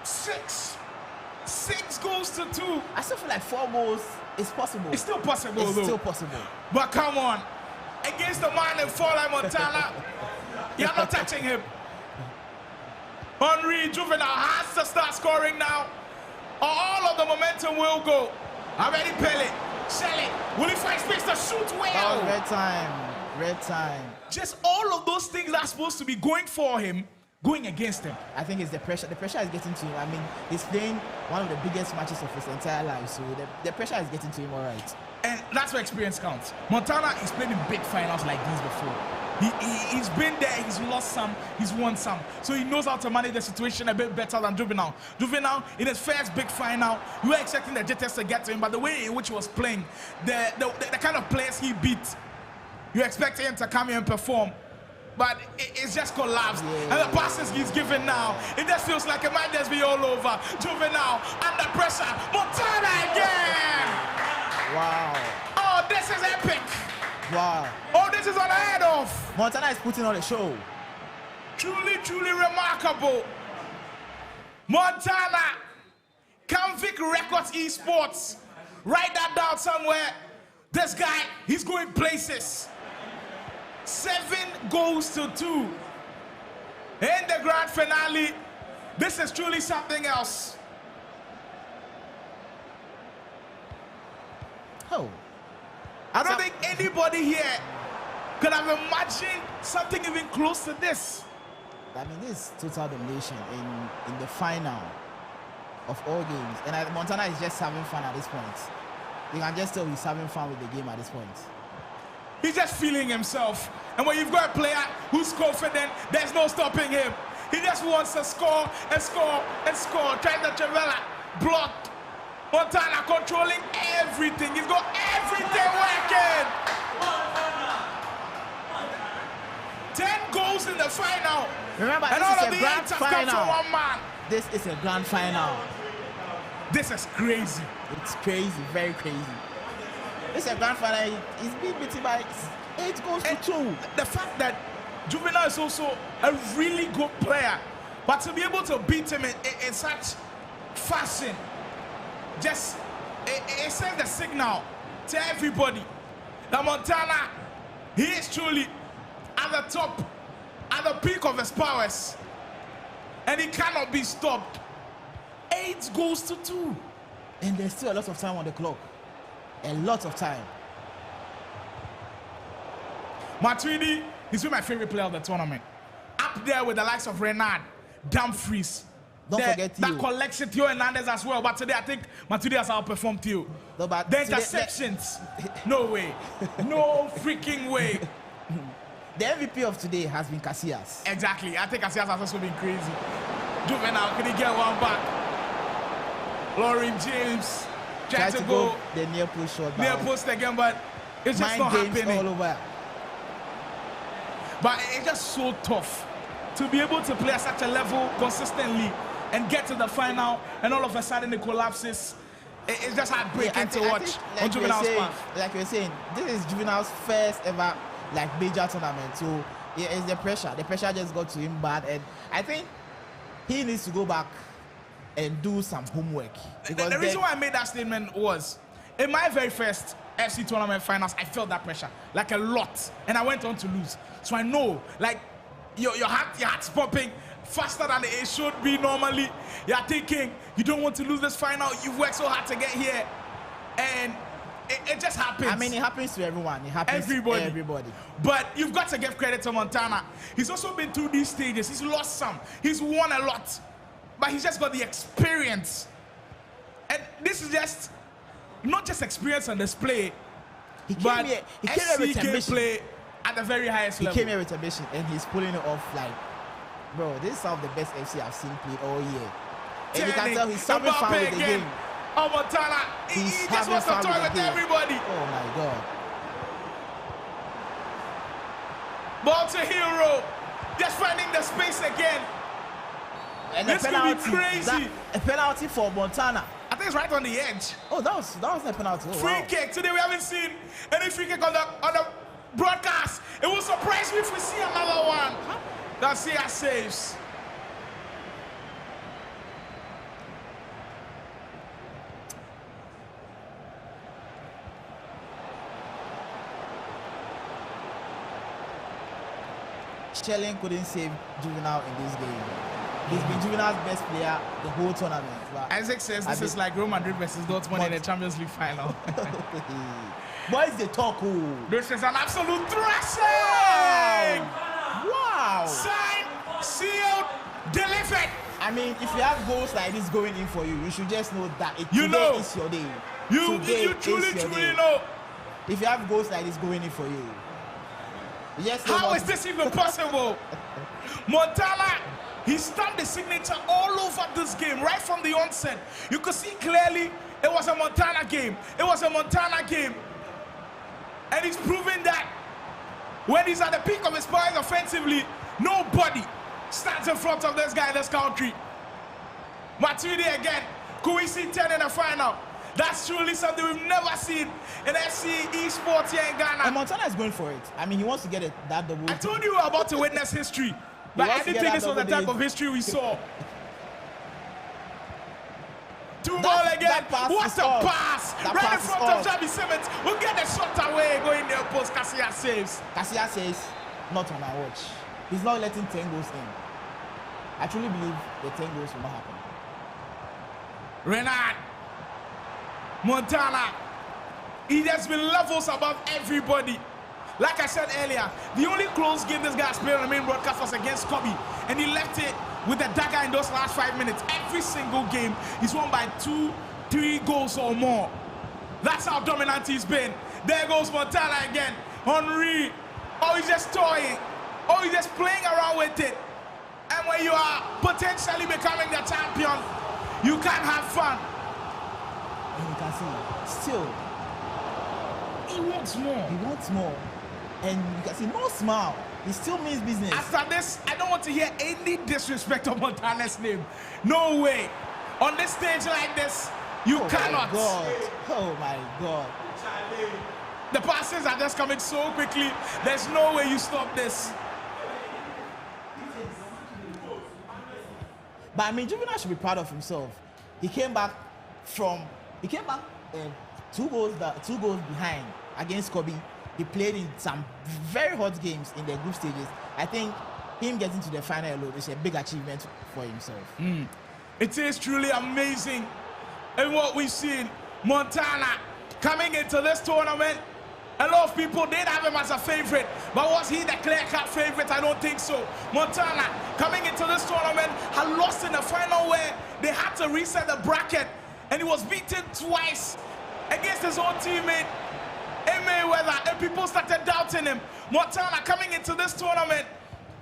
6 goals to 2. I still feel like 4 goals is possible. It's still possible, It's though. still possible. But come on. Against the man in fall like Montana, you're not touching him. Henry Juvinelle has to start scoring now, or all of the momentum will go. Already Pele, Shelley, will he find space to shoot well? That was red time. Just all of those things are supposed to be going for him, going against him. I think it's the pressure. The pressure is getting to him. I mean, he's playing one of the biggest matches of his entire life, so the pressure is getting to him, all right. And that's where experience counts. Montana is playing in big finals like these before. He's been there, he's lost some, he's won some. So he knows how to manage the situation a bit better than Juvinelle. Juvinelle, in his first big final, we were expecting the Tekkz to get to him, but the way in which he was playing, the kind of players he beat, you expect him to come here and perform. But it's just collapsed. And the passes he's giving now, it just feels like it might just be all over. Juvinelle, under pressure, Montana again! Wow. Oh, this is epic. Wow. Oh, this is unheard of. Montana is putting on a show. Truly, truly remarkable. Montana, Convict Records Esports. Write that down somewhere. This guy, he's going places. 7 goals to 2. In the grand finale, this is truly something else. Oh. I don't think anybody here could have imagined something even close to this. I mean, this is total domination in the final of all games. And Montana is just having fun at this point. You can just tell he's having fun with the game at this point. He's just feeling himself. And when you've got a player who's confident, there's no stopping him. He just wants to score and score and score. Trying to Juvinelle, blocked. Montana controlling everything. He's got everything working. 10 goals in the final. Remember, and this all is of a the grand eight have come final. from one man. This is a grand final. This is crazy. It's crazy, very crazy. This is a grand final. He's been beaten by 8 goals to 2. The fact that Juvinelle is also a really good player, but to be able to beat him in such fashion, just it sends the signal to everybody that Montana, he is truly at the top, at the peak of his powers, and he cannot be stopped. 8 goals to 2. And there's still a lot of time on the clock. A lot of time. Matuidi, he's been my favorite player of the tournament. Up there with the likes of Renard, Dumfries. Don't forget Theo. That collection, Theo Hernandez as well. But today, I think Matuidi has outperformed Theo. No, but the interceptions, no way. No freaking way. The MVP of today has been Casillas. Exactly. I think Casillas has also been crazy. Juvinelle, can he get one back? Lauren James tried to go the near post shot. Near post again, but it's just not happening. All over. But it's just so tough to be able to play at such a level consistently and get to the final, and all of a sudden it collapses. It's just heartbreaking to watch on Juvinelle's part. Like you were saying, this is Juvinelle's first ever major tournament. So yeah, it's the pressure. The pressure just got to him bad, and I think he needs to go back and do some homework. Because the reason why I made that statement was, in my very first FC tournament finals, I felt that pressure, like a lot, and I went on to lose. So I know, like, your heart's popping faster than it should be normally. You're thinking, you don't want to lose this final, you've worked so hard to get here, and it just happens. I mean, it happens to everyone. It happens to everybody. But you've got to give credit to Montana. He's also been through these stages. He's lost some. He's won a lot. But he's just got the experience. And this is just, not just experience on display, but SC gameplay at the very highest level. He came here with a mission, and he's pulling it off like, bro, this is some of the best FC I've seen play all year. And you can tell he's having fun with the game. Oh, Montana, he just wants to toy with everybody. Oh my God. Ball to Hero, just finding the space again. And this could be crazy. A penalty for Montana. I think it's right on the edge. Oh, that was a penalty. Oh, free kick. Today we haven't seen any free kick on the broadcast. It will surprise me if we see another one. Garcia saves. Schelling couldn't save Juvinelle in this game. He's been Juvinelle's best player the whole tournament. Isaac says this is like Real Madrid versus Dortmund in the Champions League final. Boys, they talk. This is an absolute thrashing! Wow! Signed, sealed, delivered. I mean, if you have goals like this going in for you, you should just know that today is your day. You truly know. If you have goals like this going in for you, yes. How is this even possible? Montana, he stamped the signature all over this game right from the onset. You could see clearly it was a Montana game. It was a Montana game. And he's proven that when he's at the peak of his powers offensively, nobody stands in front of this guy in this country. Matuidi again. Could we see 10 in the final? That's truly something we've never seen in SC esports here in Ghana. And Montana is going for it. I mean, he wants to get that double. I told you we were about to witness history. But I didn't think this was the type of history we saw. Ball again. What's the pass? Right in front of Javi Simmons. We'll get the shot away. Going there, post. Kasoa saves. Kasoa says, not on my watch. He's not letting 10 goals in. I truly believe the 10 goals will not happen. Renard. Montana. He has been levels above everybody. Like I said earlier, the only close game this guy has played on the main broadcast was against Khobby, and he left it with a dagger in those last 5 minutes. Every single game, he's won by 2-3 goals or more. That's how dominant he's been. There goes Montana again. Henry. Oh, he's just toying. Oh, he's just playing around with it. And when you are potentially becoming the champion, you can't have fun. And you can see, still, he wants more. He wants more. And you can see, no smile. He still means business. After this, I don't want to hear any disrespect of Montana's name. No way. On this stage like this, you cannot. Oh my God. The passes are just coming so quickly. There's no way you stop this. But I mean, Juvinelle should be proud of himself. He came back 2 goals behind against Khobby. He played in some very hot games in the group stages. I think him getting to the final alone is a big achievement for himself. It is truly amazing. And what we've seen, Montana coming into this tournament, a lot of people did have him as a favorite, but was he the clear-cut favorite? I don't think so. Montana coming into this tournament had lost in the final where they had to reset the bracket, and he was beaten twice against his own teammate Mayweather, and people started doubting him. Montana coming into this tournament,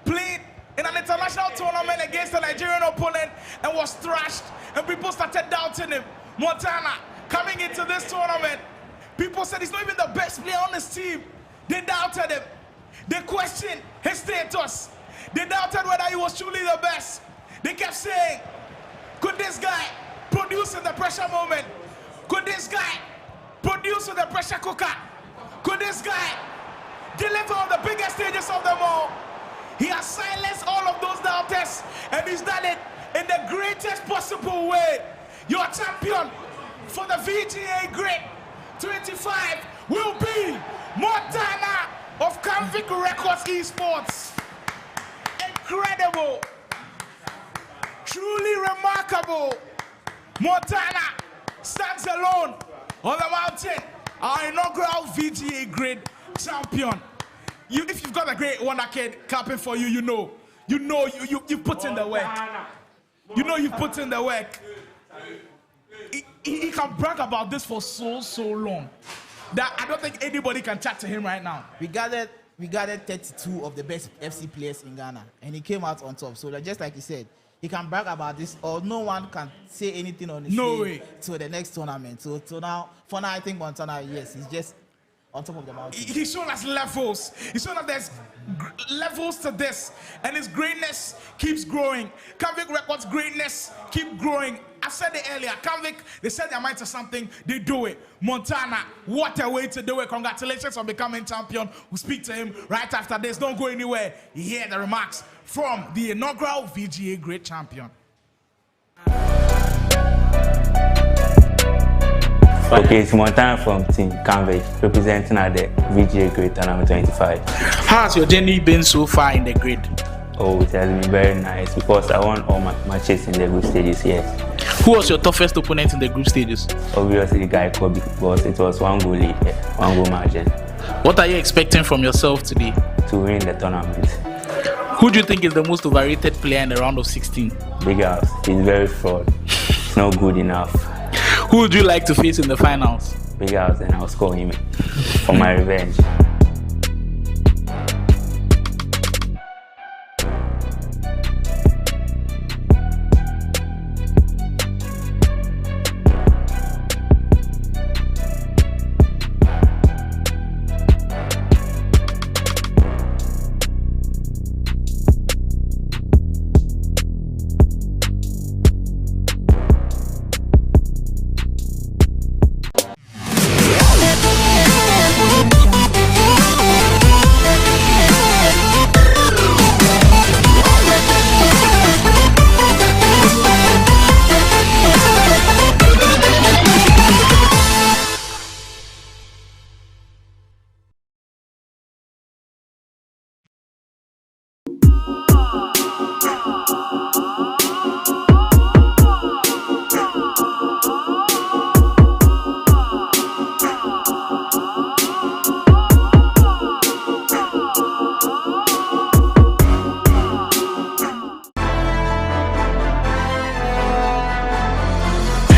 played in an international tournament against a Nigerian opponent and was thrashed, and people started doubting him. Montana coming into this tournament, people said he's not even the best player on this team. They doubted him. They questioned his status. They doubted whether he was truly the best. They kept saying, could this guy produce in the pressure moment? Could this guy produce with the pressure cooker? Could this guy deliver on the biggest stages of them all? He has silenced all of those doubters, and he's done it in in the greatest possible way. Your champion for the VGA Grid 25 will be Montana of Convict Records Esports. Incredible, truly remarkable. Montana stands alone on the mountain, our inaugural VGA Grid champion. If you've got a great Wonder Kid clapping for you, you put in the work. You know you've put in the work. He can brag about this for so long that I don't think anybody can chat to him right now. We gathered 32 of the best FC players in Ghana, and he came out on top. So just like he said, he can brag about this, or no one can say anything on his way to the next tournament. So now, for now, I think Montana, yes, he's just on top of the mountain. He's shown us levels. He's shown us there's levels to this, and his greatness keeps growing. Convict Records' greatness keep growing. I said it earlier. Convict, they set their mind to something, they do it. Montana, what a way to do it. Congratulations on becoming champion. We'll speak to him right after this. Don't go anywhere. You hear the remarks from the inaugural VGA Grid champion. Okay, it's Montana from Team Convict, representing at the VGA Grid Tournament 25. How has your journey been so far in the grid? Oh, it has been very nice because I won all my matches in the group stages, yes. Who was your toughest opponent in the group stages? Obviously, Guy Khobby, because it was one goal lead, one goal margin. What are you expecting from yourself today? To win the tournament. Who do you think is the most overrated player in the round of 16? BigUps. He's very fraud. It's not good enough. Who would you like to face in the finals? BigUps, and I'll score him for my revenge.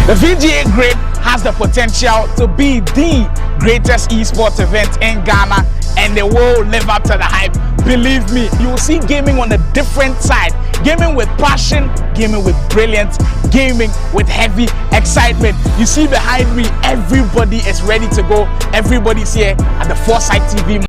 The VGA Grid has the potential to be the greatest esports event in Ghana, and they will live up to the hype. Believe me, you will see gaming on a different side. Gaming with passion, gaming with brilliance, gaming with heavy excitement. You see behind me, everybody is ready to go. Everybody's here at the Foresight TV.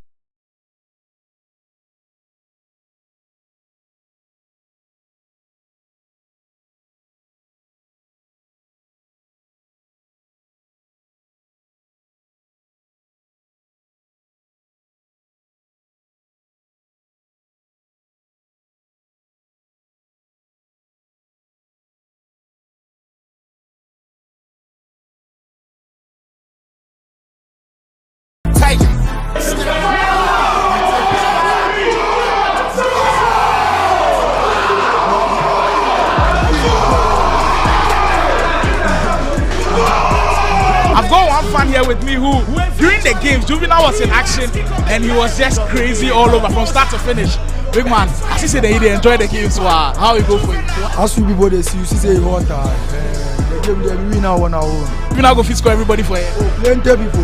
I've got one fan here with me who, during the games, Juvinelle was in action and he was just crazy all over from start to finish. Big man, as he said that he did enjoy the games, so how you go for it? As we people they see, you see say he want the game they win now on our own. You now go fit score everybody for it. Oh, plenty people.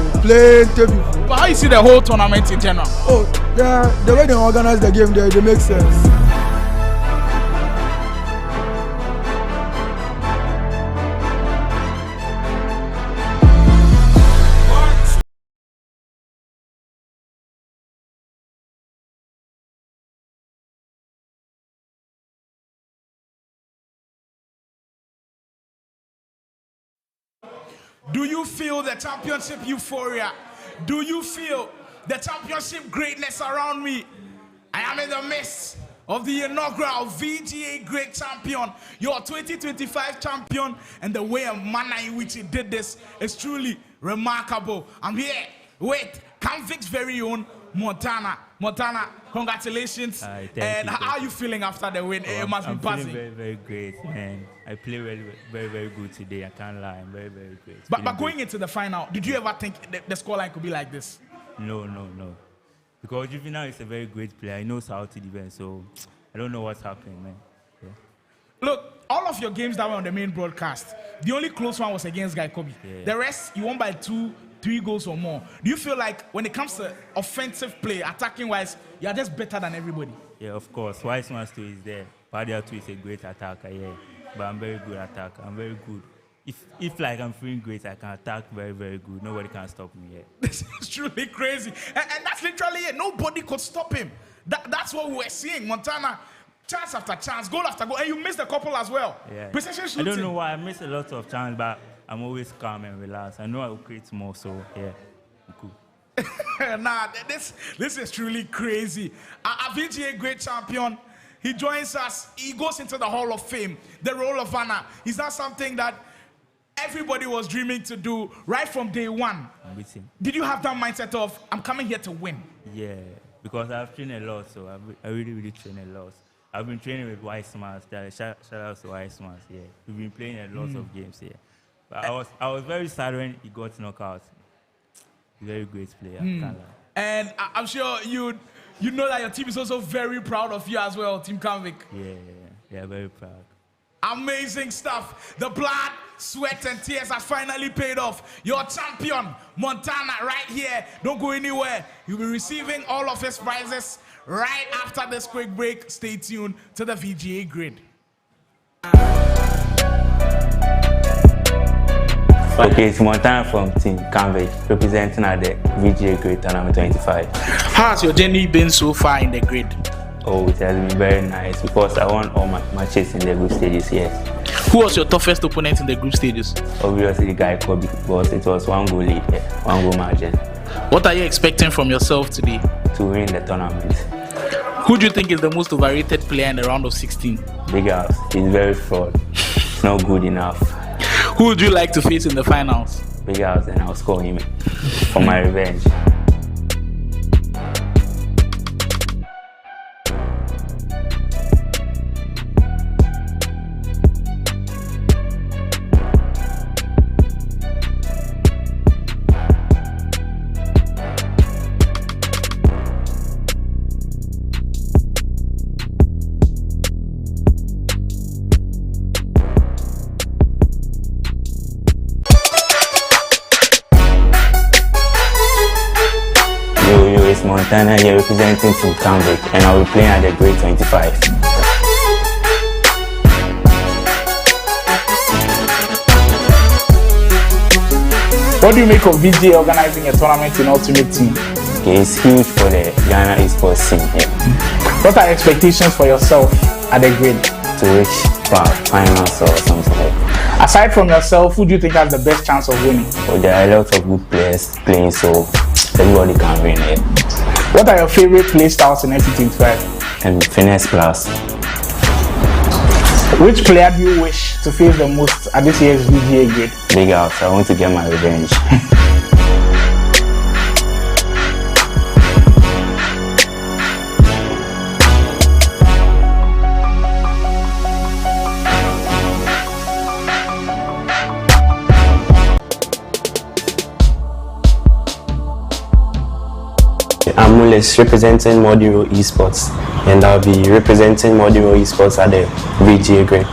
But how you see the whole tournament in general? Oh, the way they organize the game, they make sense. Do you feel the championship euphoria? Do you feel the championship greatness around me? I am in the midst of the inaugural VGA Great Champion, your 2025 champion, and the way and manner in which he did this is truly remarkable. I'm here with Convict's very own Montana. Montana, congratulations. And how are you feeling after the win? It must be buzzing. Feeling very, very great, man. I play very, very, very good today. I can't lie. I'm very, very great. But going into the final, did you ever think the scoreline could be like this? No. Because Juvinelle is a very great player. He knows how to defend, so I don't know what's happening, man. Yeah. Look, all of your games that were on the main broadcast, the only close one was against Guy Khobby. Yeah. The rest, you won by 2, 3 goals or more. Do you feel like when it comes to offensive play, attacking-wise, you are just better than everybody? Yeah, of course. Wiseman too is there. Pardia too is a great attacker, yeah. But I'm very good attacker. I'm very good. If like I'm feeling great, I can attack very, very good. Nobody can stop me yet. This is truly crazy. And that's literally it. Nobody could stop him. That's what we were seeing. Montana, chance after chance, goal after goal. And you missed a couple as well. Yeah. Precision shooting. I don't know why I missed a lot of chances, but I'm always calm and relaxed. I know I will create more, so yeah, I'm cool. Nah, this is truly crazy. A VGA Great Champion. He joins us. He goes into the Hall of Fame. The Roll of Honor. Is that something that everybody was dreaming to do right from day one? I'm with him. Did you have that mindset of, I'm coming here to win? Yeah, because I've trained a lot, so I really, really trained a lot. I've been training with Wiseman. Shout out to Wiseman. Yeah, we've been playing a lot of games here. But I was very sad when he got knocked out. Very great player. Can't lie. And I'm sure you know that your team is also very proud of you as well, Team Convic. Yeah, very proud. Amazing stuff. The blood, sweat, and tears has finally paid off. Your champion, Montana, right here. Don't go anywhere. You'll be receiving all of his prizes right after this quick break. Stay tuned to the VGA Grid. Okay, it's Montana from Team Convic, representing at the VGA Grid Tournament 25. How has your journey been so far in the grid? Oh, it has been very nice because I won all my matches in the group stages, yes. Who was your toughest opponent in the group stages? Obviously, Guy Khobby, because it was 1 goal lead, 1 goal margin. What are you expecting from yourself today? To win the tournament. Who do you think is the most overrated player in the round of 16? BigUps. He's very fraud. It's not good enough. Who would you like to face in the finals? BigUps, and I'll score him for my revenge. Montana here representing Team Convic, and I will be playing at the Grade 25. What do you make of VGA organizing a tournament in Ultimate Team? Okay, it's huge for the Ghana esports scene. Yeah. What are your expectations for yourself at the Grid? To reach finals or something like that. Aside from yourself, who do you think has the best chance of winning? Well, there are a lot of good players playing, so everybody can win it. What are your favorite play styles in FC25? And Finesse Plus. Which player do you wish to face the most at this year's VGA Grid? BigUps. I want to get my revenge. I'm Mules, representing Moduro Esports, and I'll be representing Moduro Esports at the VGA Grid.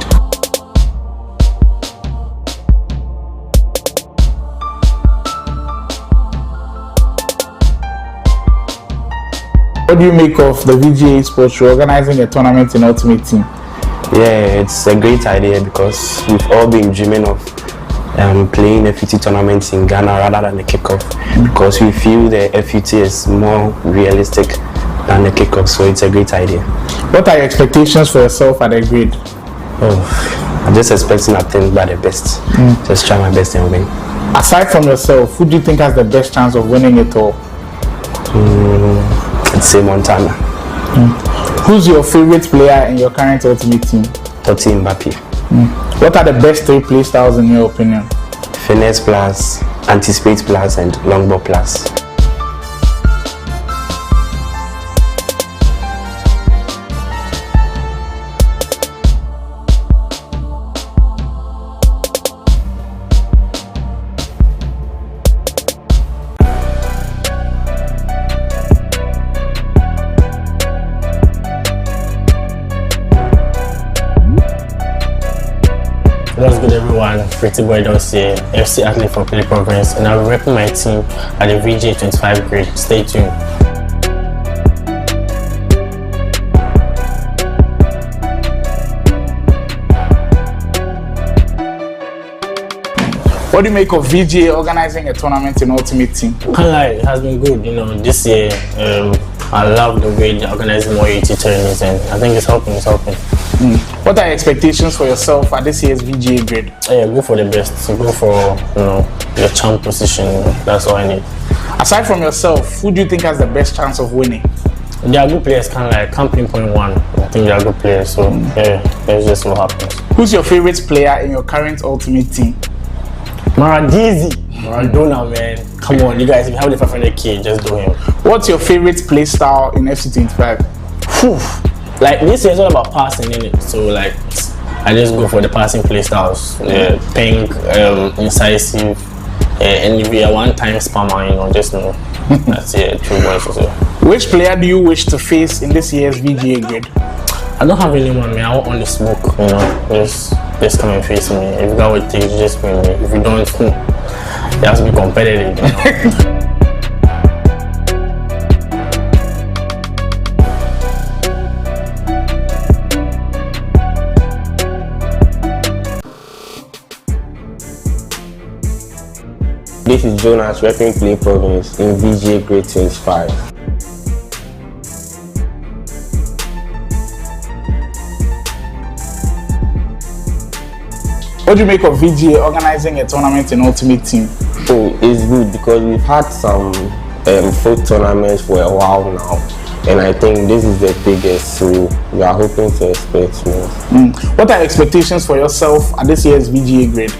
What do you make of the VGA Esports organizing a tournament in Ultimate Team? Yeah, it's a great idea because we've all been dreaming of playing FUT tournaments in Ghana rather than the kickoff, because we feel the FUT is more realistic than the kickoff, so it's a great idea. What are your expectations for yourself at the Grid? Oh, I'm just expecting nothing but the best. Just try my best and win. Aside from yourself, who do you think has the best chance of winning it all? I'd say Montana. Who's your favorite player in your current Ultimate Team? Mbappe. What are the best 3 play styles in your opinion? Finesse plus, anticipate plus, and longbow plus. What's good, everyone? Pretty boy Doss here, FC athlete from Play Province, and I'll be repping my team at the VGA 25 grade. Stay tuned. What do you make of VGA organizing a tournament in Ultimate Team? Can't lie, it has been good. You know, this year I love the way they're organizing more UT tournaments, and I think it's helping. What are your expectations for yourself at this year's VGA Grid? Yeah, go for the best. Go for the champ position. That's all I need. Aside from yourself, who do you think has the best chance of winning? They are good players. Can't pinpoint one. I think they are good players. So yeah, that's just what happens. Who's your favorite player in your current Ultimate Team? Maradona, man. Come on, you guys. If you have the 500k, just do him. What's your favorite play style in FC25? Like this year is all about passing, innit? So like I just go for the passing play styles. Pink, incisive, NVA one-time spammer, just know. That's it, true boys. Which player do you wish to face in this year's VGA Grid? I don't have anyone, man. I want only smoke, just come and face me. If you got what it takes, just win me. If you don't, you have to be competitive, This is Jonas repping Play Province in VGA Grid 25. What do you make of VGA organizing a tournament in Ultimate Team? Oh, it's good because we've had some folk tournaments for a while now, and I think this is the biggest, so we are hoping to expect more. What are your expectations for yourself at this year's VGA Grid?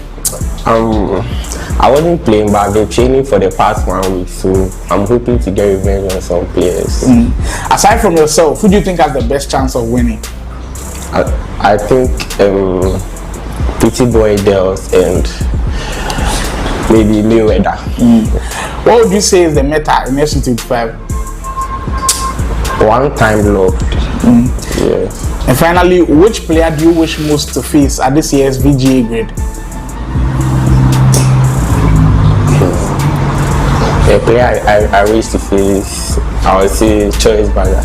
I wasn't playing, but I've been training for the past 1 week, so I'm hoping to get revenge on some players. Aside from yourself, who do you think has the best chance of winning? I think Pretty Boy Dels and maybe Mayweather. What would you say is the meta in FC25? One time locked. Yes. And finally, which player do you wish most to face at this year's VGA Grid? A player I wish to face, I would say Choice Bagger.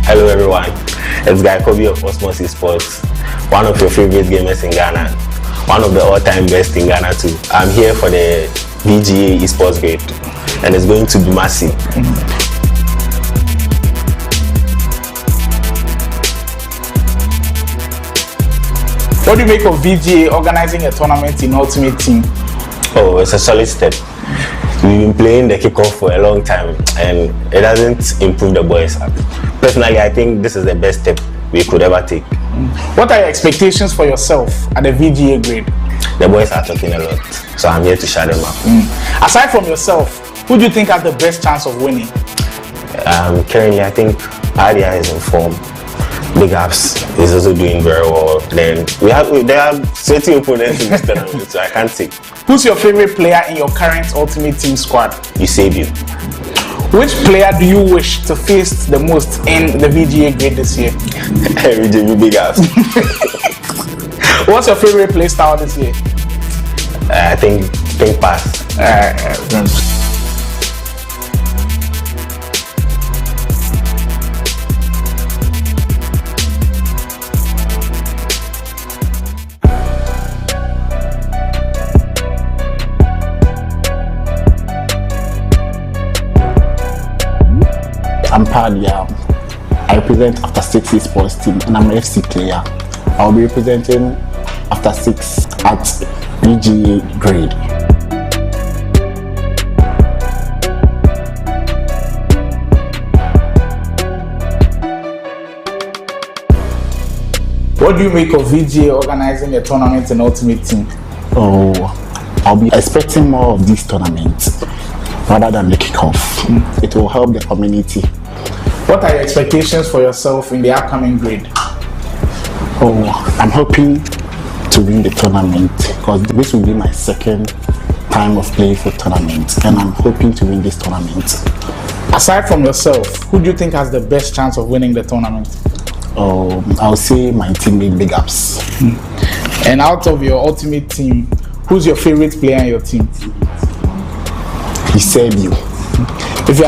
Hello everyone, it's Guy Khobby of Osmosis Sports, one of your favorite gamers in Ghana, one of the all-time best in Ghana too. I'm here for the VGA Esports Grade, and it's going to be massive. What do you make of VGA organizing a tournament in Ultimate Team? Oh, it's a solid step. We've been playing the kickoff for a long time, and it doesn't improve the boys. Personally, I think this is the best step we could ever take. What are your expectations for yourself at the VGA Grade? The boys are talking a lot, so I'm here to shut them up. Aside from yourself, who do you think has the best chance of winning? Currently, I think Pardia is in form. BigUps is also doing very well. Then there are certain opponents in this tournament, so I can't say. Who's your favorite player in your current Ultimate Team squad? Sergio. Which player do you wish to face the most in the VGA Grid this year? BigUps. What's your favorite play style this year? I think pink pass. I'm Pardia. I represent After 6 esports team and I'm an FC player. I'll be representing After 6 at Vga Grid. What do you make of VGA organizing a tournament in Ultimate Team? I'll be expecting more of these tournaments rather than the kickoff. It will help the community. What are your expectations for yourself in the upcoming grade? I'm hoping to win the tournament because this will be my second time of playing for tournament and I'm hoping to win this tournament. Aside from yourself, who do you think has the best chance of winning the tournament? I'll say my teammate BigUps. And out of your Ultimate Team, who's your favorite player in your team? Sergio. If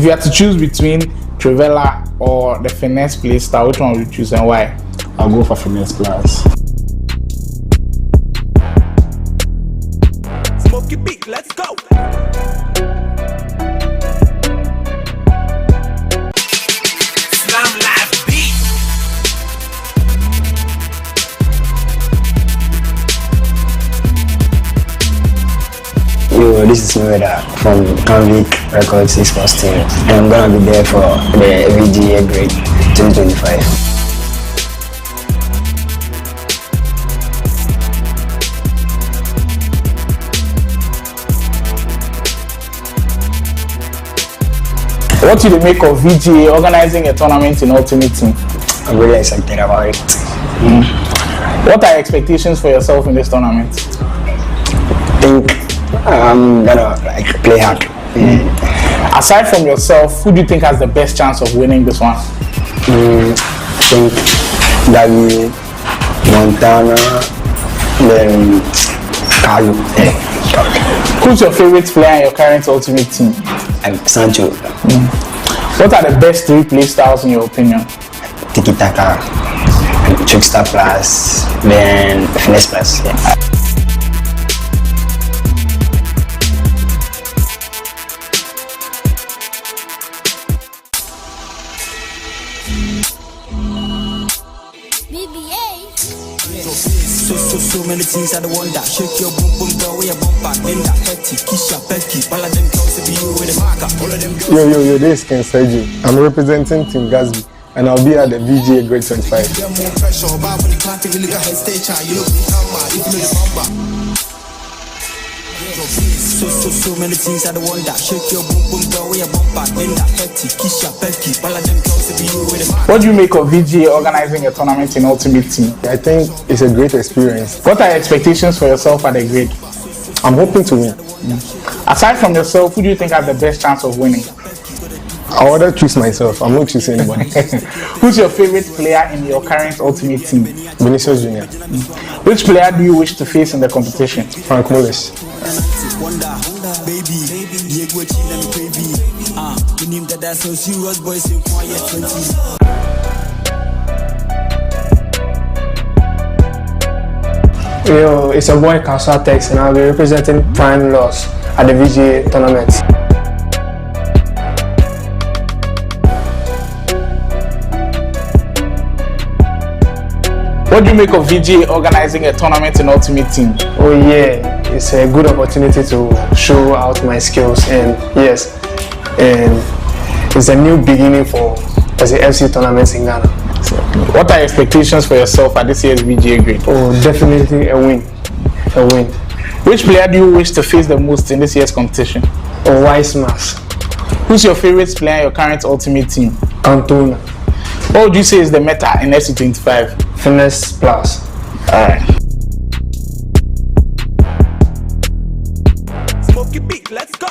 you had to choose between Trivella or the finesse playstyle, which one would you choose and why? I'll go for finesse plus. Smoke your beat, let's go. Slam live beat. Yo, this is Mayweather from Convict Records esports team, and I'm gonna be there for the Vga Grid 2025. What do you make of VGA organizing a tournament in Ultimate Team? I'm really excited about it. What are your expectations for yourself in this tournament? I think I'm gonna play hard. Aside from yourself, who do you think has the best chance of winning this one? I think Davi, Montana, then Carlo. Who's your favorite player in your current Ultimate Team? Sancho. What are the best 3 play styles in your opinion? Tiki Taka, Trickster Plus, then Finesse Plus. Yeah. So many things I don't want that. Shake your boom boom girl with your bump back. Linda, Hetty, Kisha, Becky, all of them girls to be you with a marker. All of them girls. Yo, this is Sergio. I'm representing Team Gasby and I'll be at the Vga Grid 25. So many things I don't want that. Shake your boom boom girl with your bump back. Linda, Hetty, Kisha, Becky, all of them girls to be you with a marker. What do you make of VGA organizing a tournament in Ultimate Team? I think it's a great experience. What are your expectations for yourself at the grade? I'm hoping to win. Aside from yourself, who do you think has the best chance of winning? I rather choose myself. I'm not choosing anybody. Who's your favorite player in your current Ultimate Team? Vinicius Jr. Which player do you wish to face in the competition? Frank Mullis. Yo, it's your boy Kasoa Tekkz and I'll be representing Prime Loss at the VGA tournament. What do you make of VGA organizing a tournament in Ultimate Team? Oh yeah, it's a good opportunity to show out my skills and yes, and it's a new beginning for the FC tournaments in Ghana. What are your expectations for yourself at this year's VGA Grid? Oh, definitely a win. Which player do you wish to face the most in this year's competition? Oh, Weissmas. Who's your favorite player in your current Ultimate Team? Cantona. What would you say is the meta in FC25? Finesse Plus. Alright. Smoke your beat, let's go.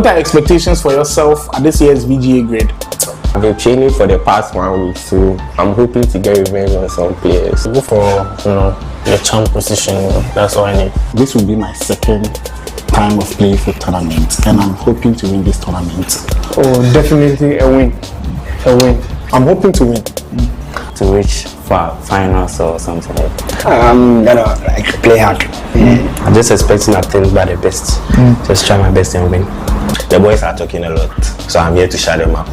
What are expectations for yourself at this year's VGA Grid? I've been training for the past 1 week, so I'm hoping to get revenge on some players. Go for, your champ position. That's all I need. This will be my second time of playing for tournament, and I'm hoping to win this tournament. Oh, definitely a win. A win. I'm hoping to win. To reach finals or something like that. I'm gonna play hard. I'm just expecting nothing but the best. Just try my best and win. The boys are talking a lot, so I'm here to shut them up.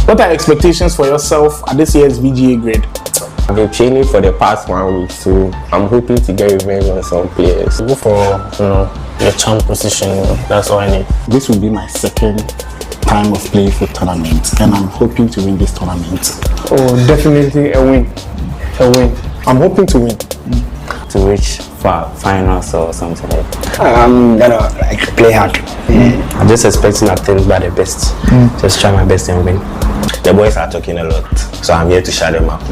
What are expectations for yourself at this year's VGA Grid? I've been training for the past 1 week, so I'm hoping to get revenge on some players. Go for, your champ position. That's all I need. This will be my second time of playing for tournament, and I'm hoping to win this tournament. Oh, definitely a win. A win. I'm hoping to win. To reach finals or something like that. I'm gonna play hard. I'm just expecting nothing but the best. Just try my best and win. The boys are talking a lot, so I'm here to shut them up.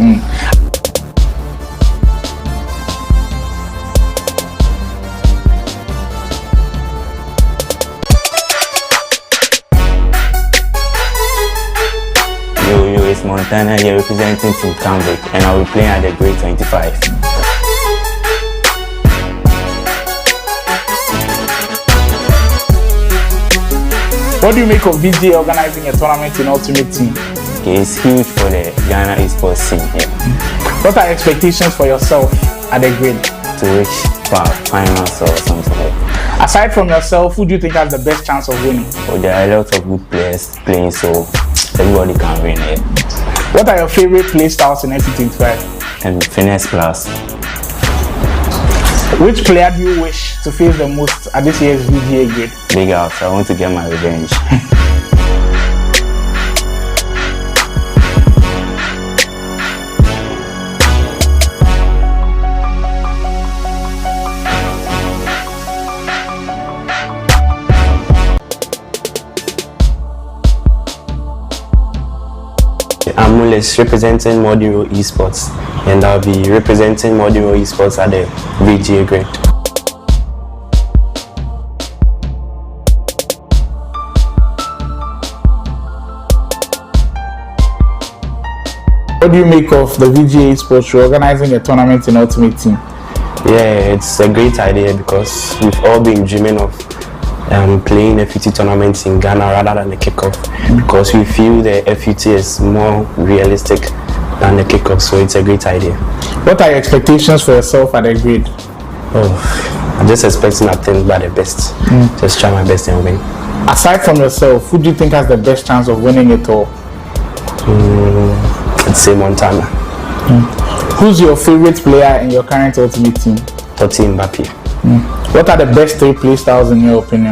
Yo, it's Montana here representing Team Cambridge, and I'll be playing at the Grade 25. What do you make of VGA organizing a tournament in Ultimate Team? It's huge for the Ghana esports scene here. What are expectations for yourself at the Grid? To reach finals or something like that. Aside from yourself, who do you think has the best chance of winning? Well, there are a lot of good players playing, so everybody can win here. What are your favorite play styles in FC25? And Finesse Plus. Which player do you wish to face the most at this year's VGA Grid? BigUps, I want to get my revenge. Amulis representing Modern Esports, and I'll be representing Modern Esports at the VGA Grid. What do you make of the VGA Sports organizing a tournament in Ultimate Team? Yeah, it's a great idea because we've all been dreaming of playing FUT tournaments in Ghana rather than the kickoff, because we feel the FUT is more realistic than the kickoff, so it's a great idea. What are your expectations for yourself at the grid? Oh, I'm just expecting nothing but the best. Just try my best and win. Aside from yourself, who do you think has the best chance of winning it all? I'd say Montana. Who's your favorite player in your current Ultimate Team? Totti Mbappe. What are the best 3 play styles in your opinion?